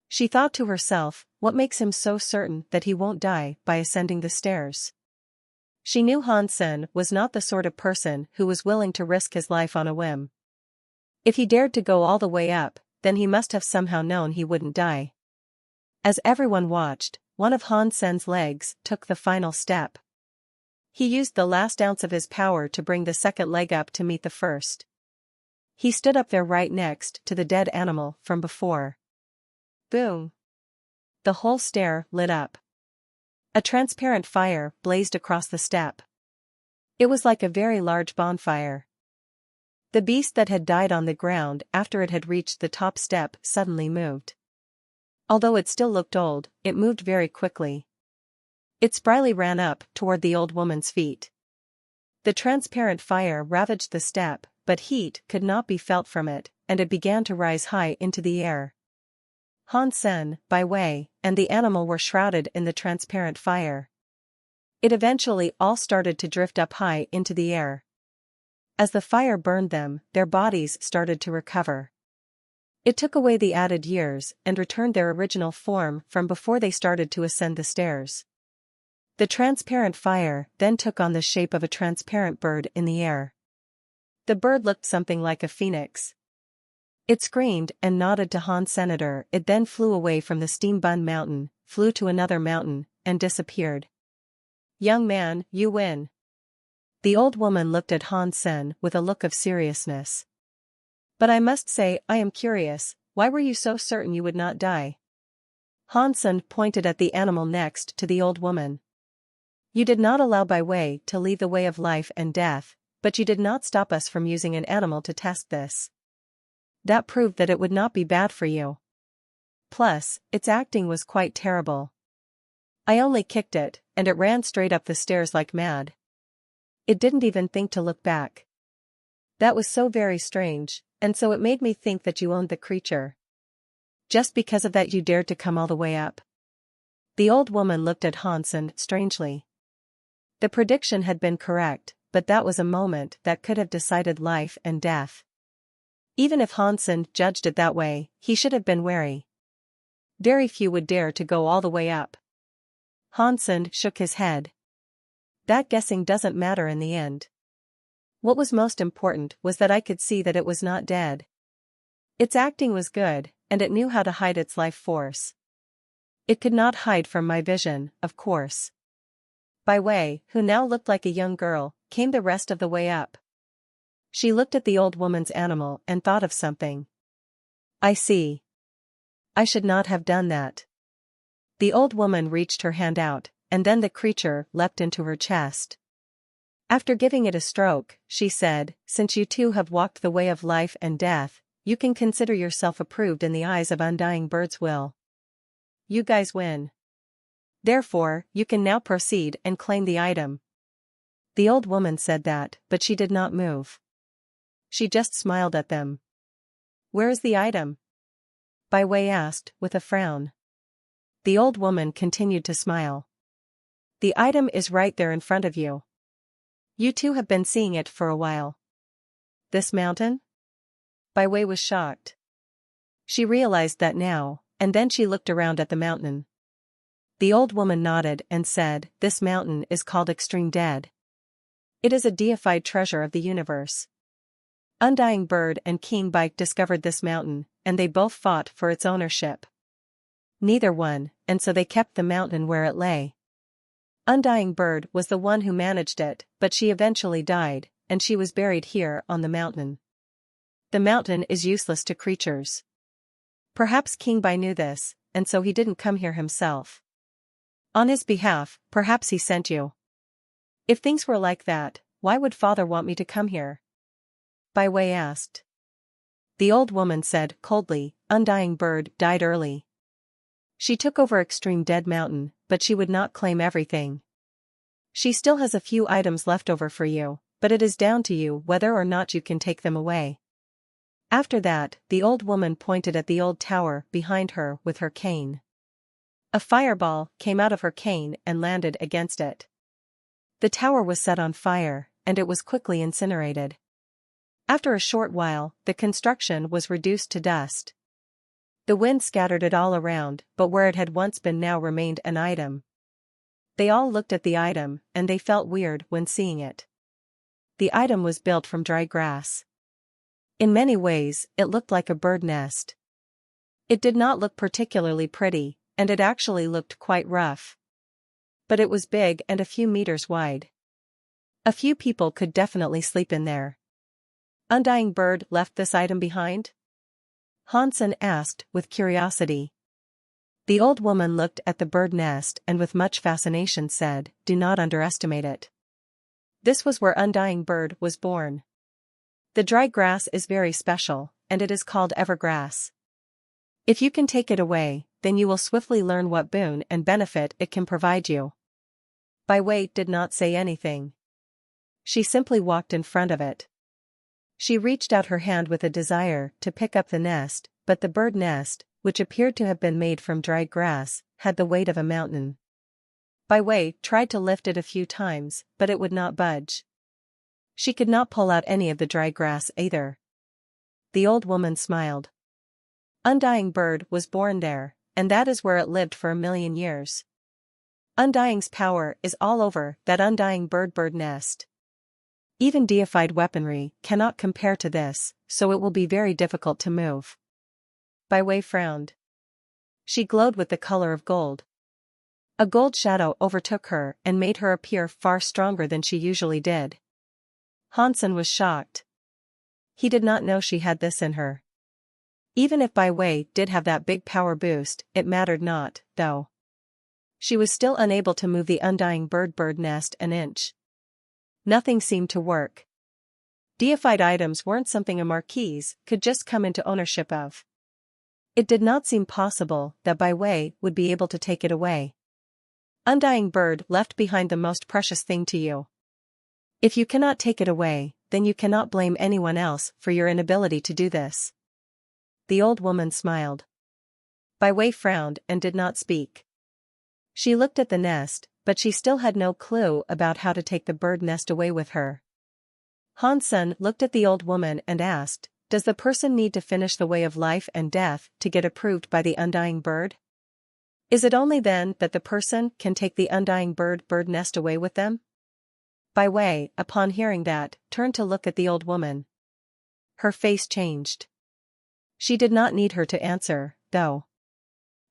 She thought to herself, what makes him so certain that he won't die by ascending the stairs? She knew Hansen was not the sort of person who was willing to risk his life on a whim. If he dared to go all the way up, then he must have somehow known he wouldn't die. As everyone watched, one of Hansen's legs took the final step. He used the last ounce of his power to bring the second leg up to meet the first. He stood up there right next to the dead animal from before. Boom! The whole stair lit up. A transparent fire blazed across the step. It was like a very large bonfire. The beast that had died on the ground after it had reached the top step suddenly moved. Although it still looked old, it moved very quickly. It spryly ran up toward the old woman's feet. The transparent fire ravaged the step, but heat could not be felt from it, and it began to rise high into the air. Hansen, Bai Wei, and the animal were shrouded in the transparent fire. It eventually all started to drift up high into the air. As the fire burned them, their bodies started to recover. It took away the added years and returned their original form from before they started to ascend the stairs. The transparent fire then took on the shape of a transparent bird in the air. The bird looked something like a phoenix. It screamed and nodded to Han Senator. It then flew away from the steam bun mountain, flew to another mountain, and disappeared. Young man, you win. The old woman looked at Hansen with a look of seriousness. But I must say, I am curious, why were you so certain you would not die? Hansen pointed at the animal next to the old woman. You did not allow Bai Wei to lead the way of life and death, but you did not stop us from using an animal to test this. That proved that it would not be bad for you. Plus, its acting was quite terrible. I only kicked it, and it ran straight up the stairs like mad. It didn't even think to look back. That was so very strange, and so it made me think that you owned the creature. Just because of that you dared to come all the way up. The old woman looked at Hansen strangely. The prediction had been correct, but that was a moment that could have decided life and death. Even if Hansen judged it that way, he should have been wary. Very few would dare to go all the way up. Hansen shook his head. That guessing doesn't matter in the end. What was most important was that I could see that it was not dead. Its acting was good, and it knew how to hide its life force. It could not hide from my vision, of course. Bai Wei, who now looked like a young girl, came the rest of the way up. She looked at the old woman's animal and thought of something. I see. I should not have done that. The old woman reached her hand out, and then the creature leapt into her chest. After giving it a stroke, she said, "Since you two have walked the way of life and death, you can consider yourself approved in the eyes of Undying Bird's will. You guys win. Therefore, you can now proceed and claim the item." The old woman said that, but she did not move. She just smiled at them. "Where is the item?" Bai Wei asked, with a frown. The old woman continued to smile. "The item is right there in front of you. You two have been seeing it for a while." "This mountain?" Bai Wei was shocked. She realized that now, and then she looked around at the mountain. The old woman nodded and said, "This mountain is called Extreme Dead. It is a deified treasure of the universe. Undying Bird and King Bike discovered this mountain, and they both fought for its ownership. Neither won, and so they kept the mountain where it lay. Undying Bird was the one who managed it, but she eventually died, and she was buried here on the mountain. The mountain is useless to creatures. Perhaps King Bai knew this, and so he didn't come here himself. On his behalf, perhaps he sent you. If things were like that, why would father want me to come here?" Bai Wei asked. The old woman said coldly, "Undying Bird died early. She took over Extreme Dead Mountain, but she would not claim everything. She still has a few items left over for you, but it is down to you whether or not you can take them away." After that, the old woman pointed at the old tower behind her with her cane. A fireball came out of her cane and landed against it. The tower was set on fire, and it was quickly incinerated. After a short while, the construction was reduced to dust. The wind scattered it all around, but where it had once been now remained an item. They all looked at the item, and they felt weird when seeing it. The item was built from dry grass. In many ways, it looked like a bird nest. It did not look particularly pretty, and it actually looked quite rough. But it was big and a few meters wide. A few people could definitely sleep in there. Undying Bird left this item behind? Hansen asked with curiosity. The old woman looked at the bird nest and with much fascination said, "Do not underestimate it. This was where Undying Bird was born. The dry grass is very special, and it is called evergrass. If you can take it away, then you will swiftly learn what boon and benefit it can provide you." Bai Wei did not say anything. She simply walked in front of it. She reached out her hand with a desire to pick up the nest, but the bird nest, which appeared to have been made from dry grass, had the weight of a mountain. Bai Wei tried to lift it a few times, but it would not budge. She could not pull out any of the dry grass either. The old woman smiled. Undying Bird was born there, and that is where it lived for 1,000,000 years. Undying's power is all over that Undying bird nest. Even deified weaponry cannot compare to this, so it will be very difficult to move. Bai Wei frowned. She glowed with the color of gold. A gold shadow overtook her and made her appear far stronger than she usually did. Hansen was shocked. He did not know she had this in her. Even if Bai Wei did have that big power boost, it mattered not, though. She was still unable to move the Undying bird nest an inch. Nothing seemed to work. Deified items weren't something a marquis could just come into ownership of. It did not seem possible that Bai Wei would be able to take it away. Undying Bird left behind the most precious thing to you. If you cannot take it away, then you cannot blame anyone else for your inability to do this. The old woman smiled. Bai Wei frowned and did not speak. She looked at the nest, but she still had no clue about how to take the bird nest away with her. Hansen looked at the old woman and asked, Does the person need to finish the way of life and death to get approved by the undying bird? Is it only then that the person can take the undying bird nest away with them? Bai Wei, upon hearing that, turned to look at the old woman. Her face changed. She did not need her to answer, though.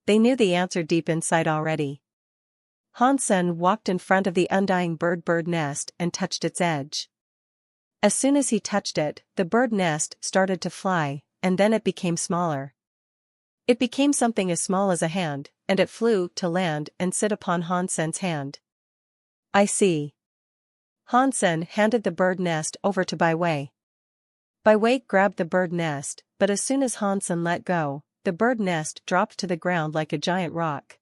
They knew the answer deep inside already. Han Sen walked in front of the undying bird nest and touched its edge. As soon as he touched it, the bird nest started to fly, and then it became smaller. It became something as small as a hand, and it flew to land and sit upon Han Sen's hand. I see. Han Sen handed the bird nest over to Bai Wei. Bai Wei grabbed the bird nest, but as soon as Han Sen let go, the bird nest dropped to the ground like a giant rock.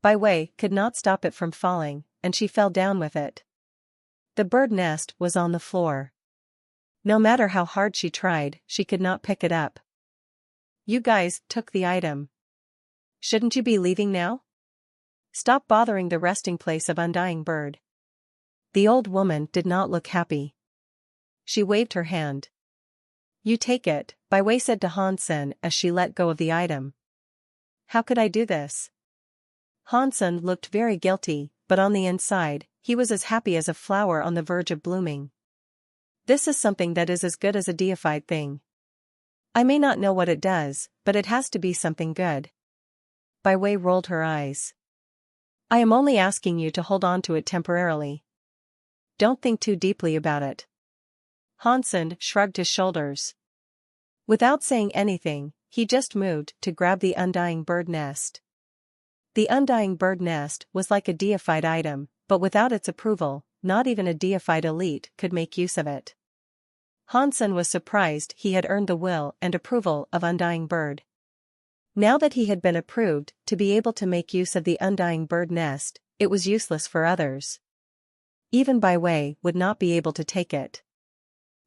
Bai Wei could not stop it from falling, and she fell down with it. The bird nest was on the floor. No matter how hard she tried, she could not pick it up. You guys took the item. Shouldn't you be leaving now? Stop bothering the resting place of undying bird. The old woman did not look happy. She waved her hand. You take it, Bai Wei said to Han Sen as she let go of the item. How could I do this? Han Sen looked very guilty, but on the inside, he was as happy as a flower on the verge of blooming. This is something that is as good as a deified thing. I may not know what it does, but it has to be something good. Bai Wei rolled her eyes. I am only asking you to hold on to it temporarily. Don't think too deeply about it. Han Sen shrugged his shoulders. Without saying anything, he just moved to grab the undying bird nest. The undying bird nest was like a deified item, but without its approval, not even a deified elite could make use of it. Han Sen was surprised he had earned the will and approval of undying bird. Now that he had been approved to be able to make use of the undying bird nest, it was useless for others. Even Bai Wei would not be able to take it.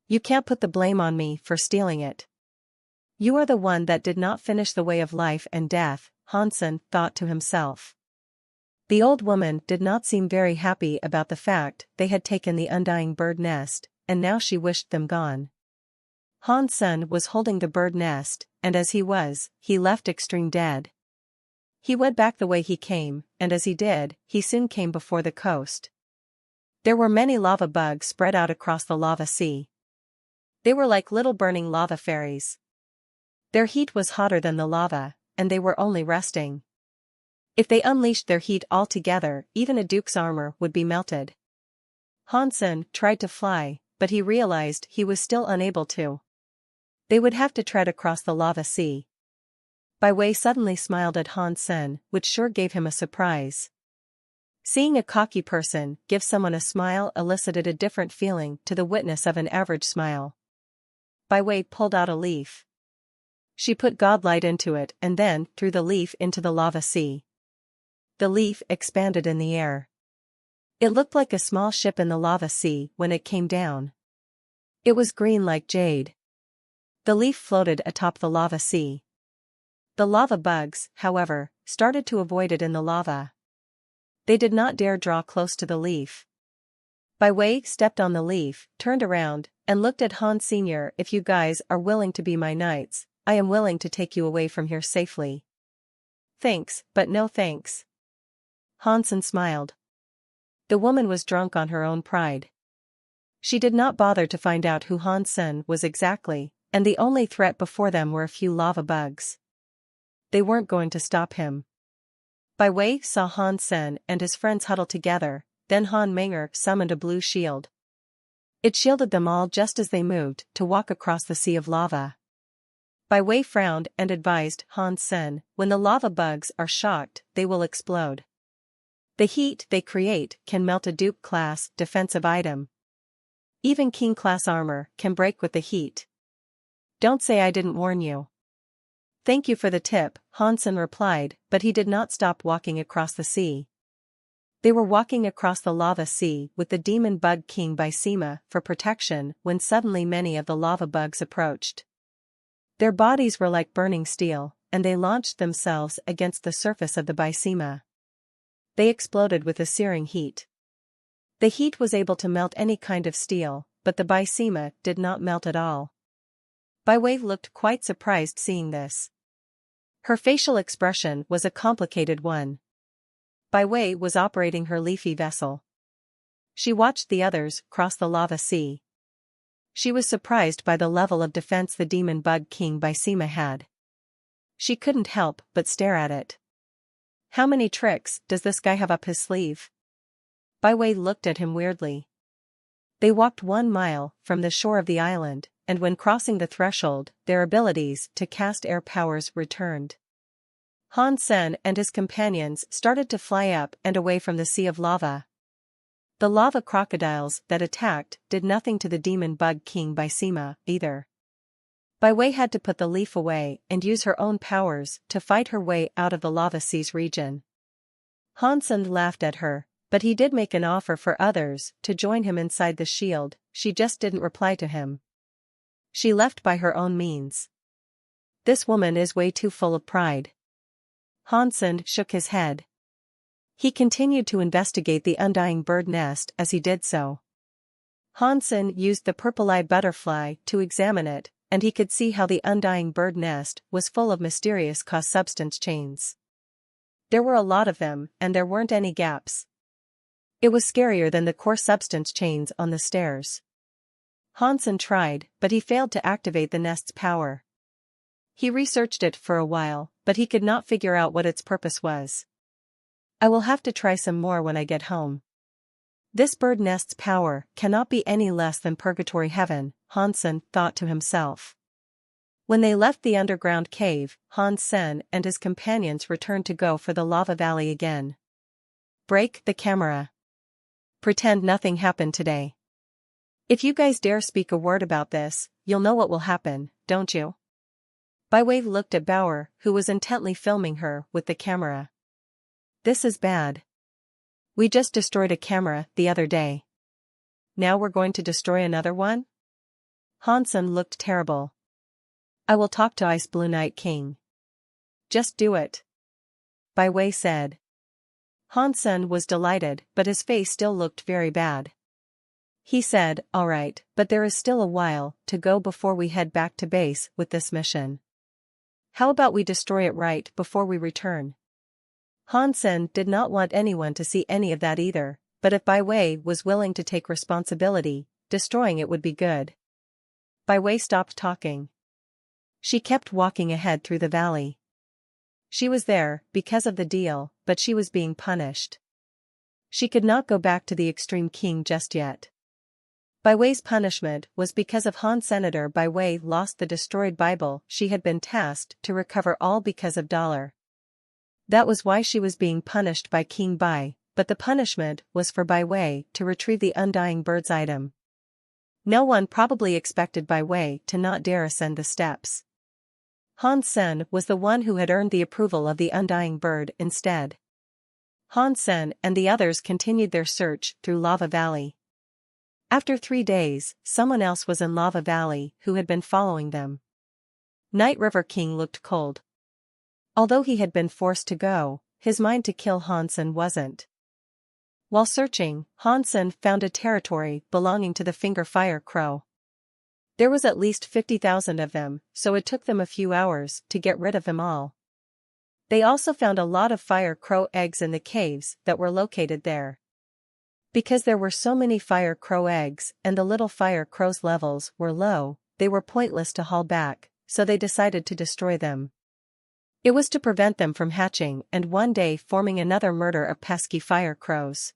You can't put the blame on me for stealing it. You are the one that did not finish the way of life and death, Han Sen thought to himself. The old woman did not seem very happy about the fact they had taken the undying bird nest, and now she wished them gone. Han Sen was holding the bird nest, and as he was, he left extreme dead. He went back the way he came, and as he did, he soon came before the coast. There were many lava bugs spread out across the lava sea. They were like little burning lava fairies. Their heat was hotter than the lava, and they were only resting. If they unleashed their heat all together, even a duke's armor would be melted. Han Sen tried to fly, but he realized he was still unable to. They would have to tread across the lava sea. Bai Wei suddenly smiled at Han Sen, which sure gave him a surprise. Seeing a cocky person give someone a smile elicited a different feeling to the witness of an average smile. Bai Wei pulled out a leaf. She put godlight into it and then threw the leaf into the lava sea. The leaf expanded in the air. It looked like a small ship in the lava sea when it came down. It was green like jade. The leaf floated atop the lava sea. The lava bugs, however, started to avoid it in the lava. They did not dare draw close to the leaf. Bai Wei stepped on the leaf, turned around, and looked at Han Sr. If you guys are willing to be my knights, I am willing to take you away from here safely. Thanks, but no thanks. Han Sen smiled. The woman was drunk on her own pride. She did not bother to find out who Han Sen was exactly, and the only threat before them were a few lava bugs. They weren't going to stop him. Bai Wei saw Han Sen and his friends huddle together, then Han Menger summoned a blue shield. It shielded them all just as they moved to walk across the sea of lava. Bai Wei frowned and advised Han Sen, when the lava bugs are shocked, they will explode. The heat they create can melt a dupe-class defensive item. Even king-class armor can break with the heat. Don't say I didn't warn you. Thank you for the tip, Han Sen replied, but he did not stop walking across the sea. They were walking across the lava sea with the demon bug king by Sima for protection when suddenly many of the lava bugs approached. Their bodies were like burning steel, and they launched themselves against the surface of the Bysema. They exploded with a searing heat. The heat was able to melt any kind of steel, but the Bysema did not melt at all. Bai Wei looked quite surprised seeing this. Her facial expression was a complicated one. Bai Wei was operating her leafy vessel. She watched the others cross the lava sea. She was surprised by the level of defense the demon bug king Bai Sima had. She couldn't help but stare at it. How many tricks does this guy have up his sleeve? Bai Wei looked at him weirdly. They walked 1 mile from the shore of the island, and when crossing the threshold, their abilities to cast air powers returned. Han Sen and his companions started to fly up and away from the sea of lava. The lava crocodiles that attacked did nothing to the demon bug king Bai Sima either. Bai Wei had to put the leaf away and use her own powers to fight her way out of the lava sea's region. Han Sen laughed at her, but he did make an offer for others to join him inside the shield. She just didn't reply to him. She left by her own means. This woman is way too full of pride. Han Sen shook his head. He continued to investigate the undying bird nest as he did so. Han Sen used the purple-eye butterfly to examine it, and he could see how the undying bird nest was full of mysterious cause substance chains. There were a lot of them, and there weren't any gaps. It was scarier than the core substance chains on the stairs. Han Sen tried, but he failed to activate the nest's power. He researched it for a while, but he could not figure out what its purpose was. I will have to try some more when I get home. This bird nest's power cannot be any less than purgatory heaven, Han Sen thought to himself. When they left the underground cave, Han Sen and his companions returned to go for the lava valley again. Break the camera. Pretend nothing happened today. If you guys dare speak a word about this, you'll know what will happen, don't you? Bai Wei looked at Bauer, who was intently filming her with the camera. This is bad. We just destroyed a camera the other day. Now we're going to destroy another one? Han Sen looked terrible. I will talk to Ice Blue Night King. Just do it. Bai Wei said. Han Sen was delighted, but his face still looked very bad. He said, all right, but there is still a while to go before we head back to base with this mission. How about we destroy it right before we return? Han Sen did not want anyone to see any of that either, but if Bai Wei was willing to take responsibility, destroying it would be good. Bai Wei stopped talking. She kept walking ahead through the valley. She was there because of the deal, but she was being punished. She could not go back to the Extreme King just yet. Bai Wei's punishment was because of Han Senator Bai Wei lost the destroyed Bible she had been tasked to recover, all because of $. That was why she was being punished by King Bai, but the punishment was for Bai Wei to retrieve the undying bird's item. No one probably expected Bai Wei to not dare ascend the steps. Han Sen was the one who had earned the approval of the undying bird instead. Han Sen and the others continued their search through Lava Valley. After 3 days, someone else was in Lava Valley who had been following them. Night River King looked cold. Although he had been forced to go, his mind to kill Han Sen wasn't. While searching, Han Sen found a territory belonging to the Finger Fire Crow. There was at least 50,000 of them, so it took them a few hours to get rid of them all. They also found a lot of fire crow eggs in the caves that were located there. Because there were so many fire crow eggs and the little fire crow's levels were low, they were pointless to haul back, so they decided to destroy them. It was to prevent them from hatching and one day forming another murder of pesky fire crows.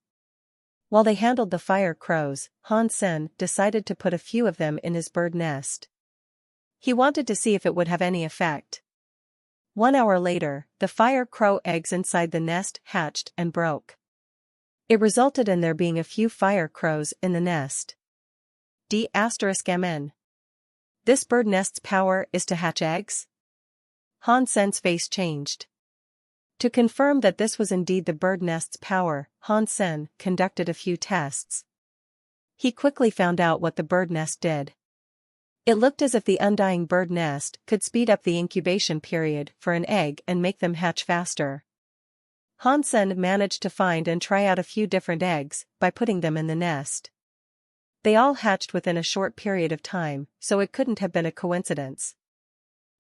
While they handled the fire crows, Han Sen decided to put a few of them in his bird nest. He wanted to see if it would have any effect. 1 hour later, the fire crow eggs inside the nest hatched and broke. It resulted in there being a few fire crows in the nest. D***MN. This bird nest's power is to hatch eggs? Han Sen's face changed. To confirm that this was indeed the bird nest's power, Han Sen conducted a few tests. He quickly found out what the bird nest did. It looked as if the undying bird nest could speed up the incubation period for an egg and make them hatch faster. Han Sen managed to find and try out a few different eggs by putting them in the nest. They all hatched within a short period of time, so it couldn't have been a coincidence.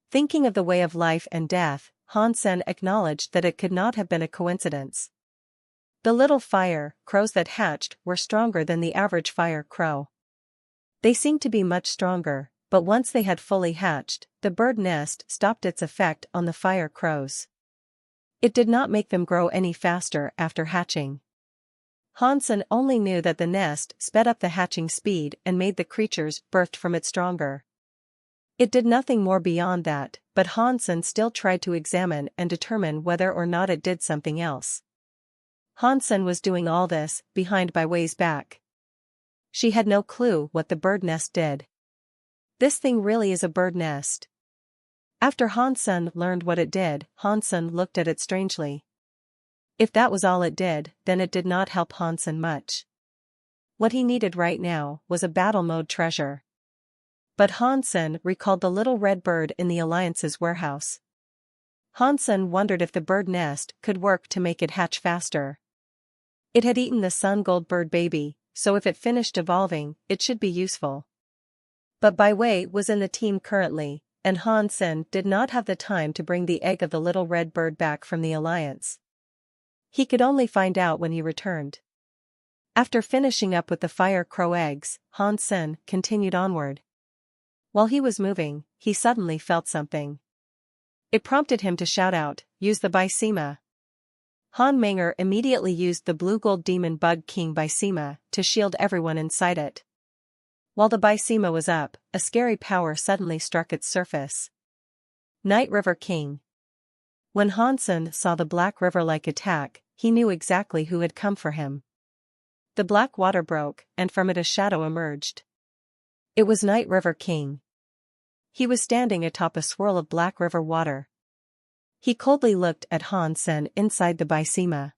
Thinking of the way of life and death, Han Sen acknowledged that it could not have been a coincidence. The little fire crows that hatched were stronger than the average fire crow. They seemed to be much stronger, but once they had fully hatched, the bird nest stopped its effect on the fire crows. It did not make them grow any faster after hatching. Han Sen only knew that the nest sped up the hatching speed and made the creatures birthed from it stronger. It did nothing more beyond that, but Han Sen still tried to examine and determine whether or not it did something else. Han Sen was doing all this behind Bai Wei's back. She had no clue what the bird nest did. This thing really is a bird nest. After Han Sen learned what it did, Han Sen looked at it strangely. If that was all it did, then it did not help Han Sen much. What he needed right now was a battle mode treasure. But Han Sen recalled the little red bird in the Alliance's warehouse. Han Sen wondered if the bird nest could work to make it hatch faster. It had eaten the sun gold bird baby, so if it finished evolving, it should be useful. But Bai Wei was in the team currently, and Han Sen did not have the time to bring the egg of the little red bird back from the Alliance. He could only find out when he returned. After finishing up with the fire crow eggs, Han Sen continued onward. While he was moving, he suddenly felt something. It prompted him to shout out, "Use the Bysema." Han Menger immediately used the blue gold demon bug king Bysema to shield everyone inside it. While the Bysema was up, a scary power suddenly struck its surface. Night River King. When Han Sen saw the black river-like attack, he knew exactly who had come for him. The black water broke, and from it a shadow emerged. It was Night River King. He was standing atop a swirl of black river water. He coldly looked at Han Sen inside the Bysema.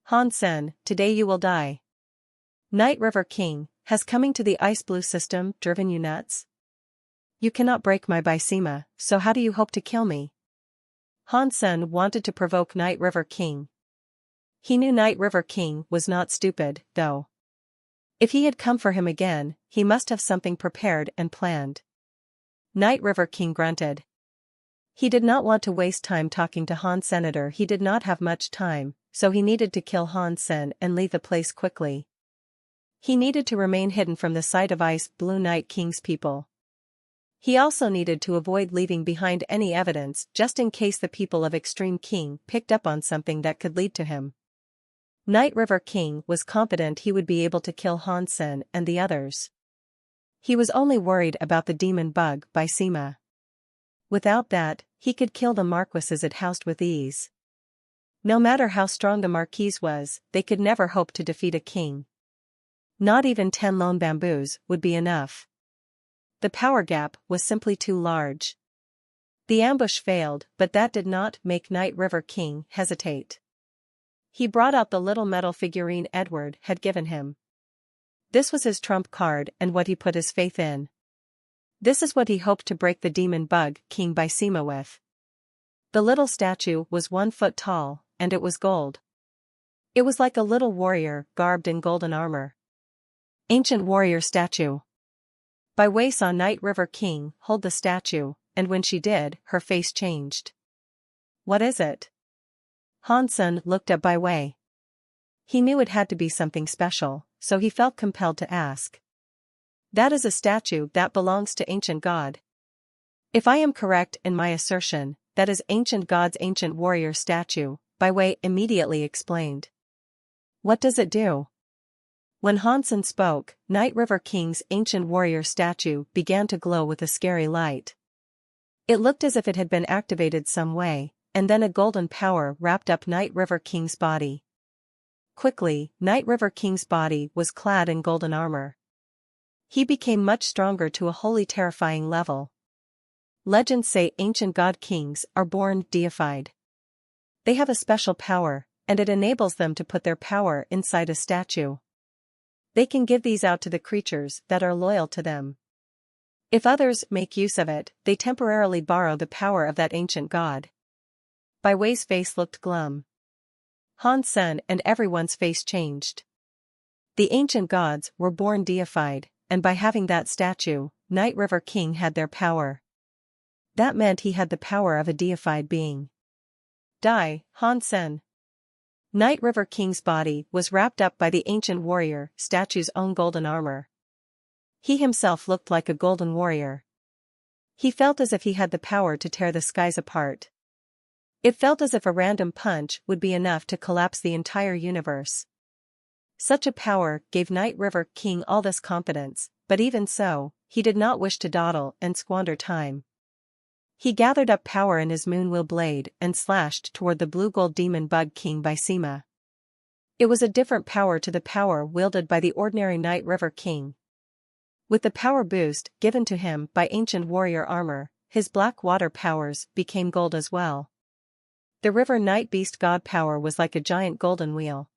"Han Sen, today you will die." Night River King, has coming to the ice blue system driven you nuts? You cannot break my Bysema, so how do you hope to kill me? Han Sen wanted to provoke Night River King. He knew Night River King was not stupid, though. If he had come for him again, he must have something prepared and planned. Night River King grunted. He did not want to waste time talking to Han Senator. He did not have much time, so he needed to kill Han Sen and leave the place quickly. He needed to remain hidden from the sight of Ice Blue Night King's people. He also needed to avoid leaving behind any evidence just in case the people of Extreme King picked up on something that could lead to him. Night River King was confident he would be able to kill Han Sen and the others. He was only worried about the demon bug Bysema. Without that, he could kill the marquises it housed with ease. No matter how strong the marquise was, they could never hope to defeat a king. Not even 10 lone bamboos would be enough. The power gap was simply too large. The ambush failed, but that did not make Night River King hesitate. He brought out the little metal figurine Edward had given him. This was his trump card and what he put his faith in. This is what he hoped to break the demon bug King Bysema with. The little statue was 1 foot tall, and it was gold. It was like a little warrior garbed in golden armor. Ancient warrior statue. Bai Wei saw Night River King hold the statue, and when she did, her face changed. What is it? Han Sen looked at Bai Wei. He knew it had to be something special, so he felt compelled to ask. That is a statue that belongs to Ancient God. If I am correct in my assertion, that is Ancient God's ancient warrior statue, Bai Wei immediately explained. What does it do? When Han Sen spoke, Night River King's ancient warrior statue began to glow with a scary light. It looked as if it had been activated some way, and then a golden power wrapped up Night River King's body. Quickly, Night River King's body was clad in golden armor. He became much stronger to a wholly terrifying level. Legends say ancient god kings are born deified. They have a special power, and it enables them to put their power inside a statue. They can give these out to the creatures that are loyal to them. If others make use of it, they temporarily borrow the power of that ancient god. Bai Wei's face looked glum. Han Sen and everyone's face changed. The ancient gods were born deified, and by having that statue, Night River King had their power. That meant he had the power of a deified being. Die, Han Sen. Night River King's body was wrapped up by the ancient warrior statue's own golden armor. He himself looked like a golden warrior. He felt as if he had the power to tear the skies apart. It felt as if a random punch would be enough to collapse the entire universe. Such a power gave Night River King all this confidence, but even so, he did not wish to dawdle and squander time. He gathered up power in his moonwheel blade and slashed toward the blue-gold demon bug king Bysema. It was a different power to the power wielded by the ordinary Night River King. With the power boost given to him by ancient warrior armor, his black water powers became gold as well. The river night beast god power was like a giant golden wheel.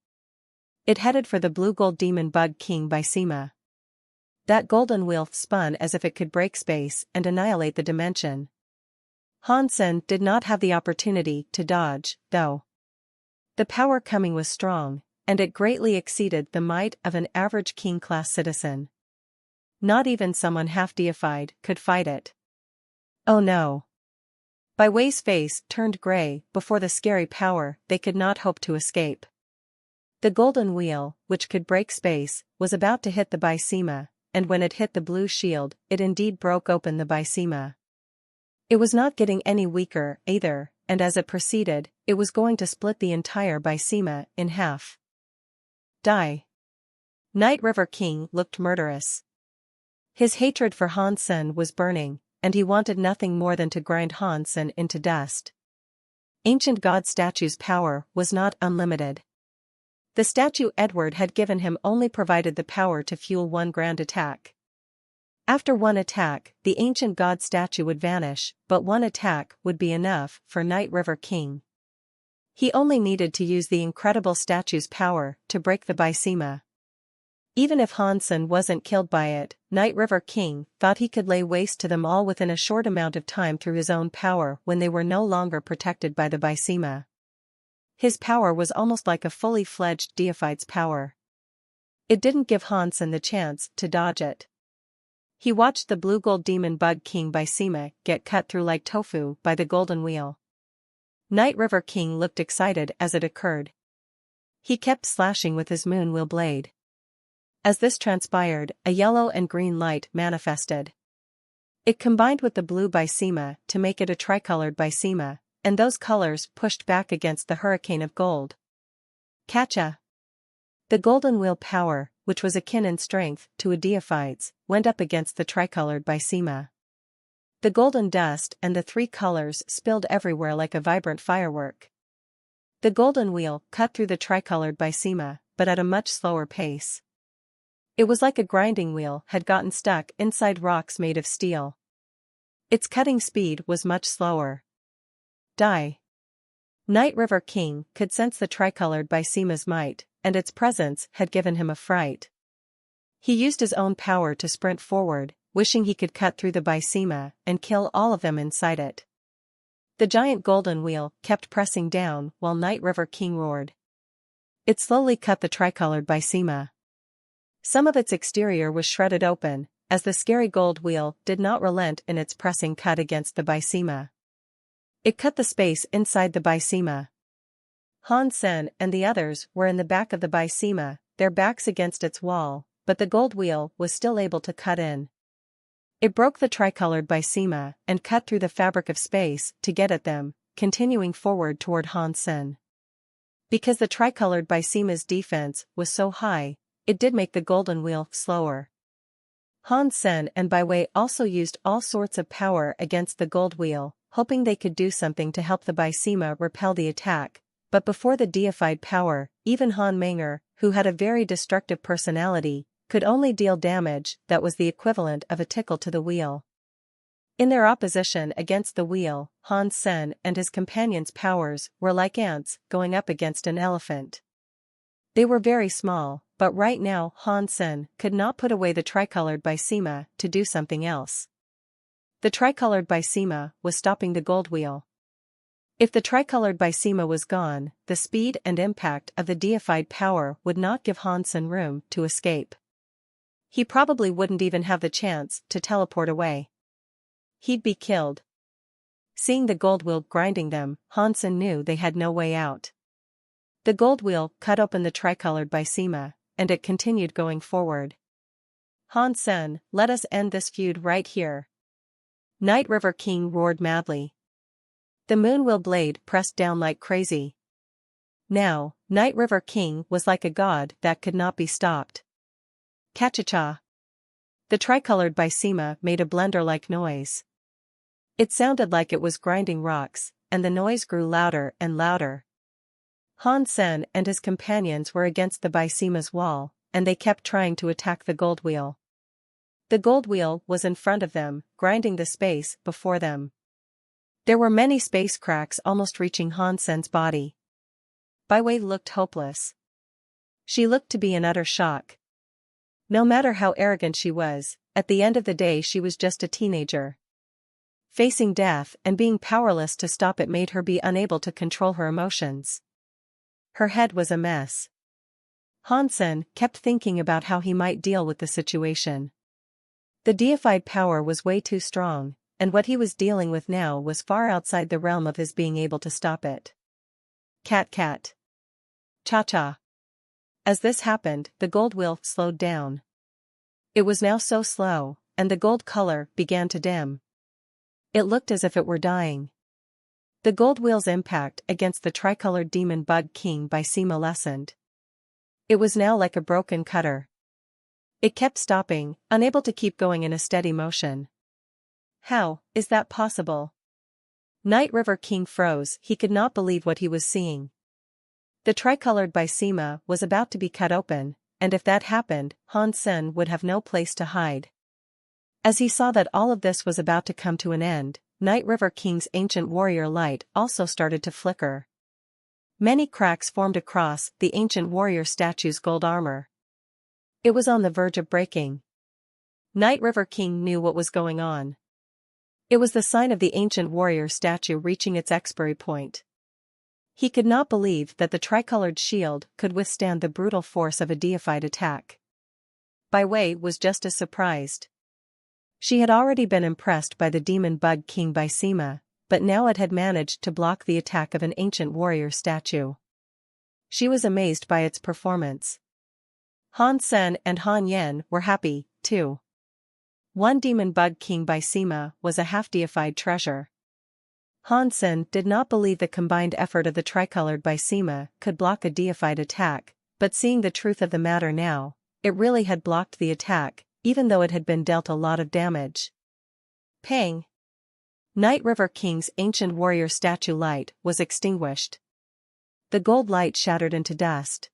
It headed for the blue-gold demon bug king Bysema. That golden wheel spun as if it could break space and annihilate the dimension. Han Sen did not have the opportunity to dodge, though. The power coming was strong, and it greatly exceeded the might of an average king-class citizen. Not even someone half-deified could fight it. Oh no. Bai Wei's face turned gray before the scary power they could not hope to escape. The golden wheel, which could break space, was about to hit the Bysema, and when it hit the blue shield, it indeed broke open the Bysema. It was not getting any weaker, either, and as it proceeded, it was going to split the entire Bysema in half. Die. Night River King looked murderous. His hatred for Han Sen was burning, and he wanted nothing more than to grind Han Sen into dust. Ancient god statue's power was not unlimited. The statue Edward had given him only provided the power to fuel one grand attack. After one attack, the ancient god statue would vanish, but one attack would be enough for Night River King. He only needed to use the incredible statue's power to break the Bysema. Even if Han Sen wasn't killed by it, Night River King thought he could lay waste to them all within a short amount of time through his own power when they were no longer protected by the Bysema. His power was almost like a fully fledged deified's power. It didn't give Han Sen the chance to dodge it. He watched the blue-gold demon bug king Bysema get cut through like tofu by the golden wheel. Night River King looked excited as it occurred. He kept slashing with his moonwheel blade. As this transpired, a yellow and green light manifested. It combined with the blue Bysema to make it a tricolored Bysema, and those colors pushed back against the hurricane of gold. Catcha! The golden wheel power, which was akin in strength to a deified's, went up against the tricolored Bysema. The golden dust and the three colors spilled everywhere like a vibrant firework. The golden wheel cut through the tricolored Bysema, but at a much slower pace. It was like a grinding wheel had gotten stuck inside rocks made of steel. Its cutting speed was much slower. Die. Night River King could sense the tricolored Bysema's might, and its presence had given him a fright. He used his own power to sprint forward, wishing he could cut through the Bysema and kill all of them inside it. The giant golden wheel kept pressing down while Night River King roared. It slowly cut the tricolored Bysema. Some of its exterior was shredded open, as the scary gold wheel did not relent in its pressing cut against the Bysema. It cut the space inside the Bysema. Han Sen and the others were in the back of the Bysema, their backs against its wall, but the gold wheel was still able to cut in. It broke the tricolored Bysema and cut through the fabric of space to get at them, continuing forward toward Han Sen. Because the tricolored Bysema's defense was so high, it did make the golden wheel slower. Han Sen and Bai Wei also used all sorts of power against the gold wheel, hoping they could do something to help the Bysema repel the attack, but before the deified power, even Han Menger, who had a very destructive personality, could only deal damage that was the equivalent of a tickle to the wheel. In their opposition against the wheel, Han Sen and his companions' powers were like ants going up against an elephant. They were very small, but right now Han Sen could not put away the tricolored Bysema to do something else. The tricolored Bysema was stopping the gold wheel. If the tricolored Bysema was gone, the speed and impact of the deified power would not give Hansen room to escape. He probably wouldn't even have the chance to teleport away. He'd be killed. Seeing the gold wheel grinding them, Hansen knew they had no way out. The gold wheel cut open the tricolored Bysema, and it continued going forward. Hansen, let us end this feud right here. Night River King roared madly. The moonwheel blade pressed down like crazy. Now, Night River King was like a god that could not be stopped. Cha-cha-cha. The tricolored Bysema made a blender-like noise. It sounded like it was grinding rocks, and the noise grew louder and louder. Hansen and his companions were against the Bysema's wall, and they kept trying to attack the gold wheel. The gold wheel was in front of them, grinding the space before them. There were many space cracks almost reaching Hansen's body. Byway looked hopeless. She looked to be in utter shock. No matter how arrogant she was, at the end of the day she was just a teenager. Facing death and being powerless to stop it made her be unable to control her emotions. Her head was a mess. Hansen kept thinking about how he might deal with the situation. The deified power was way too strong, and what he was dealing with now was far outside the realm of his being able to stop it. Cat. Cha-cha. As this happened, the gold wheel slowed down. It was now so slow, and the gold color began to dim. It looked as if it were dying. The gold wheel's impact against the tricolored demon bug king Bysema lessened. It was now like a broken cutter. It kept stopping, unable to keep going in a steady motion. How is that possible? Night River King froze. He could not believe what he was seeing. The tricolored Bysema was about to be cut open, and if that happened, Hansen would have no place to hide. As he saw that all of this was about to come to an end, Night River King's ancient warrior light also started to flicker. Many cracks formed across the ancient warrior statue's gold armor. It was on the verge of breaking. Night River King knew what was going on. It was the sign of the ancient warrior statue reaching its expiry point. He could not believe that the tricolored shield could withstand the brutal force of a deified attack. Byway was just as surprised. She had already been impressed by the demon bug king Bysema, but now it had managed to block the attack of an ancient warrior statue. She was amazed by its performance. Hansen and Han Yen were happy, too. One demon bug king Bysema was a half-deified treasure. Hansen did not believe the combined effort of the tricolored Bysema could block a deified attack, but seeing the truth of the matter now, it really had blocked the attack, even though it had been dealt a lot of damage. Pang! Night River King's ancient warrior statue light was extinguished. The gold light shattered into dust.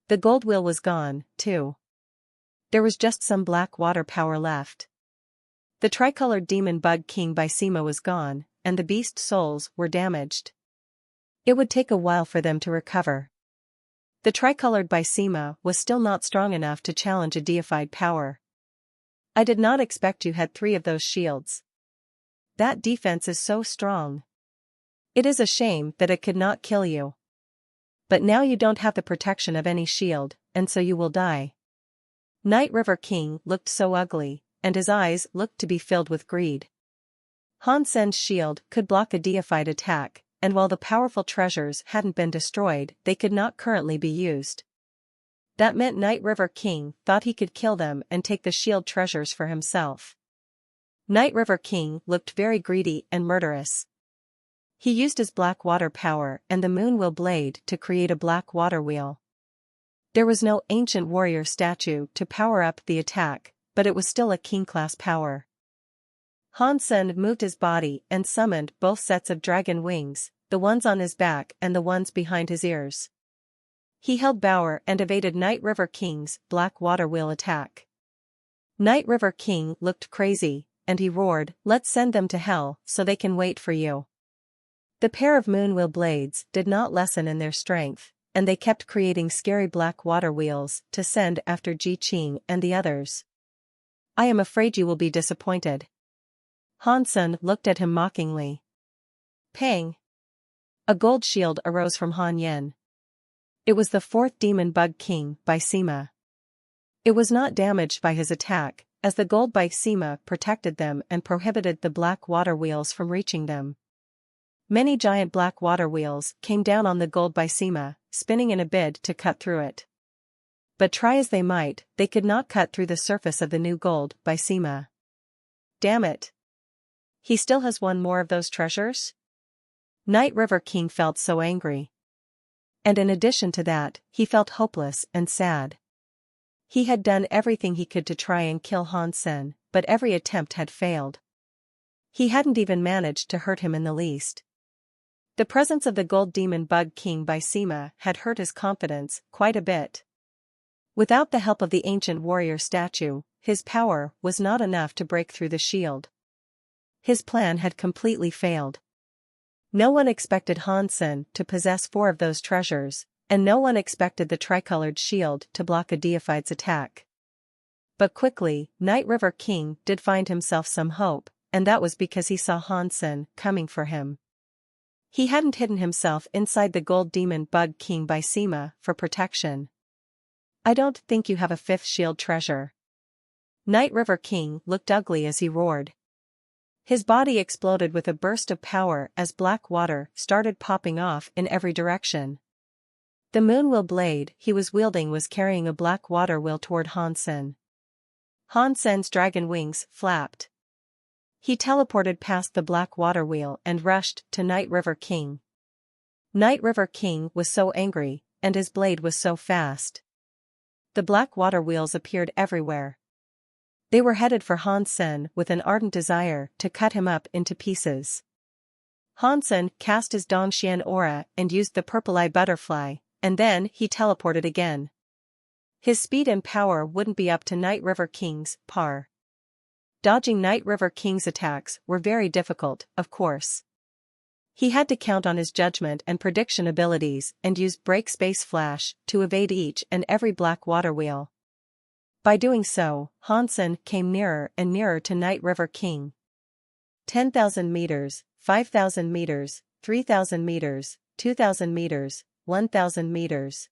The gold wheel was gone, too. There was just some black water power left. The tricolored demon bug king Bysema was gone, and the beast souls were damaged. It would take a while for them to recover. The tricolored Bysema was still not strong enough to challenge a deified power. I did not expect you had 3 of those shields. That defense is so strong. It is a shame that it could not kill you. But now you don't have the protection of any shield, and so you will die. Night River King looked so ugly, and his eyes looked to be filled with greed. Hansen's shield could block a deified attack, and while the powerful treasures hadn't been destroyed, they could not currently be used. That meant Night River King thought he could kill them and take the shield treasures for himself. Night River King looked very greedy and murderous. He used his black water power and the moonwheel blade to create a black water wheel. There was no ancient warrior statue to power up the attack, but it was still a king-class power. Hansen moved his body and summoned both sets of dragon wings, the ones on his back and the ones behind his ears. He held Bower and evaded Night River King's black water wheel attack. Night River King looked crazy, and he roared, "Let's send them to hell so they can wait for you." The pair of moonwheel blades did not lessen in their strength, and they kept creating scary black water wheels to send after Ji Qing and the others. "I am afraid you will be disappointed." Hansen looked at him mockingly. Pang! A gold shield arose from Han Yin. It was the fourth demon bug king by Sima. It was not damaged by his attack, as the gold by Sima protected them and prohibited the black water wheels from reaching them. Many giant black water wheels came down on the gold by Sima, spinning in a bid to cut through it. But try as they might, they could not cut through the surface of the new gold by Sima. Damn it! He still has one more of those treasures? Night River King felt so angry. And in addition to that, he felt hopeless and sad. He had done everything he could to try and kill Han Sen, but every attempt had failed. He hadn't even managed to hurt him in the least. The presence of the gold demon bug king by Sima had hurt his confidence quite a bit. Without the help of the ancient warrior statue, his power was not enough to break through the shield. His plan had completely failed. No one expected Han Sen to possess 4 of those treasures, and no one expected the tricolored shield to block a deified's attack. But quickly, Night River King did find himself some hope, and that was because he saw Han Sen coming for him. He hadn't hidden himself inside the gold demon bug king by Sima for protection. I don't think you have a 5th shield treasure. Night River King looked ugly as he roared. His body exploded with a burst of power as black water started popping off in every direction. The moonwheel blade he was wielding was carrying a black water wheel toward Han Sen. Han Sen's dragon wings flapped. He teleported past the black water wheel and rushed to Night River King. Night River King was so angry, and his blade was so fast. The black water wheels appeared everywhere. They were headed for Han Sen with an ardent desire to cut him up into pieces. Han Sen cast his Dongxian aura and used the purple eye butterfly, and then he teleported again. His speed and power wouldn't be up to Night River King's par. Dodging Night River King's attacks were very difficult, of course. He had to count on his judgment and prediction abilities and use Break Space Flash to evade each and every black water wheel. By doing so, Han Sen came nearer and nearer to Night River King. 10,000 meters, 5,000 meters, 3,000 meters, 2,000 meters, 1,000 meters.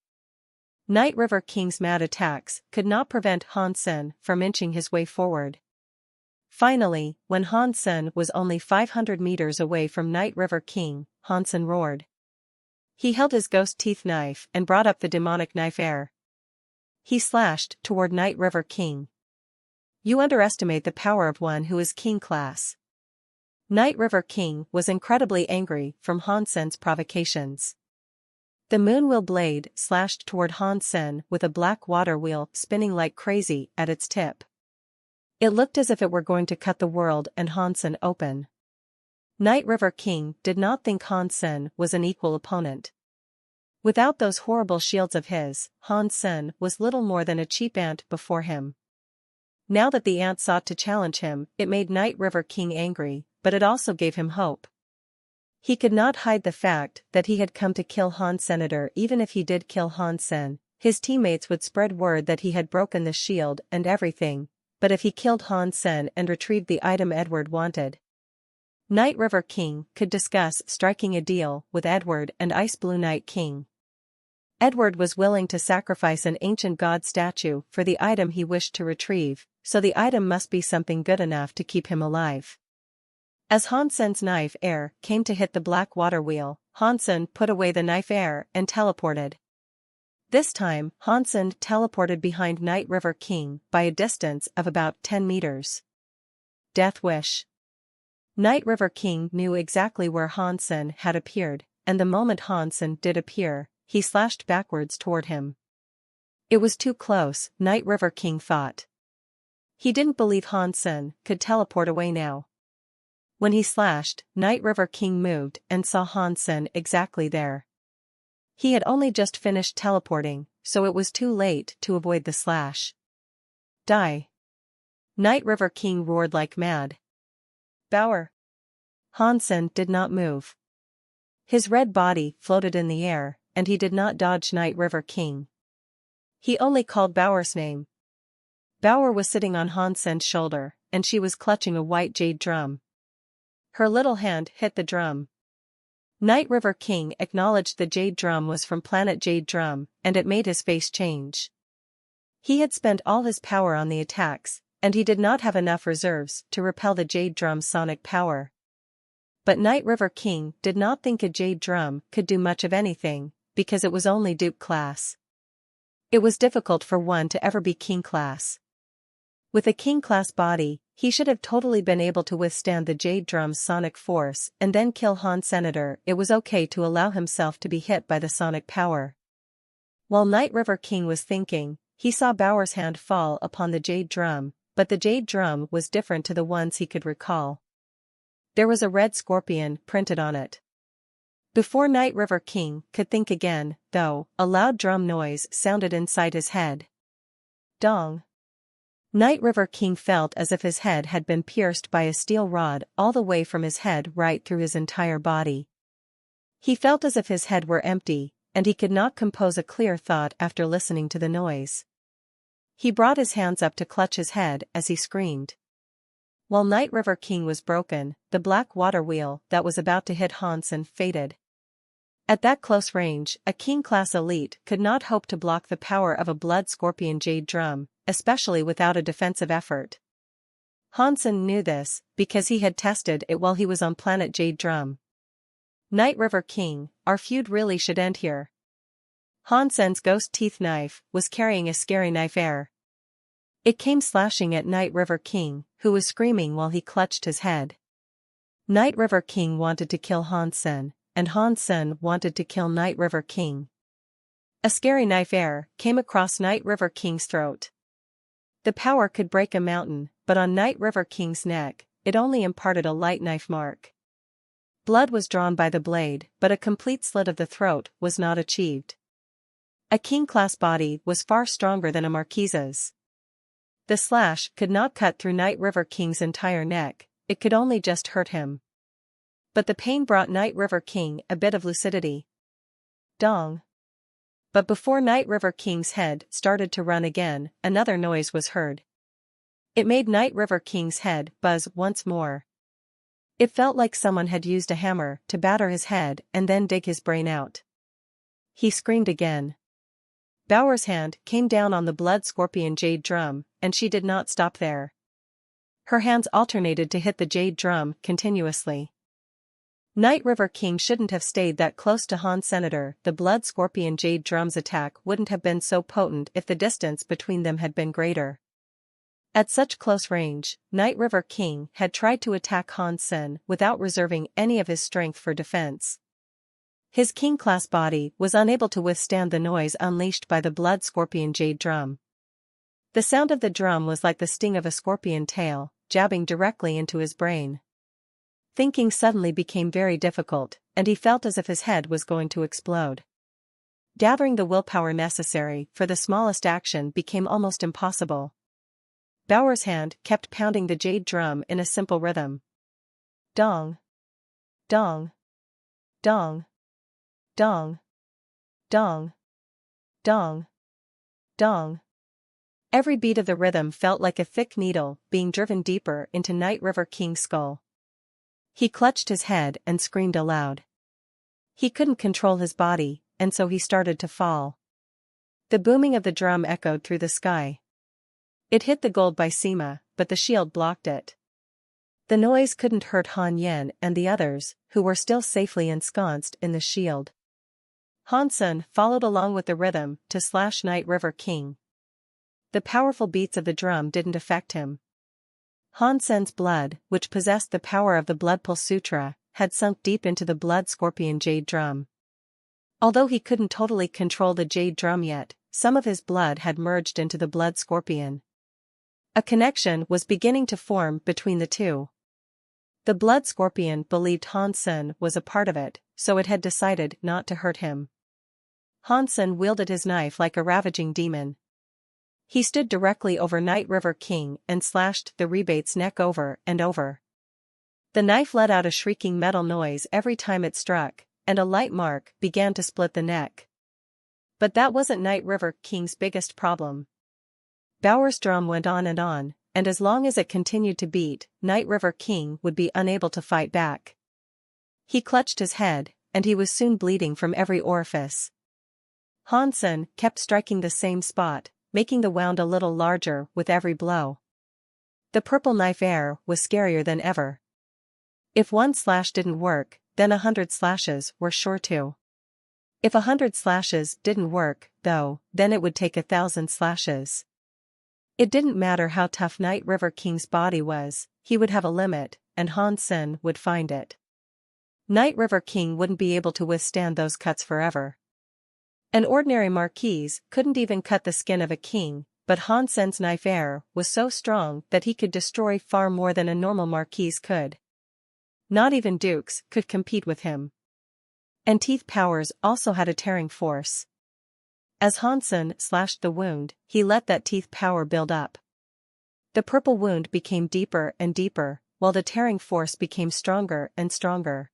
Night River King's mad attacks could not prevent Han Sen from inching his way forward. Finally, when Han Sen was only 500 meters away from Night River King, Han Sen roared. He held his ghost teeth knife and brought up the demonic knife air. He slashed toward Night River King. You underestimate the power of one who is king class. Night River King was incredibly angry from Han Sen's provocations. The moonwheel blade slashed toward Han Sen with a black water wheel spinning like crazy at its tip. It looked as if it were going to cut the world and Han Sen open. Night River King did not think Han Sen was an equal opponent. Without those horrible shields of his, Han Sen was little more than a cheap ant before him. Now that the ant sought to challenge him, it made Night River King angry, but it also gave him hope. He could not hide the fact that he had come to kill Han Senator. Even if he did kill Han Sen, his teammates would spread word that he had broken the shield and everything, but if he killed Han Sen and retrieved the item Edward wanted, Night River King could discuss striking a deal with Edward and Ice Blue Night King. Edward was willing to sacrifice an ancient god statue for the item he wished to retrieve, so the item must be something good enough to keep him alive. As Han Sen's knife air came to hit the black water wheel, Han Sen put away the knife air and teleported. This time, Han Sen teleported behind Night River King by a distance of about 10 meters. Death Wish. Night River King knew exactly where Han Sen had appeared, and the moment Han Sen did appear, he slashed backwards toward him. It was too close, Night River King thought. He didn't believe Han Sen could teleport away now. When he slashed, Night River King moved and saw Han Sen exactly there. He had only just finished teleporting, so it was too late to avoid the slash. Die! Night River King roared like mad. Bower! Han Sen did not move. His red body floated in the air, and he did not dodge Night River King. He only called Bower's name. Bower was sitting on Han Sen's shoulder, and she was clutching a white jade drum. Her little hand hit the drum. Night River King acknowledged the jade drum was from planet Jade Drum, and it made his face change. He had spent all his power on the attacks, and he did not have enough reserves to repel the jade drum's sonic power. But Night River King did not think a jade drum could do much of anything, because it was only dupe class. It was difficult for one to ever be king class. With a king class body, he should have totally been able to withstand the jade drum's sonic force and then kill Han Senator. It was okay to allow himself to be hit by the sonic power. While Night River King was thinking, he saw Bauer's hand fall upon the jade drum, but the jade drum was different to the ones he could recall. There was a red scorpion printed on it. Before Night River King could think again, though, a loud drum noise sounded inside his head. Dong. Night River King felt as if his head had been pierced by a steel rod all the way from his head right through his entire body. He felt as if his head were empty, and he could not compose a clear thought after listening to the noise. He brought his hands up to clutch his head as he screamed. While Night River King was broken, the black water wheel that was about to hit Hansen faded. At that close range, a king-class elite could not hope to block the power of a blood scorpion jade drum, especially without a defensive effort. Hansen knew this, because he had tested it while he was on planet Jade Drum. Night River King, our feud really should end here. Hansen's ghost teeth knife was carrying a scary knife air. It came slashing at Night River King, who was screaming while he clutched his head. Night River King wanted to kill Hansen, and Hansen wanted to kill Night River King. A scary knife air came across Night River King's throat. The power could break a mountain, but on Night River King's neck, it only imparted a light knife mark. Blood was drawn by the blade, but a complete slit of the throat was not achieved. A king-class body was far stronger than a marquise's. The slash could not cut through Night River King's entire neck, it could only just hurt him. But the pain brought Night River King a bit of lucidity. Dong. But before Night River King's head started to run again, another noise was heard. It made Night River King's head buzz once more. It felt like someone had used a hammer to batter his head and then dig his brain out. He screamed again. Bauer's hand came down on the blood scorpion jade drum, and she did not stop there. Her hands alternated to hit the jade drum continuously. Night River King shouldn't have stayed that close to Han Senator. The blood scorpion jade drum's attack wouldn't have been so potent if the distance between them had been greater. At such close range, Night River King had tried to attack Hansen without reserving any of his strength for defense. His king-class body was unable to withstand the noise unleashed by the blood scorpion jade drum. The sound of the drum was like the sting of a scorpion tail, jabbing directly into his brain. Thinking suddenly became very difficult, and he felt as if his head was going to explode. Gathering the willpower necessary for the smallest action became almost impossible. Bauer's hand kept pounding the jade drum in a simple rhythm. Dong. Dong. Dong. Dong. Dong. Dong. Dong. Every beat of the rhythm felt like a thick needle being driven deeper into Night River King's skull. He clutched his head and screamed aloud. He couldn't control his body, and so he started to fall. The booming of the drum echoed through the sky. It hit the gold by Sima, but the shield blocked it. The noise couldn't hurt Han Yen and the others, who were still safely ensconced in the shield. Hansen followed along with the rhythm to slash Night River King. The powerful beats of the drum didn't affect him. Hansen's blood, which possessed the power of the Blood Pulse Sutra, had sunk deep into the blood scorpion jade drum. Although he couldn't totally control the jade drum yet, some of his blood had merged into the blood scorpion. A connection was beginning to form between the two. The blood scorpion believed Hansen was a part of it, so it had decided not to hurt him. Hansen wielded his knife like a ravaging demon. He stood directly over Night River King and slashed the rebate's neck over and over. The knife let out a shrieking metal noise every time it struck, and a light mark began to split the neck. But that wasn't Night River King's biggest problem. Bauer's drum went on, and as long as it continued to beat, Night River King would be unable to fight back. He clutched his head, and he was soon bleeding from every orifice. Hansen kept striking the same spot, making the wound a little larger with every blow. The purple knife air was scarier than ever. If one slash didn't work, then 100 slashes were sure to. If 100 slashes didn't work, though, then it would take 1,000 slashes. It didn't matter how tough Night River King's body was, he would have a limit, and Hansen would find it. Night River King wouldn't be able to withstand those cuts forever. An ordinary marquise couldn't even cut the skin of a king, but Hansen's knife air was so strong that he could destroy far more than a normal marquise could. Not even dukes could compete with him. And teeth powers also had a tearing force. As Hansen slashed the wound, he let that teeth power build up. The purple wound became deeper and deeper, while the tearing force became stronger and stronger.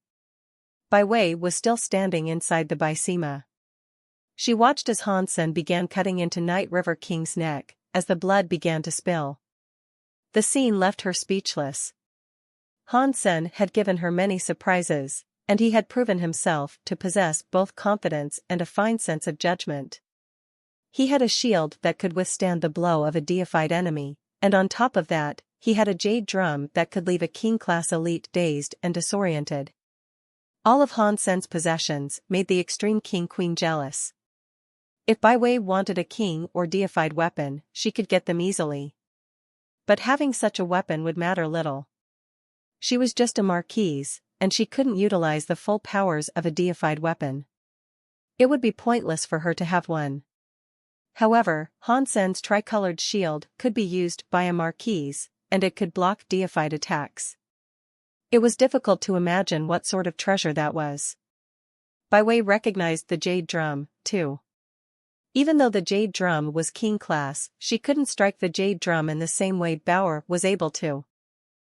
Bai Wei was still standing inside the Bysema. She watched as Hansen began cutting into Night River King's neck, as the blood began to spill. The scene left her speechless. Hansen had given her many surprises, and he had proven himself to possess both confidence and a fine sense of judgment. He had a shield that could withstand the blow of a deified enemy, and on top of that, he had a jade drum that could leave a king-class elite dazed and disoriented. All of Hansen's possessions made the extreme king-queen jealous. If Bai Wei wanted a king or deified weapon, she could get them easily. But having such a weapon would matter little. She was just a marquise, and she couldn't utilize the full powers of a deified weapon. It would be pointless for her to have one. However, Hansen's tricolored shield could be used by a marquise, and it could block deified attacks. It was difficult to imagine what sort of treasure that was. Bai Wei recognized the jade drum, too. Even though the jade drum was king class, she couldn't strike the jade drum in the same way Bauer was able to.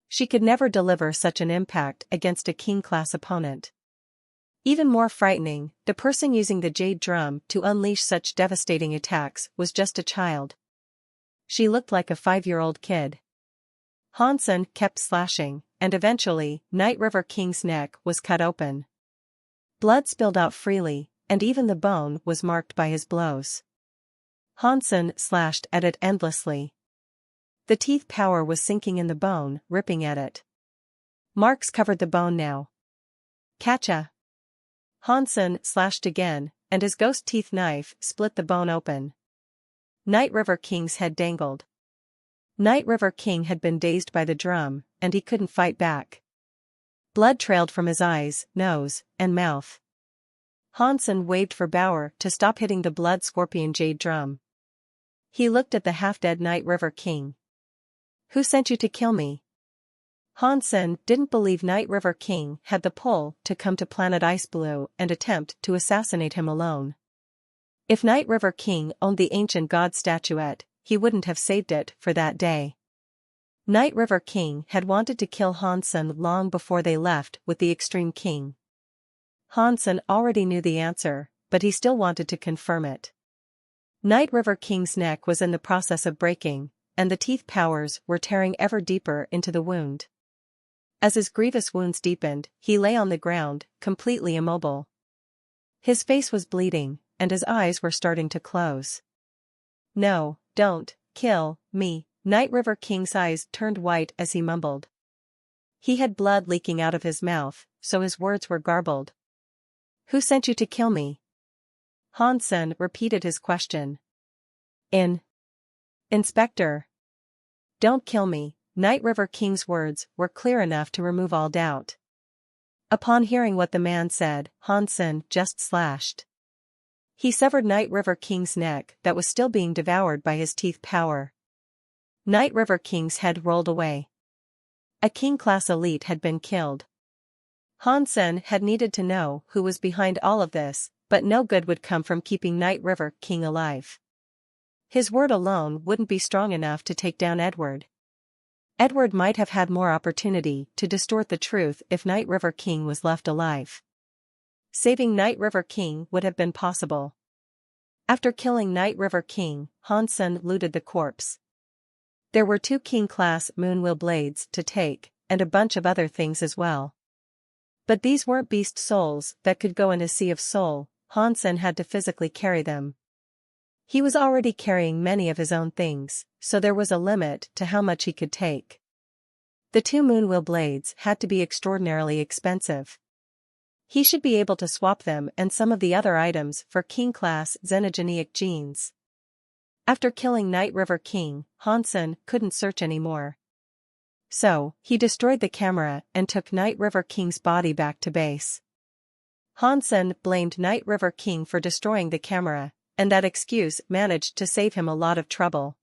She could never deliver such an impact against a king-class opponent. Even more frightening, the person using the jade drum to unleash such devastating attacks was just a child. She looked like a 5-year-old kid. Hansen kept slashing, and eventually, Night River King's neck was cut open. Blood spilled out freely, and even the bone was marked by his blows. Hansen slashed at it endlessly. The teeth power was sinking in the bone, ripping at it. Marks covered the bone now. Catcha! Hansen slashed again, and his ghost teeth knife split the bone open. Night River King's head dangled. Night River King had been dazed by the drum, and he couldn't fight back. Blood trailed from his eyes, nose, and mouth. Hansen waved for Bauer to stop hitting the blood scorpion jade drum. He looked at the half-dead Night River King. "Who sent you to kill me?" Hansen didn't believe Night River King had the pull to come to planet Ice Blue and attempt to assassinate him alone. If Night River King owned the ancient god statuette, he wouldn't have saved it for that day. Night River King had wanted to kill Hansen long before they left with the Extreme King. Hansen already knew the answer, but he still wanted to confirm it. Night River King's neck was in the process of breaking, and the teeth powers were tearing ever deeper into the wound. As his grievous wounds deepened, he lay on the ground, completely immobile. His face was bleeding, and his eyes were starting to close. "No, don't kill me." Night River King's eyes turned white as he mumbled. He had blood leaking out of his mouth, so his words were garbled. "Who sent you to kill me?" Hansen repeated his question. Inspector. "Don't kill me." Night River King's words were clear enough to remove all doubt. Upon hearing what the man said, Hansen just slashed. He severed Night River King's neck that was still being devoured by his teeth power. Night River King's head rolled away. A king-class elite had been killed. Hansen had needed to know who was behind all of this, but no good would come from keeping Night River King alive. His word alone wouldn't be strong enough to take down Edward. Edward might have had more opportunity to distort the truth if Night River King was left alive. Saving Night River King would have been possible. After killing Night River King, Hansen looted the corpse. There were 2 king-class moonwheel blades to take, and a bunch of other things as well. But these weren't beast souls that could go in a sea of soul. Hansen had to physically carry them. He was already carrying many of his own things, so there was a limit to how much he could take. The 2 moonwheel blades had to be extraordinarily expensive. He should be able to swap them and some of the other items for King-class xenogeneic genes. After killing Night River King, Hansen couldn't search anymore. So, he destroyed the camera and took Night River King's body back to base. Hansen blamed Night River King for destroying the camera, and that excuse managed to save him a lot of trouble.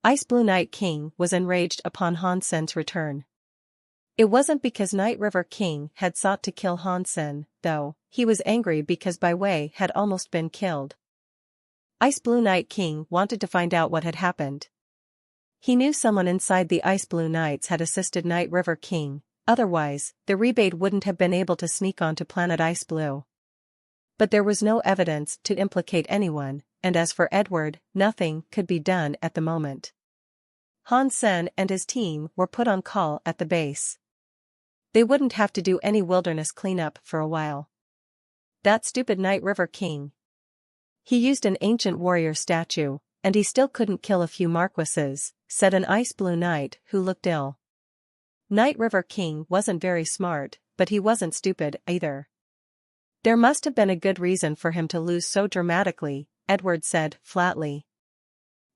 Ice Blue Night King was enraged upon Hansen's return. It wasn't because Night River King had sought to kill Hansen, though. He was angry because Bai Wei had almost been killed. Ice Blue Night King wanted to find out what had happened. He knew someone inside the Ice Blue Knights had assisted Night River King, otherwise, the rebate wouldn't have been able to sneak onto planet Ice Blue. But there was no evidence to implicate anyone, and as for Edward, nothing could be done at the moment. Hansen and his team were put on call at the base. They wouldn't have to do any wilderness cleanup for a while. That stupid Night River King. He used an ancient warrior statue, and he still couldn't kill a few marquises, said an Ice Blue Knight who looked ill. Night River King wasn't very smart, but he wasn't stupid either. There must have been a good reason for him to lose so dramatically, Edward said flatly.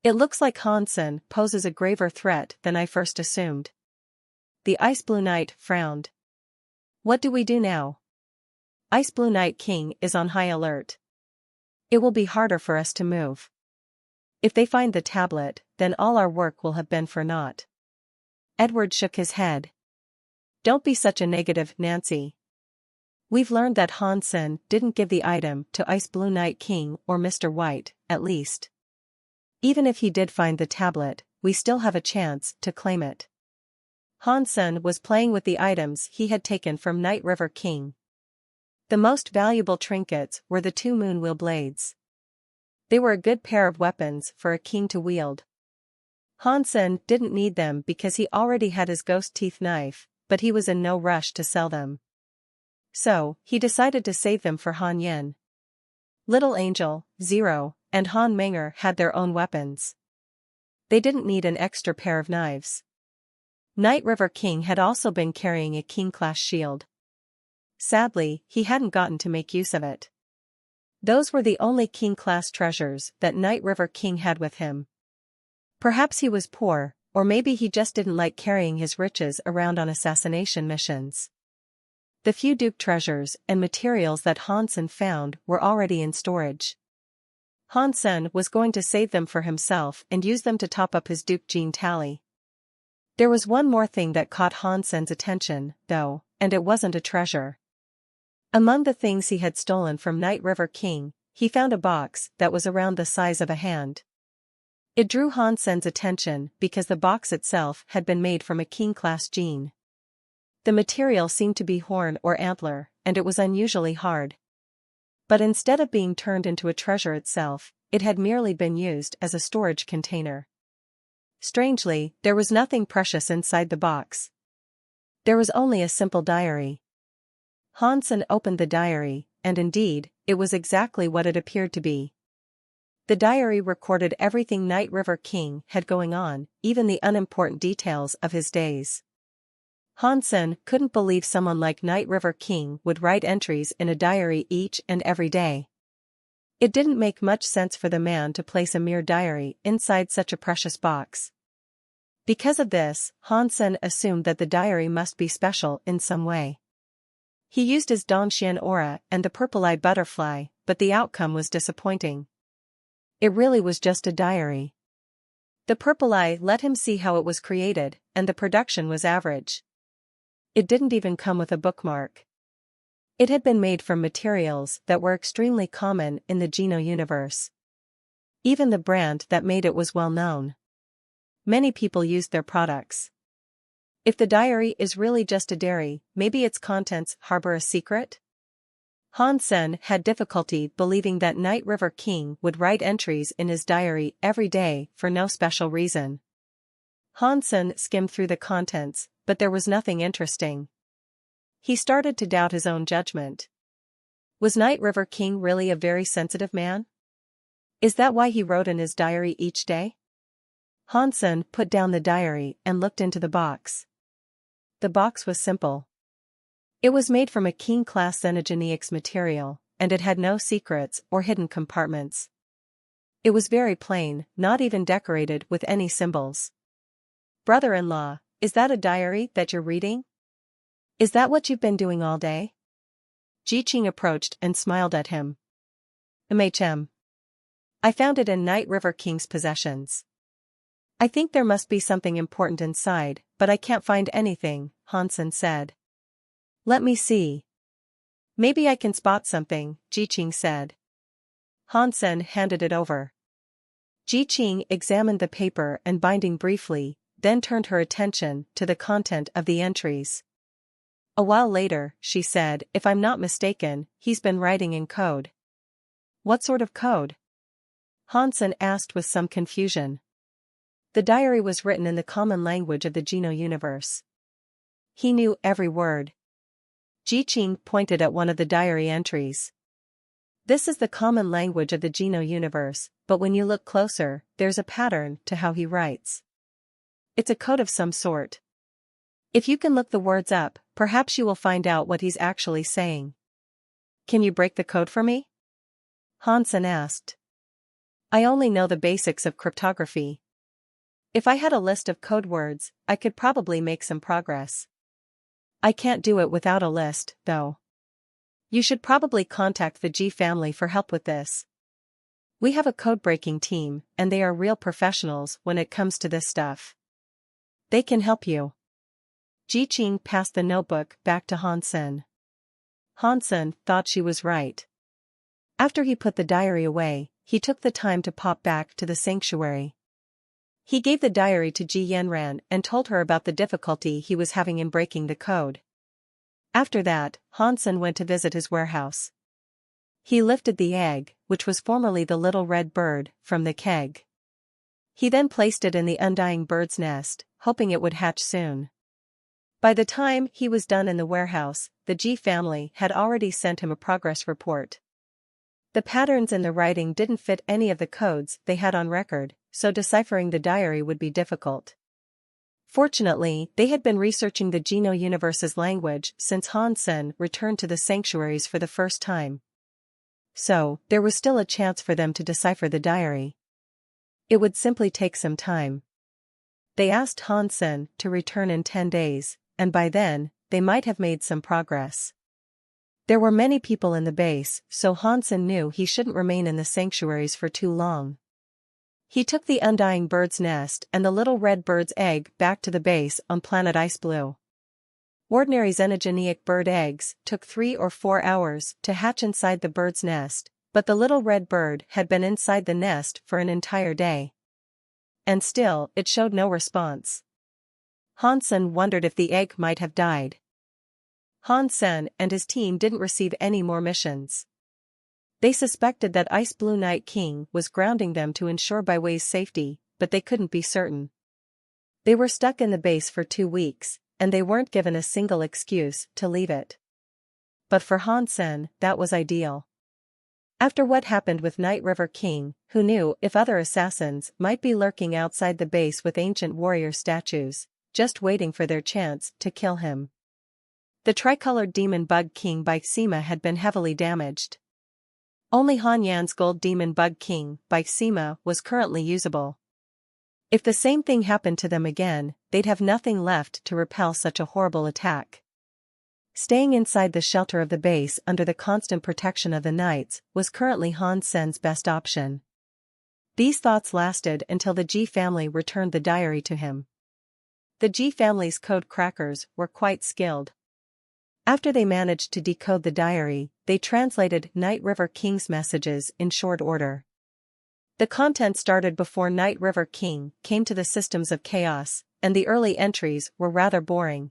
It looks like Hansen poses a graver threat than I first assumed. The Ice Blue Knight frowned. What do we do now? Ice Blue Knight King is on high alert. It will be harder for us to move. If they find the tablet, then all our work will have been for naught. Edward shook his head. Don't be such a negative, Nancy. We've learned that Hansen didn't give the item to Ice Blue Knight King or Mr. White, at least. Even if he did find the tablet, we still have a chance to claim it. Hansen was playing with the items he had taken from Night River King. The most valuable trinkets were the 2 moonwheel blades. They were a good pair of weapons for a king to wield. Hansen didn't need them because he already had his ghost teeth knife, but he was in no rush to sell them. So, he decided to save them for Han Yin. Little Angel, Zero, and Han Menger had their own weapons. They didn't need an extra pair of knives. Night River King had also been carrying a King-class shield. Sadly, he hadn't gotten to make use of it. Those were the only King-class treasures that Night River King had with him. Perhaps he was poor, or maybe he just didn't like carrying his riches around on assassination missions. The few Duke treasures and materials that Hansen found were already in storage. Hansen was going to save them for himself and use them to top up his Duke gene tally. There was one more thing that caught Hansen's attention, though, and it wasn't a treasure. Among the things he had stolen from Night River King, he found a box that was around the size of a hand. It drew Hansen's attention because the box itself had been made from a King-class gene. The material seemed to be horn or antler, and it was unusually hard. But instead of being turned into a treasure itself, it had merely been used as a storage container. Strangely, there was nothing precious inside the box. There was only a simple diary. Hansen opened the diary, and indeed, it was exactly what it appeared to be. The diary recorded everything Night River King had going on, even the unimportant details of his days. Hansen couldn't believe someone like Night River King would write entries in a diary each and every day. It didn't make much sense for the man to place a mere diary inside such a precious box. Because of this, Hansen assumed that the diary must be special in some way. He used his Dongxian aura and the purple-eyed butterfly, but the outcome was disappointing. It really was just a diary. The purple eye let him see how it was created, and the production was average. It didn't even come with a bookmark. It had been made from materials that were extremely common in the Geno universe. Even the brand that made it was well known. Many people used their products. If the diary is really just a diary, maybe its contents harbor a secret? Hansen had difficulty believing that Night River King would write entries in his diary every day for no special reason. Hansen skimmed through the contents, but there was nothing interesting. He started to doubt his own judgment. Was Night River King really a very sensitive man? Is that why he wrote in his diary each day? Hansen put down the diary and looked into the box. The box was simple. It was made from a King-class Xenogeneics material, and it had no secrets or hidden compartments. It was very plain, not even decorated with any symbols. Brother-in-law, is that a diary that you're reading? Is that what you've been doing all day? Ji-Ching approached and smiled at him. I found it in Night River King's possessions. I think there must be something important inside, but I can't find anything, Hansen said. Let me see. Maybe I can spot something, Ji-Ching said. Hansen handed it over. Ji-Ching examined the paper and binding briefly, then turned her attention to the content of the entries. A while later, she said, if I'm not mistaken, he's been writing in code. What sort of code? Hansen asked with some confusion. The diary was written in the common language of the Geno universe. He knew every word. Ji-Ching pointed at one of the diary entries. This is the common language of the Geno universe, but when you look closer, there's a pattern to how he writes. It's a code of some sort. If you can look the words up, perhaps you will find out what he's actually saying. Can you break the code for me? Hansen asked. I only know the basics of cryptography. If I had a list of code words, I could probably make some progress. I can't do it without a list, though. You should probably contact the G family for help with this. We have a code-breaking team, and they are real professionals when it comes to this stuff. They can help you. Ji-Ching passed the notebook back to Hansen. Hansen thought she was right. After he put the diary away, he took the time to pop back to the sanctuary. He gave the diary to Ji Yanran and told her about the difficulty he was having in breaking the code. After that, Hansen went to visit his warehouse. He lifted the egg, which was formerly the little red bird, from the keg. He then placed it in the undying bird's nest, hoping it would hatch soon. By the time he was done in the warehouse, the G family had already sent him a progress report. The patterns in the writing didn't fit any of the codes they had on record, so deciphering the diary would be difficult. Fortunately, they had been researching the Geno universe's language since Hansen returned to the sanctuaries for the first time. So, there was still a chance for them to decipher the diary. It would simply take some time. They asked Hansen to return in 10 days, and by then, they might have made some progress. There were many people in the base, so Hansen knew he shouldn't remain in the sanctuaries for too long. He took the undying bird's nest and the little red bird's egg back to the base on planet Ice Blue. Ordinary xenogeneic bird eggs took 3 or 4 hours to hatch inside the bird's nest, but the little red bird had been inside the nest for an entire day. And still, it showed no response. Hansen wondered if the egg might have died. Hansen and his team didn't receive any more missions. They suspected that Ice Blue Night King was grounding them to ensure Baiwei's safety, but they couldn't be certain. They were stuck in the base for 2 weeks, and they weren't given a single excuse to leave it. But for Hansen, that was ideal. After what happened with Night River King, who knew if other assassins might be lurking outside the base with ancient warrior statues, just waiting for their chance to kill him. The tricolored demon bug king Bikesima had been heavily damaged. Only Han Yan's gold demon bug king Bikesima was currently usable. If the same thing happened to them again, they'd have nothing left to repel such a horrible attack. Staying inside the shelter of the base under the constant protection of the knights was currently Hansen's best option. These thoughts lasted until the G family returned the diary to him. The G family's code crackers were quite skilled. After they managed to decode the diary, they translated Night River King's messages in short order. The content started before Night River King came to the systems of chaos, and the early entries were rather boring.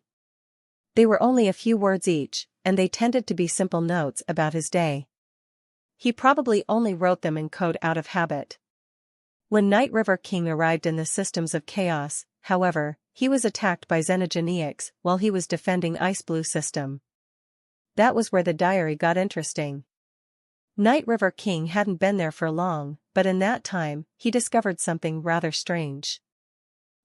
They were only a few words each, and they tended to be simple notes about his day. He probably only wrote them in code out of habit. When Night River King arrived in the systems of chaos, however, he was attacked by Xenogeneics while he was defending Ice Blue system. That was where the diary got interesting. Night River King hadn't been there for long, but in that time, he discovered something rather strange.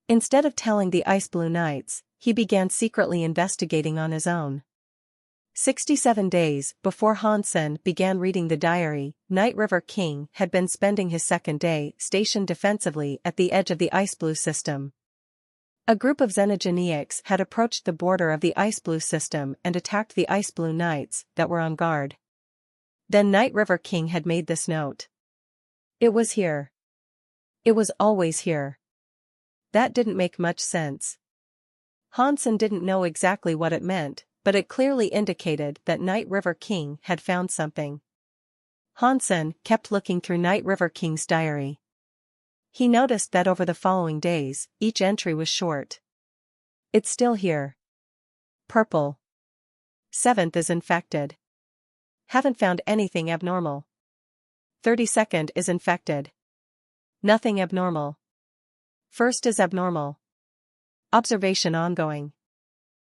Instead of telling the Ice Blue Knights, he began secretly investigating on his own. 67 days before Hansen began reading the diary, Night River King had been spending his second day stationed defensively at the edge of the Ice Blue system. A group of Xenogeneics had approached the border of the Ice Blue system and attacked the Ice Blue Knights that were on guard. Then Night River King had made this note. It was here. It was always here. That didn't make much sense. Hansen didn't know exactly what it meant, but it clearly indicated that Night River King had found something. Hansen kept looking through Night River King's diary. He noticed that over the following days, each entry was short. It's still here. Purple. 7th is infected. Haven't found anything abnormal. 32nd is infected. Nothing abnormal. 1st is abnormal. Observation ongoing.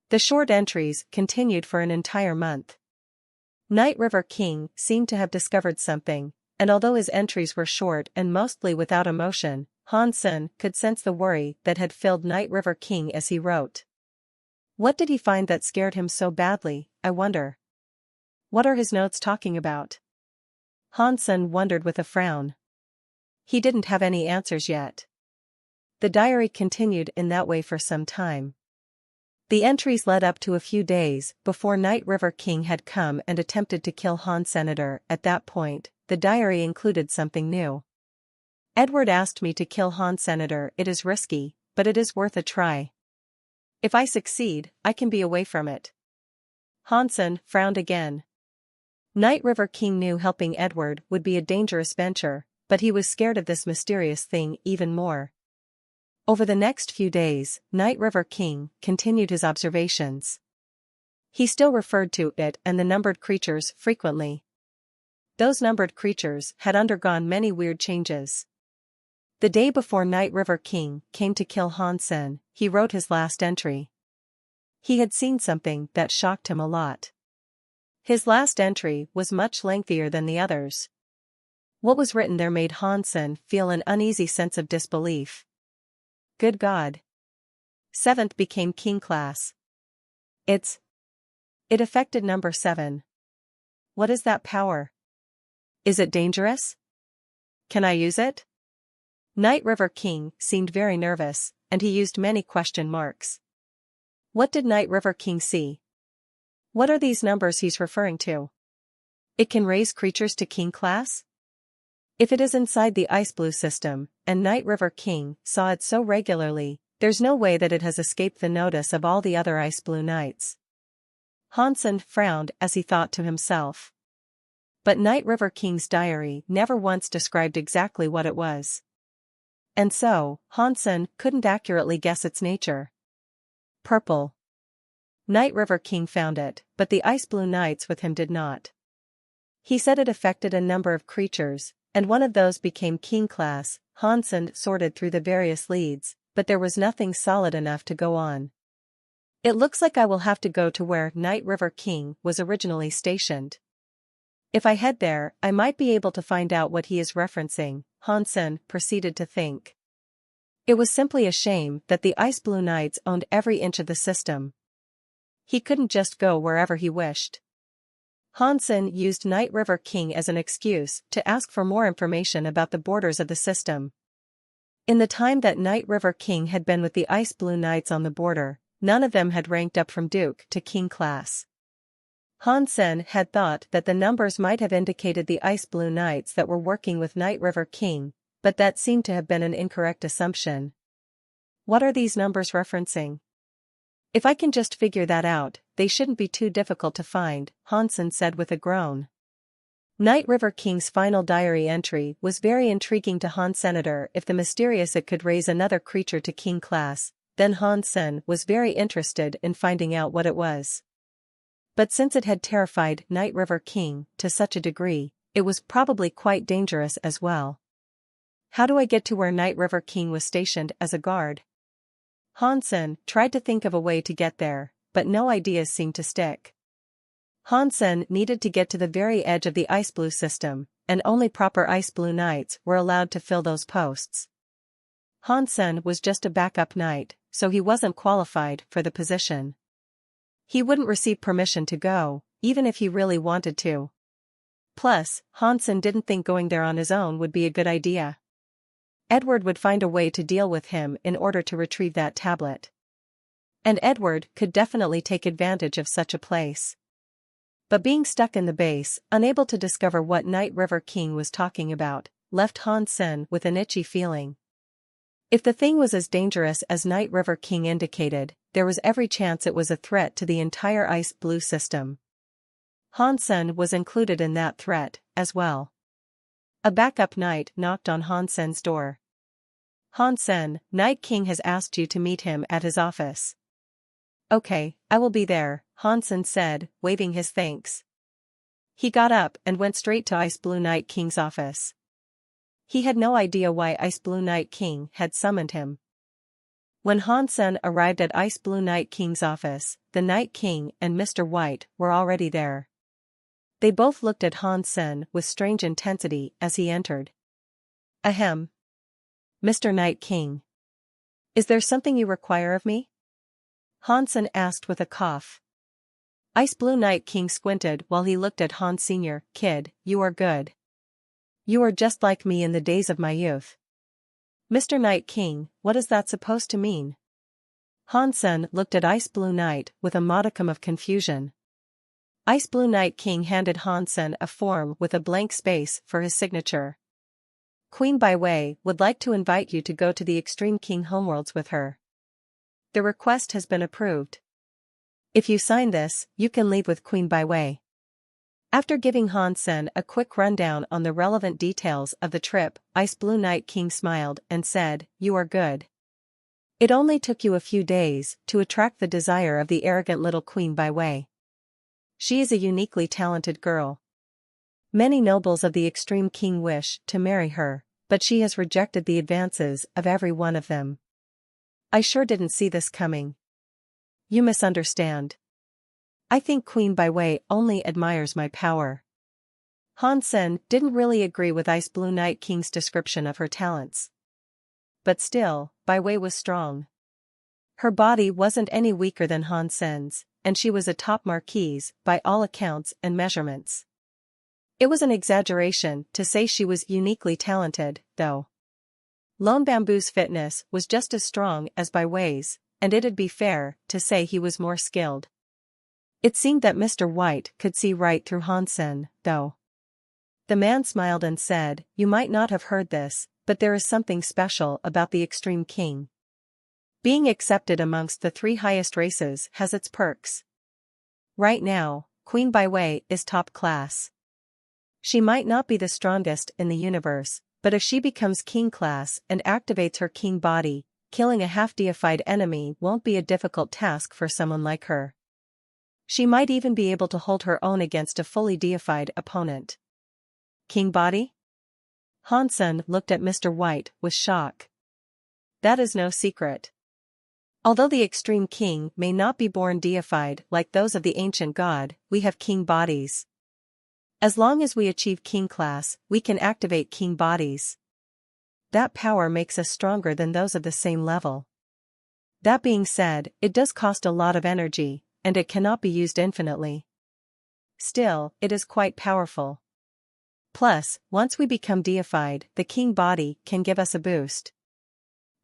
The short entries continued for an entire month. Night River King seemed to have discovered something, and although his entries were short and mostly without emotion, Hansen could sense the worry that had filled Night River King as he wrote. What did he find that scared him so badly, I wonder? What are his notes talking about? Hansen wondered with a frown. He didn't have any answers yet. The diary continued in that way for some time. The entries led up to a few days before Night River King had come and attempted to kill Han Senator. At that point, the diary included something new. Edward asked me to kill Han Senator. It is risky, but it is worth a try. If I succeed, I can be away from it. Hansen frowned again. Night River King knew helping Edward would be a dangerous venture, but he was scared of this mysterious thing even more. Over the next few days, Night River King continued his observations. He still referred to it and the numbered creatures frequently. Those numbered creatures had undergone many weird changes. The day before Night River King came to kill Hansen, he wrote his last entry. He had seen something that shocked him a lot. His last entry was much lengthier than the others. What was written there made Hansen feel an uneasy sense of disbelief. Good God. 7th became King class. It affected number 7. What is that power? Is it dangerous? Can I use it? Night River King seemed very nervous, and he used many question marks. What did Night River King see? What are these numbers he's referring to? It can raise creatures to King class? If it is inside the Ice Blue system, and Night River King saw it so regularly, there's no way that it has escaped the notice of all the other Ice Blue Knights. Hansen frowned as he thought to himself. But Night River King's diary never once described exactly what it was. And so, Hansen couldn't accurately guess its nature. Purple. Night River King found it, but the Ice Blue Knights with him did not. He said it affected a number of creatures, and one of those became King class. Hansen sorted through the various leads, but there was nothing solid enough to go on. It looks like I will have to go to where Night River King was originally stationed. If I head there, I might be able to find out what he is referencing, Hansen proceeded to think. It was simply a shame that the Ice Blue Knights owned every inch of the system. He couldn't just go wherever he wished. Hansen used Night River King as an excuse to ask for more information about the borders of the system. In the time that Night River King had been with the Ice Blue Knights on the border, none of them had ranked up from Duke to King class. Hansen had thought that the numbers might have indicated the Ice Blue Knights that were working with Night River King, but that seemed to have been an incorrect assumption. What are these numbers referencing? If I can just figure that out, they shouldn't be too difficult to find, Hansen said with a groan. Night River King's final diary entry was very intriguing to Han Senator. If the mysterious it could raise another creature to King class, then Hansen was very interested in finding out what it was. But since it had terrified Night River King to such a degree, it was probably quite dangerous as well. How do I get to where Night River King was stationed as a guard? Hansen tried to think of a way to get there, but no ideas seemed to stick. Hansen needed to get to the very edge of the ice blue system, and only proper ice blue knights were allowed to fill those posts. Hansen was just a backup knight, so he wasn't qualified for the position. He wouldn't receive permission to go, even if he really wanted to. Plus, Hansen didn't think going there on his own would be a good idea. Edward would find a way to deal with him in order to retrieve that tablet. And Edward could definitely take advantage of such a place. But being stuck in the base, unable to discover what Night River King was talking about, left Hansen with an itchy feeling. If the thing was as dangerous as Night River King indicated, there was every chance it was a threat to the entire ice blue system. Hansen was included in that threat, as well. A backup knight knocked on Hansen's door. "Hansen, Night King has asked you to meet him at his office." "Okay, I will be there," Hansen said, waving his thanks. He got up and went straight to Ice Blue Night King's office. He had no idea why Ice Blue Night King had summoned him. When Hansen arrived at Ice Blue Night King's office, the Night King and Mr. White were already there. They both looked at Hansen with strange intensity as he entered. "Ahem. Mr. Night King. Is there something you require of me?" Hansen asked with a cough. Ice Blue Night King squinted while he looked at Han Sr. "Kid, you are good. You are just like me in the days of my youth." "Mr. Night King, what is that supposed to mean?" Hansen looked at Ice Blue Night with a modicum of confusion. Ice Blue Night King handed Hansen a form with a blank space for his signature. "Queen Byway would like to invite you to go to the Extreme King homeworlds with her. The request has been approved. If you sign this, you can leave with Queen Byway." After giving Hansen a quick rundown on the relevant details of the trip, Ice Blue Night King smiled and said, "You are good. It only took you a few days to attract the desire of the arrogant little Queen Byway. She is a uniquely talented girl. Many nobles of the Extreme King wish to marry her, but she has rejected the advances of every one of them. I sure didn't see this coming. You misunderstand. I think Queen Byway only admires my power." Hansen didn't really agree with Ice Blue Night King's description of her talents. But still, Byway was strong. Her body wasn't any weaker than Hansen's, and she was a top marquise by all accounts and measurements. It was an exaggeration to say she was uniquely talented, though. Lone Bamboo's fitness was just as strong as Byway's, and it'd be fair to say he was more skilled. It seemed that Mr. White could see right through Hansen, though. The man smiled and said, "You might not have heard this, but there is something special about the Extreme King. Being accepted amongst the 3 highest races has its perks. Right now, Queen Byway is top class. She might not be the strongest in the universe, but if she becomes king class and activates her king body, killing a half-deified enemy won't be a difficult task for someone like her. She might even be able to hold her own against a fully deified opponent." "King body?" Hansen looked at Mr. White with shock. "That is no secret. Although the Extreme King may not be born deified like those of the ancient god, we have king bodies. As long as we achieve king class, we can activate king bodies. That power makes us stronger than those of the same level. That being said, it does cost a lot of energy, and it cannot be used infinitely. Still, it is quite powerful. Plus, once we become deified, the king body can give us a boost.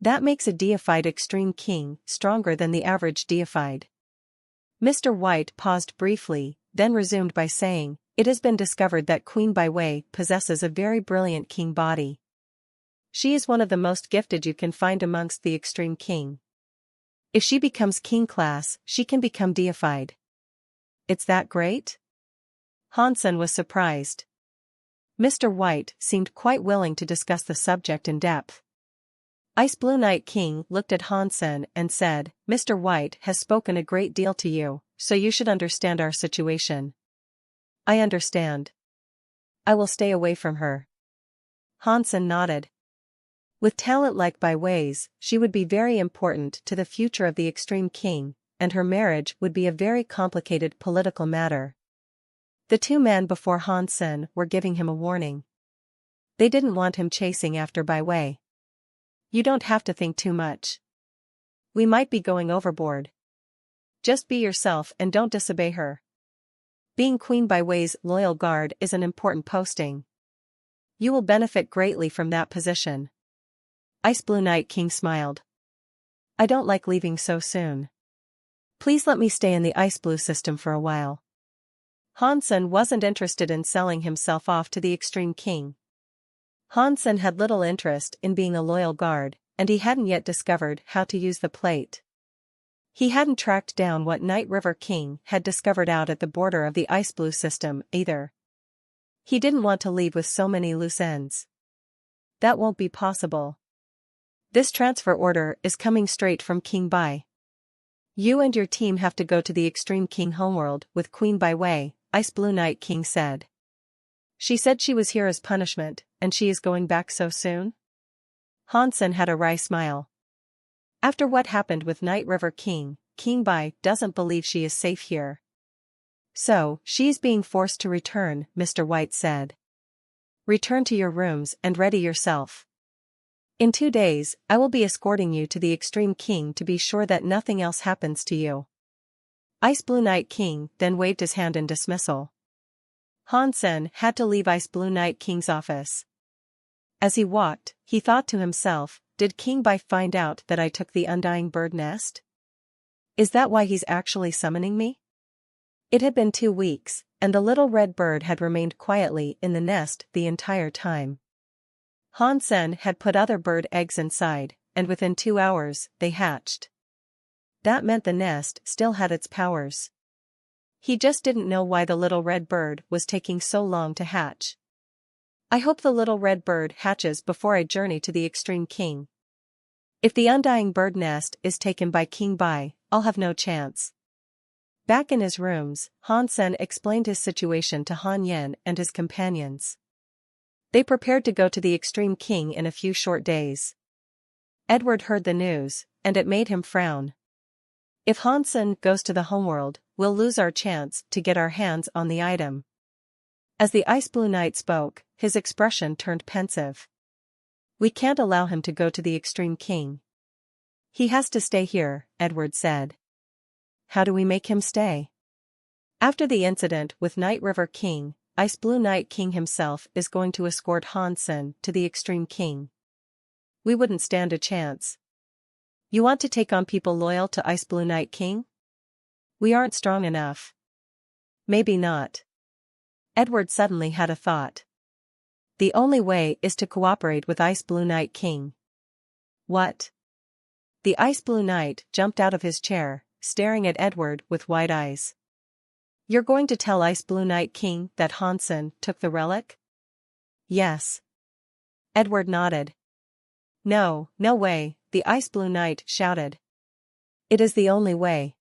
That makes a deified Extreme King stronger than the average deified." Mr. White paused briefly, then resumed by saying, "It has been discovered that Queen Byway possesses a very brilliant king body. She is one of the most gifted you can find amongst the Extreme King. If she becomes king class, she can become deified." "It's that great?" Hansen was surprised. Mr. White seemed quite willing to discuss the subject in depth. Ice Blue Night King looked at Hansen and said, "Mr. White has spoken a great deal to you, so you should understand our situation." "I understand. I will stay away from her." Hansen nodded. With talent like Byway's, she would be very important to the future of the Extreme King, and her marriage would be a very complicated political matter. The two men before Hansen were giving him a warning. They didn't want him chasing after Bai Wei. You don't have to think too much. We might be going overboard. Just be yourself and don't disobey her. Being Queen Bai Wei's loyal guard is an important posting. You will benefit greatly from that position. Ice Blue Night King smiled. I don't like leaving so soon. Please let me stay in the Ice Blue system for a while. Hansen wasn't interested in selling himself off to the Extreme King. Hansen had little interest in being a loyal guard, and he hadn't yet discovered how to use the plate. He hadn't tracked down what Night River King had discovered out at the border of the Ice Blue system, either. He didn't want to leave with so many loose ends. That won't be possible. This transfer order is coming straight from King Bai. You and your team have to go to the Extreme King homeworld with Queen Bai Wei, Ice Blue Night King said. She said she was here as punishment, and she is going back so soon? Hansen had a wry smile. After what happened with Night River King, King Bai doesn't believe she is safe here. So, she's being forced to return, Mr. White said. Return to your rooms and ready yourself. In 2 days, I will be escorting you to the Extreme King to be sure that nothing else happens to you. Ice Blue Night King then waved his hand in dismissal. Hansen had to leave Ice Blue Night King's office. As he walked, he thought to himself, did King Bai find out that I took the undying bird nest? Is that why he's actually summoning me? It had been 2 weeks, and the little red bird had remained quietly in the nest the entire time. Hansen had put other bird eggs inside, and within 2 hours, they hatched. That meant the nest still had its powers. He just didn't know why the little red bird was taking so long to hatch. I hope the little red bird hatches before I journey to the Extreme King. If the undying bird nest is taken by King Bai, I'll have no chance. Back in his rooms, Hansen explained his situation to Han Yen and his companions. They prepared to go to the Extreme King in a few short days. Edward heard the news, and it made him frown. If Hansen goes to the homeworld, we'll lose our chance to get our hands on the item. As the Ice Blue Knight spoke, his expression turned pensive. We can't allow him to go to the Extreme King. He has to stay here, Edward said. How do we make him stay? After the incident with Night River King, Ice Blue Night King himself is going to escort Hansen to the Extreme King. We wouldn't stand a chance. You want to take on people loyal to Ice Blue Night King? We aren't strong enough. Maybe not. Edward suddenly had a thought. The only way is to cooperate with Ice Blue Night King. What? The Ice Blue Knight jumped out of his chair, staring at Edward with wide eyes. You're going to tell Ice Blue Night King that Hansen took the relic? Yes. Edward nodded. No, no way, the Ice Blue Knight shouted. It is the only way.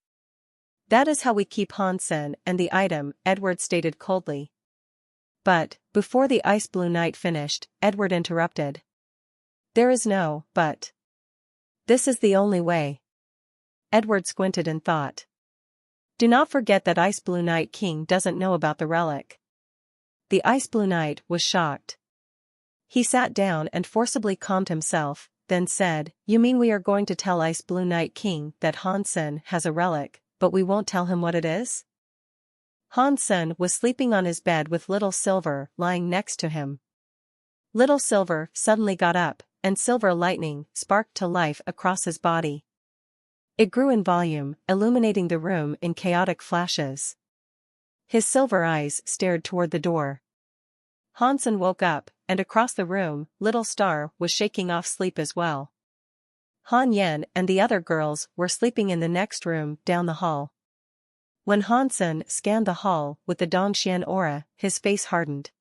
That is how we keep Hansen and the item, Edward stated coldly. But, before the Ice Blue Knight finished, Edward interrupted. There is no but. This is the only way. Edward squinted and thought. Do not forget that Ice Blue Night King doesn't know about the relic. The Ice Blue Knight was shocked. He sat down and forcibly calmed himself, then said, You mean we are going to tell Ice Blue Night King that Hansen has a relic, but we won't tell him what it is? Hansen was sleeping on his bed with Little Silver lying next to him. Little Silver suddenly got up, and silver lightning sparked to life across his body. It grew in volume, illuminating the room in chaotic flashes. His silver eyes stared toward the door. Hansen woke up, and across the room, Little Star was shaking off sleep as well. Han Yen and the other girls were sleeping in the next room down the hall. When Hansen scanned the hall with the Dongxian aura, his face hardened.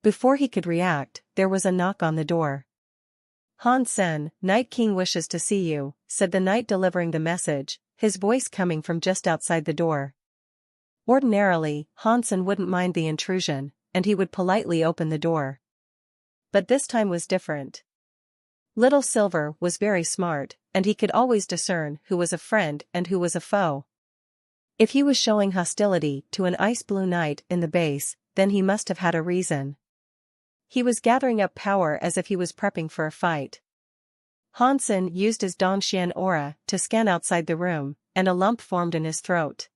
Before he could react, there was a knock on the door. Hansen, Night King wishes to see you, said the knight delivering the message, his voice coming from just outside the door. Ordinarily, Hansen wouldn't mind the intrusion, and he would politely open the door. But this time was different. Little Silver was very smart, and he could always discern who was a friend and who was a foe. If he was showing hostility to an ice blue knight in the base, then he must have had a reason. He was gathering up power as if he was prepping for a fight. Hansen used his Dongxian aura to scan outside the room, and a lump formed in his throat.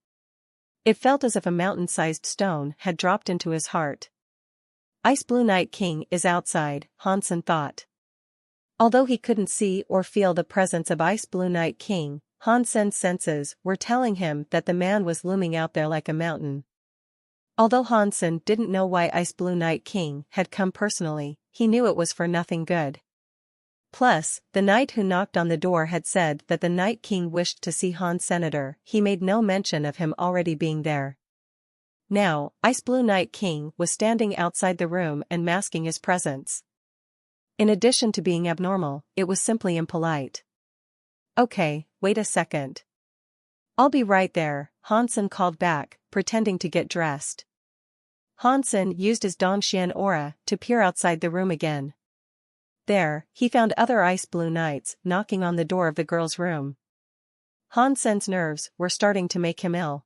It felt as if a mountain-sized stone had dropped into his heart. Ice Blue Night King is outside, Hansen thought. Although he couldn't see or feel the presence of Ice Blue Night King, Hansen's senses were telling him that the man was looming out there like a mountain. Although Hansen didn't know why Ice Blue Night King had come personally, he knew it was for nothing good. Plus, the knight who knocked on the door had said that the Night King wished to see Han Senator. He made no mention of him already being there. Now, Ice Blue Night King was standing outside the room and masking his presence. In addition to being abnormal, it was simply impolite. Okay, wait a second. I'll be right there, Hansen called back, pretending to get dressed. Hansen used his Dongxian aura to peer outside the room again. There, he found other ice blue knights knocking on the door of the girl's room. Hansen's nerves were starting to make him ill.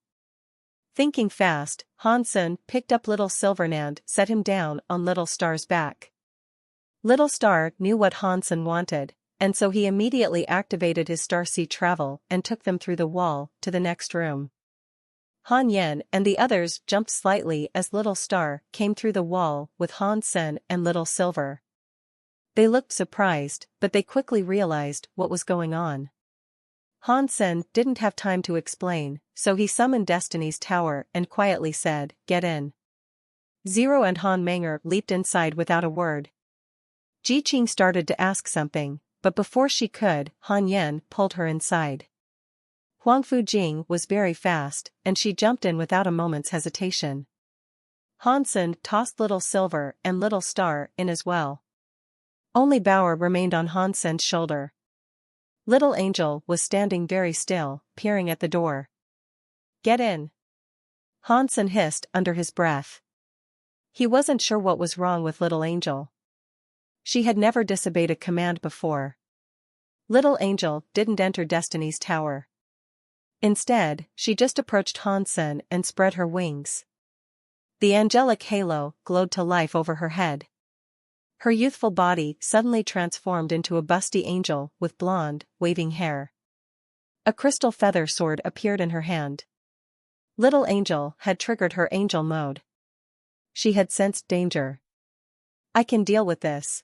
Thinking fast, Hansen picked up Little Silvern and set him down on Little Star's back. Little Star knew what Hansen wanted, and so he immediately activated his Starseed travel and took them through the wall to the next room. Han Yen and the others jumped slightly as Little Star came through the wall with Hansen and Little Silver. They looked surprised, but they quickly realized what was going on. Hansen didn't have time to explain, so he summoned Destiny's Tower and quietly said, "Get in." Zero and Han Manger leaped inside without a word. Ji Qing started to ask something, but before she could, Han Yen pulled her inside. Huang Fujing was very fast, and she jumped in without a moment's hesitation. Hansen tossed Little Silver and Little Star in as well. Only Bauer remained on Hansen's shoulder. Little Angel was standing very still, peering at the door. "Get in," Hansen hissed under his breath. He wasn't sure what was wrong with Little Angel. She had never disobeyed a command before. Little Angel didn't enter Destiny's Tower. Instead, she just approached Hansen and spread her wings. The angelic halo glowed to life over her head. Her youthful body suddenly transformed into a busty angel with blonde, waving hair. A crystal feather sword appeared in her hand. Little Angel had triggered her angel mode. She had sensed danger. "I can deal with this.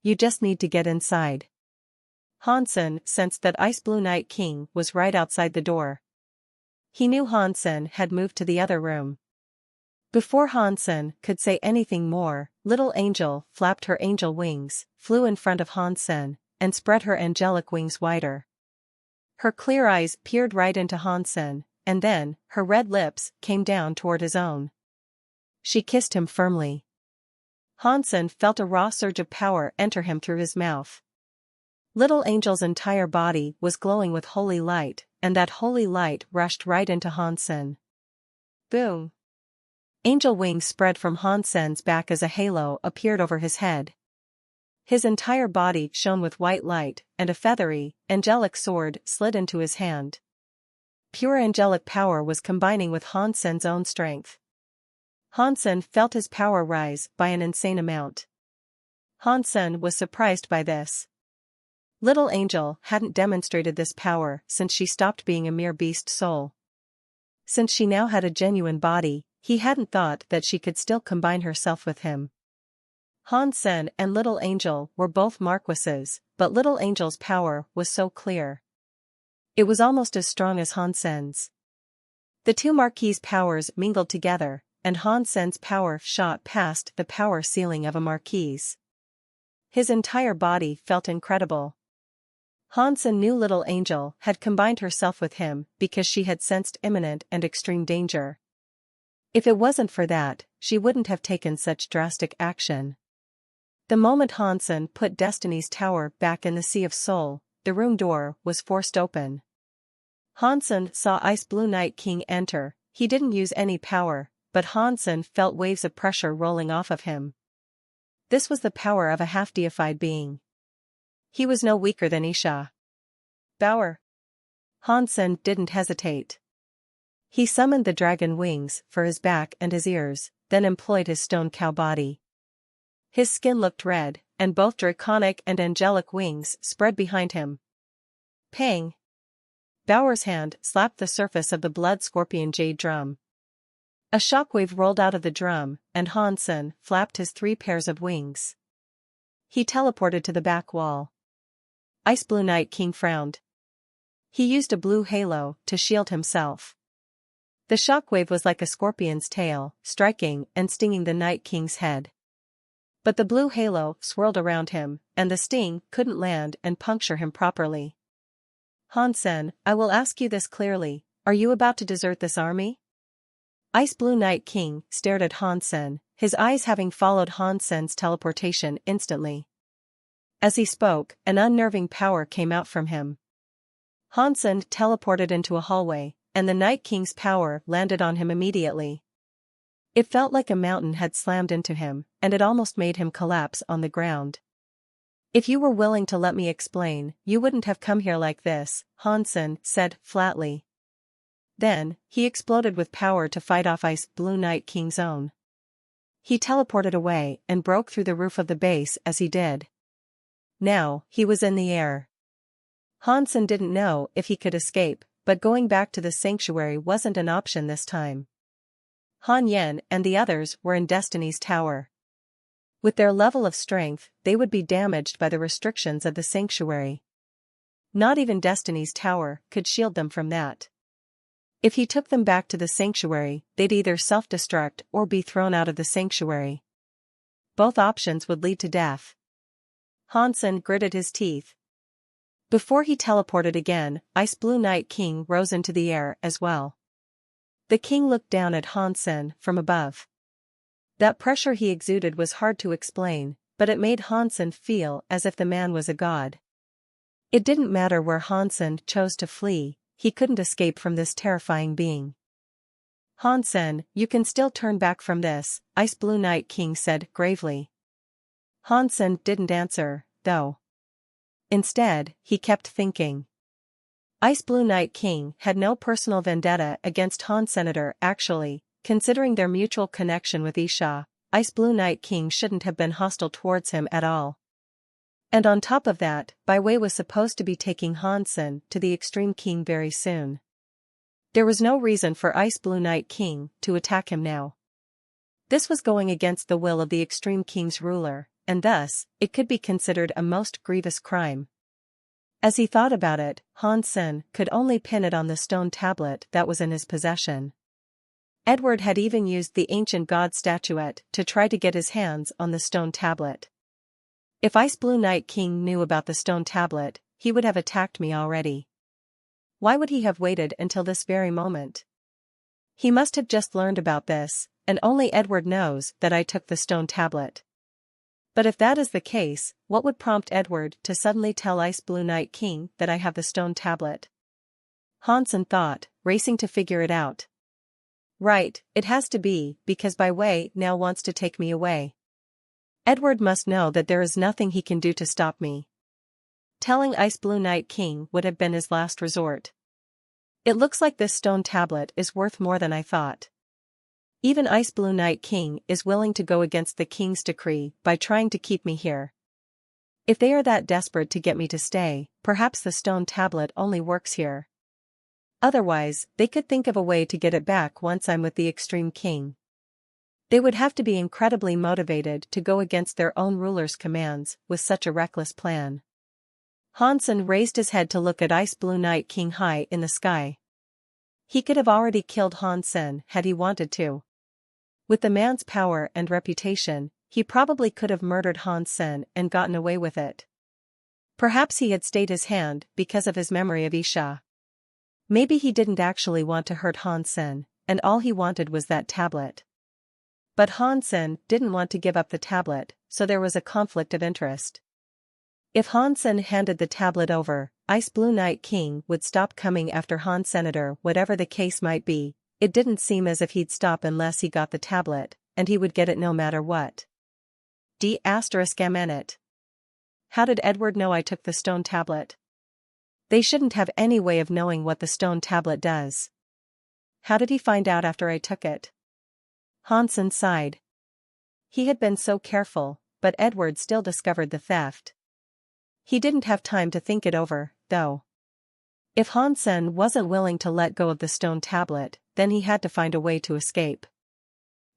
You just need to get inside." Hansen sensed that Ice Blue Night King was right outside the door. He knew Hansen had moved to the other room. Before Hansen could say anything more, Little Angel flapped her angel wings, flew in front of Hansen, and spread her angelic wings wider. Her clear eyes peered right into Hansen, and then, her red lips came down toward his own. She kissed him firmly. Hansen felt a raw surge of power enter him through his mouth. Little Angel's entire body was glowing with holy light, and that holy light rushed right into Hansen. Boom! Angel wings spread from Hansen's back as a halo appeared over his head. His entire body shone with white light, and a feathery, angelic sword slid into his hand. Pure angelic power was combining with Hansen's own strength. Hansen felt his power rise by an insane amount. Hansen was surprised by this. Little Angel hadn't demonstrated this power since she stopped being a mere beast soul. Since she now had a genuine body, he hadn't thought that she could still combine herself with him. Hansen and Little Angel were both marquises, but Little Angel's power was so clear. It was almost as strong as Hansen's. The two marquis' powers mingled together, and Hansen's power shot past the power ceiling of a marquis. His entire body felt incredible. Hansen knew Little Angel had combined herself with him because she had sensed imminent and extreme danger. If it wasn't for that, she wouldn't have taken such drastic action. The moment Hansen put Destiny's Tower back in the Sea of Soul, the room door was forced open. Hansen saw Ice Blue Night King enter. He didn't use any power, but Hansen felt waves of pressure rolling off of him. This was the power of a half-deified being. He was no weaker than Isha. Bauer. Hansen didn't hesitate. He summoned the dragon wings for his back and his ears, then employed his stone cow body. His skin looked red, and both draconic and angelic wings spread behind him. Pang! Bauer's hand slapped the surface of the blood scorpion jade drum. A shockwave rolled out of the drum, and Hansen flapped his 3 pairs of wings. He teleported to the back wall. Ice Blue Night King frowned. He used a blue halo to shield himself. The shockwave was like a scorpion's tail, striking and stinging the Night King's head. But the blue halo swirled around him, and the sting couldn't land and puncture him properly. Hansen, I will ask you this clearly, are you about to desert this army? Ice Blue Night King stared at Hansen, his eyes having followed Hansen's teleportation instantly. As he spoke, an unnerving power came out from him. Hansen teleported into a hallway, and the Night King's power landed on him immediately. It felt like a mountain had slammed into him, and it almost made him collapse on the ground. If you were willing to let me explain, you wouldn't have come here like this, Hansen said flatly. Then, he exploded with power to fight off Ice Blue Night King's own. He teleported away and broke through the roof of the base as he did. Now, he was in the air. Hansen didn't know if he could escape, but going back to the sanctuary wasn't an option this time. Han Yen and the others were in Destiny's Tower. With their level of strength, they would be damaged by the restrictions of the sanctuary. Not even Destiny's Tower could shield them from that. If he took them back to the sanctuary, they'd either self-destruct or be thrown out of the sanctuary. Both options would lead to death. Hansen gritted his teeth. Before he teleported again, Ice Blue Night King rose into the air as well. The king looked down at Hansen from above. That pressure he exuded was hard to explain, but it made Hansen feel as if the man was a god. It didn't matter where Hansen chose to flee, he couldn't escape from this terrifying being. Hansen, you can still turn back from this, Ice Blue Night King said gravely. Hansen didn't answer, though. Instead, he kept thinking. Ice Blue Night King had no personal vendetta against Han Senator actually, considering their mutual connection with Isha, Ice Blue Night King shouldn't have been hostile towards him at all. And on top of that, Bai Wei was supposed to be taking Hansen to the Extreme King very soon. There was no reason for Ice Blue Night King to attack him now. This was going against the will of the Extreme King's ruler, and thus, it could be considered a most grievous crime. As he thought about it, Hansen could only pin it on the stone tablet that was in his possession. Edward had even used the ancient god statuette to try to get his hands on the stone tablet. If Ice Blue Night King knew about the stone tablet, he would have attacked me already. Why would he have waited until this very moment? He must have just learned about this, and only Edward knows that I took the stone tablet. But if that is the case, what would prompt Edward to suddenly tell Ice Blue Night King that I have the stone tablet? Hansen thought, racing to figure it out. Right, it has to be, because Bai Wei now wants to take me away. Edward must know that there is nothing he can do to stop me. Telling Ice Blue Night King would have been his last resort. It looks like this stone tablet is worth more than I thought. Even Ice Blue Night King is willing to go against the king's decree by trying to keep me here. If they are that desperate to get me to stay, perhaps the stone tablet only works here. Otherwise, they could think of a way to get it back once I'm with the Extreme King. They would have to be incredibly motivated to go against their own ruler's commands with such a reckless plan. Hansen raised his head to look at Ice Blue Night King high in the sky. He could have already killed Hansen had he wanted to. With the man's power and reputation, he probably could have murdered Hansen and gotten away with it. Perhaps he had stayed his hand because of his memory of Isha. Maybe he didn't actually want to hurt Hansen, and all he wanted was that tablet. But Hansen didn't want to give up the tablet, so there was a conflict of interest. If Hansen handed the tablet over, Ice Blue Night King would stop coming after Han Senator whatever the case might be. It didn't seem as if he'd stop unless he got the tablet, and he would get it no matter what. D***it. How did Edward know I took the stone tablet? They shouldn't have any way of knowing what the stone tablet does. how did he find out after I took it? Hansen sighed. He had been so careful, but Edward still discovered the theft. He didn't have time to think it over, though. If Hansen wasn't willing to let go of the stone tablet, then he had to find a way to escape.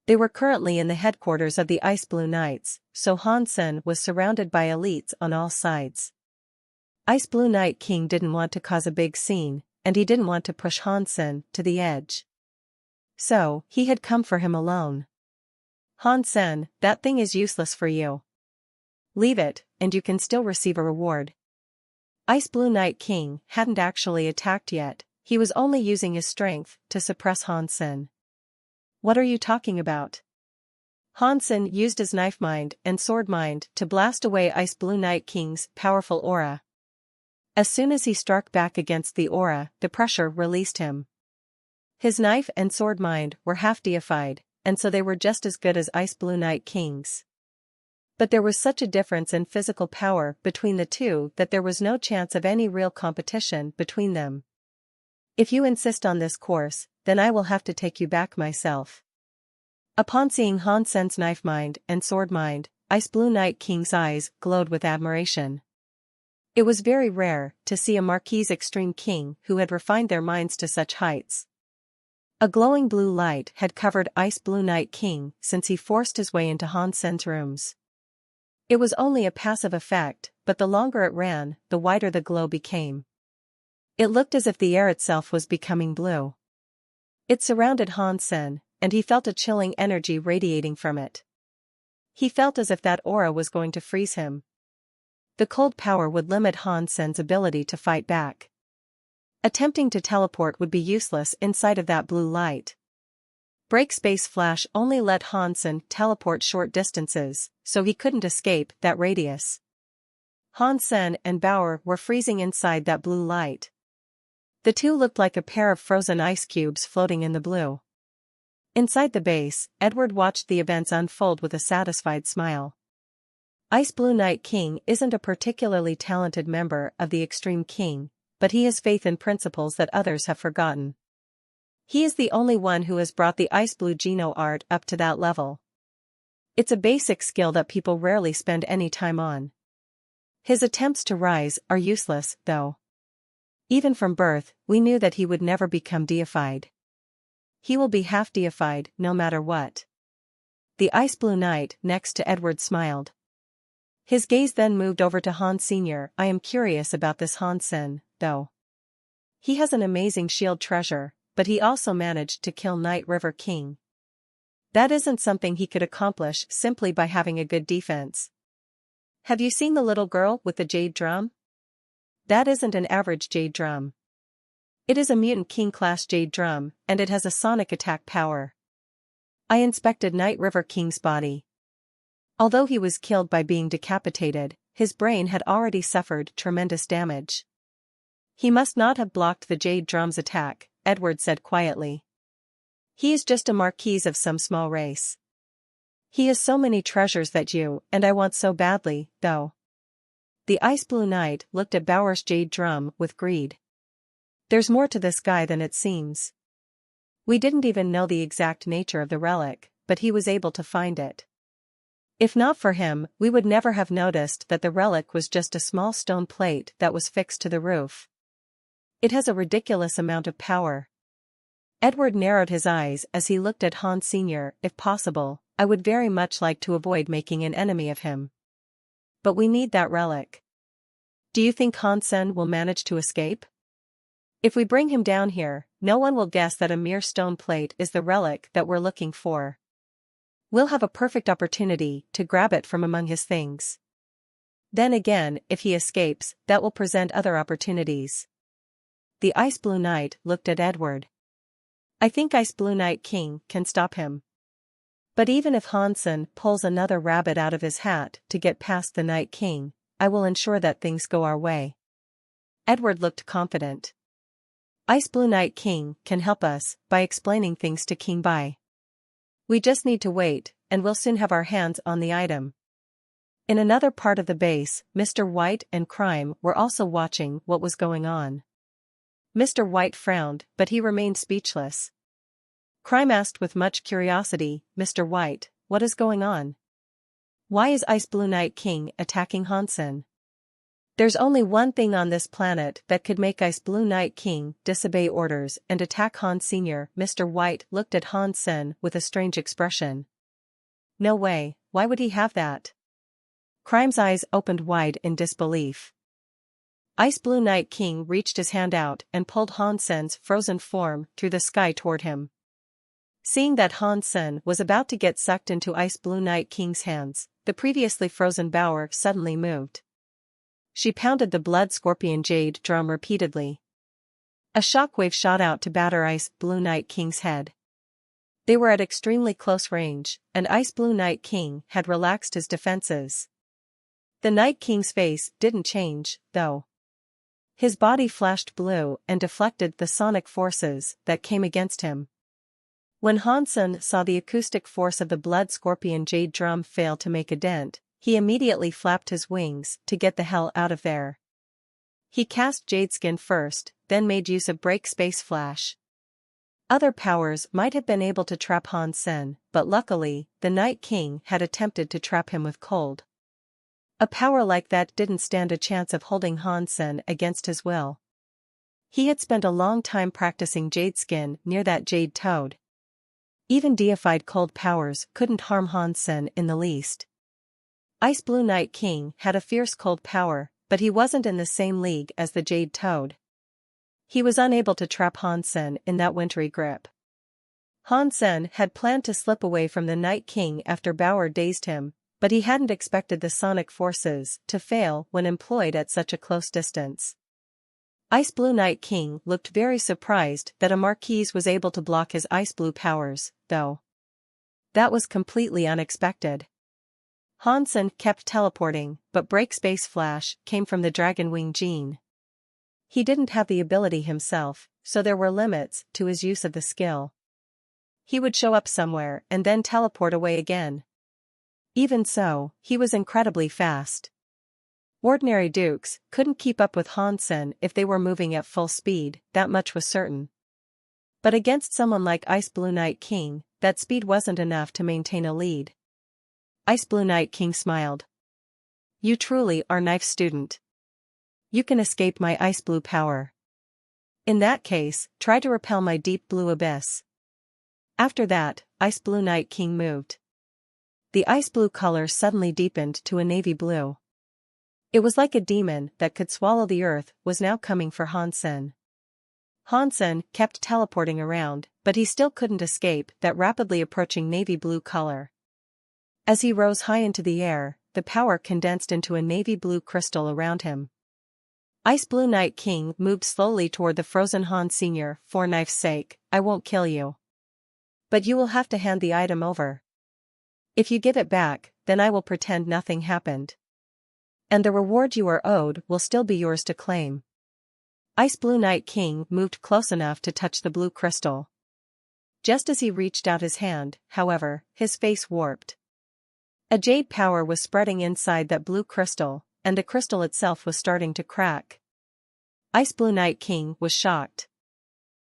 They were currently in the headquarters of the Ice Blue Knights, so Hansen was surrounded by elites on all sides. Ice Blue Knight King didn't want to cause a big scene, and he didn't want to push Hansen to the edge. So, he had come for him alone. Hansen, that thing is useless for you. Leave it, and you can still receive a reward. Ice Blue Knight King hadn't actually attacked yet, he was only using his strength to suppress Hansen. What are you talking about? Hansen used his knife mind and sword mind to blast away Ice Blue Knight King's powerful aura. As soon as he struck back against the aura, the pressure released him. His knife and sword mind were half deified, and so they were just as good as Ice Blue Knight King's. But there was such a difference in physical power between the two that there was no chance of any real competition between them. If you insist on this course, then I will have to take you back myself. Upon seeing Hansen's knife mind and sword mind, Ice Blue Knight King's eyes glowed with admiration. It was very rare to see a Marquis Extreme King who had refined their minds to such heights. A glowing blue light had covered Ice Blue Knight King since he forced his way into Hansen's rooms. It was only a passive effect, but the longer it ran, the wider the glow became. It looked as if the air itself was becoming blue. It surrounded Hansen, and he felt a chilling energy radiating from it. He felt as if that aura was going to freeze him. The cold power would limit Hansen's ability to fight back. Attempting to teleport would be useless inside of that blue light. Break Space Flash only let Hansen teleport short distances, so he couldn't escape that radius. Hansen and Bauer were freezing inside that blue light. The two looked like a pair of frozen ice cubes floating in the blue. Inside the base, Edward watched the events unfold with a satisfied smile. Ice Blue Knight King isn't a particularly talented member of the Extreme King, but he has faith in principles that others have forgotten. He is the only one who has brought the Ice Blue Geno art up to that level. It's a basic skill that people rarely spend any time on. His attempts to rise are useless, though. Even from birth, we knew that he would never become deified. He will be half deified, no matter what. The Ice Blue Knight next to Edward smiled. His gaze then moved over to Hans Sr. I am curious about this Hansen, though. He has an amazing shield treasure, but he also managed to kill Night River King. That isn't something he could accomplish simply by having a good defense. Have you seen the little girl with the jade drum? That isn't an average jade drum. It is a Mutant King-class jade drum, and it has a sonic attack power. I inspected Night River King's body. Although he was killed by being decapitated, his brain had already suffered tremendous damage. He must not have blocked the jade drum's attack, Edward said quietly. He is just a marquis of some small race. He has so many treasures that you and I want so badly, though. The Ice Blue Knight looked at Bauer's jade drum with greed. There's more to this guy than it seems. We didn't even know the exact nature of the relic, but he was able to find it. If not for him, we would never have noticed that the relic was just a small stone plate that was fixed to the roof. It has a ridiculous amount of power. Edward narrowed his eyes as he looked at Hans Sr. If possible, I would very much like to avoid making an enemy of him. But we need that relic. Do you think Hansen will manage to escape? If we bring him down here, no one will guess that a mere stone plate is the relic that we're looking for. We'll have a perfect opportunity to grab it from among his things. Then again, if he escapes, that will present other opportunities. The Ice Blue Knight looked at Edward. I think Ice Blue Knight King can stop him. But even if Hansen pulls another rabbit out of his hat to get past the Night King, I will ensure that things go our way. Edward looked confident. Ice Blue Knight King can help us by explaining things to King Bai. We just need to wait, and we'll soon have our hands on the item. In another part of the base, Mr. White and Crime were also watching what was going on. Mr. White frowned, but he remained speechless. Crime asked with much curiosity, Mr. White, what is going on? Why is Ice Blue Night King attacking Hansen? There's only one thing on this planet that could make Ice Blue Night King disobey orders and attack Han Sr. Mr. White looked at Hansen with a strange expression. No way, why would he have that? Crime's eyes opened wide in disbelief. Ice Blue Night King reached his hand out and pulled Hansen's frozen form through the sky toward him. Seeing that Hansen was about to get sucked into Ice Blue Night King's hands, the previously frozen Bower suddenly moved. She pounded the blood scorpion jade drum repeatedly. A shockwave shot out to batter Ice Blue Night King's head. They were at extremely close range, and Ice Blue Night King had relaxed his defenses. The Night King's face didn't change, though. His body flashed blue and deflected the sonic forces that came against him. When Hansen saw the acoustic force of the blood scorpion jade drum fail to make a dent, he immediately flapped his wings to get the hell out of there. He cast Jadeskin first, then made use of Break Space Flash. Other powers might have been able to trap Hansen, but luckily, the Night King had attempted to trap him with cold. A power like that didn't stand a chance of holding Hansen against his will. He had spent a long time practicing Jadeskin near that jade toad. Even deified cold powers couldn't harm Hansen in the least. Ice Blue Night King had a fierce cold power, but he wasn't in the same league as the jade toad. He was unable to trap Hansen in that wintry grip. Hansen had planned to slip away from the Night King after Bower dazed him, but he hadn't expected the sonic forces to fail when employed at such a close distance. Ice Blue Night King looked very surprised that a Marquise was able to block his ice blue powers, though. That was completely unexpected. Hansen kept teleporting, but Break Space Flash came from the Dragon Wing gene. He didn't have the ability himself, so there were limits to his use of the skill. He would show up somewhere and then teleport away again. Even so, he was incredibly fast. Ordinary dukes couldn't keep up with Hansen if they were moving at full speed, that much was certain. But against someone like Ice Blue Night King, that speed wasn't enough to maintain a lead. Ice Blue Night King smiled. You truly are knife student. You can escape my ice blue power. In that case, try to repel my deep blue abyss. After that, Ice Blue Night King moved. The ice blue color suddenly deepened to a navy blue. It was like a demon that could swallow the earth was now coming for Hansen. Hansen kept teleporting around, but he still couldn't escape that rapidly approaching navy blue color. As he rose high into the air, the power condensed into a navy blue crystal around him. Ice Blue Night King moved slowly toward the frozen Han Sr. For knife's sake, I won't kill you. But you will have to hand the item over. If you give it back, then I will pretend nothing happened. And the reward you are owed will still be yours to claim. Ice Blue Night King moved close enough to touch the blue crystal. Just as he reached out his hand, however, his face warped. A jade power was spreading inside that blue crystal, and the crystal itself was starting to crack. Ice Blue Night King was shocked.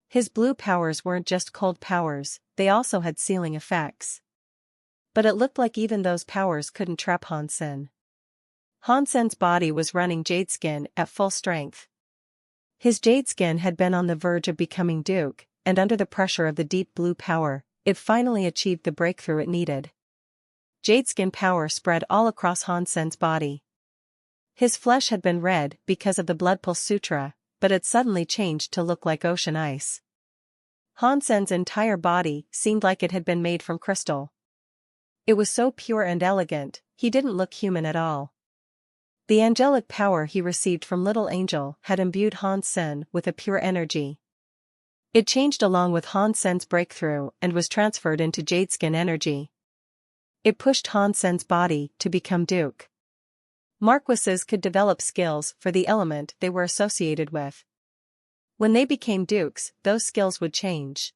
His blue powers weren't just cold powers, they also had sealing effects. But it looked like even those powers couldn't trap Hansen. Hansen's body was running Jadeskin at full strength. His Jadeskin had been on the verge of becoming Duke, and under the pressure of the deep blue power, it finally achieved the breakthrough it needed. Jadeskin power spread all across Hansen's body. His flesh had been red because of the Blood Pulse Sutra, but it suddenly changed to look like ocean ice. Hansen's entire body seemed like it had been made from crystal. It was so pure and elegant, he didn't look human at all. The angelic power he received from Little Angel had imbued Hansen with a pure energy. It changed along with Hansen's breakthrough and was transferred into Jadeskin energy. It pushed Hansen's body to become Duke. Marquises could develop skills for the element they were associated with. When they became dukes, those skills would change.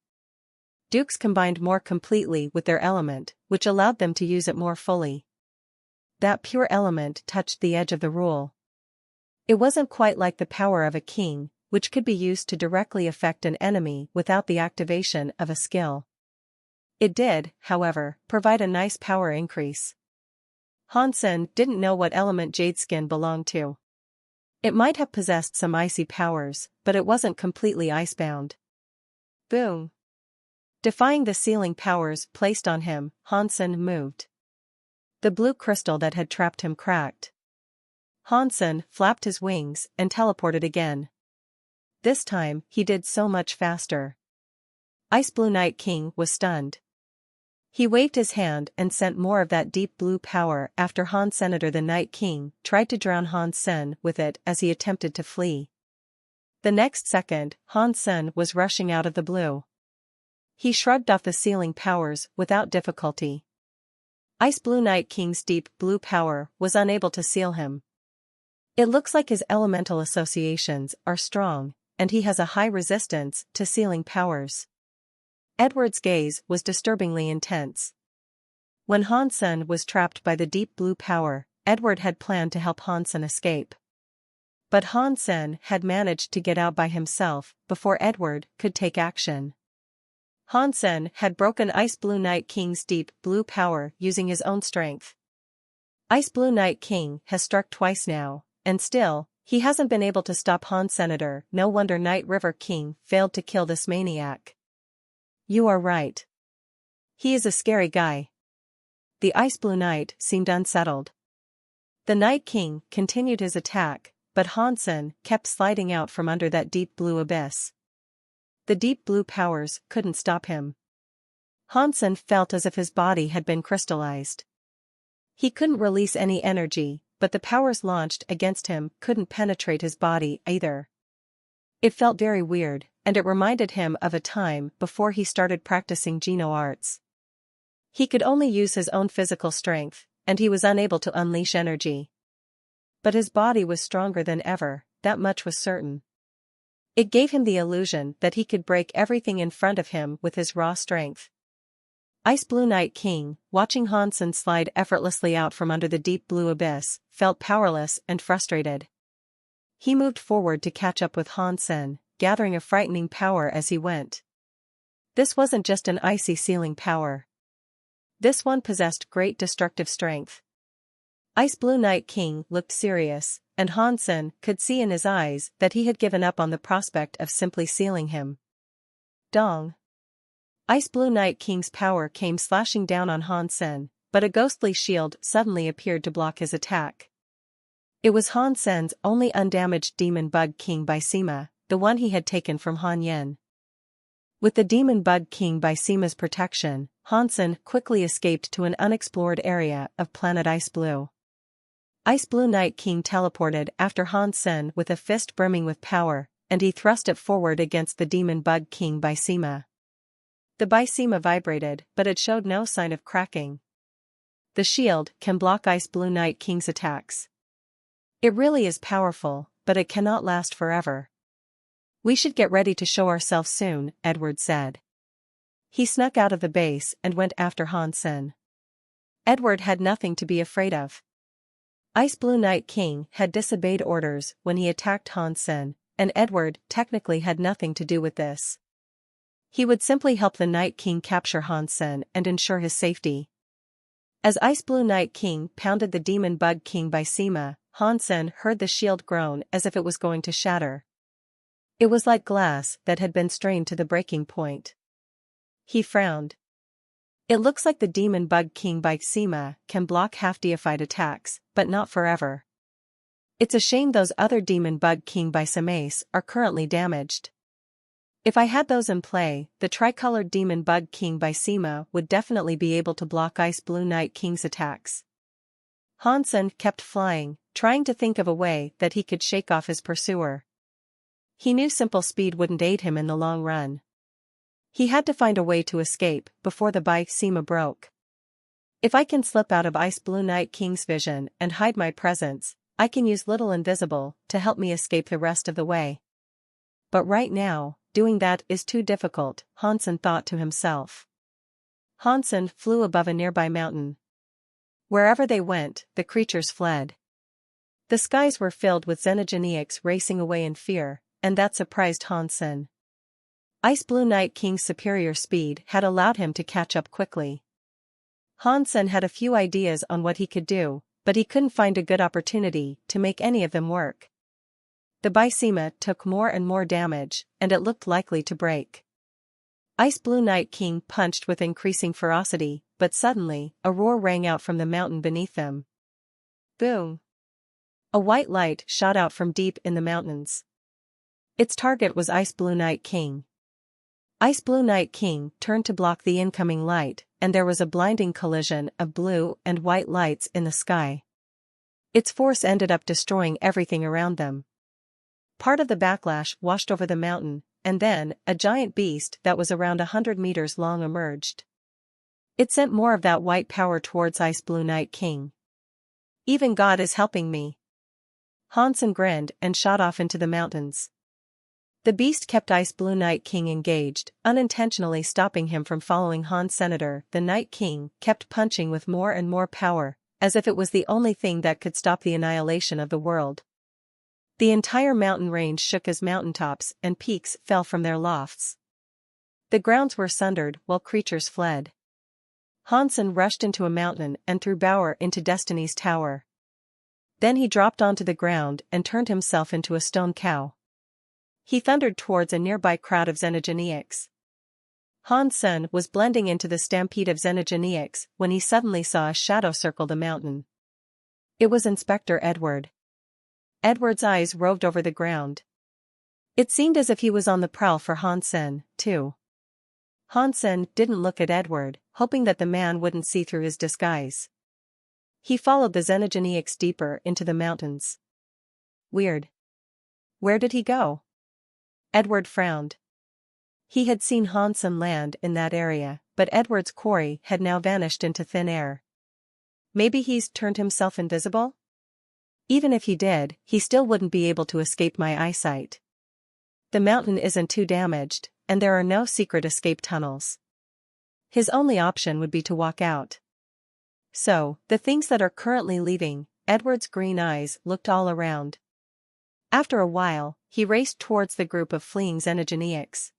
Dukes combined more completely with their element, which allowed them to use it more fully. That pure element touched the edge of the rule. It wasn't quite like the power of a king, which could be used to directly affect an enemy without the activation of a skill. It did, however, provide a nice power increase. Hansen didn't know what element Jadeskin belonged to. It might have possessed some icy powers, but it wasn't completely icebound. Boom! Defying the sealing powers placed on him, Hansen moved. The blue crystal that had trapped him cracked. Hansen flapped his wings and teleported again. This time, he did so much faster. Ice Blue Night King was stunned. He waved his hand and sent more of that deep blue power after Hansen. The Night King tried to drown Hansen with it as he attempted to flee. The next second, Hansen was rushing out of the blue. He shrugged off the sealing powers without difficulty. Ice Blue Night King's deep blue power was unable to seal him. It looks like his elemental associations are strong, and he has a high resistance to sealing powers. Edward's gaze was disturbingly intense. When Hansen was trapped by the deep blue power, Edward had planned to help Hansen escape. But Hansen had managed to get out by himself before Edward could take action. Hansen had broken Ice Blue Night King's deep blue power using his own strength. Ice Blue Night King has struck twice now, and still, he hasn't been able to stop Hansen. No wonder Night River King failed to kill this maniac. You are right. He is a scary guy. The Ice Blue Knight seemed unsettled. The Night King continued his attack, but Hansen kept sliding out from under that deep blue abyss. The deep blue powers couldn't stop him. Hansen felt as if his body had been crystallized. He couldn't release any energy, but the powers launched against him couldn't penetrate his body either. It felt very weird, and it reminded him of a time before he started practicing Geno arts. He could only use his own physical strength, and he was unable to unleash energy. But his body was stronger than ever, that much was certain. It gave him the illusion that he could break everything in front of him with his raw strength. Ice Blue Night King, watching Hansen slide effortlessly out from under the deep blue abyss, felt powerless and frustrated. He moved forward to catch up with Hansen, gathering a frightening power as he went. This wasn't just an icy sealing power. This one possessed great destructive strength. Ice Blue Night King looked serious, and Hansen could see in his eyes that he had given up on the prospect of simply sealing him. Dong! Ice Blue Night King's power came slashing down on Hansen, but a ghostly shield suddenly appeared to block his attack. It was Hansen's only undamaged Demon Bug King Bysema, the one he had taken from Han Yen. With the Demon Bug King Bysema's protection, Hansen quickly escaped to an unexplored area of planet Ice Blue. Ice Blue Night King teleported after Hansen with a fist brimming with power, and he thrust it forward against the Demon Bug King Bysema. The Bysema vibrated, but it showed no sign of cracking. The shield can block Ice Blue Night King's attacks. It really is powerful, but it cannot last forever. We should get ready to show ourselves soon, Edward said. He snuck out of the base and went after Hansen. Edward had nothing to be afraid of. Ice Blue Night King had disobeyed orders when he attacked Hansen, and Edward technically had nothing to do with this. He would simply help the Night King capture Hansen and ensure his safety. As Ice Blue Night King pounded the Demon Bug King Bysema, Hansen heard the shield groan as if it was going to shatter. It was like glass that had been strained to the breaking point. He frowned. It looks like the Demon Bug King Bysema can block half-deified attacks, but not forever. It's a shame those other Demon Bug King Bysemas are currently damaged. If I had those in play, the tricolored Demon Bug King Bysema would definitely be able to block Ice Blue Night King's attacks. Hansen kept flying, trying to think of a way that he could shake off his pursuer. He knew simple speed wouldn't aid him in the long run. He had to find a way to escape before the Bysema broke. If I can slip out of Ice Blue Night King's vision and hide my presence, I can use Little Invisible to help me escape the rest of the way. But right now, doing that is too difficult, Hansen thought to himself. Hansen flew above a nearby mountain. Wherever they went, the creatures fled. The skies were filled with xenogeniacs racing away in fear, and that surprised Hansen. Ice Blue Night King's superior speed had allowed him to catch up quickly. Hansen had a few ideas on what he could do, but he couldn't find a good opportunity to make any of them work. The Bysema took more and more damage, and it looked likely to break. Ice Blue Night King punched with increasing ferocity, but suddenly, a roar rang out from the mountain beneath them. Boom! A white light shot out from deep in the mountains. Its target was Ice Blue Night King. Ice Blue Night King turned to block the incoming light, and there was a blinding collision of blue and white lights in the sky. Its force ended up destroying everything around them. Part of the backlash washed over the mountain, and then, a giant beast that was around 100 meters long emerged. It sent more of that white power towards Ice Blue Night King. Even God is helping me. Hansen grinned and shot off into the mountains. The beast kept Ice Blue Night King engaged, unintentionally stopping him from following Han's Senator. The Night King kept punching with more and more power, as if it was the only thing that could stop the annihilation of the world. The entire mountain range shook as mountaintops and peaks fell from their lofts. The grounds were sundered while creatures fled. Hansen rushed into a mountain and threw Bauer into Destiny's tower. Then he dropped onto the ground and turned himself into a stone cow. He thundered towards a nearby crowd of Xenogeneics. Hansen was blending into the stampede of Xenogeneics when he suddenly saw a shadow circle the mountain. It was Inspector Edward. Edward's eyes roved over the ground. It seemed as if he was on the prowl for Hansen, too. Hansen didn't look at Edward, hoping that the man wouldn't see through his disguise. He followed the Xenogeneics deeper into the mountains. Weird. Where did he go? Edward frowned. He had seen Hansen land in that area, but Edward's quarry had now vanished into thin air. Maybe he's turned himself invisible? Even if he did, he still wouldn't be able to escape my eyesight. The mountain isn't too damaged, and there are no secret escape tunnels. His only option would be to walk out. So, the things that are currently leaving, Edward's green eyes looked all around. After a while, he raced towards the group of fleeing Xenogeneics.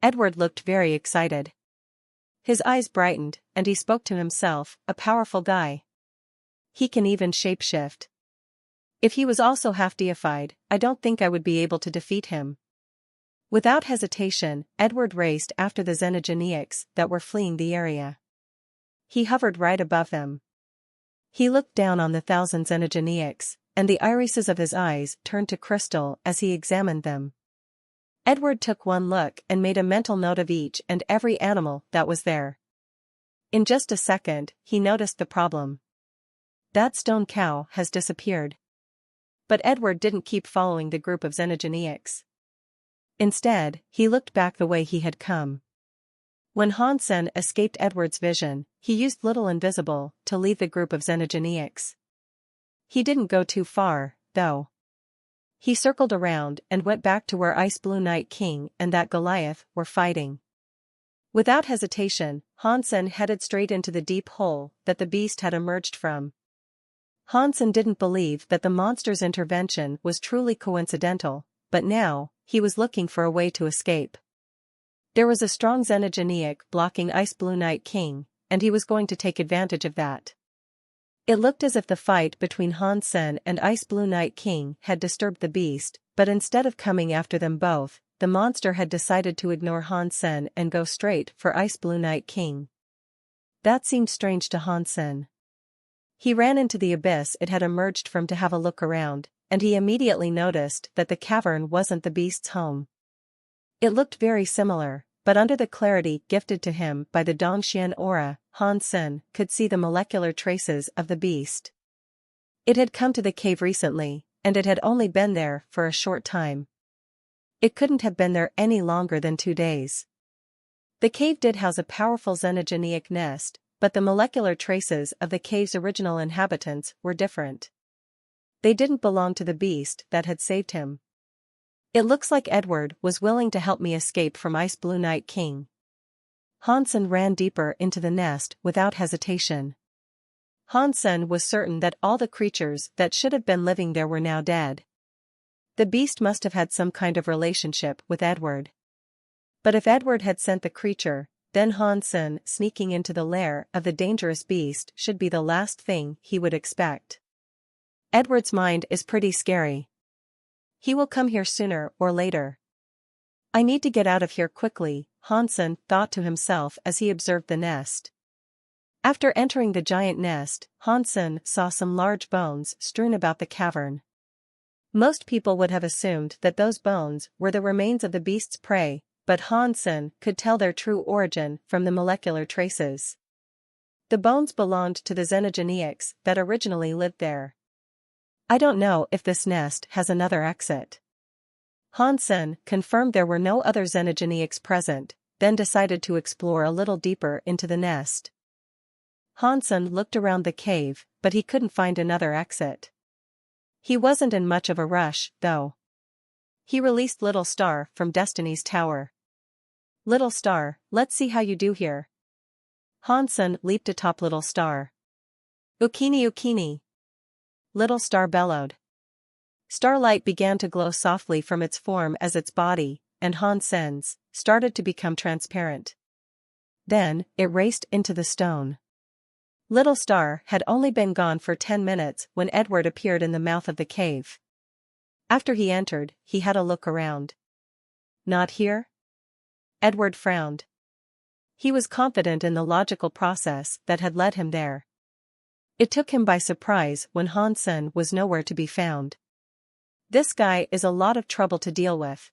Edward looked very excited. His eyes brightened, and he spoke to himself, a powerful guy. He can even shapeshift. If he was also half deified, I don't think I would be able to defeat him. Without hesitation, Edward raced after the Xenogeneics that were fleeing the area. He hovered right above them. He looked down on the 1,000 Xenogeneics, and the irises of his eyes turned to crystal as he examined them. Edward took one look and made a mental note of each and every animal that was there. In just a second, he noticed the problem. That stone cow has disappeared. But Edward didn't keep following the group of Xenogeneics. Instead, he looked back the way he had come. When Hansen escaped Edward's vision, he used Little Invisible to leave the group of Xenogeneics. He didn't go too far, though. He circled around and went back to where Ice Blue Night King and that Goliath were fighting. Without hesitation, Hansen headed straight into the deep hole that the beast had emerged from. Hansen didn't believe that the monster's intervention was truly coincidental, but now, he was looking for a way to escape. There was a strong Xenogeneic blocking Ice Blue Night King, and he was going to take advantage of that. It looked as if the fight between Hansen and Ice Blue Night King had disturbed the beast, but instead of coming after them both, the monster had decided to ignore Hansen and go straight for Ice Blue Night King. That seemed strange to Hansen. He ran into the abyss it had emerged from to have a look around, and he immediately noticed that the cavern wasn't the beast's home. It looked very similar, but under the clarity gifted to him by the Dongxian aura, Hansen could see the molecular traces of the beast. It had come to the cave recently, and it had only been there for a short time. It couldn't have been there any longer than 2 days. The cave did house a powerful Xenogeneic nest, but the molecular traces of the cave's original inhabitants were different. They didn't belong to the beast that had saved him. It looks like Edward was willing to help me escape from Ice Blue Night King. Hansen ran deeper into the nest without hesitation. Hansen was certain that all the creatures that should have been living there were now dead. The beast must have had some kind of relationship with Edward. But if Edward had sent the creature, then Hansen sneaking into the lair of the dangerous beast should be the last thing he would expect. Edward's mind is pretty scary. He will come here sooner or later. I need to get out of here quickly, Hansen thought to himself as he observed the nest. After entering the giant nest, Hansen saw some large bones strewn about the cavern. Most people would have assumed that those bones were the remains of the beast's prey, but Hansen could tell their true origin from the molecular traces. The bones belonged to the xenogeneics that originally lived there. I don't know if this nest has another exit. Hansen confirmed there were no other xenogeneics present, then decided to explore a little deeper into the nest. Hansen looked around the cave, but he couldn't find another exit. He wasn't in much of a rush, though. He released Little Star from Destiny's Tower. Little Star, let's see how you do here. Hansen leaped atop Little Star. Ukini Ukini! Little Star bellowed. Starlight began to glow softly from its form as its body, and Hansen's, started to become transparent. Then, it raced into the stone. Little Star had only been gone for 10 minutes when Edward appeared in the mouth of the cave. After he entered, he had a look around. Not here? Edward frowned. He was confident in the logical process that had led him there. It took him by surprise when Hansen was nowhere to be found. This guy is a lot of trouble to deal with.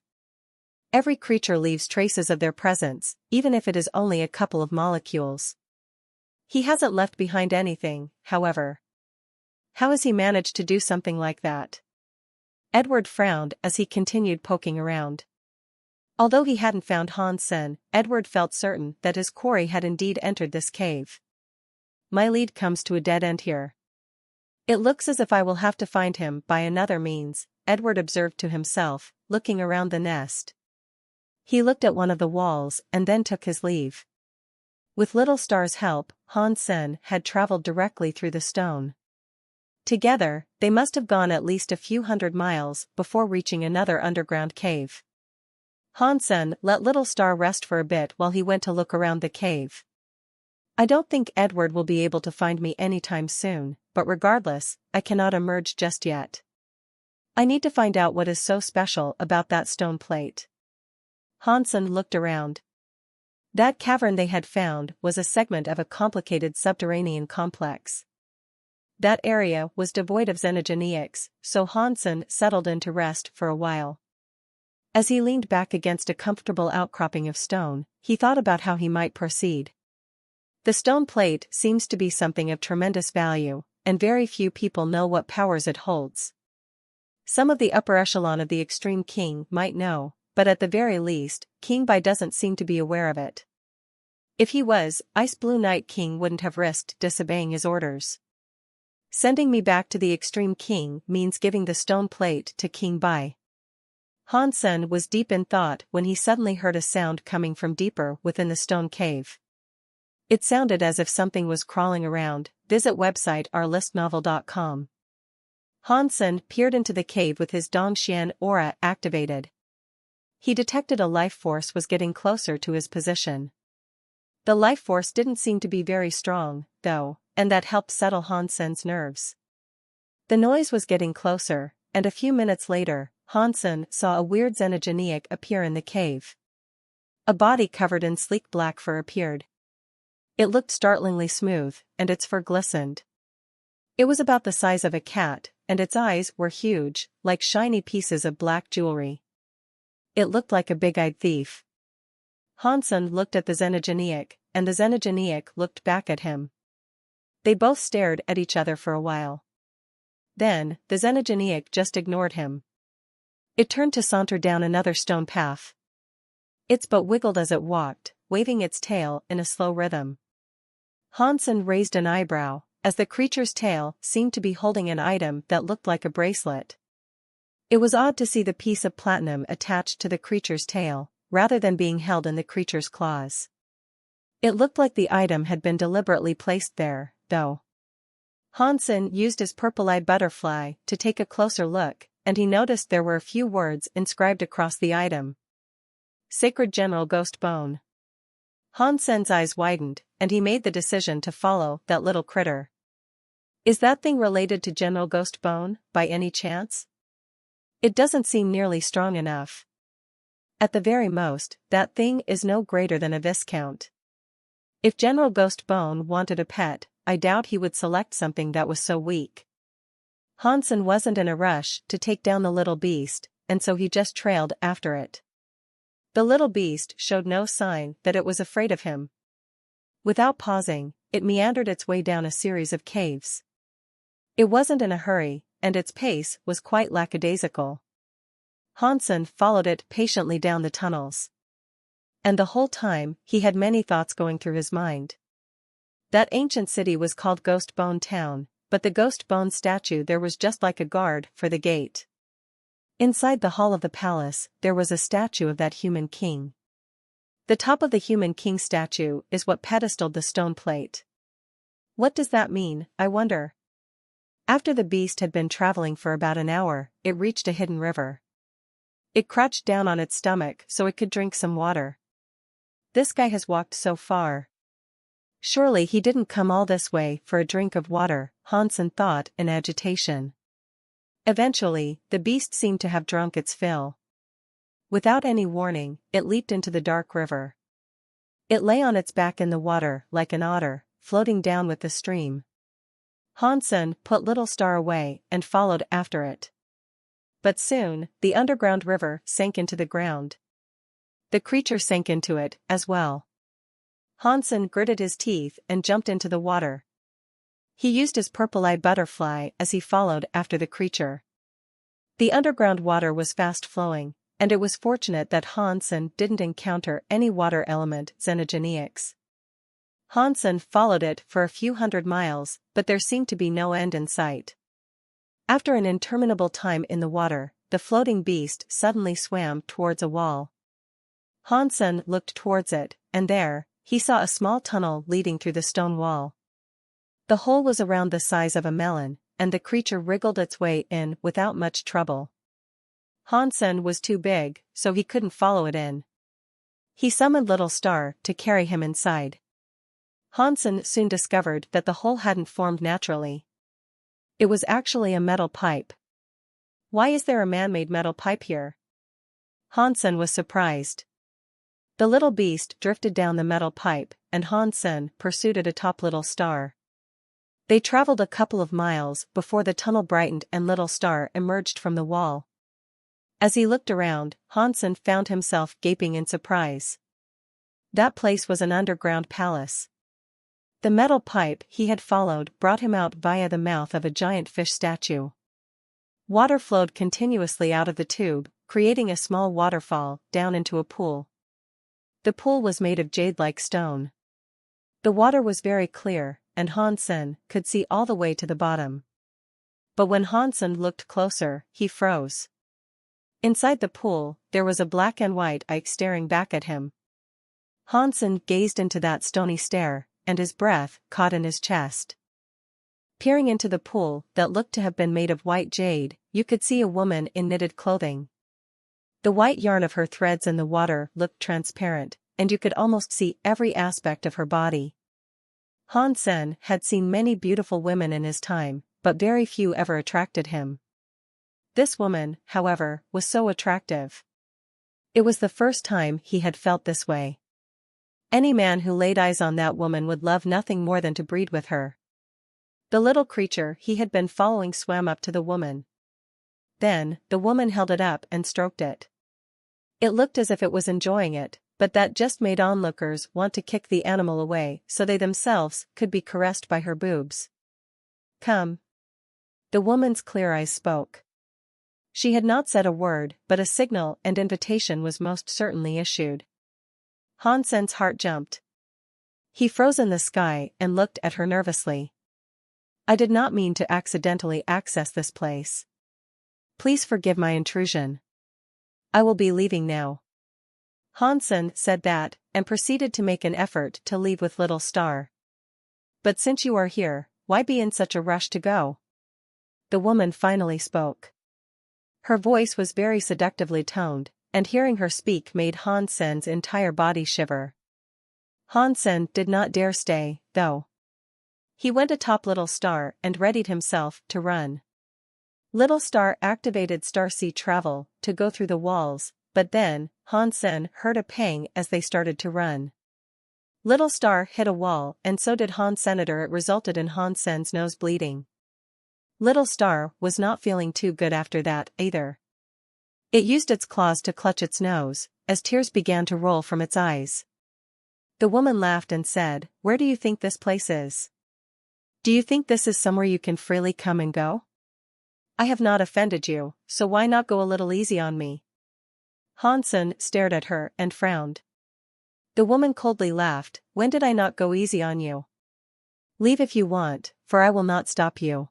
Every creature leaves traces of their presence, even if it is only a couple of molecules. He hasn't left behind anything, however. How has he managed to do something like that? Edward frowned as he continued poking around. Although he hadn't found Hansen, Edward felt certain that his quarry had indeed entered this cave. My lead comes to a dead end here. It looks as if I will have to find him by another means, Edward observed to himself, looking around the nest. He looked at one of the walls and then took his leave. With Little Star's help, Hansen had traveled directly through the stone. Together, they must have gone at least a few hundred miles before reaching another underground cave. Hansen let Little Star rest for a bit while he went to look around the cave. I don't think Edward will be able to find me anytime soon, but regardless, I cannot emerge just yet. I need to find out what is so special about that stone plate. Hansen looked around. That cavern they had found was a segment of a complicated subterranean complex. That area was devoid of xenogeneics, so Hansen settled in to rest for a while. As he leaned back against a comfortable outcropping of stone, he thought about how he might proceed. The stone plate seems to be something of tremendous value, and very few people know what powers it holds. Some of the upper echelon of the Extreme King might know, but at the very least, King Bai doesn't seem to be aware of it. If he was, Ice Blue Night King wouldn't have risked disobeying his orders. Sending me back to the Extreme King means giving the stone plate to King Bai. Hansen was deep in thought when he suddenly heard a sound coming from deeper within the stone cave. It sounded as if something was crawling around. Visit website ourlistnovel.com. Hansen peered into the cave with his Dongxian aura activated. He detected a life force was getting closer to his position. The life force didn't seem to be very strong, though, and that helped settle Hansen's nerves. The noise was getting closer, and a few minutes later, Hansen saw a weird xenogeneic appear in the cave. A body covered in sleek black fur appeared. It looked startlingly smooth, and its fur glistened. It was about the size of a cat, and its eyes were huge, like shiny pieces of black jewelry. It looked like a big-eyed thief. Hansen looked at the xenogeneic, and the xenogeneic looked back at him. They both stared at each other for a while. Then, the xenogeneic just ignored him. It turned to saunter down another stone path. Its butt wiggled as it walked, waving its tail in a slow rhythm. Hansen raised an eyebrow, as the creature's tail seemed to be holding an item that looked like a bracelet. It was odd to see the piece of platinum attached to the creature's tail, rather than being held in the creature's claws. It looked like the item had been deliberately placed there, though. Hansen used his purple-eyed butterfly to take a closer look, and he noticed there were a few words inscribed across the item. Sacred General Ghost Bone. Hansen's eyes widened, and he made the decision to follow that little critter. Is that thing related to General Ghost Bone, by any chance? It doesn't seem nearly strong enough. At the very most, that thing is no greater than a viscount. If General Ghost Bone wanted a pet, I doubt he would select something that was so weak. Hansen wasn't in a rush to take down the little beast, and so he just trailed after it. The little beast showed no sign that it was afraid of him. Without pausing, it meandered its way down a series of caves. It wasn't in a hurry, and its pace was quite lackadaisical. Hansen followed it patiently down the tunnels. And the whole time, he had many thoughts going through his mind. That ancient city was called Ghost Bone Town, but the Ghost Bone statue there was just like a guard for the gate. Inside the hall of the palace, there was a statue of that human king. The top of the human king statue is what pedestaled the stone plate. What does that mean, I wonder? After the beast had been traveling for about an hour, it reached a hidden river. It crouched down on its stomach so it could drink some water. This guy has walked so far. Surely he didn't come all this way for a drink of water, Hansen thought in agitation. Eventually, the beast seemed to have drunk its fill. Without any warning, it leaped into the dark river. It lay on its back in the water like an otter, floating down with the stream. Hansen put Little Star away and followed after it. But soon, the underground river sank into the ground. The creature sank into it, as well. Hansen gritted his teeth and jumped into the water. He used his purple-eyed butterfly as he followed after the creature. The underground water was fast-flowing, and it was fortunate that Hansen didn't encounter any water element xenogenics. Hansen followed it for a few hundred miles, but there seemed to be no end in sight. After an interminable time in the water, the floating beast suddenly swam towards a wall. Hansen looked towards it, and there, he saw a small tunnel leading through the stone wall. The hole was around the size of a melon, and the creature wriggled its way in without much trouble. Hansen was too big, so he couldn't follow it in. He summoned Little Star to carry him inside. Hansen soon discovered that the hole hadn't formed naturally. It was actually a metal pipe. Why is there a man-made metal pipe here? Hansen was surprised. The little beast drifted down the metal pipe, and Hansen pursued it atop Little Star. They traveled a couple of miles before the tunnel brightened and Little Star emerged from the wall. As he looked around, Hansen found himself gaping in surprise. That place was an underground palace. The metal pipe he had followed brought him out via the mouth of a giant fish statue. Water flowed continuously out of the tube, creating a small waterfall down into a pool. The pool was made of jade-like stone. The water was very clear, and Hansen could see all the way to the bottom. But when Hansen looked closer, he froze. Inside the pool, there was a black and white eye staring back at him. Hansen gazed into that stony stare, and his breath caught in his chest. Peering into the pool that looked to have been made of white jade, you could see a woman in knitted clothing. The white yarn of her threads in the water looked transparent, and you could almost see every aspect of her body. Hansen had seen many beautiful women in his time, but very few ever attracted him. This woman, however, was so attractive. It was the first time he had felt this way. Any man who laid eyes on that woman would love nothing more than to breed with her. The little creature he had been following swam up to the woman. Then, the woman held it up and stroked it. It looked as if it was enjoying it, but that just made onlookers want to kick the animal away so they themselves could be caressed by her boobs. Come. The woman's clear eyes spoke. She had not said a word, but a signal and invitation was most certainly issued. Hansen's heart jumped. He froze in the sky and looked at her nervously. I did not mean to accidentally access this place. Please forgive my intrusion. I will be leaving now. Hansen said that, and proceeded to make an effort to leave with Little Star. But since you are here, why be in such a rush to go? The woman finally spoke. Her voice was very seductively toned, and hearing her speak made Han Sen's entire body shiver. Han Sen did not dare stay, though. He went atop Little Star and readied himself to run. Little Star activated Starseed Travel to go through the walls, but then, Han Sen heard a pang as they started to run. Little Star hit a wall and so did Han Senator. It resulted in Han Sen's nose bleeding. Little Star was not feeling too good after that, either. It used its claws to clutch its nose, as tears began to roll from its eyes. The woman laughed and said, "Where do you think this place is? Do you think this is somewhere you can freely come and go? I have not offended you, so why not go a little easy on me?" Han Sen stared at her and frowned. The woman coldly laughed, "When did I not go easy on you? Leave if you want, for I will not stop you.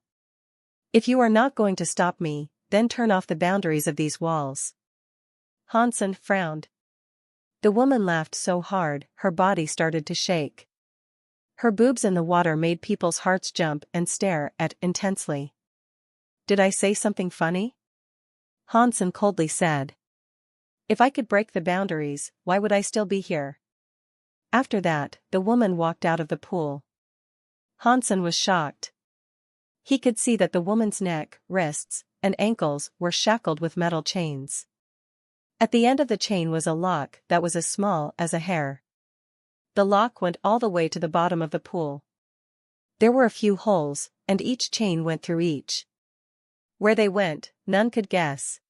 If you are not going to stop me, then turn off the boundaries of these walls." Han Sen frowned. The woman laughed so hard, her body started to shake. Her boobs in the water made people's hearts jump and stare at intensely. "Did I say something funny?" Han Sen coldly said. "If I could break the boundaries, why would I still be here?" After that, the woman walked out of the pool. Han Sen was shocked. He could see that the woman's neck, wrists, and ankles were shackled with metal chains. At the end of the chain was a lock that was as small as a hair. The lock went all the way to the bottom of the pool. There were a few holes, and each chain went through each. Where they went, none could guess.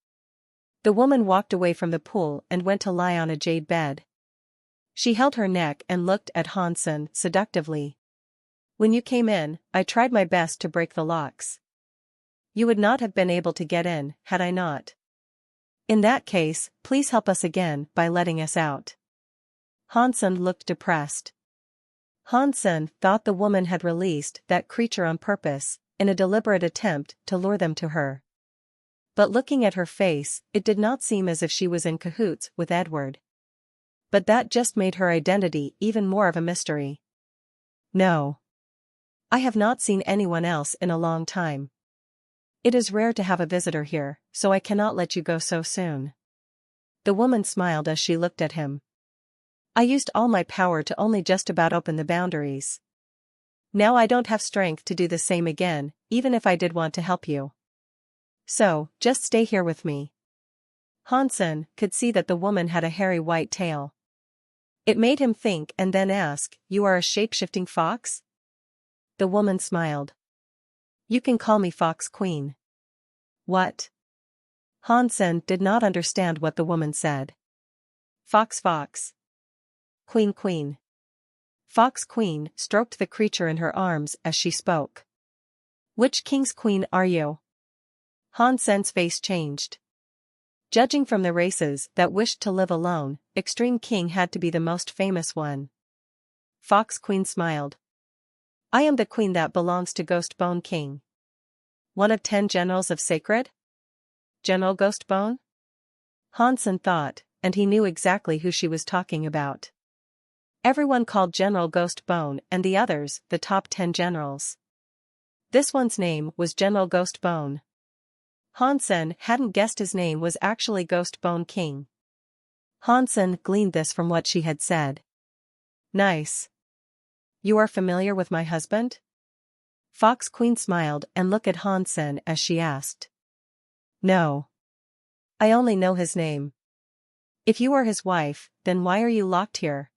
The woman walked away from the pool and went to lie on a jade bed. She held her neck and looked at Han Sen seductively. "When you came in, I tried my best to break the locks. You would not have been able to get in, had I not. In that case, please help us again by letting us out." Han Sen looked depressed. Han Sen thought the woman had released that creature on purpose, in a deliberate attempt to lure them to her. But looking at her face, it did not seem as if she was in cahoots with Edward. But that just made her identity even more of a mystery. "No. I have not seen anyone else in a long time. It is rare to have a visitor here, so I cannot let you go so soon." The woman smiled as she looked at him. "I used all my power to only just about open the boundaries. Now I don't have strength to do the same again, even if I did want to help you. So, just stay here with me." Han Sen could see that the woman had a hairy white tail. It made him think and then ask, "You are a shape-shifting fox?" The woman smiled. "You can call me Fox Queen." "What?" Han Sen did not understand what the woman said. "Fox Fox. Queen Queen." Fox Queen stroked the creature in her arms as she spoke. "Which king's queen are you?" Han Sen's face changed. Judging from the races that wished to live alone, Extreme King had to be the most famous one. Fox Queen smiled. "I am the queen that belongs to Ghostbone King. One of 10 generals of Sacred? General Ghostbone?" Han Sen thought, and he knew exactly who she was talking about. Everyone called General Ghostbone and the others the top 10 generals. This one's name was General Ghostbone. Han Sen hadn't guessed his name was actually Ghostbone King. Han Sen gleaned this from what she had said. "Nice. You are familiar with my husband?" Fox Queen smiled and looked at Han Sen as she asked. "No. I only know his name." "If you are his wife, then why are you locked here?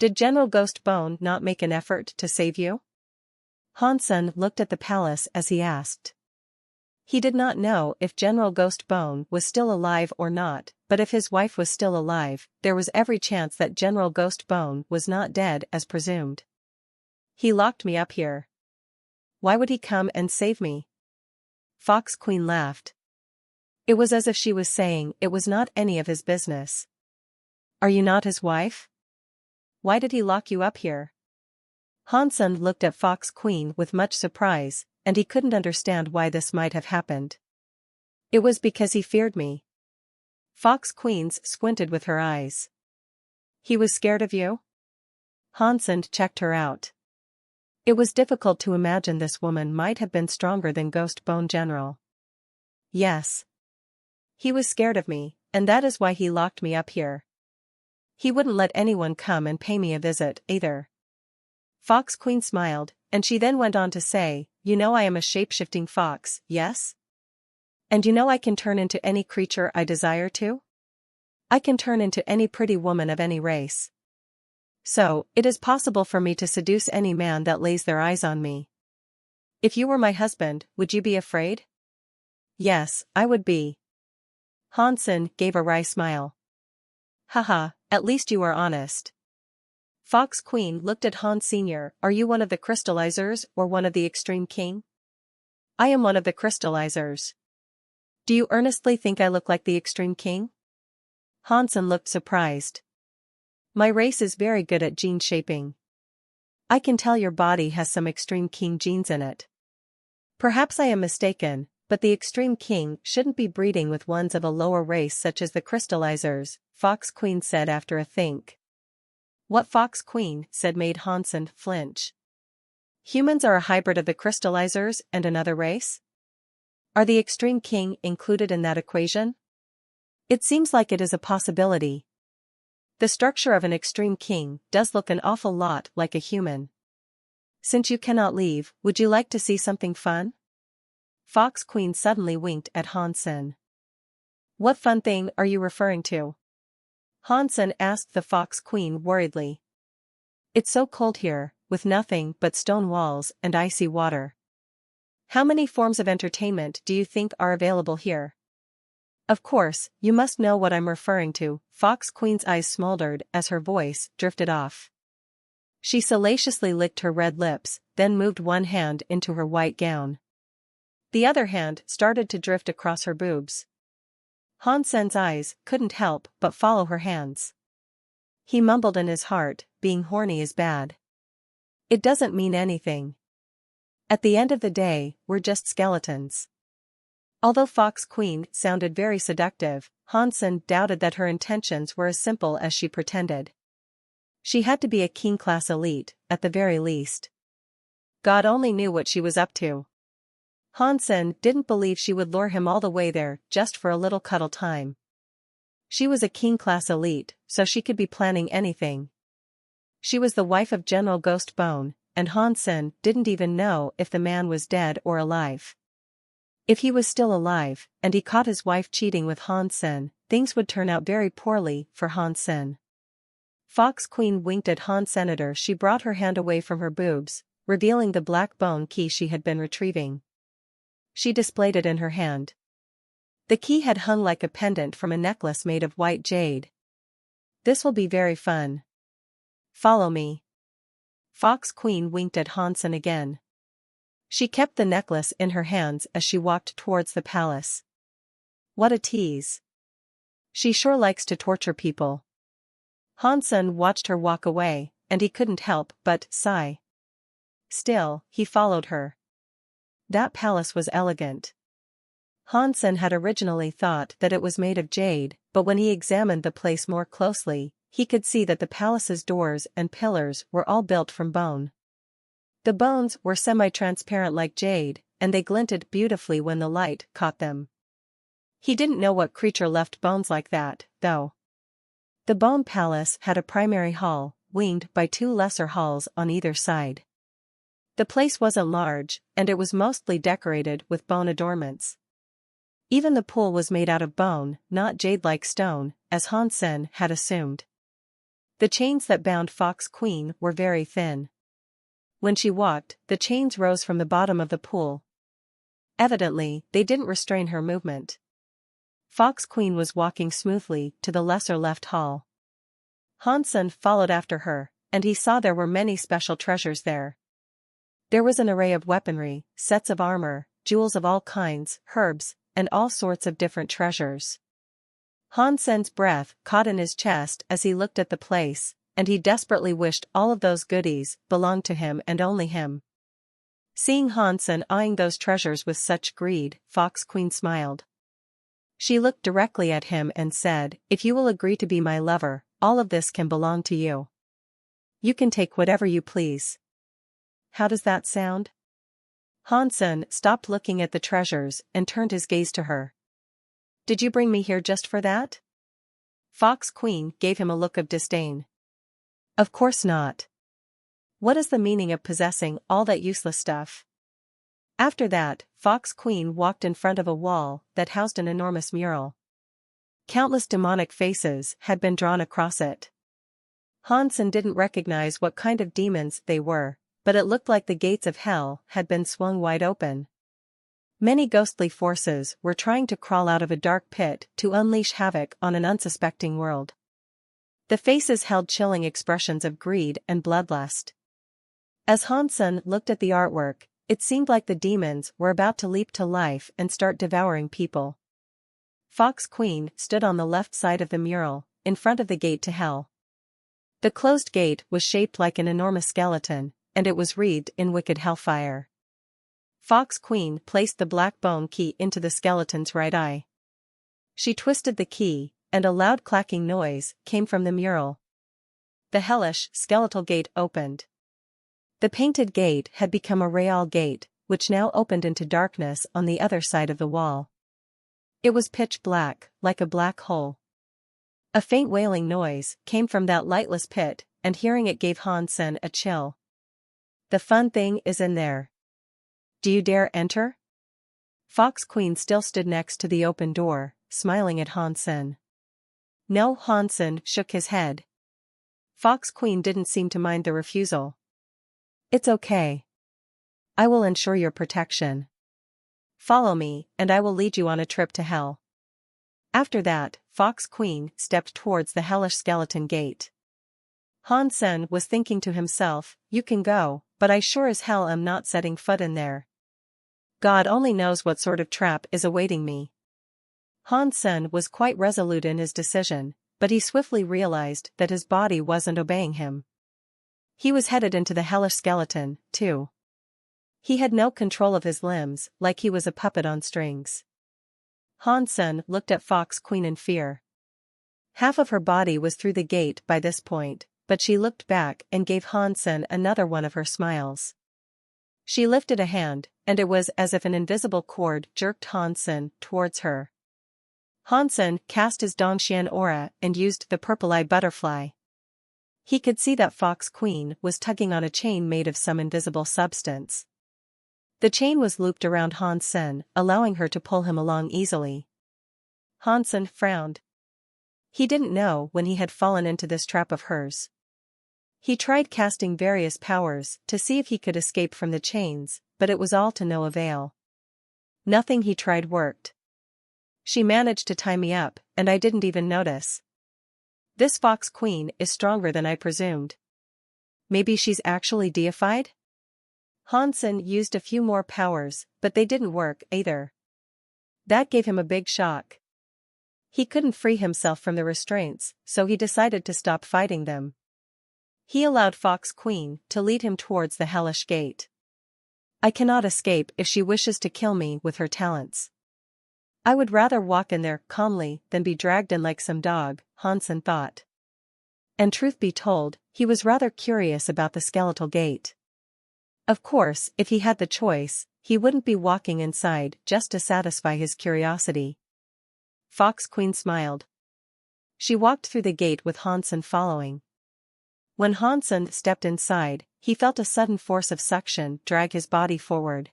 Did General Ghostbone not make an effort to save you?" Han Sen looked at the palace as he asked. He did not know if General Ghostbone was still alive or not, but if his wife was still alive, there was every chance that General Ghostbone was not dead as presumed. "He locked me up here. Why would he come and save me?" Fox Queen laughed. It was as if she was saying it was not any of his business. "Are you not his wife? Why did he lock you up here?" Han Sen looked at Fox Queen with much surprise, and he couldn't understand why this might have happened. "It was because he feared me." Fox Queen squinted with her eyes. "He was scared of you?" Han Sen checked her out. It was difficult to imagine this woman might have been stronger than Ghostbone General. "Yes. He was scared of me, and that is why he locked me up here. He wouldn't let anyone come and pay me a visit, either. Fox Queen smiled, and she then went on to say, you know I am a shape-shifting fox, yes? And you know I can turn into any creature I desire to? I can turn into any pretty woman of any race. So, it is possible for me to seduce any man that lays their eyes on me. If you were my husband, would you be afraid? Yes, I would be. Hansen gave a wry smile. Haha, at least you are honest. Fox Queen looked at Han Sr. Are you one of the crystallizers or one of the extreme king? I am one of the crystallizers. Do you earnestly think I look like the extreme king? Hansen looked surprised. My race is very good at gene shaping. I can tell your body has some extreme king genes in it. Perhaps I am mistaken, but the extreme king shouldn't be breeding with ones of a lower race such as the crystallizers, Fox Queen said after a think. What Fox Queen said made Hansen flinch. Humans are a hybrid of the crystallizers and another race? Are the extreme king included in that equation? It seems like it is a possibility. The structure of an extreme king does look an awful lot like a human. Since you cannot leave, would you like to see something fun? Fox Queen suddenly winked at Hansen. What fun thing are you referring to? Hansen asked the Fox Queen worriedly. It's so cold here, with nothing but stone walls and icy water. How many forms of entertainment do you think are available here? Of course, you must know what I'm referring to. Fox Queen's eyes smoldered as her voice drifted off. She salaciously licked her red lips, then moved one hand into her white gown. The other hand started to drift across her boobs. Hansen's eyes couldn't help but follow her hands. He mumbled in his heart, being horny is bad. It doesn't mean anything. At the end of the day, we're just skeletons. Although Fox Queen sounded very seductive, Hansen doubted that her intentions were as simple as she pretended. She had to be a king-class elite, at the very least. God only knew what she was up to. Hansen didn't believe she would lure him all the way there just for a little cuddle time. She was a king-class elite, so she could be planning anything. She was the wife of General Ghost Bone, and Hansen didn't even know if the man was dead or alive. If he was still alive, and he caught his wife cheating with Hansen, things would turn out very poorly for Hansen. Fox Queen winked at Han Senator. She brought her hand away from her boobs, revealing the black bone key she had been retrieving. She displayed it in her hand. The key had hung like a pendant from a necklace made of white jade. This will be very fun. Follow me. Fox Queen winked at Hansen again. She kept the necklace in her hands as she walked towards the palace. What a tease. She sure likes to torture people. Hansen watched her walk away, and he couldn't help but sigh. Still, he followed her. That palace was elegant. Hansen had originally thought that it was made of jade, but when he examined the place more closely, he could see that the palace's doors and pillars were all built from bone. The bones were semi-transparent like jade, and they glinted beautifully when the light caught them. He didn't know what creature left bones like that, though. The Bone Palace had a primary hall, winged by two lesser halls on either side. The place wasn't large, and it was mostly decorated with bone adornments. Even the pool was made out of bone, not jade-like stone, as Hansen had assumed. The chains that bound Fox Queen were very thin. When she walked, the chains rose from the bottom of the pool. Evidently, they didn't restrain her movement. Fox Queen was walking smoothly to the lesser left hall. Hansen followed after her, and he saw there were many special treasures there. There was an array of weaponry, sets of armor, jewels of all kinds, herbs, and all sorts of different treasures. Hansen's breath caught in his chest as he looked at the place, and he desperately wished all of those goodies belonged to him and only him. Seeing Hansen eyeing those treasures with such greed, Fox Queen smiled. She looked directly at him and said, "If you will agree to be my lover, all of this can belong to you. You can take whatever you please." How does that sound? Hansen stopped looking at the treasures and turned his gaze to her. Did you bring me here just for that? Fox Queen gave him a look of disdain. Of course not. What is the meaning of possessing all that useless stuff? After that, Fox Queen walked in front of a wall that housed an enormous mural. Countless demonic faces had been drawn across it. Hansen didn't recognize what kind of demons they were, but it looked like the gates of hell had been swung wide open. Many ghostly forces were trying to crawl out of a dark pit to unleash havoc on an unsuspecting world. The faces held chilling expressions of greed and bloodlust. As Hansen looked at the artwork, it seemed like the demons were about to leap to life and start devouring people. Fox Queen stood on the left side of the mural, in front of the gate to hell. The closed gate was shaped like an enormous skeleton, and it was wreathed in wicked hellfire. Fox Queen placed the black bone key into the skeleton's right eye. She twisted the key, and a loud clacking noise came from the mural. The hellish, skeletal gate opened. The painted gate had become a real gate, which now opened into darkness on the other side of the wall. It was pitch black, like a black hole. A faint wailing noise came from that lightless pit, and hearing it gave Hansen a chill. The fun thing is in there. Do you dare enter? Fox Queen still stood next to the open door, smiling at Hansen. No, Hansen shook his head. Fox Queen didn't seem to mind the refusal. It's okay. I will ensure your protection. Follow me, and I will lead you on a trip to hell. After that, Fox Queen stepped towards the hellish skeleton gate. Hansen was thinking to himself, you can go, but I sure as hell am not setting foot in there. God only knows what sort of trap is awaiting me. Hansen was quite resolute in his decision, but he swiftly realized that his body wasn't obeying him. He was headed into the hellish skeleton, too. He had no control of his limbs, like he was a puppet on strings. Hansen looked at Fox Queen in fear. Half of her body was through the gate by this point, but she looked back and gave Hansen another one of her smiles. She lifted a hand, and it was as if an invisible cord jerked Hansen towards her. Hansen cast his Dongxian aura and used the purple-eye butterfly. He could see that Fox Queen was tugging on a chain made of some invisible substance. The chain was looped around Hansen, allowing her to pull him along easily. Hansen frowned. He didn't know when he had fallen into this trap of hers. He tried casting various powers to see if he could escape from the chains, but it was all to no avail. Nothing he tried worked. She managed to tie me up, and I didn't even notice. This Fox Queen is stronger than I presumed. Maybe she's actually deified? Hansen used a few more powers, but they didn't work either. That gave him a big shock. He couldn't free himself from the restraints, so he decided to stop fighting them. He allowed Fox Queen to lead him towards the hellish gate. I cannot escape if she wishes to kill me with her talents. I would rather walk in there calmly than be dragged in like some dog, Hansen thought. And truth be told, he was rather curious about the skeletal gate. Of course, if he had the choice, he wouldn't be walking inside just to satisfy his curiosity. Fox Queen smiled. She walked through the gate with Hansen following. When Hansen stepped inside, he felt a sudden force of suction drag his body forward.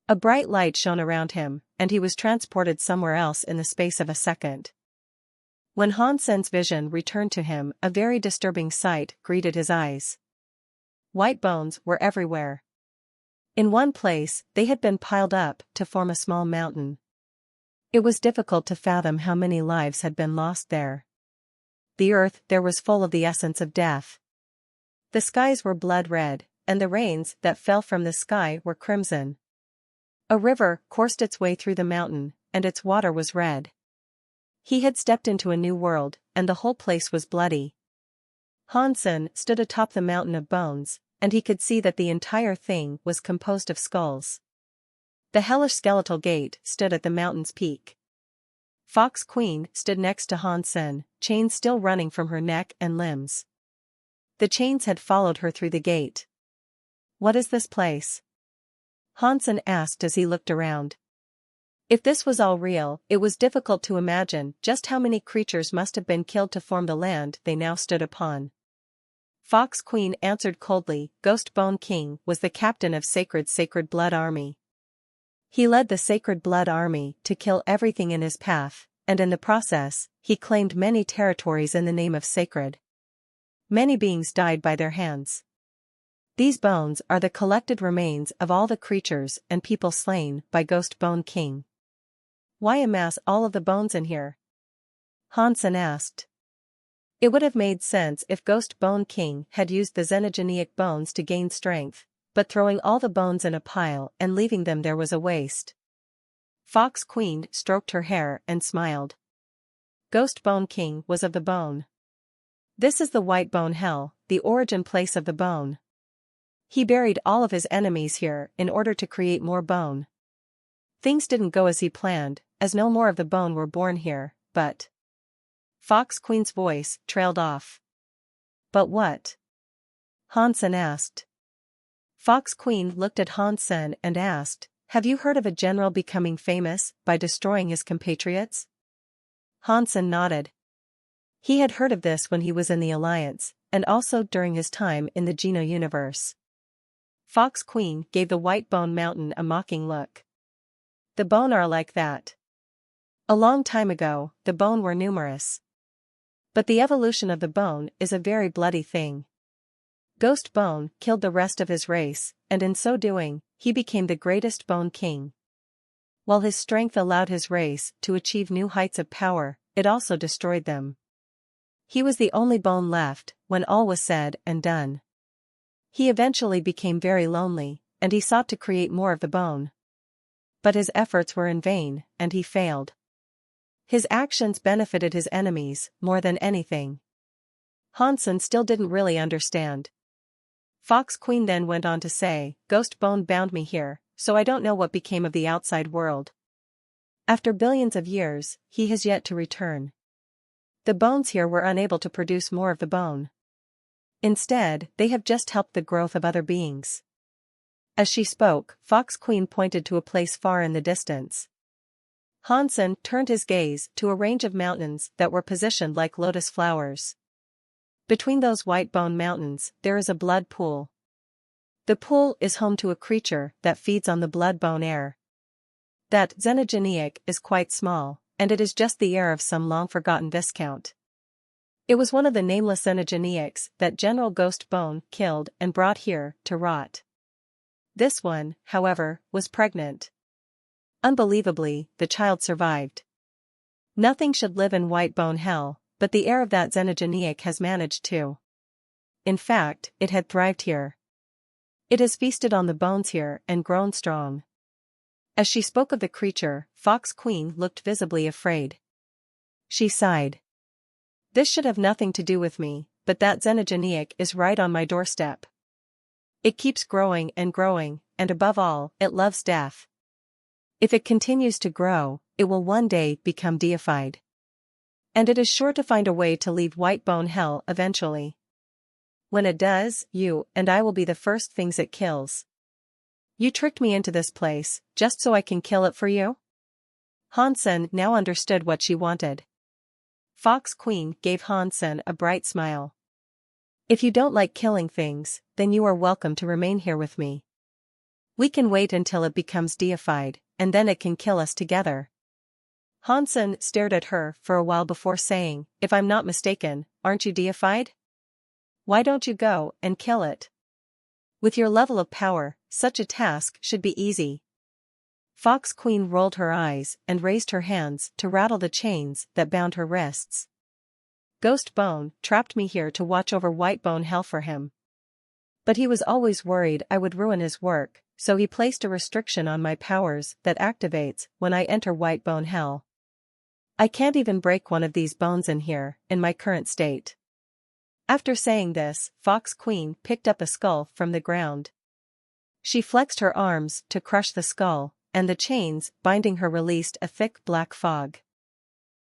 A bright light shone around him, and he was transported somewhere else in the space of a second. When Hansen's vision returned to him, a very disturbing sight greeted his eyes. White bones were everywhere. In one place, they had been piled up to form a small mountain. It was difficult to fathom how many lives had been lost there. The earth there was full of the essence of death. The skies were blood red, and the rains that fell from the sky were crimson. A river coursed its way through the mountain, and its water was red. He had stepped into a new world, and the whole place was bloody. Hansen stood atop the mountain of bones, and he could see that the entire thing was composed of skulls. The hellish skeletal gate stood at the mountain's peak. Fox Queen stood next to Hansen, chains still running from her neck and limbs. The chains had followed her through the gate. What is this place? Hansen asked as he looked around. If this was all real, it was difficult to imagine just how many creatures must have been killed to form the land they now stood upon. Fox Queen answered coldly, Ghost Bone King was the captain of Sacred Blood Army. He led the Sacred Blood Army to kill everything in his path, and in the process, he claimed many territories in the name of Sacred. Many beings died by their hands. These bones are the collected remains of all the creatures and people slain by Ghost Bone King. Why amass all of the bones in here? Hansen asked. It would have made sense if Ghost Bone King had used the xenogeneic bones to gain strength, but throwing all the bones in a pile and leaving them there was a waste. Fox Queen stroked her hair and smiled. Ghost Bone King was of the bone. This is the White Bone Hell, the origin place of the bone. He buried all of his enemies here in order to create more bone. Things didn't go as he planned, as no more of the bone were born here, but... Fox Queen's voice trailed off. But what? Hansen asked. Fox Queen looked at Hansen and asked, Have you heard of a general becoming famous by destroying his compatriots? Hansen nodded. He had heard of this when he was in the Alliance, and also during his time in the Geno universe. Fox Queen gave the White Bone Mountain a mocking look. The bone are like that. A long time ago, the bone were numerous. But the evolution of the bone is a very bloody thing. Ghost Bone killed the rest of his race, and in so doing, he became the greatest Bone King. While his strength allowed his race to achieve new heights of power, it also destroyed them. He was the only bone left when all was said and done. He eventually became very lonely, and he sought to create more of the bone. But his efforts were in vain, and he failed. His actions benefited his enemies more than anything. Hansen still didn't really understand. Fox Queen then went on to say, Ghost Bone bound me here, so I don't know what became of the outside world. After billions of years, he has yet to return. The bones here were unable to produce more of the bone. Instead, they have just helped the growth of other beings. As she spoke, Fox Queen pointed to a place far in the distance. Hansen turned his gaze to a range of mountains that were positioned like lotus flowers. Between those white bone mountains, there is a blood pool. The pool is home to a creature that feeds on the blood bone air. That xenogeneic is quite small, and it is just the heir of some long-forgotten viscount. It was one of the nameless xenogeneics that General Ghost Bone killed and brought here to rot. This one, however, was pregnant. Unbelievably, the child survived. Nothing should live in White Bone Hell, but the heir of that xenogeneic has managed to. In fact, it had thrived here. It has feasted on the bones here and grown strong. As she spoke of the creature, Fox Queen looked visibly afraid. She sighed. This should have nothing to do with me, but that xenogeneic is right on my doorstep. It keeps growing, and above all, it loves death. If it continues to grow, it will one day become deified. And it is sure to find a way to leave White Bone Hell eventually. When it does, you and I will be the first things it kills. You tricked me into this place, just so I can kill it for you? Hansen now understood what she wanted. Fox Queen gave Hansen a bright smile. If you don't like killing things, then you are welcome to remain here with me. We can wait until it becomes deified, and then it can kill us together. Hansen stared at her for a while before saying, If I'm not mistaken, aren't you deified? Why don't you go and kill it? With your level of power, such a task should be easy. Fox Queen rolled her eyes and raised her hands to rattle the chains that bound her wrists. Ghost Bone trapped me here to watch over White Bone Hell for him. But he was always worried I would ruin his work, so he placed a restriction on my powers that activates when I enter White Bone Hell. I can't even break one of these bones in here, in my current state. After saying this, Fox Queen picked up a skull from the ground. She flexed her arms to crush the skull, and the chains binding her released a thick black fog.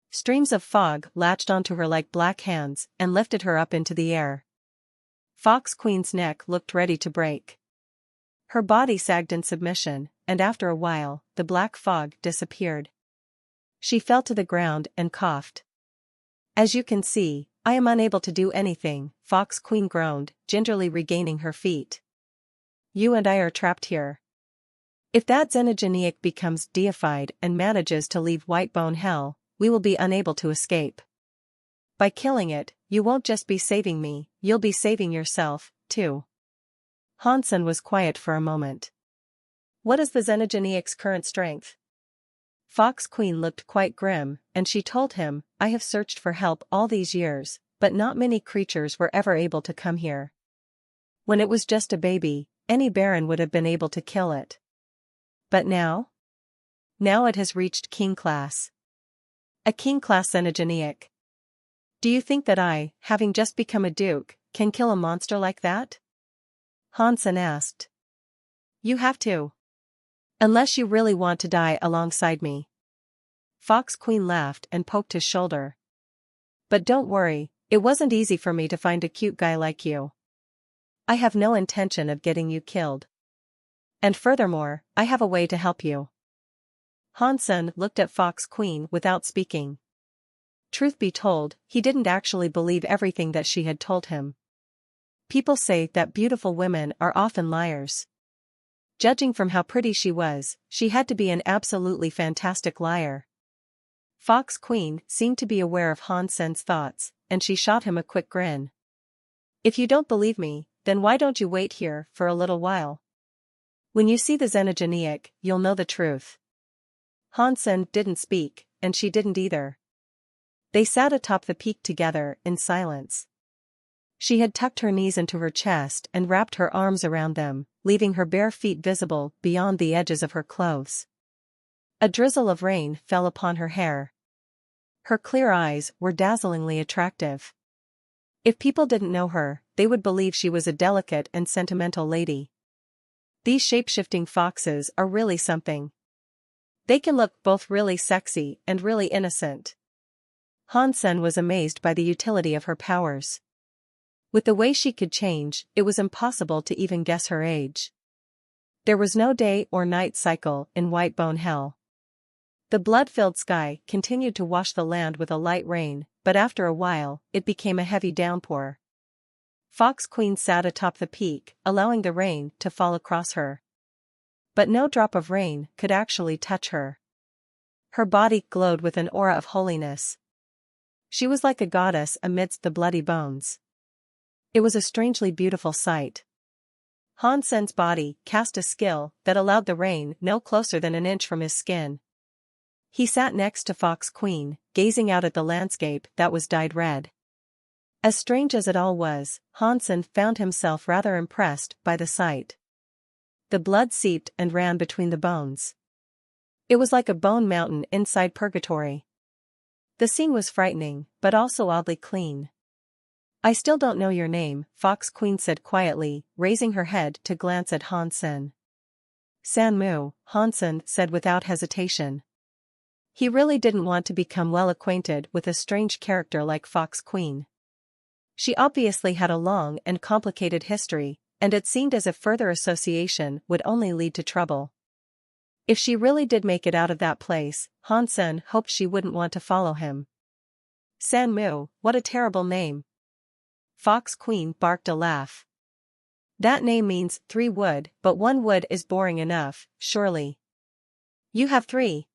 Streams of fog latched onto her like black hands and lifted her up into the air. Fox Queen's neck looked ready to break. Her body sagged in submission, and after a while, the black fog disappeared. She fell to the ground and coughed. "As you can see, I am unable to do anything," Fox Queen groaned, gingerly regaining her feet. "You and I are trapped here. If that xenogeniac becomes deified and manages to leave Whitebone Hell, we will be unable to escape. By killing it, you won't just be saving me, you'll be saving yourself, too." Hansen was quiet for a moment. "What is the xenogeniac's current strength?" Fox Queen looked quite grim, and she told him, "I have searched for help all these years, but not many creatures were ever able to come here. When it was just a baby, any baron would have been able to kill it. But now? Now it has reached king class. A king class xenogeniac. Do you think that I, having just become a duke, can kill a monster like that?" Hansen asked. "You have to. Unless you really want to die alongside me." Fox Queen laughed and poked his shoulder. "But don't worry, it wasn't easy for me to find a cute guy like you. I have no intention of getting you killed. And furthermore, I have a way to help you." Hansen looked at Fox Queen without speaking. Truth be told, he didn't actually believe everything that she had told him. People say that beautiful women are often liars. Judging from how pretty she was, she had to be an absolutely fantastic liar. Fox Queen seemed to be aware of Hansen's thoughts, and she shot him a quick grin. "If you don't believe me, then why don't you wait here for a little while? When you see the xenogeniac, you'll know the truth." Hansen didn't speak, and she didn't either. They sat atop the peak together in silence. She had tucked her knees into her chest and wrapped her arms around them, leaving her bare feet visible beyond the edges of her clothes. A drizzle of rain fell upon her hair. Her clear eyes were dazzlingly attractive. If people didn't know her, they would believe she was a delicate and sentimental lady. These shape-shifting foxes are really something. They can look both really sexy and really innocent. Hansen was amazed by the utility of her powers. With the way she could change, it was impossible to even guess her age. There was no day or night cycle in Whitebone Hell. The blood-filled sky continued to wash the land with a light rain, but after a while, it became a heavy downpour. Fox Queen sat atop the peak, allowing the rain to fall across her. But no drop of rain could actually touch her. Her body glowed with an aura of holiness. She was like a goddess amidst the bloody bones. It was a strangely beautiful sight. Hansen's body cast a skill that allowed the rain no closer than an inch from his skin. He sat next to Fox Queen, gazing out at the landscape that was dyed red. As strange as it all was, Hansen found himself rather impressed by the sight. The blood seeped and ran between the bones. It was like a bone mountain inside purgatory. The scene was frightening, but also oddly clean. "I still don't know your name," Fox Queen said quietly, raising her head to glance at Hansen. "Sanmu," Hansen said without hesitation. He really didn't want to become well acquainted with a strange character like Fox Queen. She obviously had a long and complicated history, and it seemed as if further association would only lead to trouble. If she really did make it out of that place, Hansen hoped she wouldn't want to follow him. "Sanmu, what a terrible name." Fox Queen barked a laugh. "That name means 3 wood, but 1 wood is boring enough, surely. You have 3.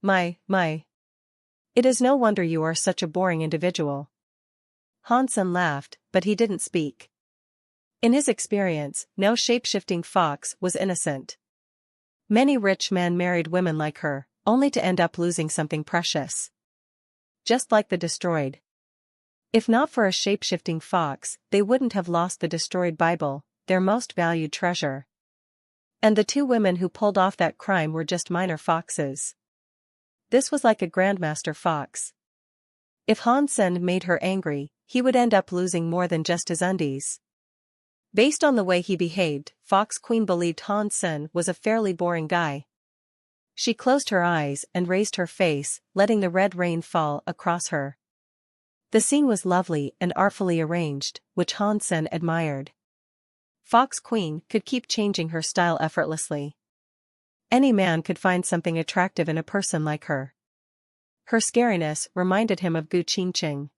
My. It is no wonder you are such a boring individual." Hansen laughed, but he didn't speak. In his experience, no shape-shifting fox was innocent. Many rich men married women like her, only to end up losing something precious. Just like the destroyed. If not for a shape-shifting fox, they wouldn't have lost the destroyed Bible, their most valued treasure. And the 2 women who pulled off that crime were just minor foxes. This was like a grandmaster fox. If Hansen made her angry, he would end up losing more than just his undies. Based on the way he behaved, Fox Queen believed Hansen was a fairly boring guy. She closed her eyes and raised her face, letting the red rain fall across her. The scene was lovely and artfully arranged, which Hansen admired. Fox Queen could keep changing her style effortlessly. Any man could find something attractive in a person like her. Her scariness reminded him of Gu Qingqing.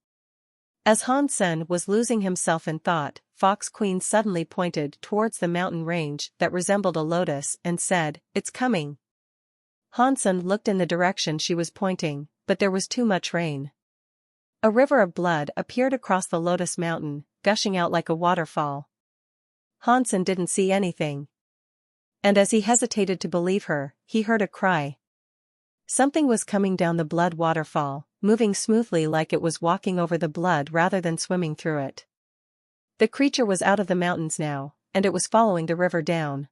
As Han Sen was losing himself in thought, Fox Queen suddenly pointed towards the mountain range that resembled a lotus and said, "It's coming." Han Sen looked in the direction she was pointing, but there was too much rain. A river of blood appeared across the lotus mountain, gushing out like a waterfall. Han Sen didn't see anything. And as he hesitated to believe her, he heard a cry. Something was coming down the blood waterfall, moving smoothly like it was walking over the blood rather than swimming through it. The creature was out of the mountains now, and it was following the river down.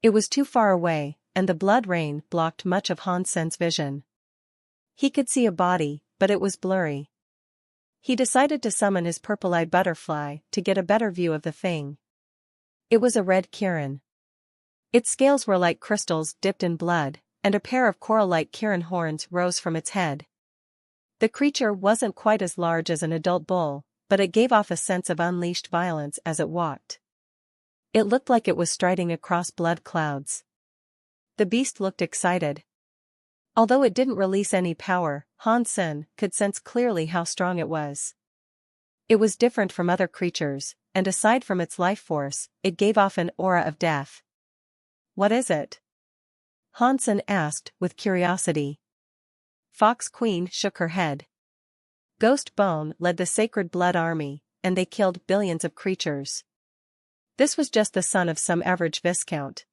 It was too far away, and the blood rain blocked much of Han Sen's vision. He could see a body, but it was blurry. He decided to summon his purple-eyed butterfly to get a better view of the thing. It was a red Kirin. Its scales were like crystals dipped in blood, and a pair of coral-like Kirin horns rose from its head. The creature wasn't quite as large as an adult bull, but it gave off a sense of unleashed violence as it walked. It looked like it was striding across blood clouds. The beast looked excited. Although it didn't release any power, Han Sen could sense clearly how strong it was. It was different from other creatures, and aside from its life force, it gave off an aura of death. "What is it?" Han Sen asked with curiosity. Fox Queen shook her head. Ghost Bone led the Sacred Blood Army, and they killed billions of creatures. This was just the son of some average viscount.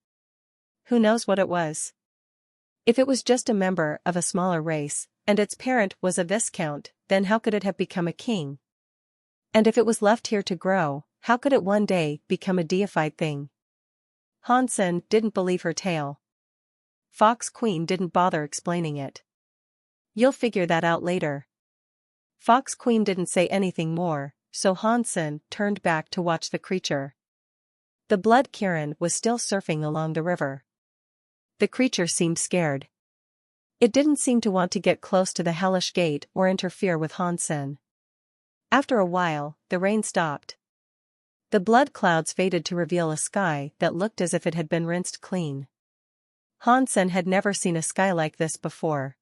Who knows what it was? If it was just a member of a smaller race, and its parent was a viscount, then how could it have become a king? And if it was left here to grow, how could it one day become a deified thing? Han Sen didn't believe her tale. Fox Queen didn't bother explaining it. "You'll figure that out later." Fox Queen didn't say anything more, so Han Sen turned back to watch the creature. The blood Kirin was still surfing along the river. The creature seemed scared. It didn't seem to want to get close to the hellish gate or interfere with Han Sen. After a while, the rain stopped. The blood clouds faded to reveal a sky that looked as if it had been rinsed clean. Han Sen had never seen a sky like this before.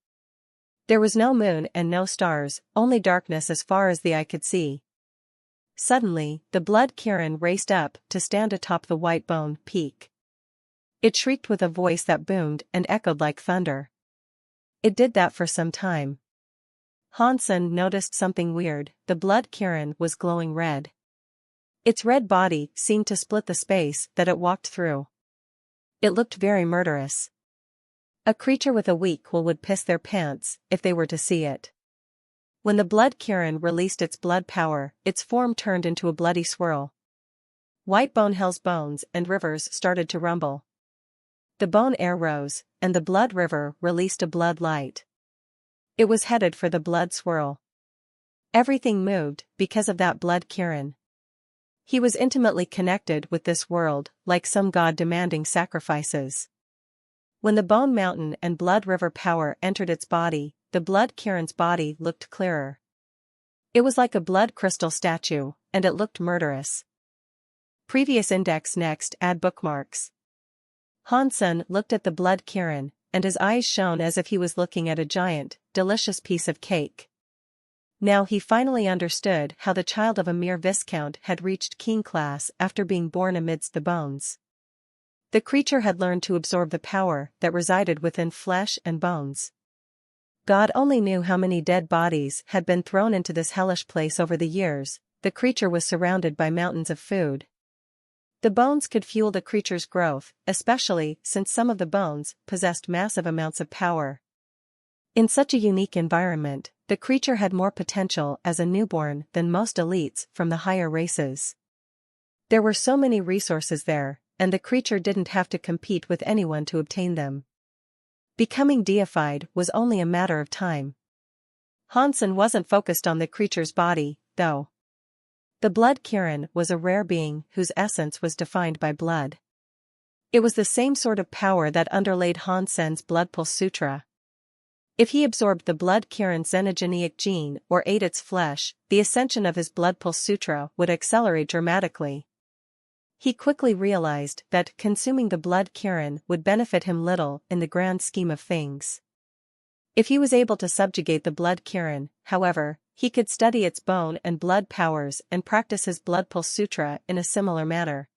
There was no moon and no stars, only darkness as far as the eye could see. Suddenly, the blood Kirin raced up to stand atop the white bone peak. It shrieked with a voice that boomed and echoed like thunder. It did that for some time. Han Sen noticed something weird. The blood Kirin was glowing red. Its red body seemed to split the space that it walked through. It looked very murderous. A creature with a weak will would piss their pants if they were to see it. When the blood Kirin released its blood power, its form turned into a bloody swirl. White Bone Hell's bones and rivers started to rumble. The bone air rose, and the blood river released a blood light. It was headed for the blood swirl. Everything moved because of that blood Kirin. He was intimately connected with this world, like some god demanding sacrifices. When the bone mountain and blood river power entered its body, the blood Kirin's body looked clearer. It was like a blood crystal statue, and it looked murderous. Previous index. Next, add bookmarks. Han Sen looked at the blood Kirin, and his eyes shone as if he was looking at a giant, delicious piece of cake. Now he finally understood how the child of a mere viscount had reached king class after being born amidst the bones. The creature had learned to absorb the power that resided within flesh and bones. God only knew how many dead bodies had been thrown into this hellish place over the years. The creature was surrounded by mountains of food. The bones could fuel the creature's growth, especially since some of the bones possessed massive amounts of power. In such a unique environment, the creature had more potential as a newborn than most elites from the higher races. There were so many resources there, and the creature didn't have to compete with anyone to obtain them. Becoming deified was only a matter of time. Han Sen wasn't focused on the creature's body, though. The blood Kirin was a rare being whose essence was defined by blood. It was the same sort of power that underlaid Han Sen's Blood Pulse Sutra. If he absorbed the blood Kirin's xenogenic gene or ate its flesh, the ascension of his Blood Pulse Sutra would accelerate dramatically. He quickly realized that consuming the blood Kirin would benefit him little in the grand scheme of things. If he was able to subjugate the blood Kirin, however, he could study its bone and blood powers and practice his blood pulse sutra in a similar manner.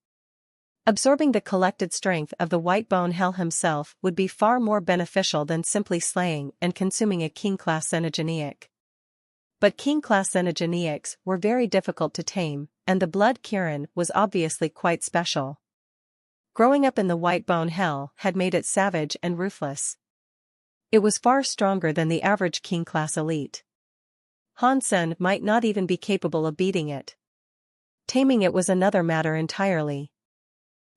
Absorbing the collected strength of the white bone hell himself would be far more beneficial than simply slaying and consuming a king-class xenogeneic. But king-class xenogeneics were very difficult to tame, and the blood Kirin was obviously quite special. Growing up in the white bone hell had made it savage and ruthless. It was far stronger than the average king-class elite. Hansen might not even be capable of beating it. Taming it was another matter entirely.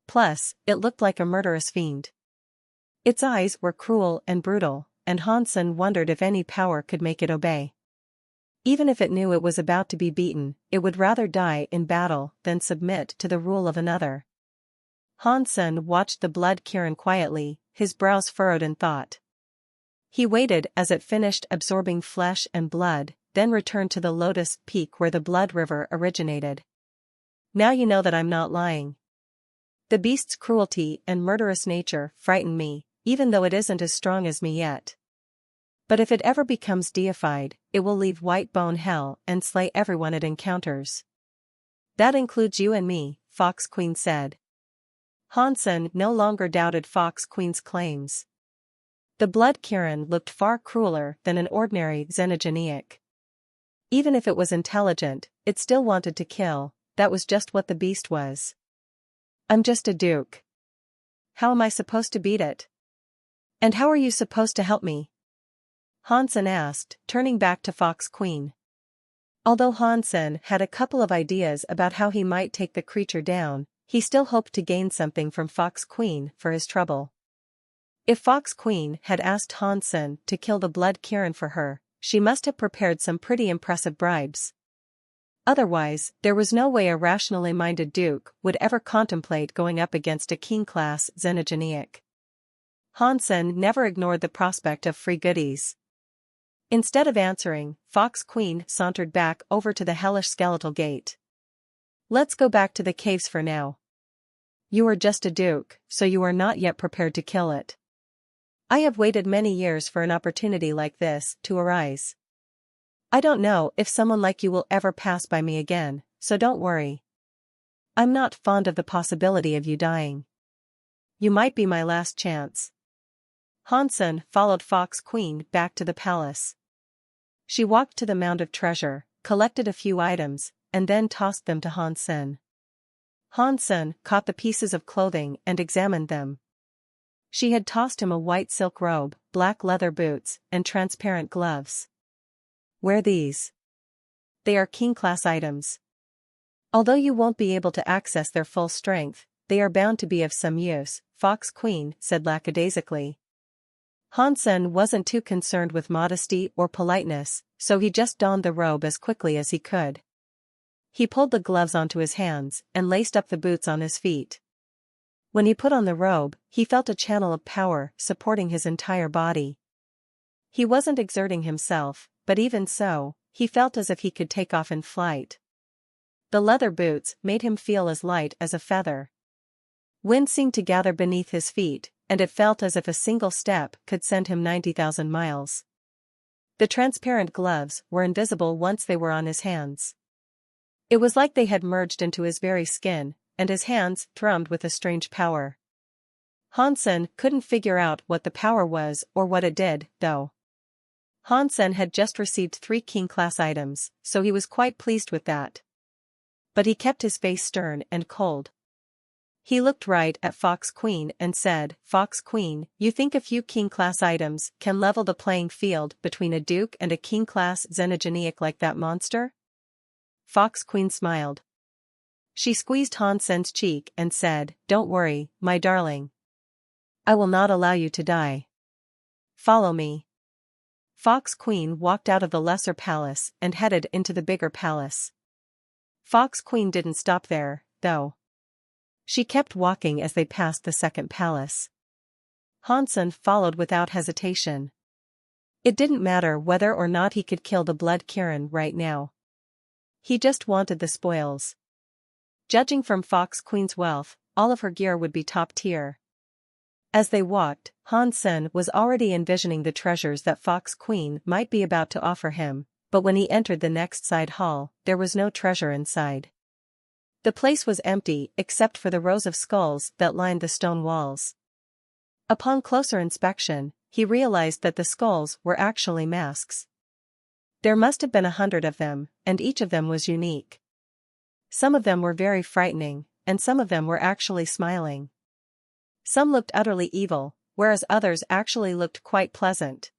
Plus, it looked like a murderous fiend. Its eyes were cruel and brutal, and Hansen wondered if any power could make it obey. Even if it knew it was about to be beaten, it would rather die in battle than submit to the rule of another. Hansen watched the blood Kirin quietly, his brows furrowed in thought. He waited as it finished absorbing flesh and blood, then returned to the lotus peak where the blood river originated. Now you know that I'm not lying. The beast's cruelty and murderous nature frighten me, even though it isn't as strong as me yet. But if it ever becomes deified, it will leave white bone hell and slay everyone it encounters. That includes you and me, Fox Queen said. Hansen no longer doubted Fox Queen's claims. The blood Kirin looked far crueler than an ordinary xenogeneic. Even if it was intelligent, it still wanted to kill. That was just what the beast was. I'm just a duke. How am I supposed to beat it? And how are you supposed to help me? Hansen asked, turning back to Fox Queen. Although Hansen had a couple of ideas about how he might take the creature down, he still hoped to gain something from Fox Queen for his trouble. If Fox Queen had asked Hansen to kill the blood Kirin for her, she must have prepared some pretty impressive bribes. Otherwise, there was no way a rationally minded duke would ever contemplate going up against a king-class xenogeneic. Hansen never ignored the prospect of free goodies. Instead of answering, Fox Queen sauntered back over to the hellish skeletal gate. Let's go back to the caves for now. You are just a duke, so you are not yet prepared to kill it. I have waited many years for an opportunity like this to arise. I don't know if someone like you will ever pass by me again, so don't worry. I'm not fond of the possibility of you dying. You might be my last chance. Hansen followed Fox Queen back to the palace. She walked to the mound of treasure, collected a few items, and then tossed them to Hansen. Hansen caught the pieces of clothing and examined them. She had tossed him a white silk robe, black leather boots, and transparent gloves. Wear these. They are king-class items. Although you won't be able to access their full strength, they are bound to be of some use, Fox Queen said lackadaisically. Hansen wasn't too concerned with modesty or politeness, so he just donned the robe as quickly as he could. He pulled the gloves onto his hands and laced up the boots on his feet. When he put on the robe, he felt a channel of power supporting his entire body. He wasn't exerting himself, but even so, he felt as if he could take off in flight. The leather boots made him feel as light as a feather. Wind seemed to gather beneath his feet, and it felt as if a single step could send him 90,000 miles. The transparent gloves were invisible once they were on his hands. It was like they had merged into his very skin, and his hands thrummed with a strange power. Hansen couldn't figure out what the power was or what it did, though. Hansen had just received 3 king-class items, so he was quite pleased with that. But he kept his face stern and cold. He looked right at Fox Queen and said, "Fox Queen, you think a few king-class items can level the playing field between a duke and a king-class xenogeneic like that monster?" Fox Queen smiled. She squeezed Hansen's cheek and said, "Don't worry, my darling. I will not allow you to die. Follow me." Fox Queen walked out of the lesser palace and headed into the bigger palace. Fox Queen didn't stop there, though. She kept walking as they passed the second palace. Hansen followed without hesitation. It didn't matter whether or not he could kill the blood Kirin right now. He just wanted the spoils. Judging from Fox Queen's wealth, all of her gear would be top tier. As they walked, Han Sen was already envisioning the treasures that Fox Queen might be about to offer him, but when he entered the next side hall, there was no treasure inside. The place was empty except for the rows of skulls that lined the stone walls. Upon closer inspection, he realized that the skulls were actually masks. There must have been 100 of them, and each of them was unique. Some of them were very frightening, and some of them were actually smiling. Some looked utterly evil, whereas others actually looked quite pleasant.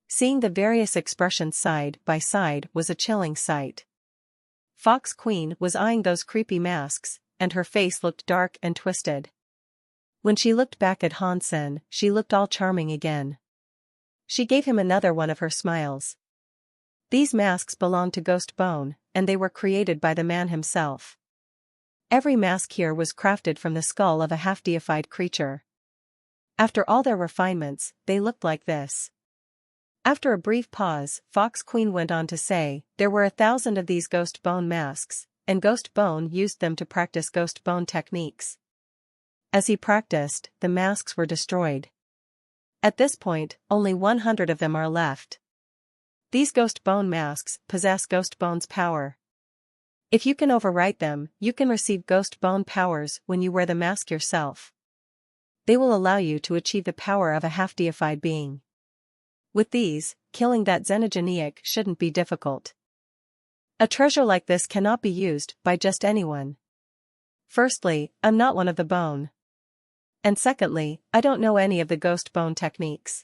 Seeing the various expressions side by side was a chilling sight. Fox Queen was eyeing those creepy masks, and her face looked dark and twisted. When she looked back at Han Sen, she looked all charming again. She gave him another one of her smiles. These masks belonged to Ghost Bone, and they were created by the man himself. Every mask here was crafted from the skull of a half-deified creature. After all their refinements, they looked like this. After a brief pause, Fox Queen went on to say, there were 1,000 of these Ghost Bone masks, and Ghost Bone used them to practice Ghost Bone techniques. As he practiced, the masks were destroyed. At this point, only 100 of them are left. These Ghost Bone masks possess Ghost Bone's power. If you can overwrite them, you can receive Ghost Bone powers when you wear the mask yourself. They will allow you to achieve the power of a half-deified being. With these, killing that xenogeniac shouldn't be difficult. A treasure like this cannot be used by just anyone. Firstly, I'm not one of the bone. And secondly, I don't know any of the Ghost Bone techniques.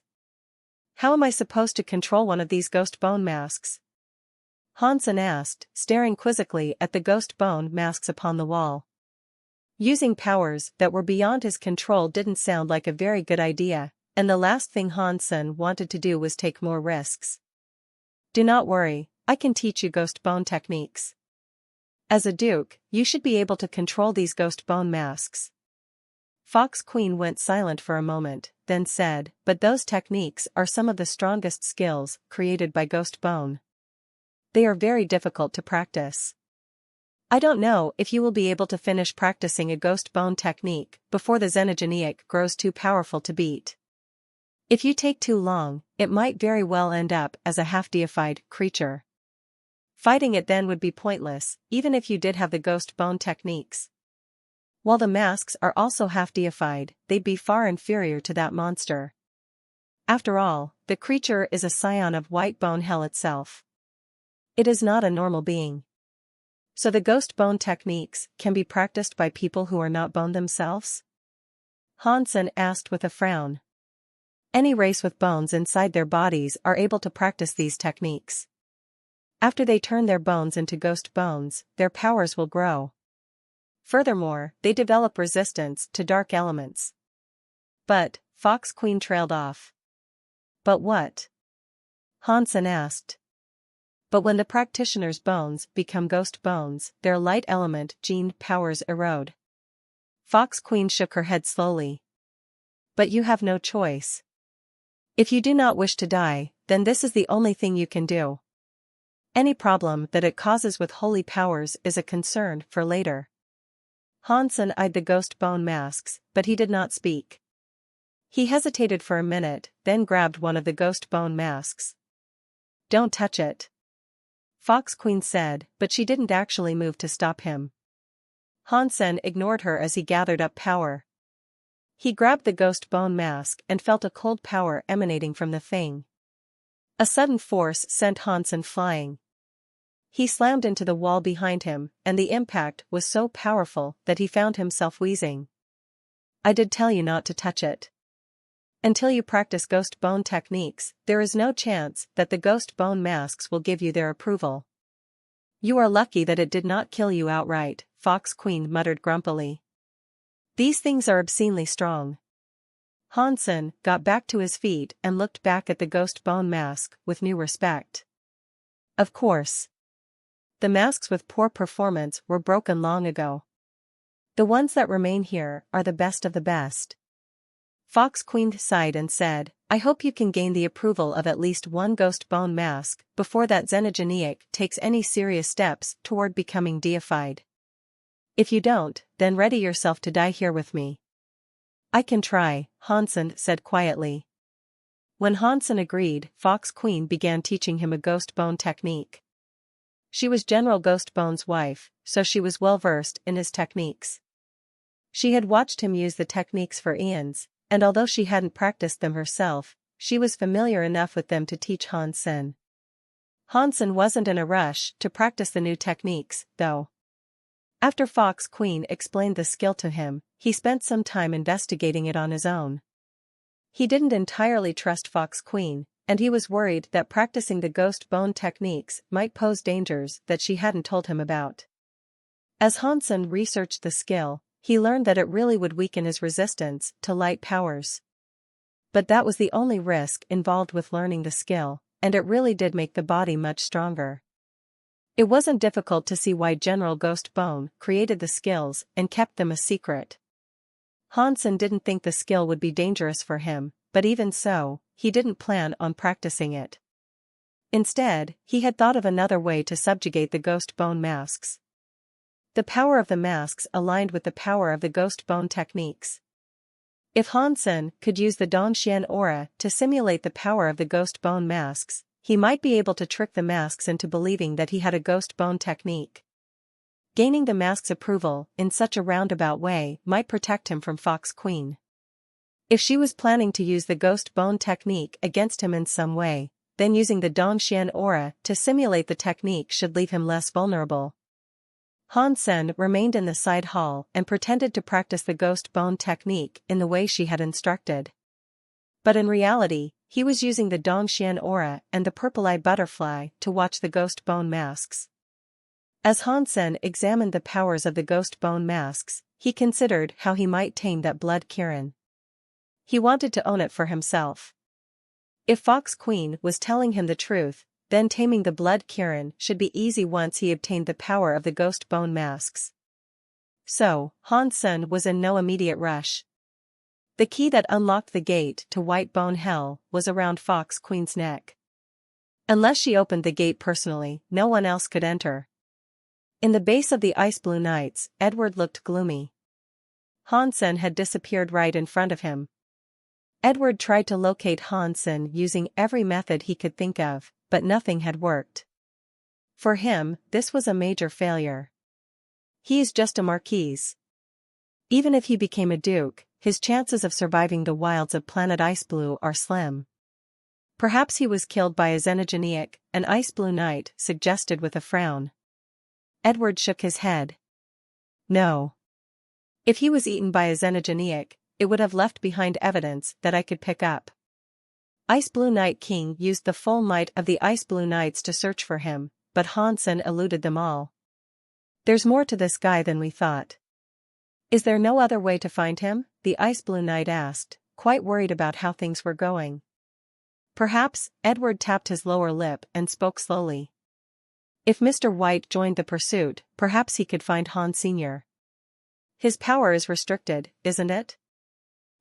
How am I supposed to control one of these Ghost Bone masks? Han Sen asked, staring quizzically at the Ghost Bone masks upon the wall. Using powers that were beyond his control didn't sound like a very good idea, and the last thing Han Sen wanted to do was take more risks. Do not worry, I can teach you Ghost Bone techniques. As a duke, you should be able to control these Ghost Bone masks. Fox Queen went silent for a moment, then said, but those techniques are some of the strongest skills created by Ghost Bone. They are very difficult to practice. I don't know if you will be able to finish practicing a Ghost Bone technique before the xenogeniac grows too powerful to beat. If you take too long, it might very well end up as a half-deified creature. Fighting it then would be pointless, even if you did have the Ghost Bone techniques. While the masks are also half-deified, they'd be far inferior to that monster. After all, the creature is a scion of White Bone Hell itself. It is not a normal being. So the Ghost Bone techniques can be practiced by people who are not bone themselves? Han Sen asked with a frown. Any race with bones inside their bodies are able to practice these techniques. After they turn their bones into ghost bones, their powers will grow. Furthermore, they develop resistance to dark elements. But, Fox Queen trailed off. But what? Han Sen asked. But when the practitioner's bones become ghost bones, their light element gene powers erode. Fox Queen shook her head slowly. But you have no choice. If you do not wish to die, then this is the only thing you can do. Any problem that it causes with holy powers is a concern for later. Han Sen eyed the Ghost Bone masks, but he did not speak. He hesitated for a minute, then grabbed one of the Ghost Bone masks. Don't touch it. Fox Queen said, but she didn't actually move to stop him. Han Sen ignored her as he gathered up power. He grabbed the Ghost Bone mask and felt a cold power emanating from the thing. A sudden force sent Han Sen flying. He slammed into the wall behind him, and the impact was so powerful that he found himself wheezing. I did tell you not to touch it. Until you practice Ghost Bone techniques, there is no chance that the Ghost Bone masks will give you their approval. You are lucky that it did not kill you outright, Fox Queen muttered grumpily. These things are obscenely strong. Han Sen got back to his feet and looked back at the Ghost Bone mask with new respect. Of course. The masks with poor performance were broken long ago. The ones that remain here are the best of the best. Fox Queen sighed and said, I hope you can gain the approval of at least one Ghost Bone mask before that xenogeniac takes any serious steps toward becoming deified. If you don't, then ready yourself to die here with me. I can try, Hansen said quietly. When Hansen agreed, Fox Queen began teaching him a ghost bone technique. She was General Ghost Bone's wife, so she was well versed in his techniques. She had watched him use the techniques for eons, and although she hadn't practiced them herself, she was familiar enough with them to teach Hansen. Hansen wasn't in a rush to practice the new techniques, though. After Fox Queen explained the skill to him, he spent some time investigating it on his own. He didn't entirely trust Fox Queen, and he was worried that practicing the ghost bone techniques might pose dangers that she hadn't told him about. As Hansen researched the skill, he learned that it really would weaken his resistance to light powers. But that was the only risk involved with learning the skill, and it really did make the body much stronger. It wasn't difficult to see why General Ghost Bone created the skills and kept them a secret. Hansen didn't think the skill would be dangerous for him, but even so, he didn't plan on practicing it. Instead, he had thought of another way to subjugate the ghost bone masks. The power of the masks aligned with the power of the ghost bone techniques. If Hansen could use the Dongxian aura to simulate the power of the ghost bone masks, he might be able to trick the masks into believing that he had a ghost bone technique. Gaining the mask's approval in such a roundabout way might protect him from Fox Queen. If she was planning to use the ghost bone technique against him in some way, then using the Dongxian aura to simulate the technique should leave him less vulnerable. Hansen remained in the side hall and pretended to practice the ghost bone technique in the way she had instructed. But in reality, he was using the Dongxian aura and the purple-eye butterfly to watch the ghost bone masks. As Hansen examined the powers of the ghost bone masks, he considered how he might tame that blood Kirin. He wanted to own it for himself. If Fox Queen was telling him the truth, then taming the blood Kirin should be easy once he obtained the power of the ghost bone masks. So, Hansen was in no immediate rush. The key that unlocked the gate to White Bone Hell was around Fox Queen's neck. Unless she opened the gate personally, no one else could enter. In the base of the Ice Blue Knights, Edward looked gloomy. Hansen had disappeared right in front of him. Edward tried to locate Hansen using every method he could think of, but nothing had worked. For him, this was a major failure. He's just a marquise. Even if he became a duke, his chances of surviving the wilds of planet Ice Blue are slim. Perhaps he was killed by a xenogeniac, an Ice Blue Knight suggested with a frown. Edward shook his head. No. If he was eaten by a xenogeniac, it would have left behind evidence that I could pick up. Ice Blue Knight King used the full might of the Ice Blue Knights to search for him, but Hansen eluded them all. There's more to this guy than we thought. Is there no other way to find him? The Ice Blue Knight asked, quite worried about how things were going. Perhaps, Edward tapped his lower lip and spoke slowly. If Mr. White joined the pursuit, perhaps he could find Han Sr. His power is restricted, isn't it?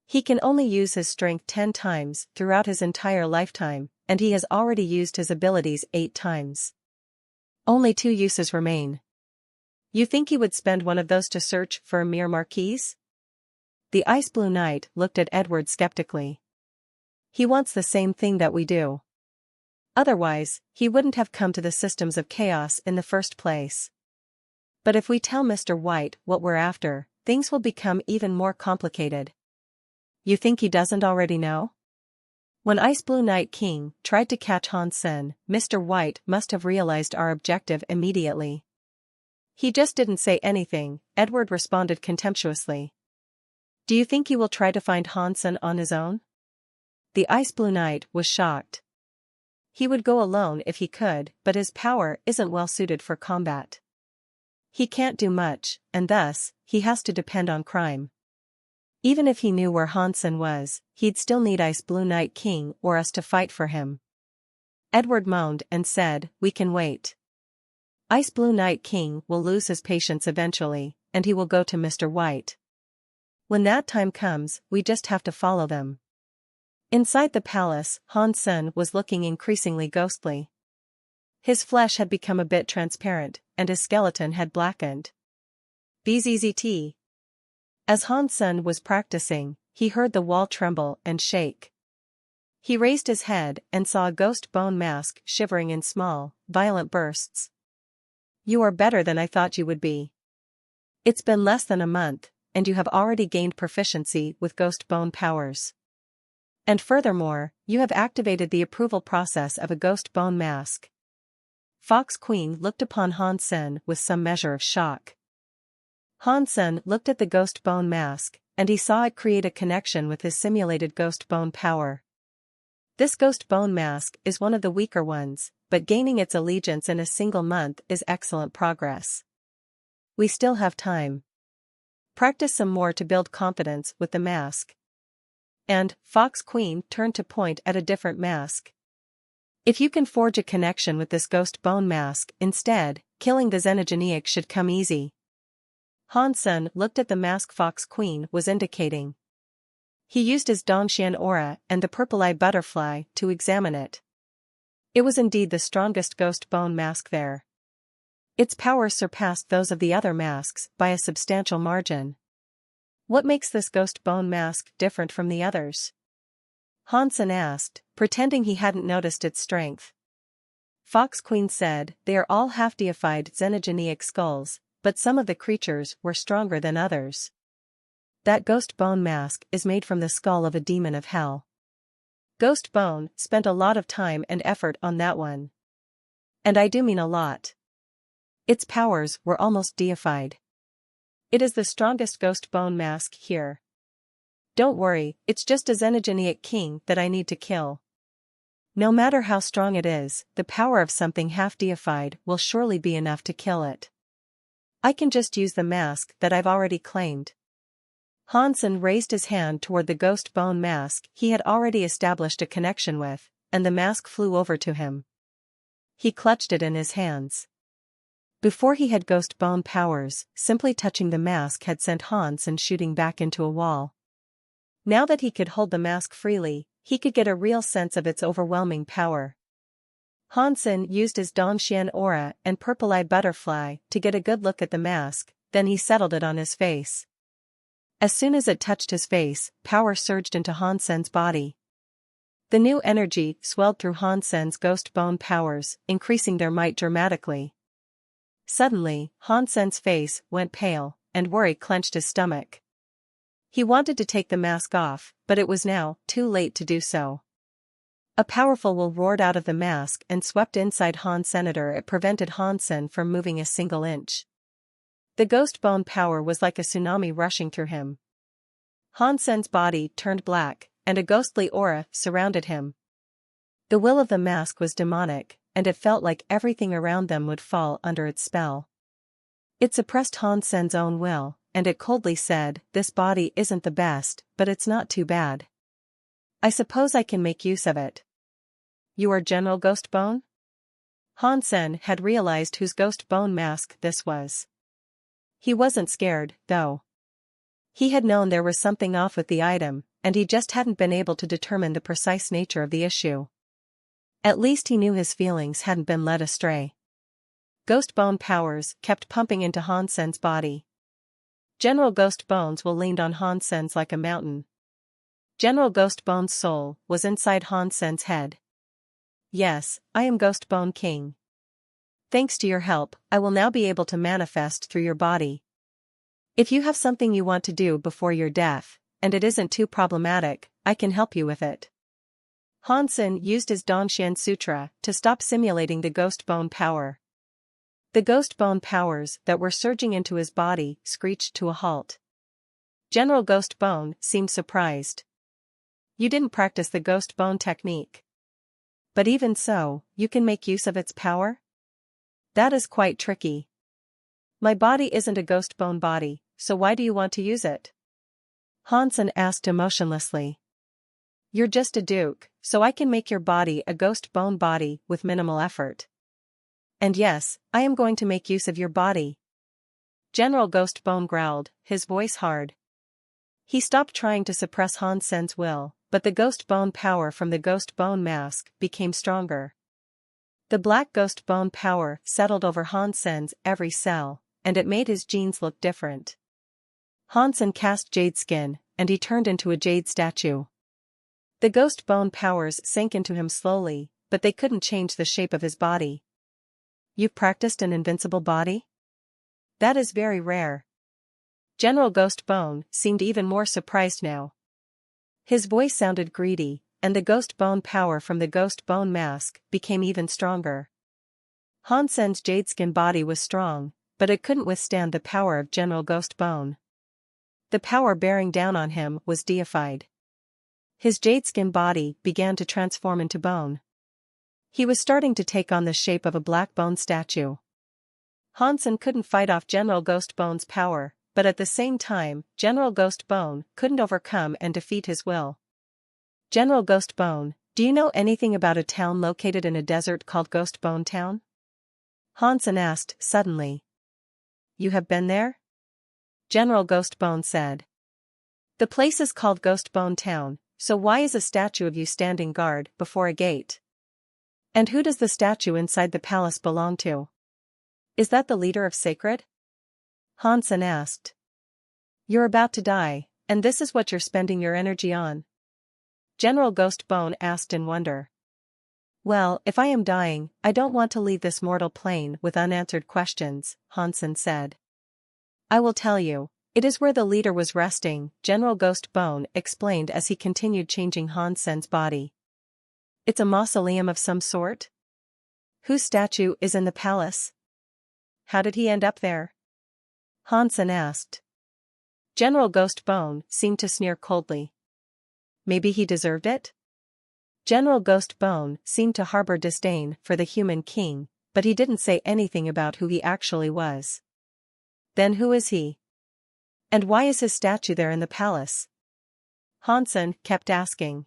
He can only use his strength 10 times throughout his entire lifetime, and he has already used his abilities 8 times. Only 2 uses remain. You think he would spend one of those to search for a mere marquise? The Ice Blue Knight looked at Edward skeptically. He wants the same thing that we do. Otherwise, he wouldn't have come to the systems of chaos in the first place. But if we tell Mr. White what we're after, things will become even more complicated. You think he doesn't already know? When Ice Blue Knight King tried to catch Hansen, Mr. White must have realized our objective immediately. He just didn't say anything, Edward responded contemptuously. Do you think he will try to find Hansen on his own? The Ice Blue Knight was shocked. He would go alone if he could, but his power isn't well suited for combat. He can't do much, and thus, he has to depend on crime. Even if he knew where Hansen was, he'd still need Ice Blue Knight King or us to fight for him. Edward moaned and said, we can wait. Ice Blue Knight King will lose his patience eventually, and he will go to Mr. White. When that time comes, we just have to follow them. Inside the palace, Hansen was looking increasingly ghostly. His flesh had become a bit transparent, and his skeleton had blackened. BZZT. As Han Sen was practicing, he heard the wall tremble and shake. He raised his head and saw a ghost bone mask shivering in small, violent bursts. You are better than I thought you would be. It's been less than a month, and you have already gained proficiency with ghost bone powers. And furthermore, you have activated the approval process of a ghost bone mask. Fox Queen looked upon Han Sen with some measure of shock. Han Sen looked at the ghost bone mask, and he saw it create a connection with his simulated ghost bone power. This ghost bone mask is one of the weaker ones, but gaining its allegiance in a single month is excellent progress. We still have time. Practice some more to build confidence with the mask. And Fox Queen turned to point at a different mask. If you can forge a connection with this ghost bone mask instead, killing the xenogeneic should come easy. Han Sen looked at the mask Fox Queen was indicating. He used his Dongxian aura and the purple-eye butterfly to examine it. It was indeed the strongest ghost bone mask there. Its powers surpassed those of the other masks by a substantial margin. What makes this ghost bone mask different from the others? Han Sen asked, pretending he hadn't noticed its strength. Fox Queen said, they are all half-deified xenogeneic skulls, but some of the creatures were stronger than others. That ghost bone mask is made from the skull of a demon of hell. Ghost Bone spent a lot of time and effort on that one. And I do mean a lot. Its powers were almost deified. It is the strongest ghost bone mask here. Don't worry, it's just a xenogeneic king that I need to kill. No matter how strong it is, the power of something half-deified will surely be enough to kill it. I can just use the mask that I've already claimed. Han Sen raised his hand toward the ghost bone mask he had already established a connection with, and the mask flew over to him. He clutched it in his hands. Before he had ghost bone powers, simply touching the mask had sent Han Sen shooting back into a wall. Now that he could hold the mask freely, he could get a real sense of its overwhelming power. Han Sen used his Dongxian aura and purple-eye butterfly to get a good look at the mask, then he settled it on his face. As soon as it touched his face, power surged into Han Sen's body. The new energy swelled through Han Sen's ghost bone powers, increasing their might dramatically. Suddenly, Han Sen's face went pale, and worry clenched his stomach. He wanted to take the mask off, but it was now too late to do so. A powerful will roared out of the mask and swept inside Han Senator. It prevented Han Sen from moving a single inch. The ghost bone power was like a tsunami rushing through him. Han Sen's body turned black, and a ghostly aura surrounded him. The will of the mask was demonic, and it felt like everything around them would fall under its spell. It suppressed Han Sen's own will, and it coldly said, "This body isn't the best, but it's not too bad. I suppose I can make use of it." You are General Ghost Bone? Han Sen had realized whose ghost bone mask this was. He wasn't scared, though. He had known there was something off with the item, and he just hadn't been able to determine the precise nature of the issue. At least he knew his feelings hadn't been led astray. Ghost bone powers kept pumping into Han Sen's body. General Ghost Bone's will leaned on Han Sen's like a mountain. General Ghost Bone's soul was inside Han Sen's head. Yes, I am Ghost Bone King. Thanks to your help, I will now be able to manifest through your body. If you have something you want to do before your death, and it isn't too problematic, I can help you with it. Han Sen used his Dongxian Sutra to stop simulating the ghost bone power. The ghost bone powers that were surging into his body screeched to a halt. General Ghost Bone seemed surprised. You didn't practice the ghost bone technique. But even so, you can make use of its power? That is quite tricky. My body isn't a ghost bone body, so why do you want to use it? Han Sen asked emotionlessly. You're just a duke, so I can make your body a ghost bone body with minimal effort. And yes, I am going to make use of your body. General Ghost Bone growled, his voice hard. He stopped trying to suppress Han Sen's will, but the ghost bone power from the ghost bone mask became stronger. The black ghost bone power settled over Han Sen's every cell, and it made his genes look different. Hansen cast jade skin, and he turned into a jade statue. The ghost bone powers sank into him slowly, but they couldn't change the shape of his body. You've practiced an invincible body? That is very rare. General Ghost Bone seemed even more surprised now. His voice sounded greedy, and the ghost bone power from the ghost bone mask became even stronger. Hansen's jadeskin body was strong, but it couldn't withstand the power of General Ghost Bone. The power bearing down on him was deified. His jadeskin body began to transform into bone. He was starting to take on the shape of a black bone statue. Hansen couldn't fight off General Ghost Bone's power, but at the same time, General Ghost Bone couldn't overcome and defeat his will. General Ghost Bone, do you know anything about a town located in a desert called Ghost Bone Town? Hansen asked suddenly. You have been there? General Ghost Bone said. The place is called Ghost Bone Town, so why is a statue of you standing guard before a gate? And who does the statue inside the palace belong to? Is that the leader of Sacred? Hansen asked. You're about to die, and this is what you're spending your energy on? General Ghost Bone asked in wonder. Well, if I am dying, I don't want to leave this mortal plane with unanswered questions, Hansen said. I will tell you. It is where the leader was resting, General Ghost Bone explained as he continued changing Hansen's body. It's a mausoleum of some sort? Whose statue is in the palace? How did he end up there? Hansen asked. General Ghost Bone seemed to sneer coldly. Maybe he deserved it? General Ghost Bone seemed to harbor disdain for the human king, but he didn't say anything about who he actually was. Then who is he? And why is his statue there in the palace? Hansen kept asking.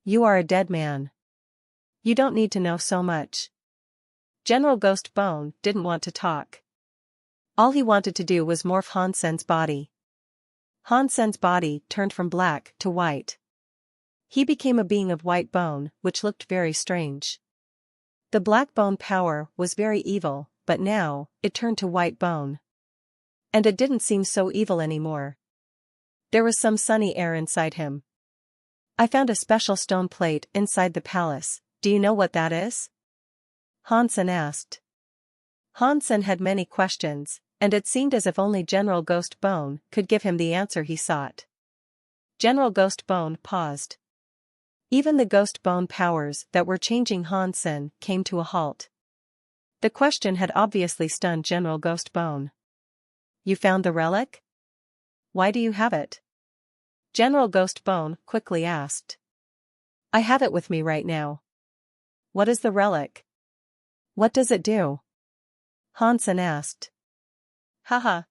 You are a dead man. You don't need to know so much. General Ghost Bone didn't want to talk. All he wanted to do was morph Hansen's body. Hansen's body turned from black to white. He became a being of white bone, which looked very strange. The black bone power was very evil, but now, it turned to white bone. And it didn't seem so evil anymore. There was some sunny air inside him. I found a special stone plate inside the palace. Do you know what that is? Hansen asked. Hansen had many questions, and it seemed as if only General Ghost Bone could give him the answer he sought. General Ghost Bone paused. Even the ghost bone powers that were changing Hansen came to a halt. The question had obviously stunned General Ghost Bone. You found the relic? Why do you have it? General Ghost Bone quickly asked. I have it with me right now. What is the relic? What does it do? Hansen asked. Haha.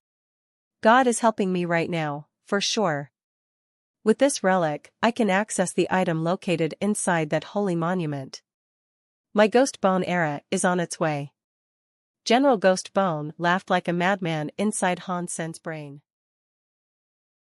God is helping me right now, for sure. With this relic, I can access the item located inside that holy monument. My Ghost Bone era is on its way. General Ghost Bone laughed like a madman inside Hansen's brain.